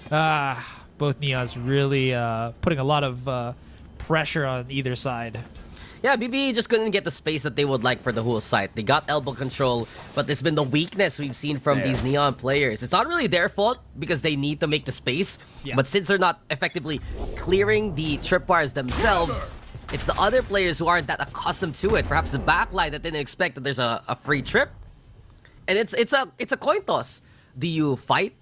Both Neons really putting a lot of pressure on either side. Yeah, BBE just couldn't get the space that they would like for the whole site. They got elbow control, but there's been the weakness we've seen from these Neon players. It's not really their fault because they need to make the space, but since they're not effectively clearing the tripwires themselves, it's the other players who aren't that accustomed to it. Perhaps the backline that didn't expect that there's a free trip. And it's a coin toss. Do you fight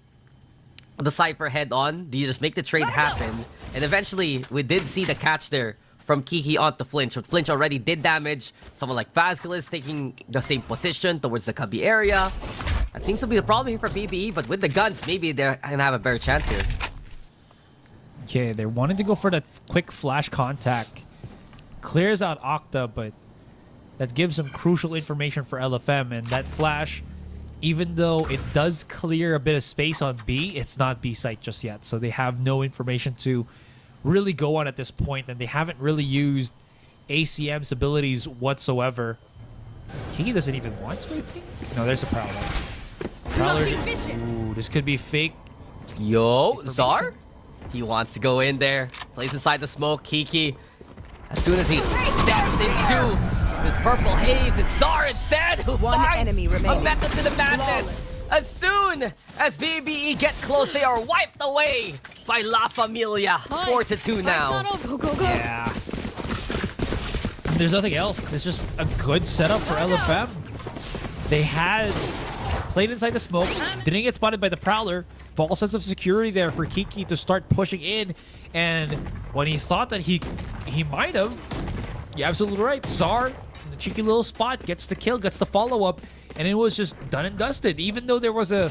the Cypher head on? Do you just make the trade happen? And eventually, we did see the catch there from Kiki onto Flinch. But Flinch already did damage. Someone like Vasquez taking the same position towards the cubby area. That seems to be the problem here for BBE, but with the guns, maybe they're gonna have a better chance here. Okay, they're wanting to go for that quick flash contact. Clears out Octa, but that gives them crucial information for LFM. And that flash, even though it does clear a bit of space on B, it's not B site just yet. So they have no information to really go on at this point, and they haven't really used ACM's abilities whatsoever. Kiki doesn't even want to, I think? No, there's a Prowler. Prowler. Ooh, this could be fake. Yo, Zar? He wants to go in there. Plays inside the smoke. Kiki, as soon as he steps into this purple haze, it's Zar instead who One finds enemy a remaining. method to the madness. As soon as BBE get close, they are wiped away by La Familia. 4-2 now. Go, go, go. Yeah. There's nothing else. It's just a good setup for LFM. They had played inside the smoke, didn't get spotted by the Prowler. False sense of security there for Kiki to start pushing in. And when he thought that he might have, you're absolutely right. Zar, in the cheeky little spot, gets the kill, gets the follow-up. And it was just done and dusted. Even though there was a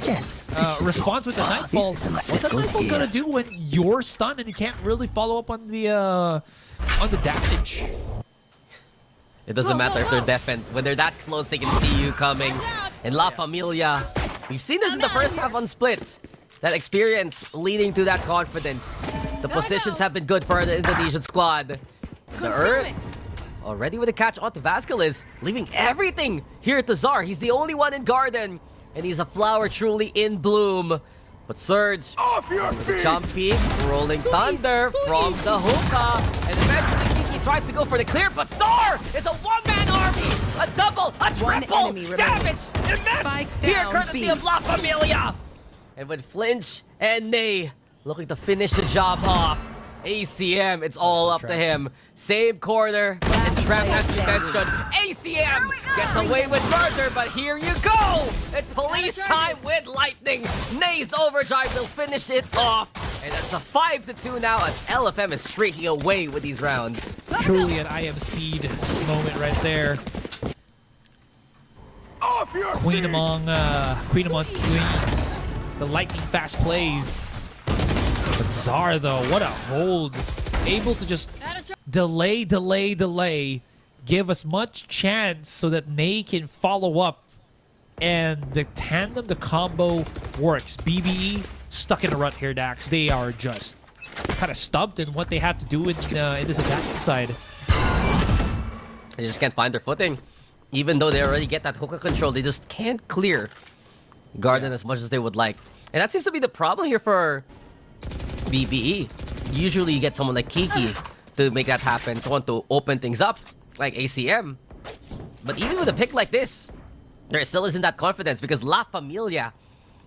response with the Nightfall, what's that Nightfall gonna do when you're stunned and you can't really follow up on the damage? It doesn't matter if they're defend. When they're that close, they can see you coming. And La Familia, we've seen this in the first half on Split. That experience leading to that confidence. The positions have been good for the Indonesian squad. The Earth already with a catch onto Vasquez, leaving everything here to Zar. He's the only one in Garden, and he's a flower truly in bloom. But Surge, Off your with the feet! jump peek, Rolling Thunder from the hookah, and eventually Kiki tries to go for the clear, but Zar is a one-man army! A double, a One triple, enemy remaining. damage, immense Spike here down, courtesy B. of La Familia! And with Flinch and Nay looking to finish the job off, ACM, it's all up to him. Same corner, and Trap as we mentioned. ACM gets away with murder, but here you go! It's police time with lightning. Nay's overdrive will finish it off. And it's a 5-2 now as LFM is streaking away with these rounds. Truly an I am speed moment right there. Off your Queen feet! among queens. The lightning fast plays. But Zar though, what a hold. Able to just delay. Give as much chance so that Nay can follow up. And the tandem, the combo works. BBE stuck in a rut here, Dax. They are just kind of stumped in what they have to do in this attacking side. They just can't find their footing. Even though they already get that hookah control, they just can't clear Garden as much as they would like. And that seems to be the problem here for BBE. Usually you get someone like Kiki to make that happen, someone to open things up, like ACM. But even with a pick like this, there still isn't that confidence because La Familia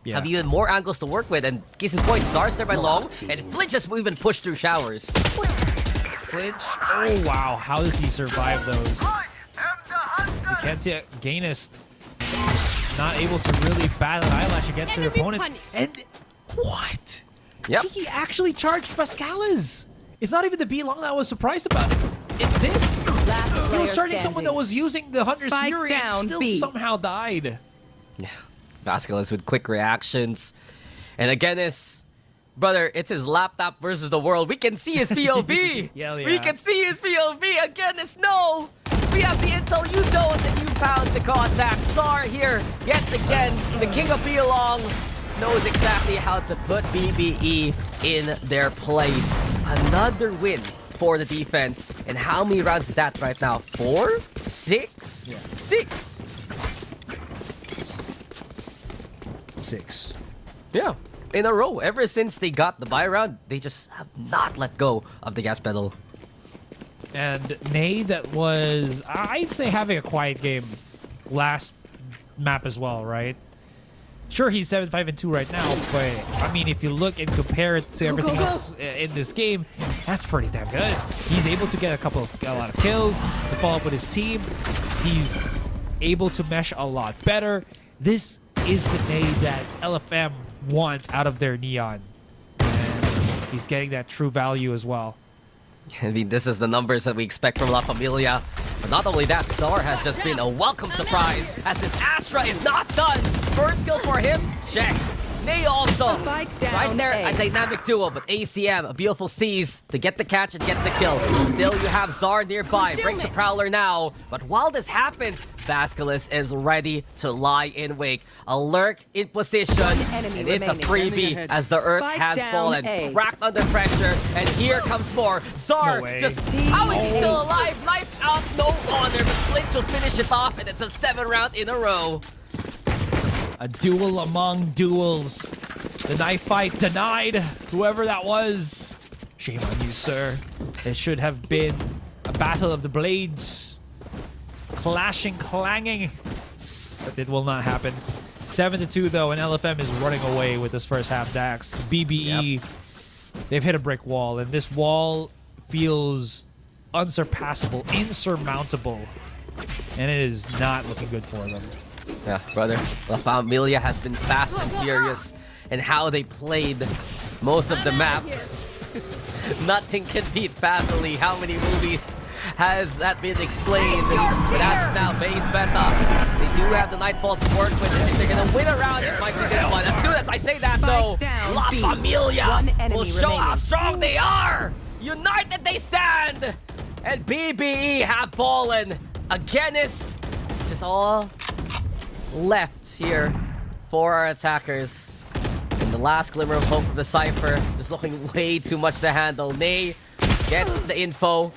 have even more angles to work with. And case in point, Zar's there by long, and Flinch has even pushed through showers. Flinch. Oh, wow. How does he survive those? You can't see it. Gainist not able to really battle eyelash against their opponents. And what? Yep. He actually charged Vasquez. It's not even the B long that I was surprised about. It's this. Last He player was starting standing. someone that was using the Hunter's Spike Fury down, and still B. somehow died. Yeah. Vasquez with quick reactions. And again, brother, it's his laptop versus the world. We can see his POV. Hell yeah. We can see his POV. Again, no. We have the intel, you don't, and you found the contact. Sar here, yet again, the king of Belong knows exactly how to put BBE in their place. Another win for the defense. And how many rounds is that right now? 4? 6? Yeah. 6. 6. Yeah, in a row. Ever since they got the buy round, they just have not let go of the gas pedal. And Nay, that was, I'd say, having a quiet game last map as well, right? Sure, he's 7-5-2 right now, but I mean, if you look and compare it to everything else in this game, that's pretty damn good. He's able to get a lot of kills to follow up with his team. He's able to mesh a lot better. This is the Nay that LFM wants out of their Neon. And he's getting that true value as well. I mean, this is the numbers that we expect from La Familia. But not only that, Star has just been a welcome surprise as this Astra is not done. First kill for him, check. Nay also, Spike down right there, A. a dynamic duo, but ACM, a beautiful seize to get the catch and get the kill. Still, you have Zar nearby, breaks the Prowler now. But while this happens, Vasquez is ready to lie in wake. A lurk in position, enemy and it's a remaining. freebie as the Earth Spike has down fallen. A. Cracked under pressure, and here comes more. Zar, No way. just, how is he still alive? Lights out, no honor, but Flinch will finish it off, and it's a 7 round in a row. A duel among duels. The knife fight denied. Whoever that was. Shame on you, sir. It should have been a battle of the blades. Clashing, clanging. But it will not happen. 7-2 though, and LFM is running away with this first half. Dax. BBE. They've hit a brick wall, and this wall feels unsurpassable, insurmountable. And it is not looking good for them. Yeah, brother. La Familia has been fast and furious in how they played most of the map. Nothing can beat family. How many movies has that been explained? But that's now base meta. They do have the Nightfall to work with, and if they're gonna win around, it might be this one. As soon as I say that, though, down La B. Familia One enemy will show how remaining. strong they are. United they stand, and BBE have fallen. Again, is just all left here for our attackers. And the last glimmer of hope of the Cypher is looking way too much to handle. Nay gets the info,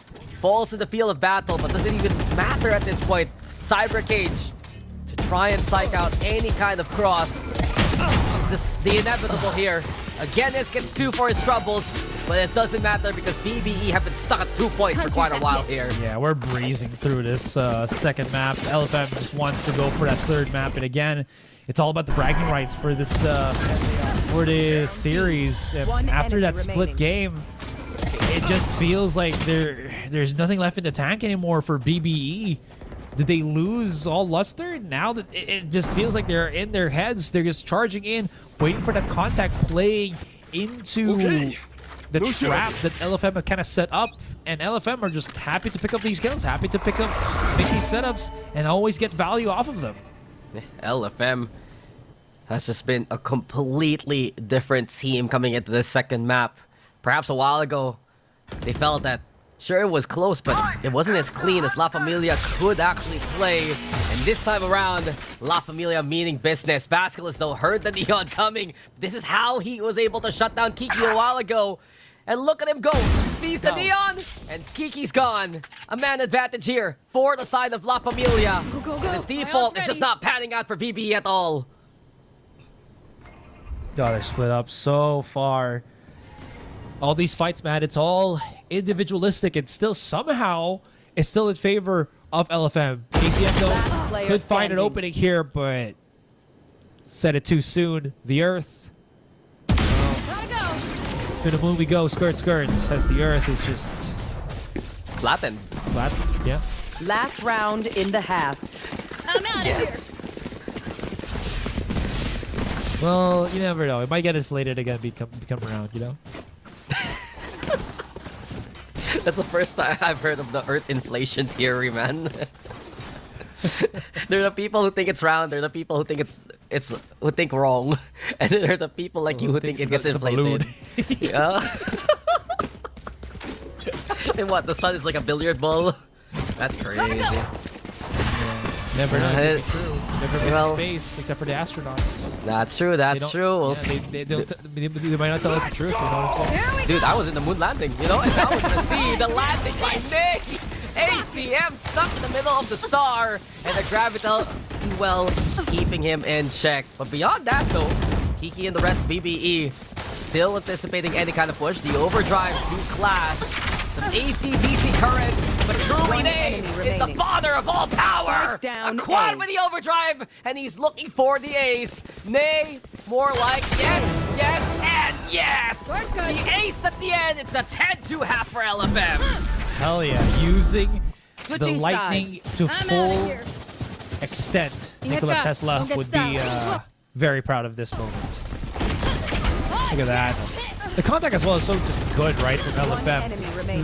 falls in the field of battle, but doesn't even matter at this point. Cyber Cage to try and psych out any kind of cross. It's just the inevitable here. Again, this gets 2 for his troubles, but it doesn't matter because BBE have been stuck at 2 points for quite a while here. Yeah, we're breezing through this second map. LFM just wants to go for that third map, and again, it's all about the bragging rights for this series. And One after that enemy split remaining. game, it just feels like there's nothing left in the tank anymore for BBE. Did they lose all luster? Now that it just feels like they're in their heads, they're just charging in, waiting for that contact, playing into the No trap shot. that LFM have kind of set up, and LFM are just happy to pick up these kills, happy to make these setups, and always get value off of them. LFM has just been a completely different team coming into this second map. Perhaps a while ago, they felt that sure it was close, but it wasn't as clean as La Familia could actually play. And this time around, La Familia meaning business. Vasquez though heard the Neon coming. This is how he was able to shut down Kiki a while ago. And look at him go. Sees the Neon, and Kiki's gone. A man advantage here for the side of La Familia. go. His My default ult's is just ready. not panning out for BBE at all. God, they're split up so far. All these fights, man, it's all individualistic. It's still somehow, it's still in favor of LFM. KCM Last though player could find an standing. opening here, but said it too soon. The Earth. Gotta go. To the moon we go, skirts, as the Earth is just Flattened. flat. Yeah. Last round in the half. I'm out of Yes. Well, you never know. It might get inflated again, become around, you know? That's the first time I've heard of the Earth inflation theory, man. There are the people who think it's round. There are the people who think it's who think wrong, and then there are the people like you who think it gets it's a balloon. inflated. Yeah. And what? The sun is like a billiard ball. That's crazy. Never know. Uh, It's true. Never been well- to space except for the astronauts. That's true. They That's don't- true. We'll yeah, see. they might not tell us the truth. You know what I'm saying? Here we Dude, go. I was in the moon landing, you know, and now we're gonna see the landing by Nick. ACM stuck in the middle of the star, and the Gravital, well, keeping him in check. But beyond that, though, Kiki and the rest BBE still anticipating any kind of push. The overdrives do clash. Some AC/DC currents, but truly One Nay enemy is the remaining. father of all power. Strike down A quad A. with the overdrive, and he's looking for the ace. Nay, more like yes, yes, and yes. We're good. The ace at the end. It's a 10-2 half for LFM. Hell yeah. Using the Switching lightning to I'm out of full here. extent. Ingat Nikola ka. Tesla Don't get would be stuck. very proud of this moment. Look at that. The contact as well is so just good, right, from enemy LFM. remaining.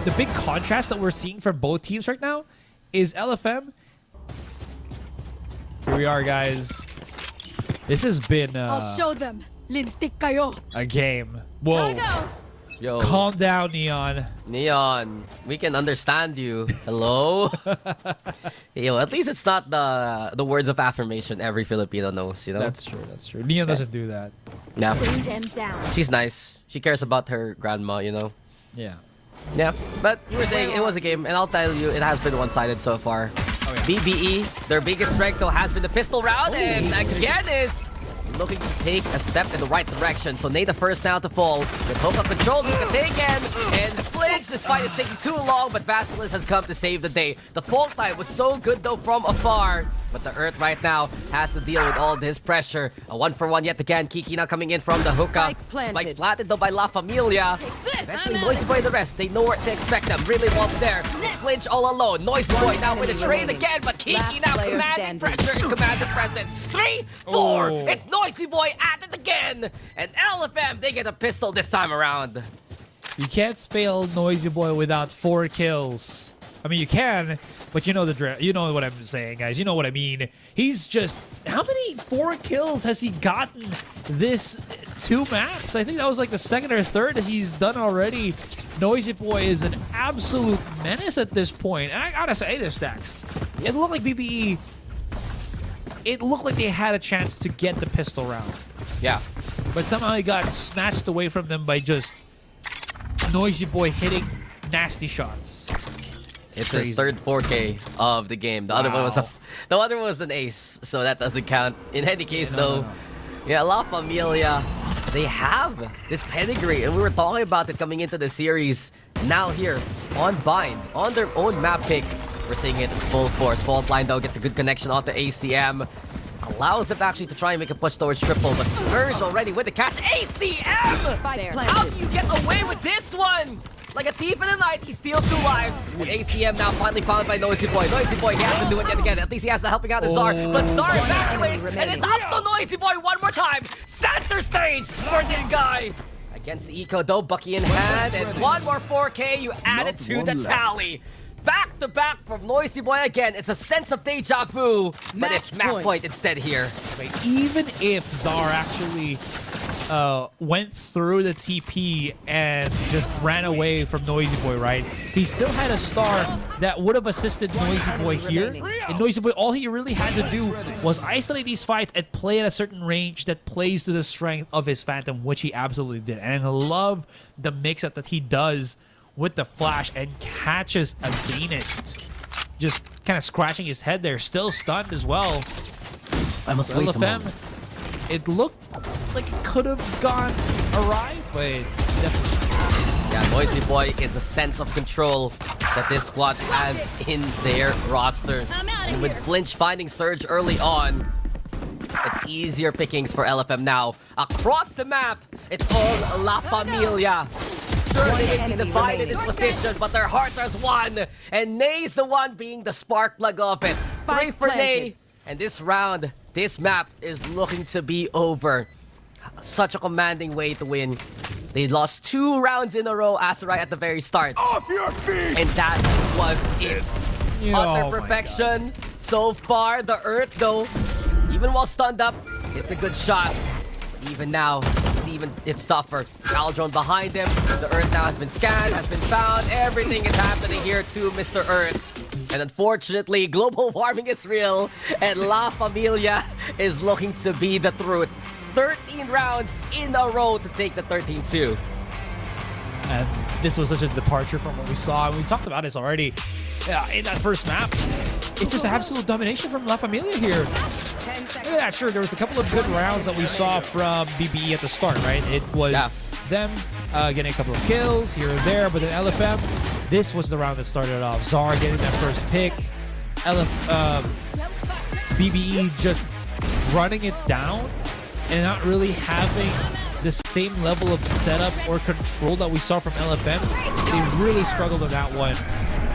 The big contrast that we're seeing from both teams right now is LFM. Here we are, guys. This has been I'll show them. Lintik kayo. a game. Gotta Whoa. go. Yo, Calm down, Neon. Neon, we can understand you. Hello? Yo, at least it's not the words of affirmation every Filipino knows, you know? That's true. That's true. Neon doesn't do that. Yeah. Bring them down. She's nice. She cares about her grandma, you know? Yeah. Yeah. But you were saying it was a game, and I'll tell you, it has been one-sided so far. Oh, yeah. BBE, their biggest strength though has been the pistol round, and again is looking to take a step in the right direction. So Nate the first now to fall with hook-up control, he's taken and flinch. This fight is taking too long, but Vasquez has come to save the day. The fall type was so good though from afar, but the Earth right now has to deal with all this pressure. A 1-for-1 yet again. Kiki now coming in from the hookah. Spike planted. Spikes planted though by La Familia. This, Eventually, I'm Noisy Boy and the rest, they know where to expect them. Really won't there. Flinch all alone. Noisy Boy now with a enemy trade remaining. again, but Kiki Last now player commanding standing. pressure and commanding presence. 3, 4. Oh. It's Noisy Boy at it again. And LFM, they get a pistol this time around. You can't spell Noisy Boy without 4 kills. I mean, you can, but you know you know what I'm saying, guys. You know what I mean. He's just... How many 4 kills has he gotten this 2 maps? I think that was like the second or third that he's done already. Noisy Boy is an absolute menace at this point. And I gotta say this, Stacks. It looked like BBE... It looked like they had a chance to get the pistol round. Yeah. But somehow he got snatched away from them by just Noisy Boy hitting nasty shots. It's Crazy. his third 4K of the game. The other one was Wow. the other one was an ace, so that doesn't count. In any case, No, though, no, no. yeah, La Familia, they have this pedigree, and we were talking about it coming into the series. Now here on Bind, on their own map pick, we're seeing it in full force. Fault line though gets a good connection onto ACM. Allows them actually to try and make a push towards triple, but Surge already with the catch. ACM! Spike There. How do planted. you get away with this one? Like a thief in the night, he steals 2 lives. And ACM now finally found by Noisy Boy. Noisy Boy, he has to do it yet again. At least he has to helping out the Czar. But Czar evacuates, and it's up to Noisy Boy one more time. Center stage for this guy. Against the Eco though, Bucky in hand, and one more 4K. You added to the tally. Back to back from Noisy Boy again. It's a sense of deja vu, but it's Match map point. point instead here. Even if Czar actually went through the TP and just ran away from Noisy Boy, right? He still had a star that would have assisted Noisy Boy here. remaining. And Noisy Boy, all he really had to do was isolate these fights and play at a certain range that plays to the strength of his Phantom, which he absolutely did. And I love the mix-up that he does with the flash and catches Against. Just kind of scratching his head there. Still stunned as well. I must wait a LFM, moment. it looked like it could have gone awry, but definitely. Yeah, Noisy Boy is a sense of control that this squad has in their roster. I'm outta And with here. Flinch finding Surge early on, it's easier pickings for LFM now. Across the map, it's all La Familia. Sure, they may be enemy divided in remaining. position, but their hearts are as one. And Nay's the one being the spark plug of it. 3 Spike for Nay. planted. And this round, this map is looking to be over. Such a commanding way to win. They lost 2 rounds in a row, Aserai at the very start. Off your feet! And that was it. Oh Utter my perfection. So far, the Earth, though, even while stunned up, it's a good shot. Even now, it's tougher. Caldron behind him. The Earth now has been scanned, has been found. Everything is happening here to Mr. Earth. And unfortunately, global warming is real, and La Familia is looking to be the truth. 13 rounds in a row to take the 13-2. And this was such a departure from what we saw. And we talked about this already in that first map. It's just absolute domination from La Familia here. Look at that. Sure, there was a couple of good rounds that we saw from BBE at the start, right? It was them getting a couple of kills here and there, but then LFM, this was the round that started off. Zara getting that first pick. BBE just running it down and not really having the same level of setup or control that we saw from LFM. They really struggled on that one.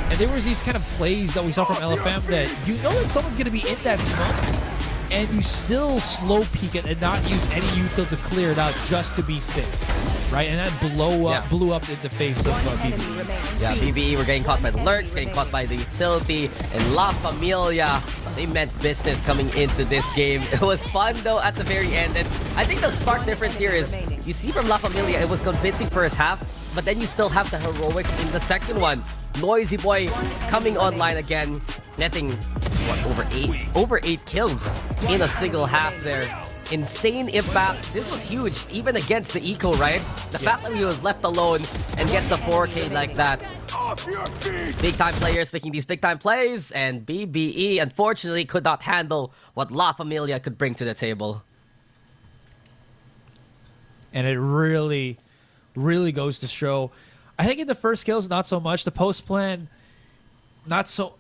And there was these kind of plays that we saw from LFM that you know that someone's going to be in that smoke, and you still slow peek it and not use any util to clear it out just to be safe, right? And that blew up in the face of BBE. Yeah, BBE were getting caught by the lurks, getting caught by the utility, and La Familia, they meant business coming into this game. It was fun though at the very end, and I think the stark difference here is you see from La Familia, it was convincing first half, but then you still have the heroics in the second one. Noisy Boy coming online again, netting what, over 8 kills in a single half there. Insane impact. This was huge, even against the eco, right? The fact that he was left alone and gets the 4K like that. Big time players making these big time plays, and BBE unfortunately could not handle what La Familia could bring to the table. And it really, really goes to show. I think in the first kills, not so much. The post plan, not so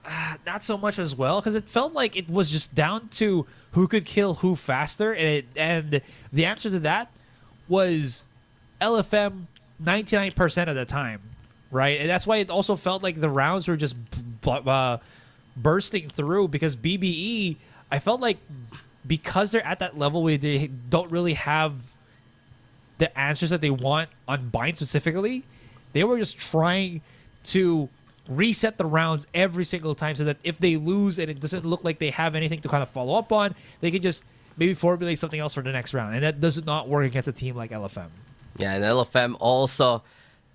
much as well, because it felt like it was just down to who could kill who faster, and the answer to that was LFM 99% of the time, right? And that's why it also felt like the rounds were just bursting through, because BBE, I felt like because they're at that level where they don't really have the answers that they want on bind specifically, they were just trying to reset the rounds every single time so that if they lose and it doesn't look like they have anything to kind of follow up on, they can just maybe formulate something else for the next round. And that does not work against a team like LFM. Yeah, and LFM also,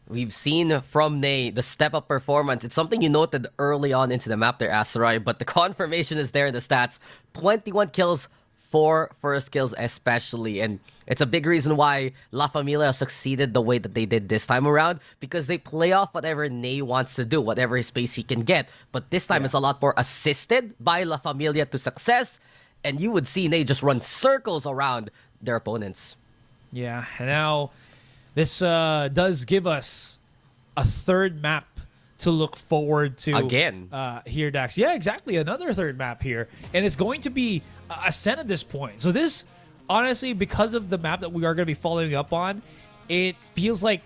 we've seen from Nay the step-up performance. It's something you noted early on into the map there, Aserai, but the confirmation is there in the stats. 21 kills, 4 first kills especially, and it's a big reason why La Familia succeeded the way that they did this time around, because they play off whatever Nay wants to do, whatever space he can get. But this time it's a lot more assisted by La Familia to success, and you would see Nay just run circles around their opponents. Yeah, and now this does give us a third map to look forward to. Again. Here, Dax. Yeah, exactly. Another third map here. And it's going to be Ascent at this point. So this, honestly, because of the map that we are going to be following up on, it feels like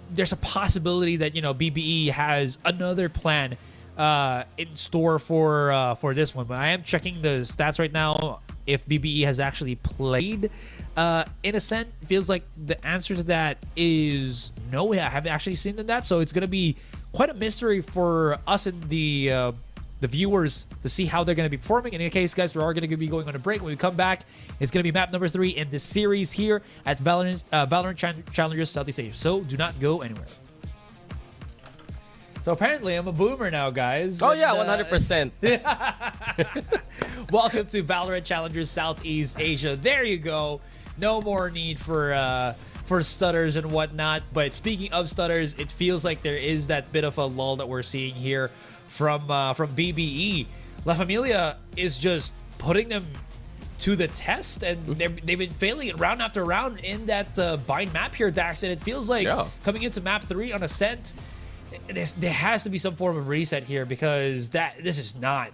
there's a possibility that, you know, BBE has another plan in store for this one. But I am checking the stats right now. If BBE has actually played in Ascent, feels like the answer to that is no. We haven't actually seen that, so it's going to be quite a mystery for us and the viewers to see how they're going to be performing. In any case, guys, we are going to be going on a break. When we come back, it's going to be map number 3 in this series here at VALORANT Challengers Southeast Asia. So do not go anywhere. So apparently, I'm a boomer now, guys. Oh, yeah, 100%. Welcome to VALORANT Challengers Southeast Asia. There you go. No more need for stutters and whatnot. But speaking of stutters, it feels like there is that bit of a lull that we're seeing here from BBE. La Familia is just putting them to the test, and they've been failing it round after round in that bind map here, Dax. And it feels like coming into map 3 on Ascent, there has to be some form of reset here, because this is not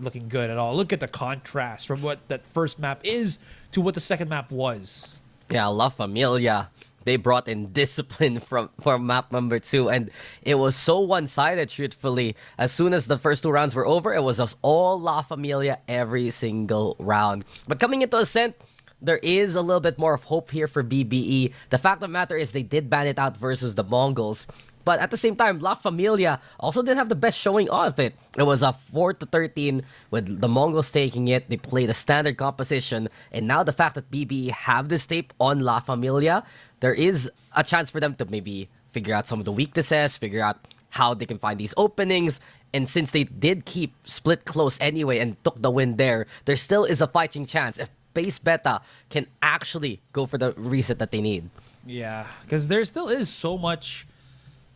looking good at all. Look at the contrast from what that first map is to what the second map was. Yeah, La Familia, they brought in discipline for map number 2, and it was so one-sided, truthfully. As soon as the first 2 rounds were over, it was just all La Familia every single round. But coming into Ascent, there is a little bit more of hope here for BBE. The fact of the matter is they did ban it out versus the Mongols. But at the same time, La Familia also didn't have the best showing of it. It was a 4-13 with the Mongols taking it. They played a standard composition. And now the fact that BBE have this tape on La Familia, there is a chance for them to maybe figure out some of the weaknesses, figure out how they can find these openings. And since they did keep split close anyway and took the win there still is a fighting chance if base beta can actually go for the reset that they need. Yeah, because there still is so much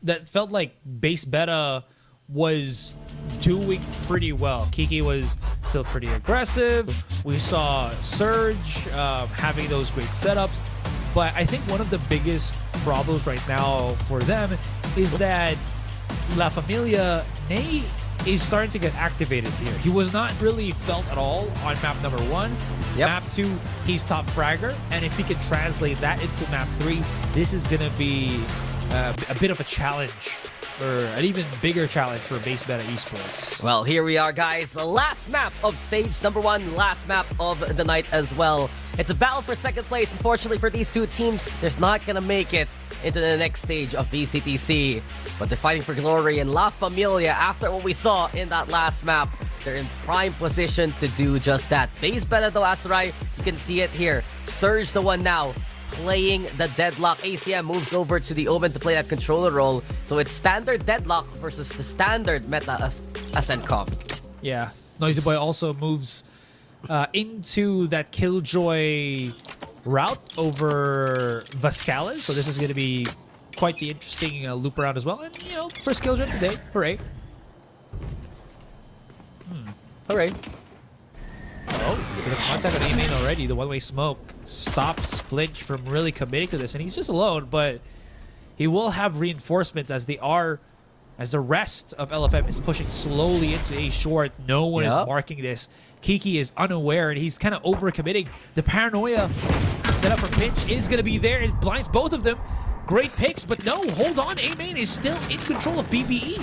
that felt like base beta was doing pretty well. Kiki was still pretty aggressive. We saw Surge having those great setups. But I think one of the biggest problems right now for them is that La Familia, Ney is starting to get activated here. He was not really felt at all on map number 1. Yep. Map 2, he's top fragger. And if he can translate that into map 3, this is going to be a bit of a challenge, or an even bigger challenge for base beta esports. Well, here we are, guys. The last map of stage number 1, last map of the night as well. It's a battle for second place. Unfortunately for these two teams, they're not gonna make it into the next stage of VCTC. But they're fighting for glory, and La Familia, after what we saw in that last map, they're in prime position to do just that. Base beta though, Asarai, you can see it here. Surge the one now, playing the Deadlock. ACM moves over to the Omen to play that controller role. So it's standard Deadlock versus the standard meta Ascent comp. Yeah, Noisy Boy also moves into that Killjoy route over Vascalis. So this is going to be quite the interesting loop around as well. And, you know, first Killjoy of the day. Hooray. Hooray. Oh, a bit of contact on A-main already. The one-way smoke stops Flinch from really committing to this. And he's just alone, but he will have reinforcements as the rest of LFM is pushing slowly into A short. No one is marking this. Kiki is unaware, and he's kind of over-committing. The paranoia set up for Pinch is going to be there. It blinds both of them. Great picks, but no, hold on. A-main is still in control of BBE.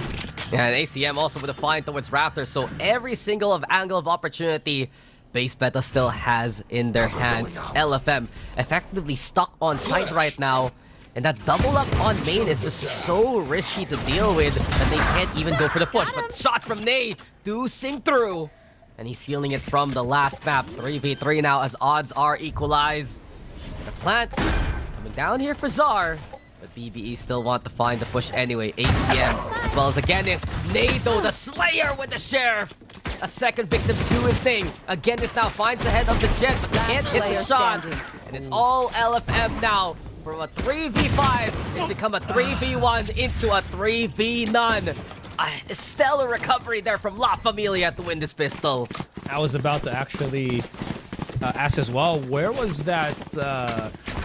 Yeah, and ACM also with a find towards Raptor. So every single angle of opportunity, base beta still has in their hands. LFM effectively stuck on site right now. And that double up on main is just so risky to deal with that they can't even go for the push. But shots from Ney do sing through. And he's feeling it from the last map. 3v3 now as odds are equalized. The plant coming down here for Czar. But BBE still want to find the push anyway. ACM as well as Agennis. Ney though, the Slayer with the Sheriff. A second victim to his thing. Agennis now finds the head of the Jet, but can't hit the shot. And it's all LFM now. From a 3v5, it's become a 3v1 into a 3v none. A stellar recovery there from La Familia to win this pistol. I was about to actually ask as well, where was that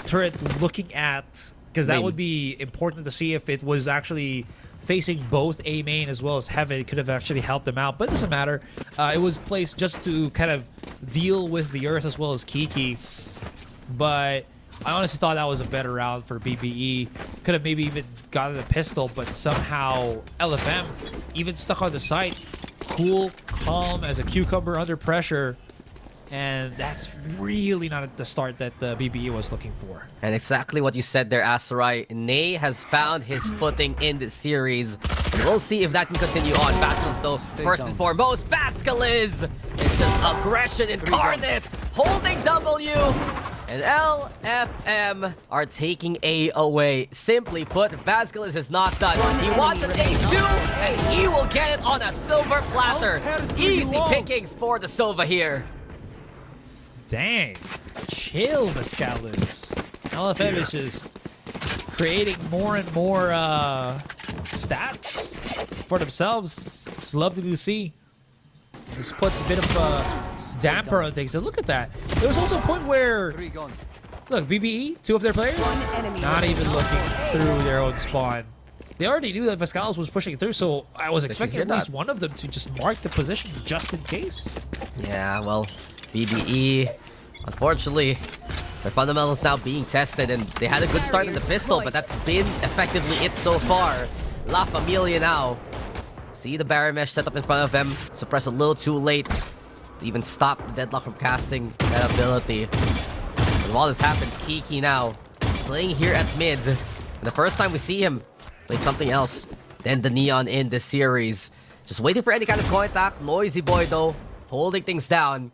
turret looking at? Because that would be important to see if it was actually facing both A main as well as Heaven. It could have actually helped them out, but it doesn't matter. It was placed just to kind of deal with the Earth as well as Kiki. But I honestly thought that was a better round for BBE. Could have maybe even gotten the pistol, but somehow LFM even stuck on the site. Cool, calm as a cucumber under pressure. And that's really not the start that the BBE was looking for. And exactly what you said there, Asarai. Ney has found his footing in this series. And we'll see if that can continue on. Vascalis, though, first and foremost, Vascalis! It's just aggression incarnate, holding W. And LFM are taking A away. Simply put, Vascalis is not done. He wants an ace too, and he will get it on a silver platter. Easy pickings for the Sova here. Dang. Chill, Vascalis. LFM is just creating more and more stats for themselves. It's lovely to see. This puts a bit of damper on things. And look at that. There was also a point where, look, BBE, 2 of their players, not even looking through their own spawn. They already knew that Vascalis was pushing through, so I was expecting at least one of them to just mark the position just in case. Yeah, well, BBE, unfortunately, their fundamentals now being tested, and they had a good start in the pistol, but that's been effectively it so far. La Familia now. See the barrier mesh set up in front of them. Suppress a little too late to even stop the Deadlock from casting that ability. And while this happens, Kiki now playing here at mid. And the first time we see him play something else than the Neon in this series. Just waiting for any kind of contact. Noisy Boy, though, holding things down.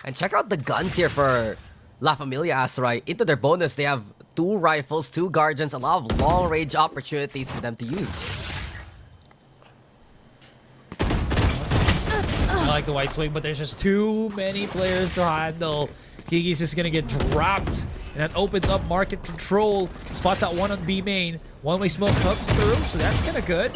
And check out the guns here for La Familia Asteroid. Into their bonus, they have 2 rifles, 2 Guardians, a lot of long-range opportunities for them to use. I like the white swing, but there's just too many players to handle. Kiki's just gonna get dropped, and that opens up market control. Spots out one on B main. One-way smoke comes through, so that's kind of good.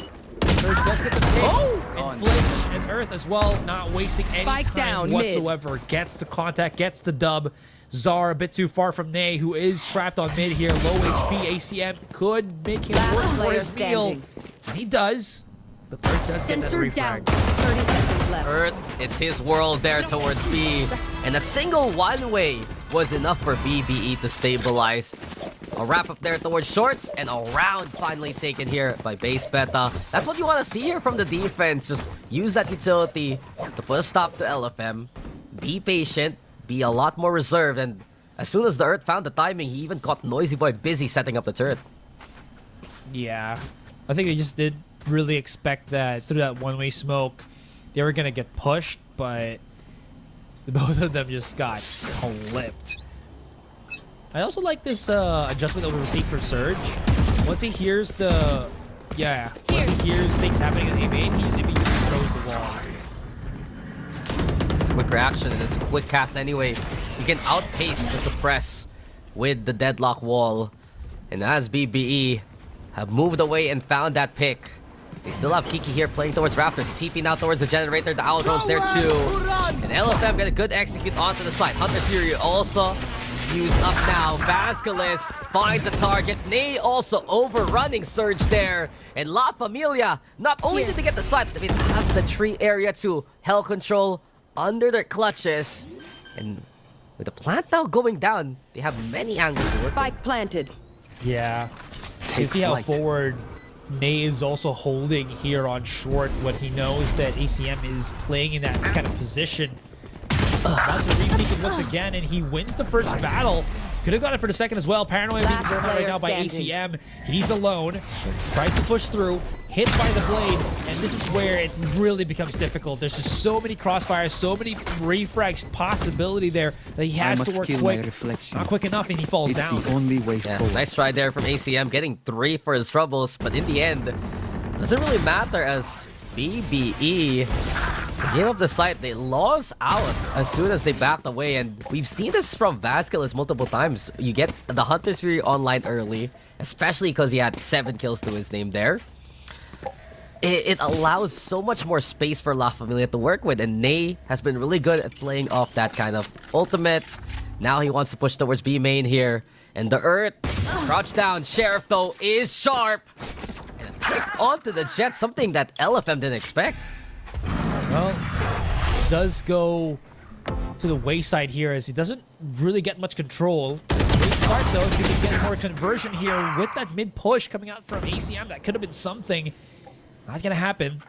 Surge does get the pick, and Flinch and Earth as well, not wasting any Spike time down, whatsoever. mid. Gets the contact, gets the dub. Zar a bit too far from Nay, who is trapped on mid here. Low HP, ACM could make him Last work for player his meal. standing. And he does, but Earth does get that Sensor refrag. down. 30 seconds left. Earth, it's his world there towards B. And a single one-way was enough for BBE to stabilize. A wrap up there towards shorts, and a round finally taken here by base beta. That's what you want to see here from the defense. Just use that utility to put a stop to LFM. Be patient, be a lot more reserved, and as soon as the Earth found the timing, he even caught Noisy Boy busy setting up the turret. Yeah, I think they just did really expect that through that one-way smoke, they were gonna get pushed, but both of them just got clipped. I also like this adjustment that we received for Surge. Once he hears once he hears things happening in A-main, he immediately throws the wall. It's a quick reaction, and it's a quick cast anyway. You can outpace the suppress with the deadlock wall. And as BBE have moved away and found that pick, they still have Kiki here playing towards Raptors. TP now towards the generator. The Owl Drone's there too. And LFM got a good execute onto the side. Hunter Fury also used up now. Vasquez finds a target. Nay also overrunning Surge there. And La Familia, not only did they get the side, they have the tree area to hell control under their clutches. And with the plant now going down, they have many angles to work with. Spike planted. Yeah, you see how forward Nay is also holding here on short when he knows that ACM is playing in that kind of position. Wants to repeat it once again, and he wins the first battle. Could have got it for the second as well. Paranoia being Last thrown out right player now by standing. ACM. He's alone. Tries to push through. Hit by the blade. And this is where it really becomes difficult. There's just so many crossfires, so many refrags possibility there that he has to work quick. Not quick enough, and he falls down. The only way forward. Nice try there from ACM, getting 3 for his troubles. But in the end, doesn't really matter as BBE gave up the site. They lost out as soon as they backed away, and we've seen this from Vasquez multiple times. You get the Hunter's Fury online early, especially because he had 7 kills to his name there. It allows so much more space for La Familia to work with, and Nay has been really good at playing off that kind of ultimate. Now he wants to push towards B main here, and the Earth crouch down. Sheriff though is sharp, and a pick onto the Jet, something that LFM didn't expect. Well, does go to the wayside here as he doesn't really get much control. Great start though, if he can get more conversion here with that mid push coming out from ACM. That could have been something. Not gonna happen.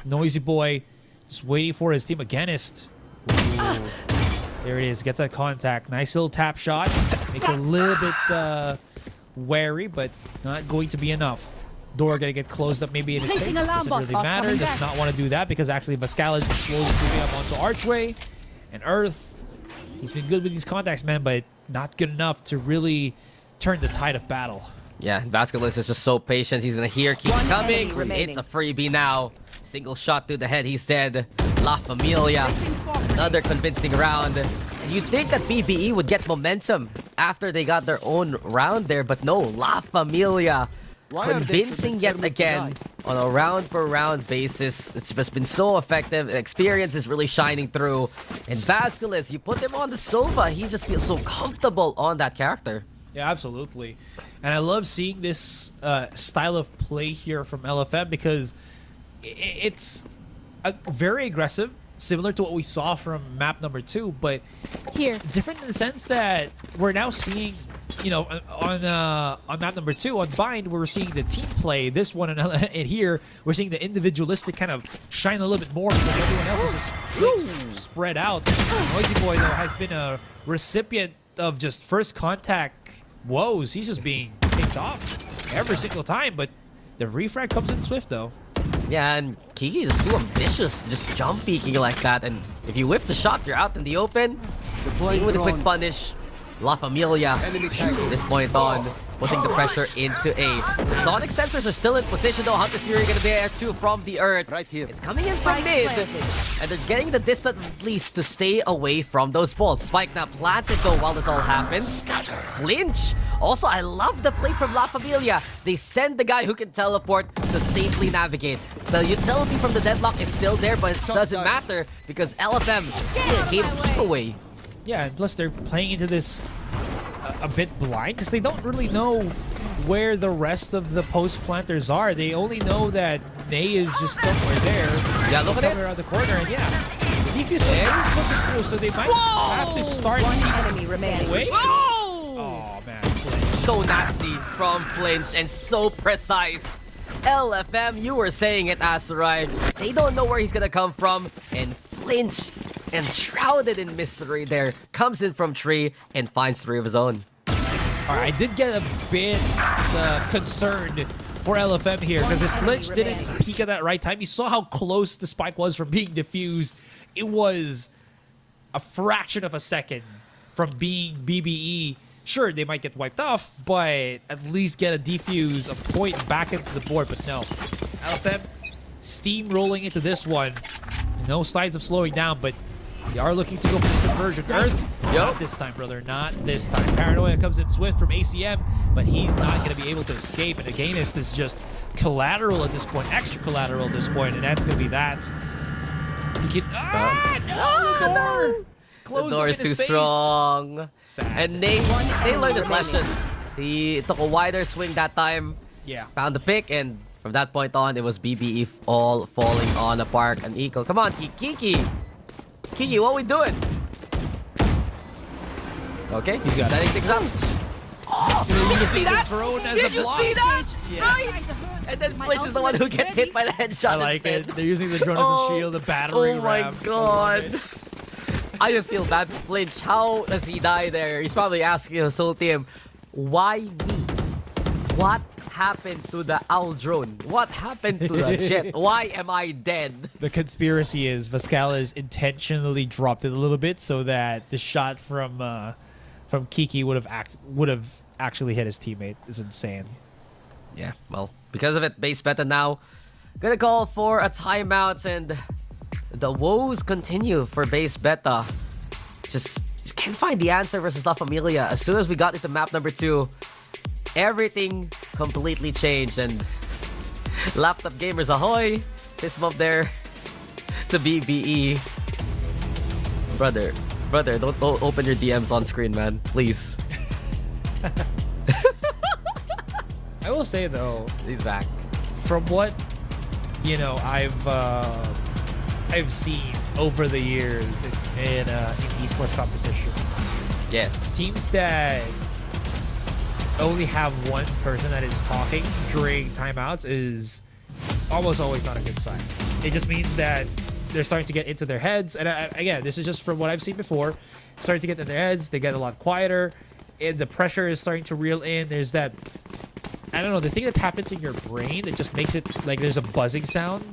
Noisy Boy just waiting for his team against. There it is, gets that contact. Nice little tap shot. Makes a little bit wary, but not going to be enough. Door gonna get closed up maybe in his face. Placing alarm Doesn't bot. really Bot matter. coming Does back. not want to do that because actually Vasquez is slowly moving up onto Archway. And Earth, he's been good with these contacts, man, but not good enough to really turn the tide of battle. Yeah, Vasquez is just so patient. He's gonna hear keep One coming. enemy remaining. It's a freebie now. Single shot to the head. He's dead. La Familia, another convincing round. And you'd think that BBE would get momentum after they got their own round there, but no. La Familia convincing yet again on a round-per-round basis. It's just been so effective. Experience is really shining through. And Vasquez, you put him on the Sova, he just feels so comfortable on that character. Yeah, absolutely. And I love seeing this style of play here from LFM because it's very aggressive, similar to what we saw from map number 2, but Here. different in the sense that we're now seeing, you know, on map number 2, on Bind, we're seeing the team play. This one and here, we're seeing the individualistic kind of shine a little bit more because everyone else is just spread out. Noisy Boy, though, has been a recipient of just first contact woes. He's just being picked off every single time, but the refrag comes in swift though. Yeah, and Kiki is too ambitious, just jump peeking like that. And if you whiff the shot, you're out in the open. Even with a quick punish, La Familia, from this point on, putting the pressure into A. The Sonic sensors are still in position though. Hunter's Fury gonna be there too from the Earth. Right here. It's coming in from mid, and they're getting the distance at least to stay away from those bolts. Spike now planted though while this all happens. Flinch. Also, I love the play from La Familia. They send the guy who can teleport to safely navigate. The utility from the deadlock is still there, but it doesn't matter because LFM gave keep away. Yeah, and plus they're playing into this a bit blind because they don't really know where the rest of the post planters are. They only know that Nay is just somewhere there. Yeah, look at this. Around the corner, and yeah, defuse is pushes through, so they might have to start. One enemy remaining. Wait. Whoa! Oh man, So nasty from Flinch and so precise. LFM, you were saying it, Asteroid. They don't know where he's gonna come from, and Flinch, enshrouded in mystery there, comes in from tree and finds three of his own. Alright, I did get a bit concerned for LFM here, because if Flinch didn't peek at that right time, you saw how close the spike was from being diffused. It was a fraction of a second from being BBE. Sure, they might get wiped off, but at least get a defuse, a point back into the board. But no, LFM steamrolling into this one. No signs of slowing down, but they are looking to go for this conversion. Earth, not this time, brother, not this time. Paranoia comes in swift from ACM, but he's not going to be able to escape. And Againist is just collateral at this point, extra collateral at this point, and that's going to be that. He can, no, the door! The door is too strong. Sad. And they learned his lesson. He took a wider swing that time. Yeah. Found the pick, and from that point on, it was BBE all falling on a park and equal. Come on, Kiki. Kiki, what are we doing? Okay, he's setting things up. Oh, did you see that? Did you see that? Yes. Right? And then Flinch is the one who gets hit by the headshot I like instead. it. They're using the drone as a shield, the battering ram. Oh my god. I just feel bad for Flinch. How does he die there? He's probably asking his whole team, why me? What happened to the owl drone? What happened to the jet? Why am I dead? The conspiracy is Vascalis intentionally dropped it a little bit so that the shot from Kiki would have actually hit his teammate. It's insane. Yeah, well, because of it, base beta now gonna call for a timeout, and the woes continue for base beta. Just can't find the answer versus La Familia. As soon as we got into map number 2, everything completely changed, and laptop gamers ahoy! Fist bump there to BBE. Brother, don't open your DMs on screen, man. Please. I will say though, He's back. from what I've seen over the years in esports competition, Yes. teams that only have one person that is talking during timeouts is almost always not a good sign. It just means that they're starting to get into their heads, and again, this is just from what I've seen before. Starting to get into their heads, they get a lot quieter, and the pressure is starting to reel in. There's that, I don't know, the thing that happens in your brain that just makes it like there's a buzzing sound,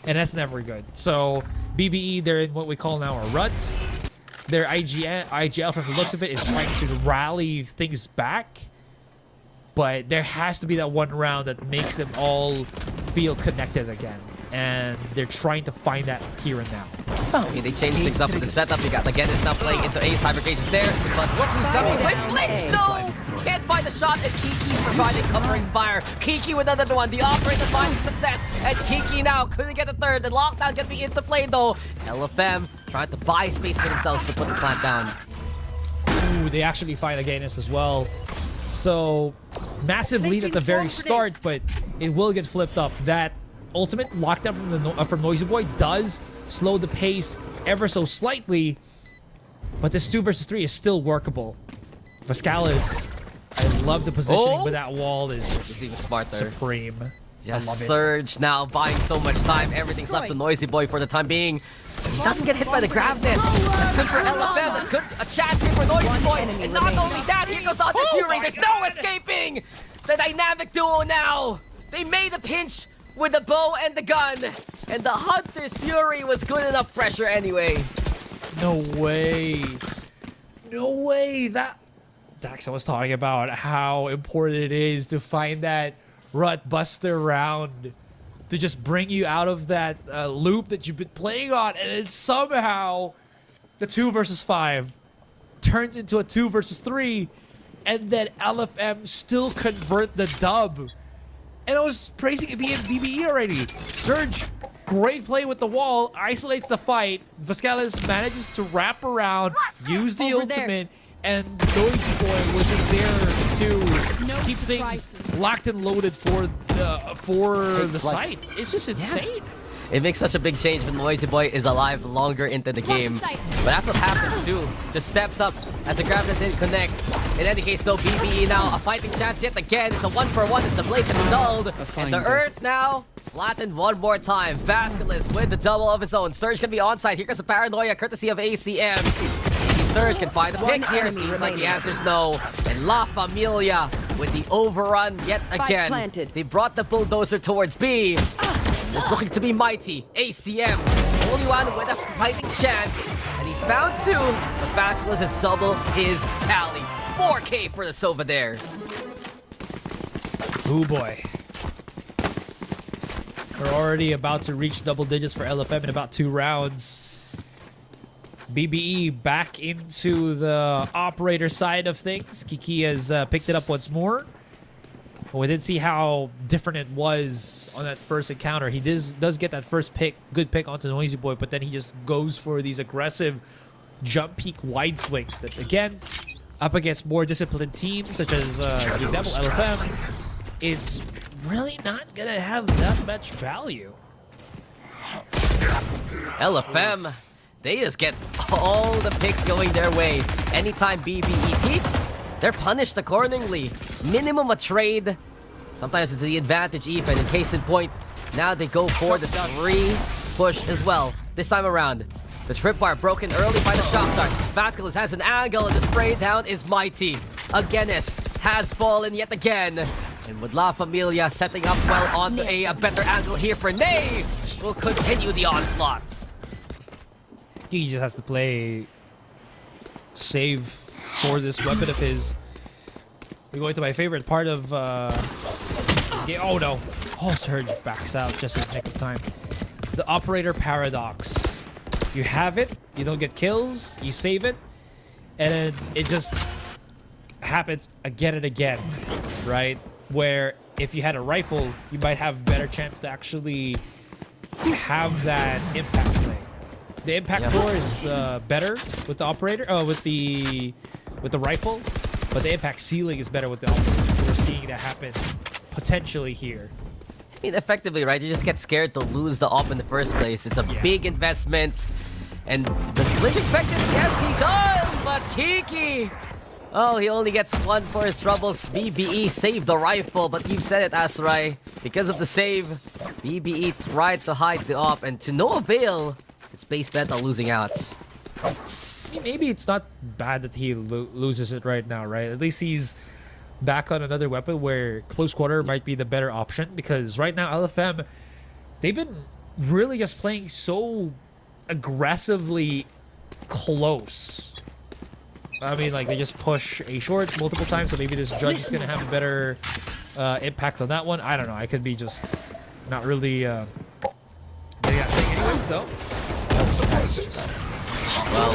and that's never good. So BBE, they're in what we call now a rut. Their IGL, from the looks of it, is trying to rally things back, but there has to be that one round that makes them all feel connected again, and they're trying to find that here and now. Okay, they changed things up with the setup. You got again, it's now playing into A. Cybercage is there, but look who's coming with Flinch. No! Can't find the shot, and Kiki's providing covering fire. Kiki with another one. The operator finding success, and Kiki now couldn't get a third. The lockdown gonna be into play though. LFM trying to buy space for themselves to put the plant down. Ooh, they actually find Against as well. So massive lead at the very start, but it will get flipped up. That ultimate lockdown from Noisy Boy does slow the pace ever so slightly, but this 2 versus 3 is still workable. Vascalis, I love the positioning, but that wall is It's even smarter. supreme. Just love it. Surge now buying so much time. Everything's left to Noisy Boy for the time being. He doesn't get hit by the grab net. That's good for LFM. That's good. A chance here for Noisy Boy. And not only that, here goes the Hunter's Fury. There's no escaping. The dynamic duo now. They made a pinch with the bow and the gun. And the Hunter's Fury was good enough pressure anyway. No way. No way. That Daxa was talking about how important it is to find that rut buster round to just bring you out of that loop that you've been playing on, and then somehow the 2 versus 5 turns into a 2 versus 3, and then LFM still convert the dub. And I was praising it being BBE already. Surge, great play with the wall, isolates the fight. Vasquez manages to wrap around, use the Over there. ultimate, and Noisy Boy was just there to No keep things surprises. locked and loaded for the Take flight. site. It's just insane. It makes such a big change when Noisy Boy is alive longer into the game. But that's what happens too. Just steps up as the grab that didn't connect. In any case though, BBE now a fighting chance yet again. It's a 1-for-1 as the blades have annulled. And the Earth now flattened one more time. Vasquez with the double of his own. Surge can be onside. Here comes the paranoia courtesy of ACM. Maybe Surge can find the pick here. Seems like the answer's no. And La Familia with the overrun yet again. planted. They brought the bulldozer towards B. It's looking to be mighty. ACM, only one with a fighting chance. And he's found 2, but Vasquez has doubled his tally. 4K for the Sova there. Oh boy. We're already about to reach double digits for LFM in about 2 rounds. BBE back into the operator side of things. Kiki has picked it up once more. But we did see how different it was on that first encounter. He does get that first pick, good pick onto Noisy Boy, but then he just goes for these aggressive jump peak wide swings that, again, up against more disciplined teams, such as, for example, LFM, it's really not going to have that much value. LFM, they just get all the picks going their way. Anytime BBE peaks, they're punished accordingly. Minimum a trade. Sometimes it's the advantage even. In case in point, now they go for the 3 push as well. This time around, the tripwire broken early by the shock dart. Vasquez has an angle and the spray down is mighty. Agenis has fallen yet again. And with La Familia setting up well onto a better angle here for Nay, will continue the onslaught. He just has to play save for this weapon of his. We're going to my favorite part of this game. Oh no. Oh, Surge backs out just in the nick of time. The operator paradox. You have it, you don't get kills, you save it, and then it just happens again and again, right? Where if you had a rifle, you might have better chance to actually have that impact play. The impact core is better with the operator, with the rifle, but the impact ceiling is better with the operator. We're seeing that happen potentially here. I mean, effectively, right? You just get scared to lose the op in the first place. It's a big investment. And does Glitch expect this? Yes, he does! But Kiki! Oh, he only gets 1 for his troubles. BBE saved the rifle, but you've said it, Asrai. Because of the save, BBE tried to hide the op, and to no avail, it's base beta losing out. I mean, maybe it's not bad that he loses it right now, right? At least he's back on another weapon where close quarter might be the better option, because right now LFM, they've been really just playing so aggressively close. I mean, like, they just push A short multiple times, so maybe this judge is gonna have a better impact on that one. I don't know. I could be just not really getting that thing anyways, though. Well,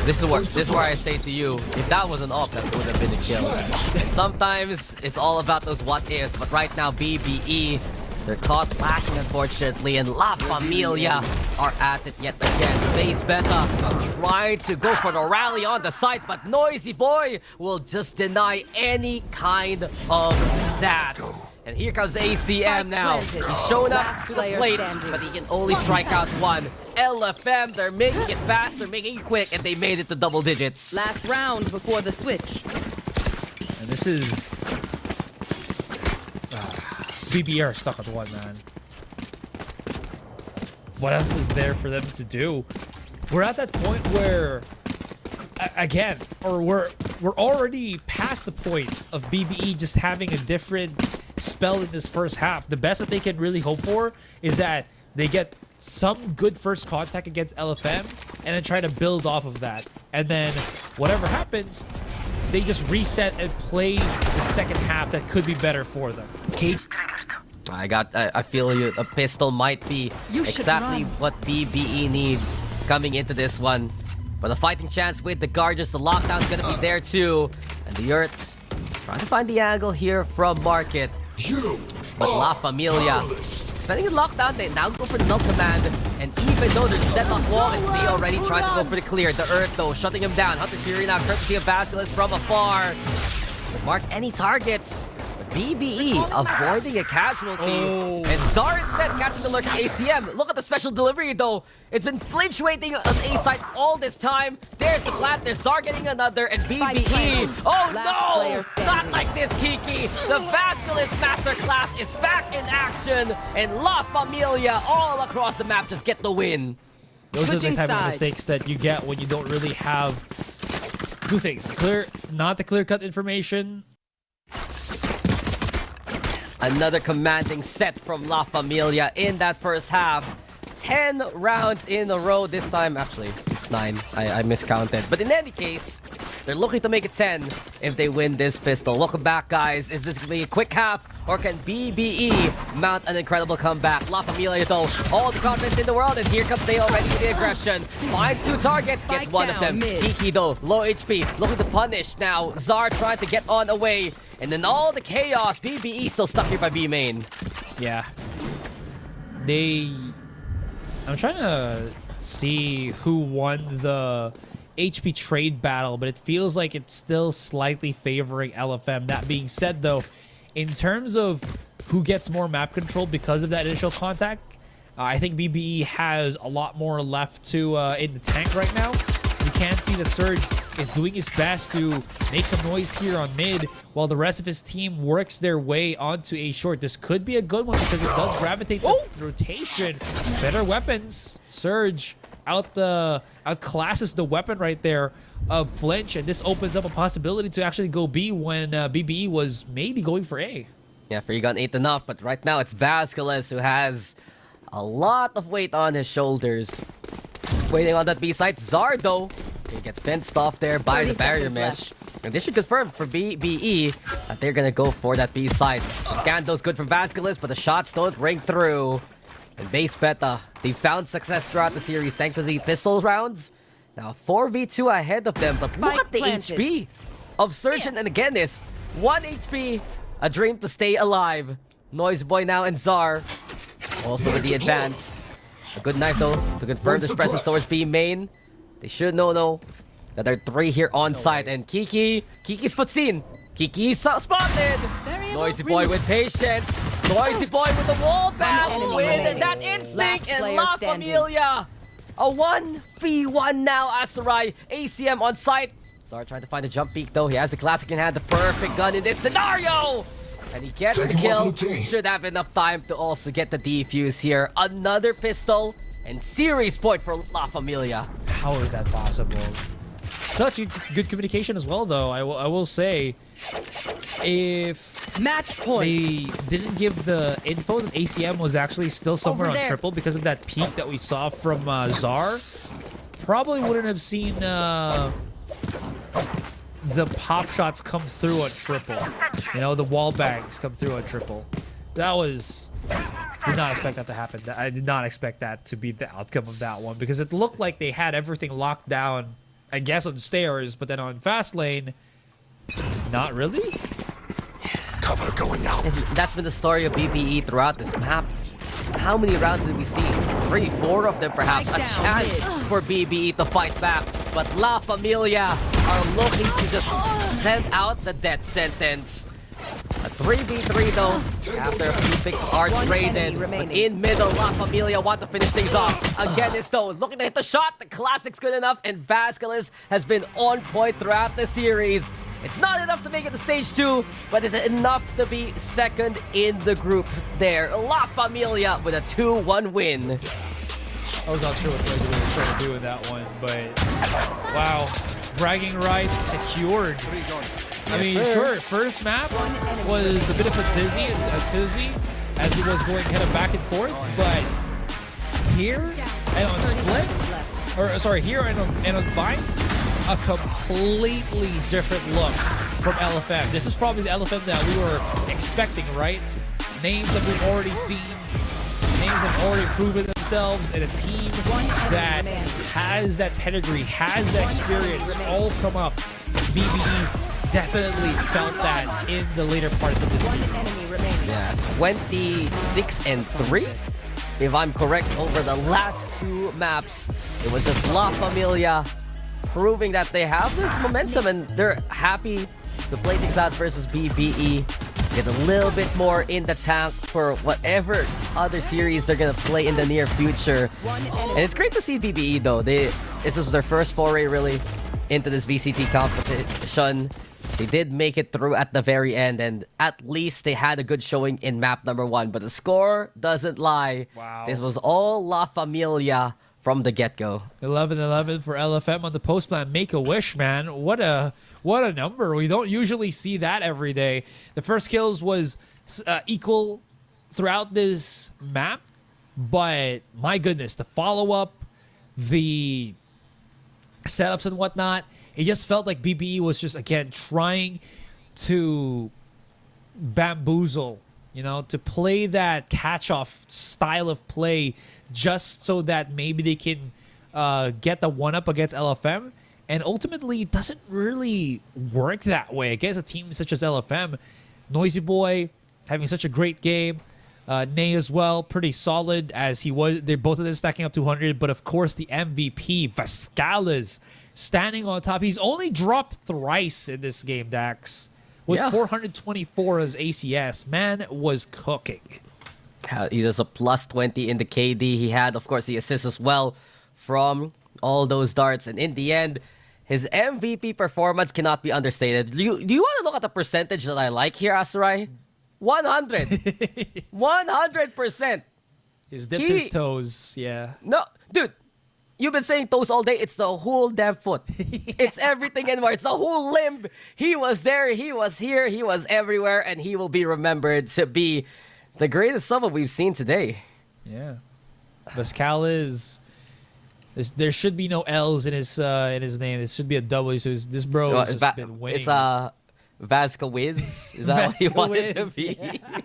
this is where I say to you, if that was an op, that would have been a kill. And sometimes it's all about those what ifs, but right now BBE, they're caught lacking unfortunately, and La Familia are at it yet again. Base beta trying to go for the rally on the site, but Noisy Boy will just deny any kind of that. And here comes ACM now. He's shown up to the plate, but he can only strike out 1. LFM, they're making it fast, they're making it quick, and they made it to double digits. Last round before the switch. And this is BBE are stuck at 1, man. What else is there for them to do? We're at that point where, again, or we're already past the point of BBE just having a different spell in this first half. The best that they can really hope for is that they get some good first contact against LFM and then try to build off of that. And then whatever happens, they just reset and play the second half that could be better for them. I feel you. A pistol might be exactly what BBE needs coming into this one. But a fighting chance with the Guardians. The lockdown's gonna be there too. And the Yurts trying to find the angle here from Market. But La Familia spending in lockdown, they now go for the null command. And even though there's deadlock wall, it's Lee already trying to go for the clear. The Earth though, shutting him down. Hunter Fury now courtesy of Vasquez from afar. But mark any targets. BBE avoiding a casualty. And Zar instead catching the lurk ACM. Look at the special delivery though. It's been flinch waiting on A side all this time. There's the plant. There's Zar getting another. And BBE. Oh no! Not like this, Kiki. The Vasquez Masterclass is back in action. And La Familia all across the map just get the win. Those are the type of mistakes that you get when you don't really have two things. Not the clear-cut information. Another commanding set from La Familia in that first half. 10 rounds in a row this time. Actually, it's 9. I miscounted. But in any case, they're looking to make it 10 if they win this pistol. Welcome back, guys. Is this going to be a quick half? Or can BBE mount an incredible comeback? La Familia, though, all the confidence in the world. And here comes they already with the aggression. Finds 2 targets, gets one of them. Kiki, though, low HP, looking to punish now. Zar trying to get on away. And then all the chaos. BBE still stuck here by B main. Yeah. I'm trying to see who won the HP trade battle, but it feels like it's still slightly favoring LFM. That being said, though, in terms of who gets more map control because of that initial contact, I think BBE has a lot more left to in the tank right now. You can see that Surge is doing his best to make some noise here on mid while the rest of his team works their way onto a short. This could be a good one because it does gravitate the rotation. Better weapons. Surge outclasses the weapon right there of Flinch, and this opens up a possibility to actually go B when BBE was maybe going for A. Yeah, Freegun ain't enough, but right now it's Vasquez who has a lot of weight on his shoulders. Waiting on that B side. Zar, though, can get fenced off there by the barrier mesh. And this should confirm for BBE that they're gonna go for that B side. The Scando's good from Vasquez, but the shots don't ring through. And base beta, they found success throughout the series thanks to the pistol rounds. Now 4v2 ahead of them, but look at the HP of Surgeon and again is 1 HP, a dream to stay alive. Noise Boy now and Zar, also with the advance. A good knife though to confirm this presence towards B main. They should know that there are 3 here on site. And Kiki's foot seen. Kiki's spotted. Noisy Boy with patience. Noisy Boy with the wall back with that instinct. And La Familia. A 1v1 now. Asarai, ACM on site. Zar trying to find a jump peak though. He has the classic in hand, the perfect gun in this scenario. And he gets the kill. Should have enough time to also get the defuse here. Another pistol and series point for La Familia. How is that possible? Such a good communication as well, though. I will say, if match point, they didn't give the info that ACM was actually still somewhere on triple because of that peak that we saw from Zar, probably wouldn't have seen the pop shots come through on triple. You know, the wall bangs come through on triple. That was... Did not expect that to happen. I did not expect that to be the outcome of that one because it looked like they had everything locked down, I guess, on stairs, but then on fast lane, not really. Cover going out. And that's been the story of BBE throughout this map. How many rounds did we see? 3, 4 of them perhaps. A chance for BBE to fight back. But La Familia are looking to just send out the death sentence. A 3v3 though, after a few picks are traded. But in middle, La Familia want to finish things off. Again, is though looking to hit the shot. The classic's good enough, and Vasquez has been on point throughout the series. It's not enough to make it to stage 2, but it's enough to be second in the group there. La Familia with a 2-1 win. I was not sure what Noisy was trying to do in that one, but wow. Bragging rights secured. I mean, sure, first map was a bit of a tizzy as he was going kind of back and forth, but here and on split, or sorry, here and on Vine, a completely different look from LFM. This is probably the LFM that we were expecting, right? Names that we've already seen, names that have already proven themselves, and a team that has that pedigree, has that experience, all come up. BBE definitely felt that in the later parts of the series. Yeah, 26-3, if I'm correct, over the last 2 maps. It was just La Familia proving that they have this momentum and they're happy to play things out versus BBE. Get a little bit more in the tank for whatever other series they're gonna play in the near future. And it's great to see BBE though. This was their first foray really into this VCT competition. They did make it through at the very end, and at least they had a good showing in map number 1. But the score doesn't lie. Wow. This was all La Familia from the get-go. 11-11 for LFM on the post plan. Make a wish, man. What a number. We don't usually see that every day. The first kills was equal throughout this map, but my goodness, the follow-up, the setups and whatnot, it just felt like BBE was just, again, trying to bamboozle, you know, to play that catch-off style of play just so that maybe they can get the one-up against LFM. And ultimately, it doesn't really work that way against a team such as LFM. Noisy Boy having such a great game. Nay as well, pretty solid as he was. They're both of them stacking up 200. But of course, the MVP, Vascales, standing on top. He's only dropped thrice in this game, Dax. With 424 as ACS. Man was cooking. He does a plus 20 in the KD. He had, of course, the assist as well from all those darts. And in the end, his MVP performance cannot be understated. Do you want to look at the percentage that I like here, Asurai? 100. 100%. He's dipped his toes, yeah. No, dude. You've been saying toes all day. It's the whole damn foot. It's everything and more. It's the whole limb. He was there. He was here. He was everywhere. And he will be remembered to be the greatest summer we've seen today. Yeah. Vascales. There should be no L's in his name. It should be a W. So this bro has just been winning. It's Vasquez. Is that what he wanted to be? Yeah.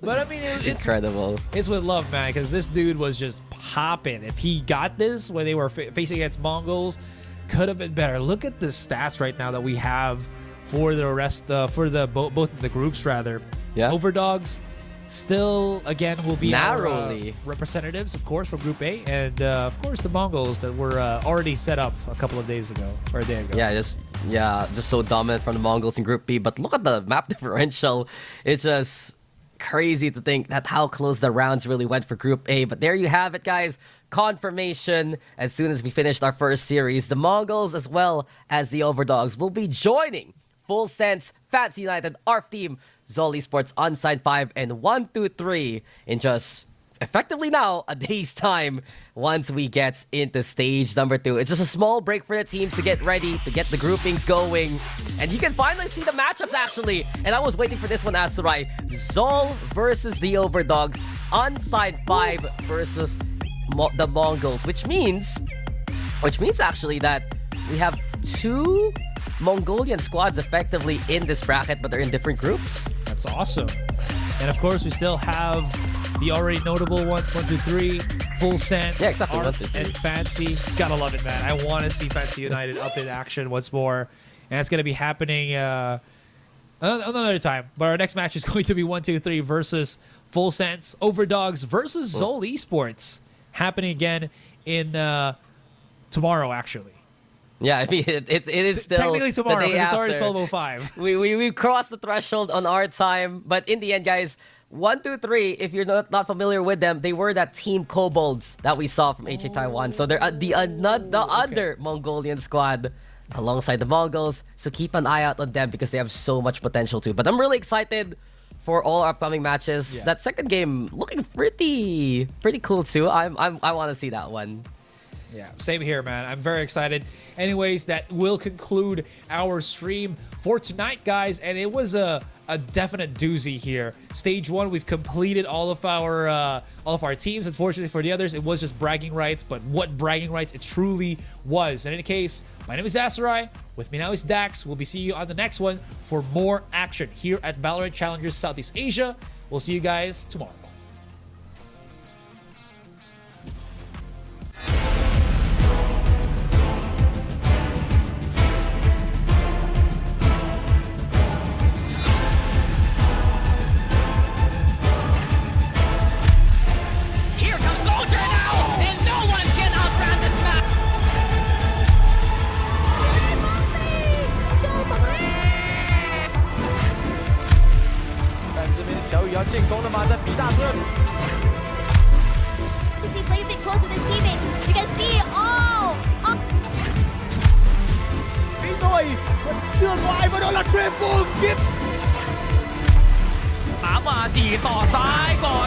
But I mean, it's incredible. It's with love, man, because this dude was just popping. If he got this when they were facing against Mongols, could have been better. Look at the stats right now that we have for the rest, both of the groups, rather. Yeah. OVERDOGS still, again, will be narrowly our, representatives, of course, from Group A, and of course the Mongols that were already set up a couple of days ago or a day ago. Yeah, just so dominant from the Mongols in Group B. But look at the map differential. It's just crazy to think that how close the rounds really went for Group A. But there you have it, guys. Confirmation as soon as we finished our first series. The Mongols as well as the OVERDOGS will be joining Full Sense, Fancy United, ARF Team, Zol Esports, Unsigned 5, and 123 in just effectively now a day's time once we get into stage number 2. It's just a small break for the teams to get ready, to get the groupings going. And you can finally see the matchups, actually. And I was waiting for this one, Asurai. Zol versus the OVERDOGS. Unsigned 5 versus the Mongols. Which means actually that we have 2 Mongolian squads effectively in this bracket, but they're in different groups. That's awesome. And of course, we still have the already notable ones, 1, 2, 3, Full Sense, yeah, exactly, ARF, and Fancy. Gotta love it, man. I want to see Fancy United up in action once more. And it's going to be happening another time. But our next match is going to be 1, 2, 3 versus Full Sense, OVERDOGS versus Zol Esports. Happening again in tomorrow, actually. Yeah, I mean, it is still technically tomorrow, the day because it's after. already 12:05. We crossed the threshold on our time, but in the end, guys, 1, 2, 3. If you're not familiar with them, they were that team Kobolds that we saw from HA Taiwan. So they're the other Mongolian squad alongside the Mongols. So keep an eye out on them because they have so much potential too. But I'm really excited for all our upcoming matches. Yeah. That second game looking pretty cool too. I want to see that one. Yeah, same here, man. I'm very excited. Anyways, that will conclude our stream for tonight, guys. And it was a definite doozy here. Stage 1, we've completed all of our teams. Unfortunately for the others, it was just bragging rights. But what bragging rights it truly was. In any case, my name is Asarai. With me now is Dax. We'll be seeing you on the next one for more action here at VALORANT Challengers Southeast Asia. We'll see you guys tomorrow. If he plays it close with his teammates, you can see, oh! 打มาดีต่อซ้ายก่อน